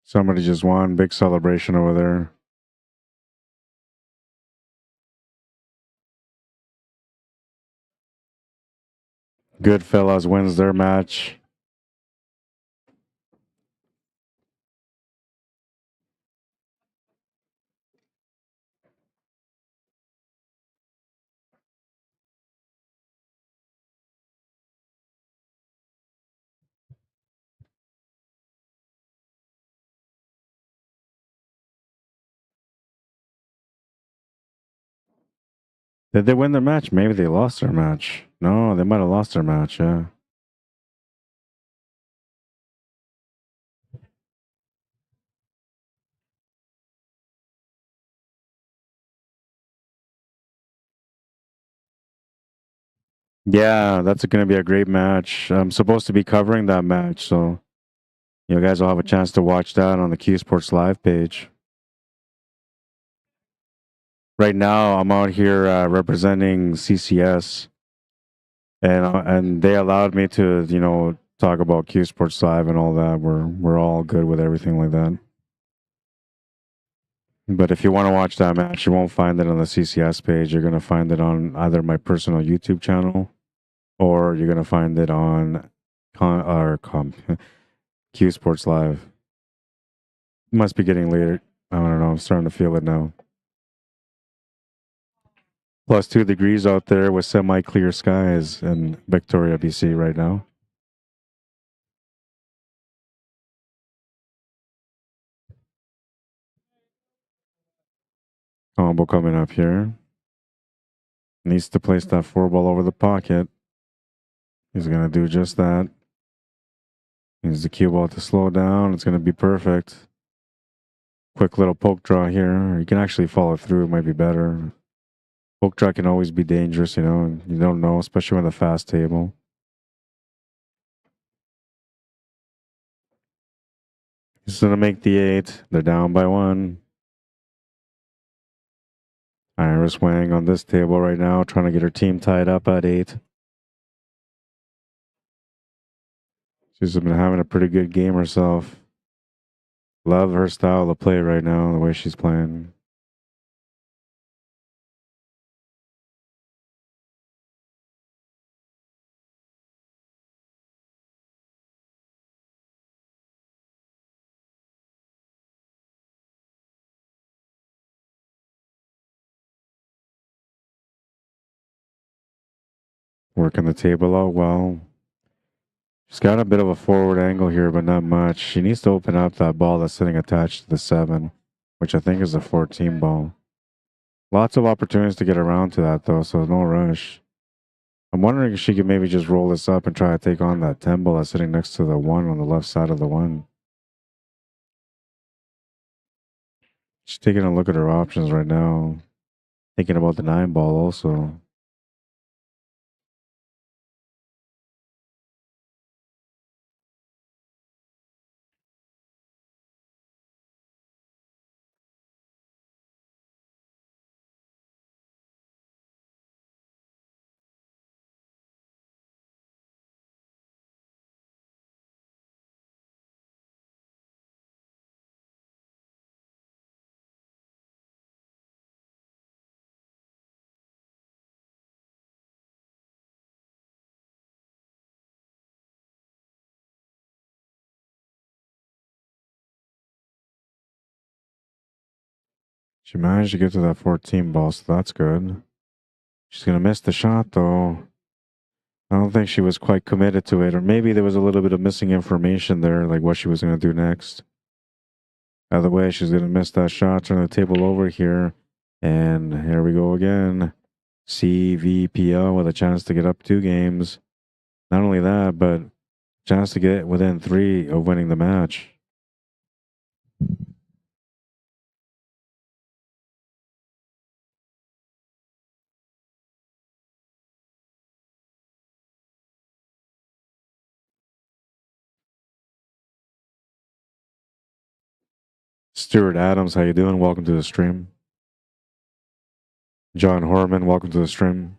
Somebody just won. Big celebration over there. Goodfellas wins their match. Did they win their match? Maybe they lost their match. No, they might have lost their match, yeah. Yeah, that's going to be a great match. I'm supposed to be covering that match, so you guys will have a chance to watch that on the Q Sports Live page. Right now, I'm out here representing CCS, and they allowed me to, talk about Q Sports Live and all that. We're all good with everything like that. But if you want to watch that match, you won't find it on the CCS page. You're going to find it on either my personal YouTube channel, or you're going to find it on Q Sports Live. Must be getting later. I don't know. I'm starting to feel it now. Plus 2 degrees out there with semi-clear skies in Victoria, BC right now. Combo coming up here. Needs to place that 4-ball over the pocket. He's going to do just that. Needs the cue ball to slow down. It's going to be perfect. Quick little poke draw here. You can actually follow through. It might be better. Poke draw can always be dangerous, and you don't know, especially with a fast table. He's going to make the 8. They're down by 1. Iris Wang on this table right now, trying to get her team tied up at 8. She's been having a pretty good game herself. Love her style of play right now, the way she's playing. Working the table out well. She's got a bit of a forward angle here, but not much. She needs to open up that ball that's sitting attached to the 7, which I think is a 14 ball. Lots of opportunities to get around to that, though, so no rush. I'm wondering if she could maybe just roll this up and try to take on that 10 ball that's sitting next to the 1 on the left side of the 1. She's taking a look at her options right now. Thinking about the 9 ball also. She managed to get to that 14 ball, so that's good. She's going to miss the shot, though. I don't think she was quite committed to it, or maybe there was a little bit of missing information there, like what she was going to do next. Either way, she's going to miss that shot, turn the table over here, and here we go again. CVPL with a chance to get up 2 games. Not only that, but chance to get within 3 of winning the match. Stuart Adams, how you doing? Welcome to the stream. John Horman, welcome to the stream.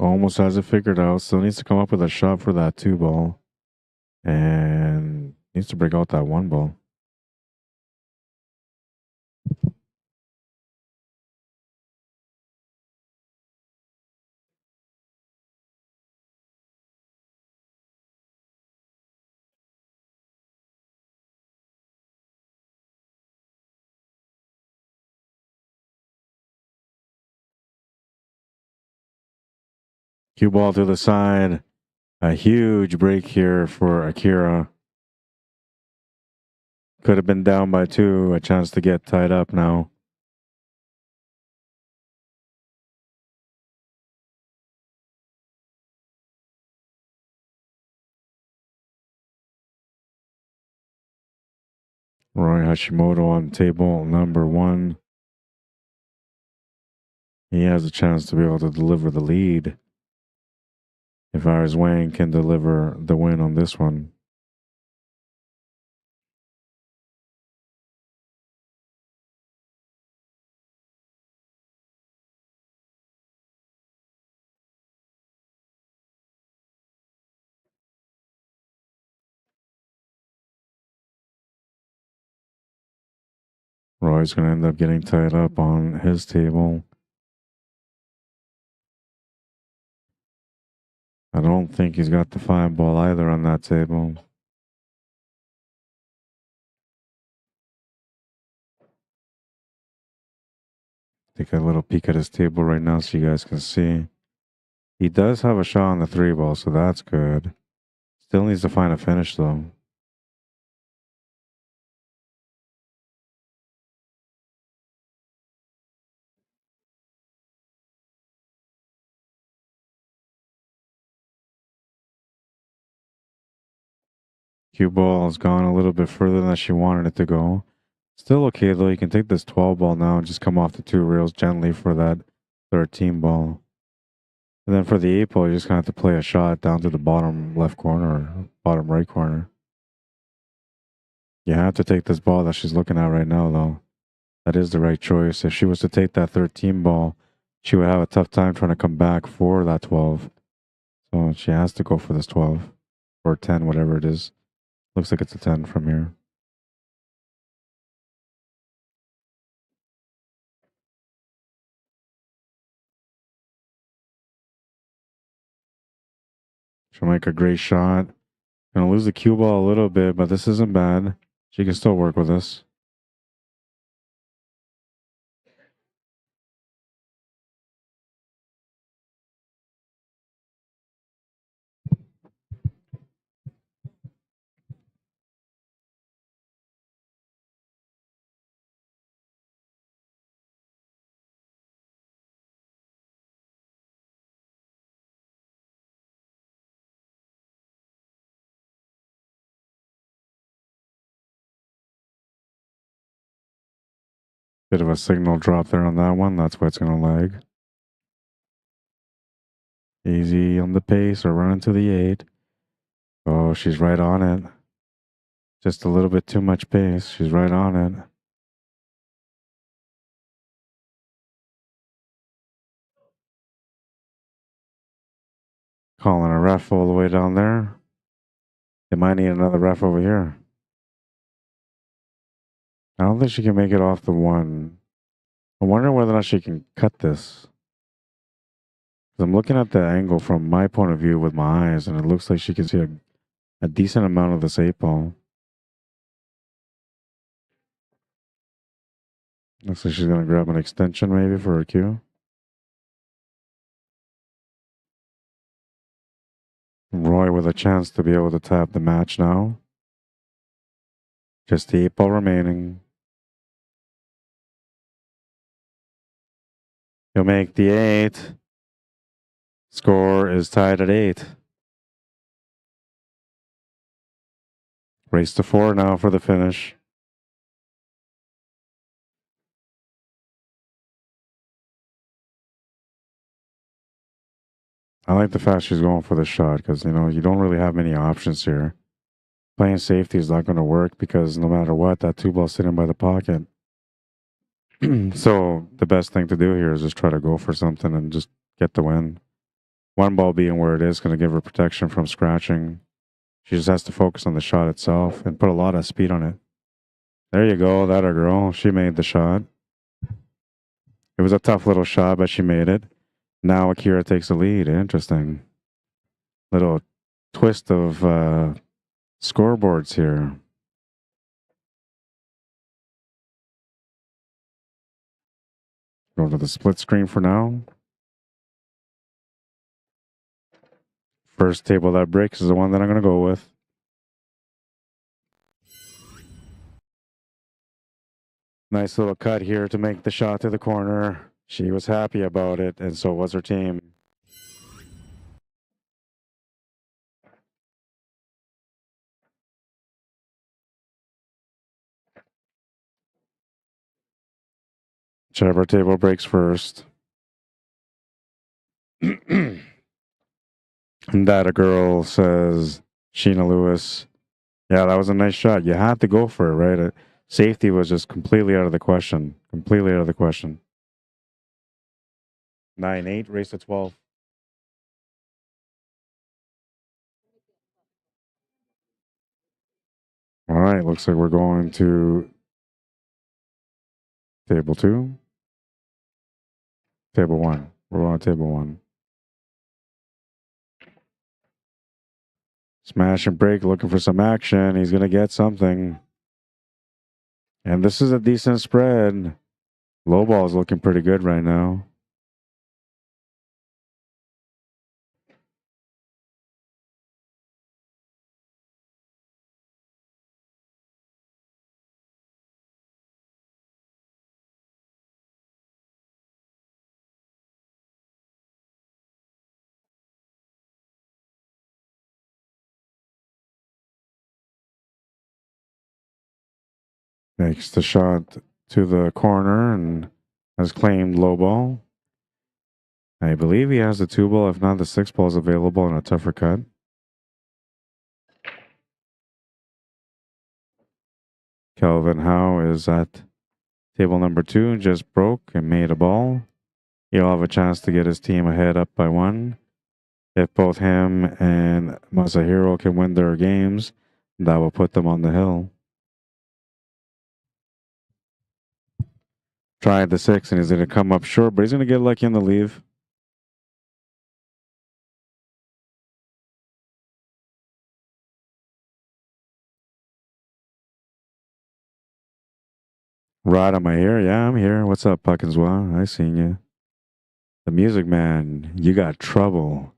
Almost has it figured out. Still needs to come up with a shot for that 2 ball. And needs to break out that 1 ball. Cue ball to the side. A huge break here for Akira. Could have been down by 2. A chance to get tied up now. Roy Hashimoto on table number 1. He has a chance to be able to deliver the lead. If Iris Wang can deliver the win on this one. Roy's going to end up getting tied up on his table. I don't think he's got the 5 ball either on that table. Take a little peek at his table right now so you guys can see. He does have a shot on the 3 ball, so that's good. Still needs to find a finish though. Cue ball has gone a little bit further than she wanted it to go. Still okay though. You can take this 12 ball now and just come off the 2 rails gently for that 13 ball. And then for the 8 ball, you're just going to have to play a shot down to the bottom left corner or bottom right corner. You have to take this ball that she's looking at right now though. That is the right choice. If she was to take that 13 ball, she would have a tough time trying to come back for that 12. So she has to go for this 12 or 10, whatever it is. Looks like it's a 10 from here. She'll make a great shot. Gonna lose the cue ball a little bit, but this isn't bad. She can still work with this. Bit of a signal drop there on that one. That's why it's going to lag. Easy on the pace or running to the 8. Oh, she's right on it. Just a little bit too much pace. She's right on it. Calling a ref all the way down there. They might need another ref over here. I don't think she can make it off the 1. I wonder whether or not she can cut this. I'm looking at the angle from my point of view with my eyes, and it looks like she can see a decent amount of this 8 ball. Looks like she's going to grab an extension maybe for her cue. Roy with a chance to be able to tap the match now. Just the 8 ball remaining. He'll make the 8. Score is tied at 8. Race to 4 now for the finish. I like the fact she's going for the shot because, you know, you don't really have many options here. Playing safety is not going to work because no matter what, that 2 ball's sitting by the pocket. So the best thing to do here is just try to go for something and just get the win. One ball being where it is going to give her protection from scratching. She just has to focus on the shot itself and put a lot of speed on it. There you go. That a girl. She made the shot. It was a tough little shot, but she made it. Now Akira takes the lead. Interesting. Little twist of scoreboards here. Go to the split screen for now. First table that breaks is the one that I'm going to go with. Nice little cut here to make the shot to the corner. She was happy about it, and so was her team. Whichever table breaks first. And that a girl says, Sheena Lewis, yeah, that was a nice shot. You had to go for it, right? Safety was just completely out of the question. Completely out of the question. 9-8, race to 12. All right, looks like we're going to table 2. Table 1. We're on table 1. Smash and break, looking for some action. He's going to get something. And this is a decent spread. Low ball is looking pretty good right now. Makes the shot to the corner and has claimed low ball. I believe he has the 2 ball. If not, the 6 ball is available in a tougher cut. Kelvin Howe is at table number 2, just broke and made a ball. He'll have a chance to get his team ahead up by 1. If both him and Masahiro can win their games, that will put them on the hill. Tried the 6 and he's going to come up short, but he's going to get lucky on the leave. Rod, am I here? Yeah, I'm here. What's up, Puckinswa? I seen you. The Music Man, you got trouble.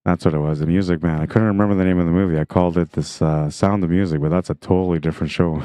That's what it was, The Music Man. I couldn't remember the name of the movie. I called it this Sound of Music, but that's a totally different show.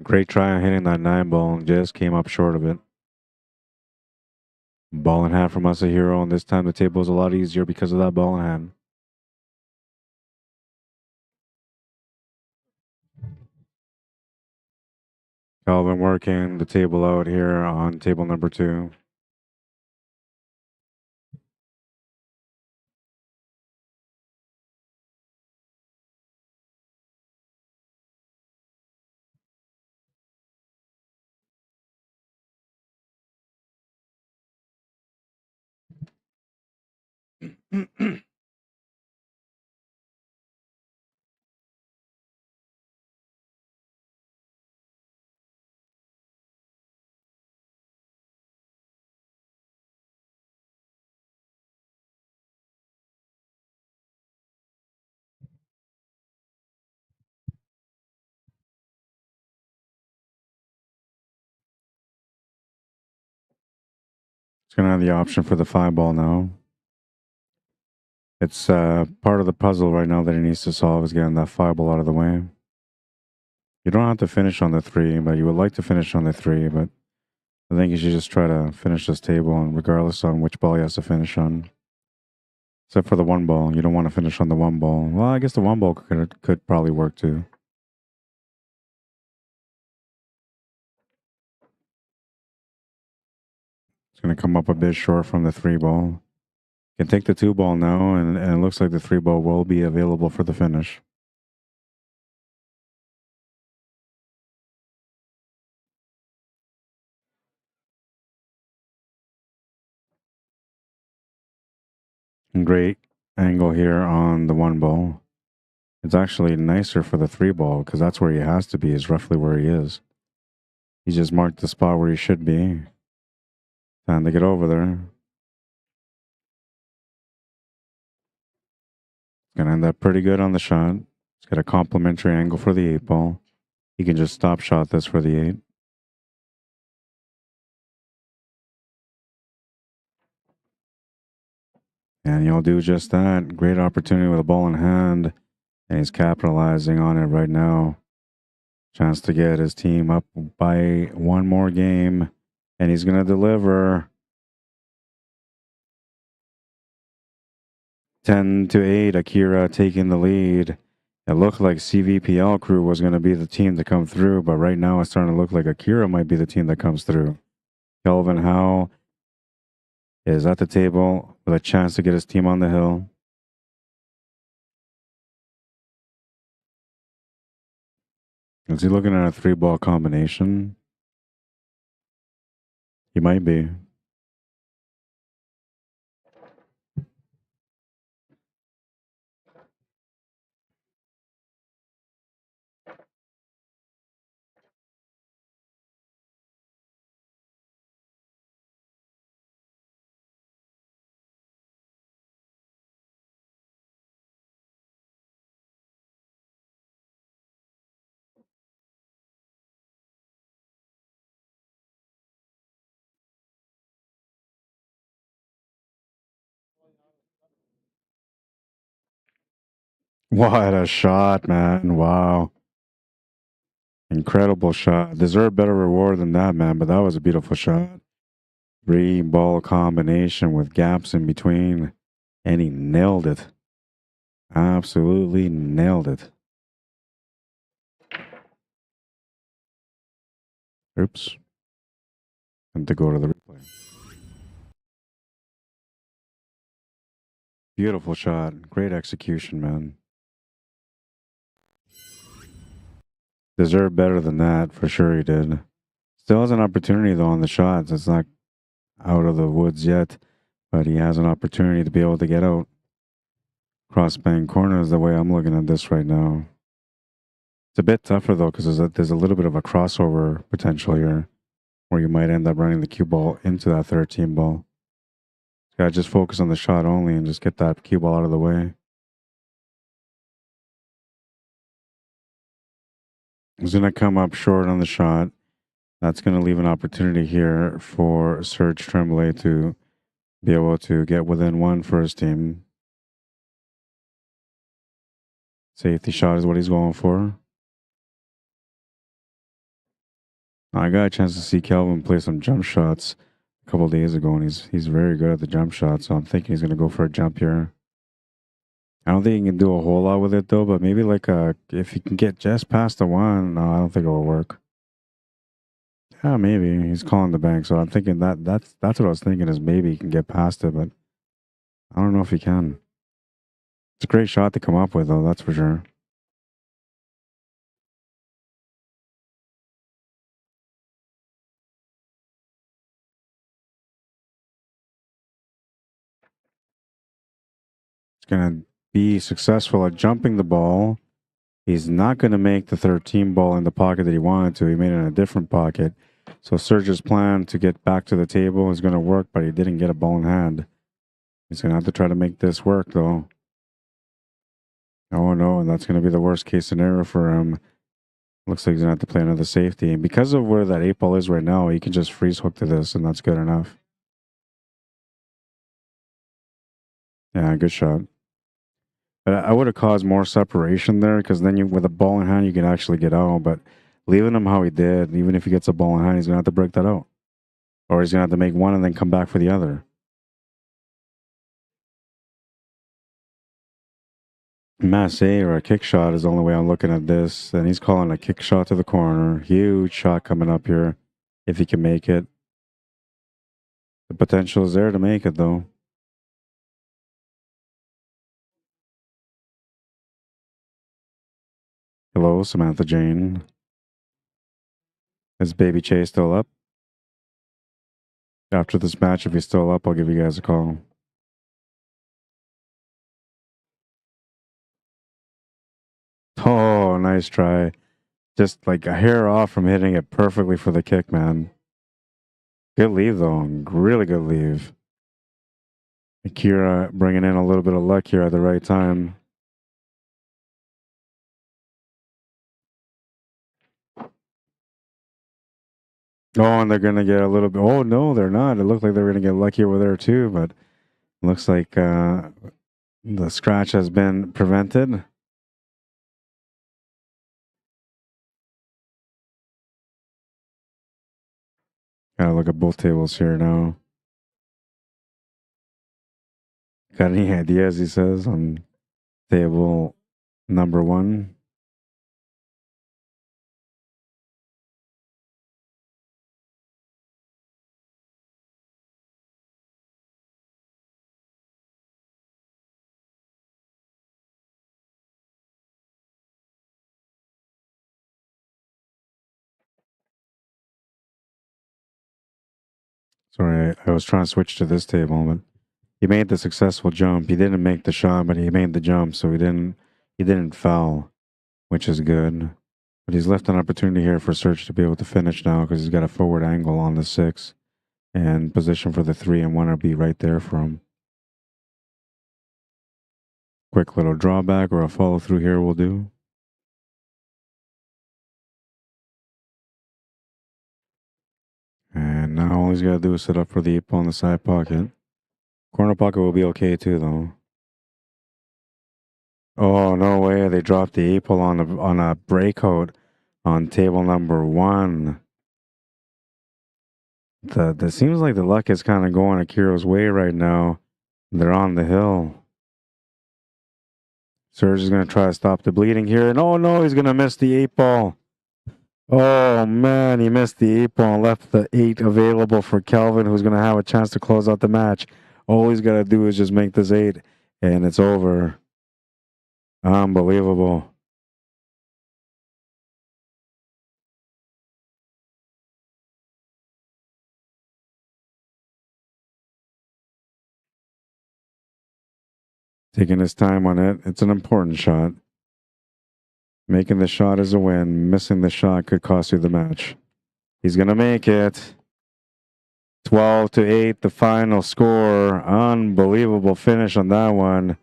Great try on hitting that 9 ball and just came up short of it. Ball in hand from Masahiro, and this time the table is a lot easier because of that ball in hand. Calvin working the table out here on table number 2. He's going to have the option for the 5 ball now. It's part of the puzzle right now that he needs to solve is getting that 5 ball out of the way. You don't have to finish on the 3, but you would like to finish on the 3, but I think you should just try to finish this table, and regardless on which ball he has to finish on. Except for the 1 ball. You don't want to finish on the 1 ball. Well, I guess the 1 ball could probably work too. It's going to come up a bit short from the 3 ball. Can take the 2 ball now, and it looks like the 3 ball will be available for the finish. Great angle here on the 1 ball. It's actually nicer for the 3 ball because that's where he has to be, is roughly where he is. He just marked the spot where he should be. Time to get over there. It's going to end up pretty good on the shot. He's got a complimentary angle for the 8 ball. He can just stop shot this for the 8. And he'll do just that. Great opportunity with a ball in hand. And he's capitalizing on it right now. Chance to get his team up by 1 more game. And he's going to deliver. 10-8, Akira taking the lead. It looked like CVPL crew was going to be the team to come through, but right now it's starting to look like Akira might be the team that comes through. Kelvin Howe is at the table with a chance to get his team on the hill. Is he looking at a 3-ball combination? He might be. What a shot, man. Wow. Incredible shot. Deserved better reward than that, man, but that was a beautiful shot. 3-ball combination with gaps in between, and he nailed it. Absolutely nailed it. Oops. And to go to the replay. Beautiful shot. Great execution, man. Deserved better than that, for sure he did. Still has an opportunity, though, on the shots. It's not out of the woods yet, but he has an opportunity to be able to get out. Crossbang corner is the way I'm looking at this right now. It's a bit tougher, though, because there's a little bit of a crossover potential here, where you might end up running the cue ball into that 13 ball. You gotta just focus on the shot only and just get that cue ball out of the way. He's going to come up short on the shot. That's going to leave an opportunity here for Serge Tremblay to be able to get within 1 for his team. Safety shot is what he's going for. I got a chance to see Kelvin play some jump shots a couple days ago, and he's very good at the jump shot, so I'm thinking he's going to go for a jump here. I don't think he can do a whole lot with it, though, but maybe like if he can get just past the 1, no, I don't think it will work. Yeah, maybe. He's calling the bank, so I'm thinking that's what I was thinking, is maybe he can get past it, but I don't know if he can. It's a great shot to come up with, though, that's for sure. It's going to be successful at jumping the ball. He's not going to make the 13 ball in the pocket that he wanted to. He made it in a different pocket. So Serge's plan to get back to the table is going to work, but he didn't get a ball in hand. He's going to have to try to make this work, though. Oh, no, and that's going to be the worst case scenario for him. Looks like he's going to have to play another safety. And because of where that 8 ball is right now, he can just freeze hook to this, and that's good enough. Yeah, good shot. But I would have caused more separation there because then you, with a ball in hand, you can actually get out. But leaving him how he did, even if he gets a ball in hand, he's gonna have to break that out, or he's gonna have to make one and then come back for the other. Masse or a kick shot is the only way I'm looking at this. And he's calling a kick shot to the corner. Huge shot coming up here if he can make it. The potential is there to make it, though. Hello, Samantha Jane. Is Baby Che still up? After this match, if he's still up, I'll give you guys a call. Oh, nice try. Just like a hair off from hitting it perfectly for the kick, man. Good leave, though. Really good leave. Akira bringing in a little bit of luck here at the right time. Oh, and they're going to get a little bit. Oh, no, they're not. It looked like they were going to get lucky over there, too. But it looks like the scratch has been prevented. Gotta look at both tables here now. Got any ideas, he says, on table number 1? Sorry, I was trying to switch to this table, but he made the successful jump. He didn't make the shot, but he made the jump, so he didn't foul, which is good. But he's left an opportunity here for Serge to be able to finish now because he's got a forward angle on the 6 and position for the 3 and 1 will be right there for him. Quick little drawback or a follow through here will do. And now all he's got to do is set up for the 8 ball in the side pocket. Corner pocket will be okay too, though. Oh, no way. They dropped the 8 ball on a breakout on table number 1. It seems like the luck is kind of going Akira's way right now. They're on the hill. Serge is going to try to stop the bleeding here. And oh no, he's going to miss the 8 ball. Oh man, he missed the 8 ball and left the 8 available for Kelvin, who's going to have a chance to close out the match. All he's got to do is just make this 8 and it's over. Unbelievable. Taking his time on it. It's an important shot. Making the shot is a win. Missing the shot could cost you the match. He's going to make it. 12-8, the final score. Unbelievable finish on that one.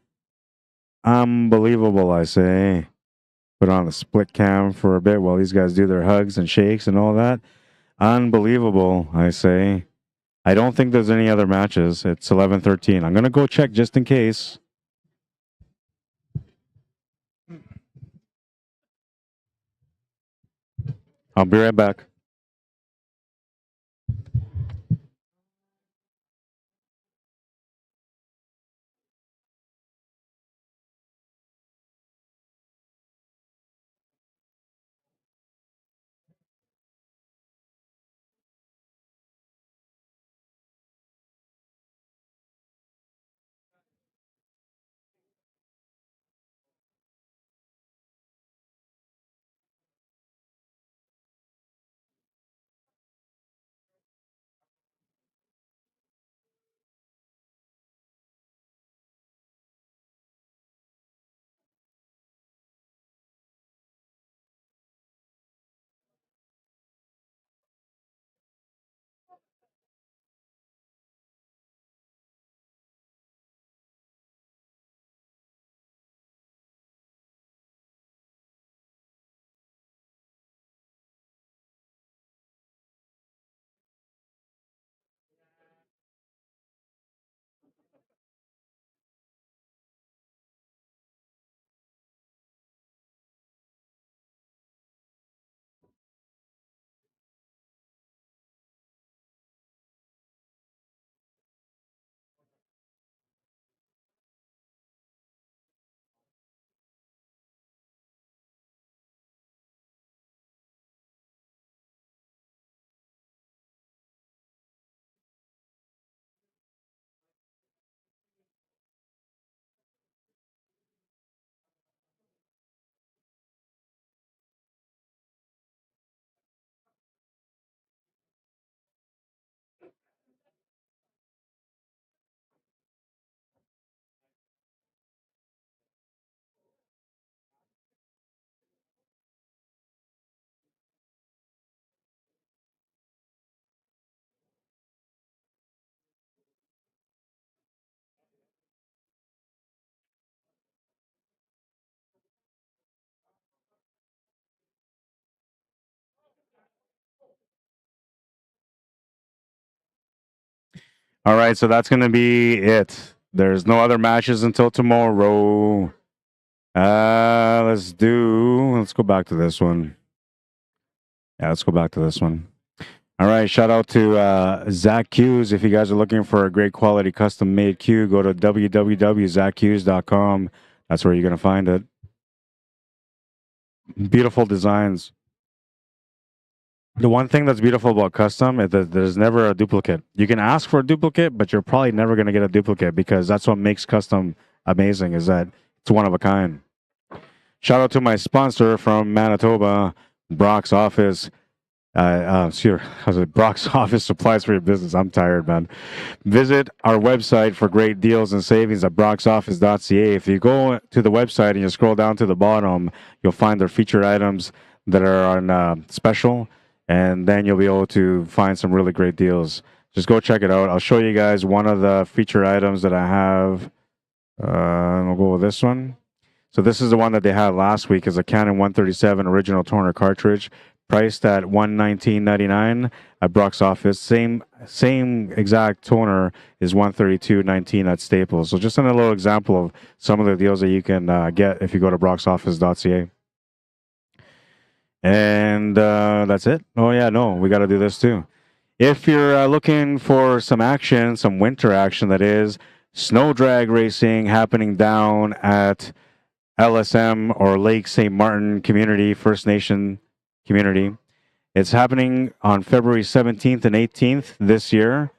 Unbelievable, I say. Put on the split cam for a bit while these guys do their hugs and shakes and all that. Unbelievable, I say. I don't think there's any other matches. It's 11-13. I'm going to go check just in case. I'll be right back. All right, so that's going to be it. There's no other matches until tomorrow. Let's go back to this one. Yeah, let's go back to this one. All right, shout out to Zach Q's. If you guys are looking for a great quality custom made cue, go to www.zachq's.com. That's where you're going to find it. Beautiful designs. The one thing that's beautiful about custom is that there's never a duplicate. You can ask for a duplicate, but you're probably never going to get a duplicate because that's what makes custom amazing, is that it's one of a kind. Shout out to my sponsor from Manitoba, Brock's Office. Brock's Office Supplies for your business. I'm tired, man. Visit our website for great deals and savings at brocksoffice.ca. If you go to the website and you scroll down to the bottom, you'll find their featured items that are on special, and then you'll be able to find some really great deals. Just go check it out. I'll show you guys one of the featured items that I have. I'll go with this one. So this is the one that they had last week, is a Canon 137 original toner cartridge, priced at $119.99 at Brock's Office. Same exact toner is $132.19 at Staples. So just a little example of some of the deals that you can get if you go to brocksoffice.ca. And that's it. Oh yeah, no, we got to do this too. If you're looking for some action, some winter action, that is, snow drag racing happening down at LSM or Lake St. Martin Community, First Nation Community. It's happening on February 17th and 18th this year.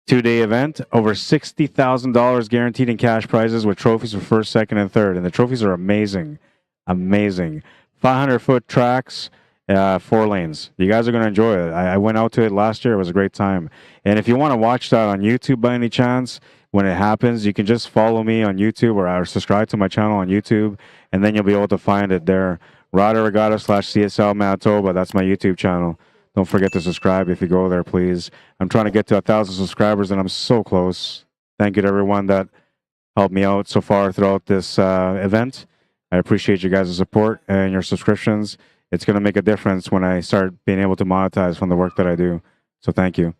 2-day event. Over $60,000 guaranteed in cash prizes with trophies for first, second, and third. And the trophies are amazing. Amazing. 500-foot tracks, 4 lanes. You guys are going to enjoy it. I went out to it last year. It was a great time. And if you want to watch that on YouTube by any chance, when it happens, you can just follow me on YouTube or subscribe to my channel on YouTube, and then you'll be able to find it there. Rada Regatta /CSL Manitoba. That's my YouTube channel. Don't forget to subscribe if you go there, please. I'm trying to get to 1,000 subscribers, and I'm so close. Thank you to everyone that helped me out so far throughout this event. I appreciate you guys' support and your subscriptions. It's going to make a difference when I start being able to monetize from the work that I do. So thank you.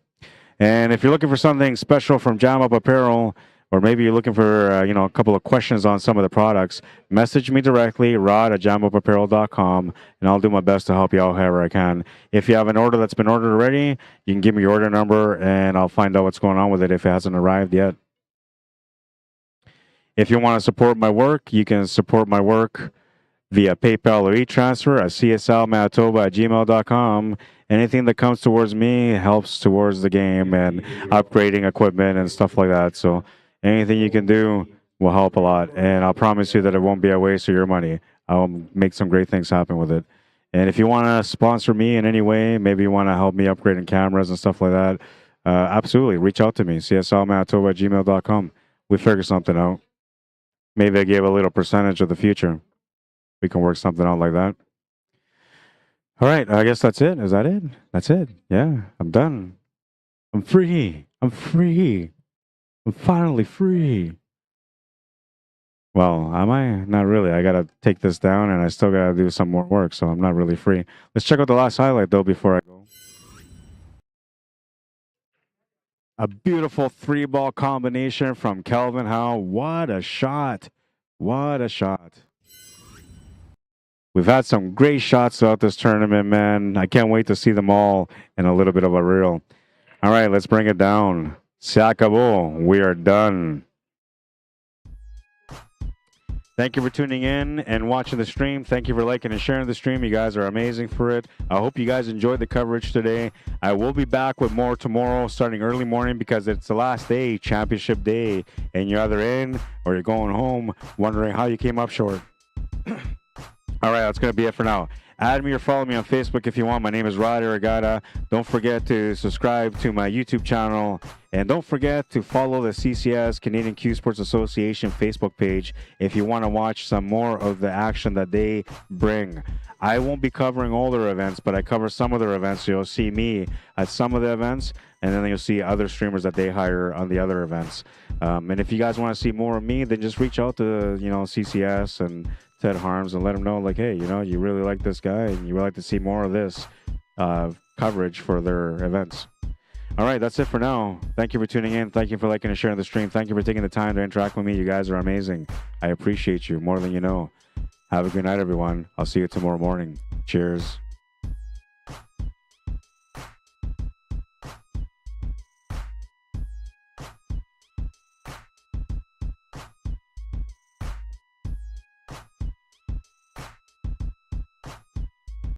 And if you're looking for something special from Jam Up Apparel, or maybe you're looking for a couple of questions on some of the products, message me directly, rod@jamupapparel.com, and I'll do my best to help you out however I can. If you have an order that's been ordered already, you can give me your order number, and I'll find out what's going on with it if it hasn't arrived yet. If you want to support my work, you can support my work via PayPal or e-transfer at cslmanitoba@gmail.com. Anything that comes towards me helps towards the game and upgrading equipment and stuff like that. So anything you can do will help a lot. And I'll promise you that it won't be a waste of your money. I'll make some great things happen with it. And if you want to sponsor me in any way, maybe you want to help me upgrading cameras and stuff like that, absolutely, reach out to me, cslmanitoba@gmail.com. We figure something out. Maybe I gave a little percentage of the future. We can work something out like that. All right, I guess that's it. Is that it? That's it. Yeah, I'm done. I'm free. I'm free. I'm finally free. Well, am I? Not really. I got to take this down, and I still got to do some more work, so I'm not really free. Let's check out the last highlight, though, before I go. A beautiful 3-ball combination from Kelvin Howe. What a shot. What a shot. We've had some great shots throughout this tournament, man. I can't wait to see them all in a little bit of a reel. All right, let's bring it down. Se acabó. We are done. Thank you for tuning in and watching the stream. Thank you for liking and sharing the stream. You guys are amazing for it. I hope you guys enjoyed the coverage today. I will be back with more tomorrow starting early morning because it's the last day, championship day, and you're either in or you're going home wondering how you came up short. All right, that's going to be it for now. Add me or follow me on Facebook if you want. My name is Rod Aragata. Don't forget to subscribe to my YouTube channel. And don't forget to follow the CCS, Canadian Q Sports Association Facebook page if you want to watch some more of the action that they bring. I won't be covering all their events, but I cover some of their events. So you'll see me at some of the events, and then you'll see other streamers that they hire on the other events. And if you guys want to see more of me, then just reach out to CCS and Ted Harms and let them know, like, hey, you really like this guy and you would like to see more of this coverage for their events. All right, that's it for now. Thank you for tuning in. Thank you for liking and sharing the stream. Thank you for taking the time to interact with me. You guys are amazing. I appreciate you more than you know. Have a good night, everyone. I'll see you tomorrow morning. Cheers.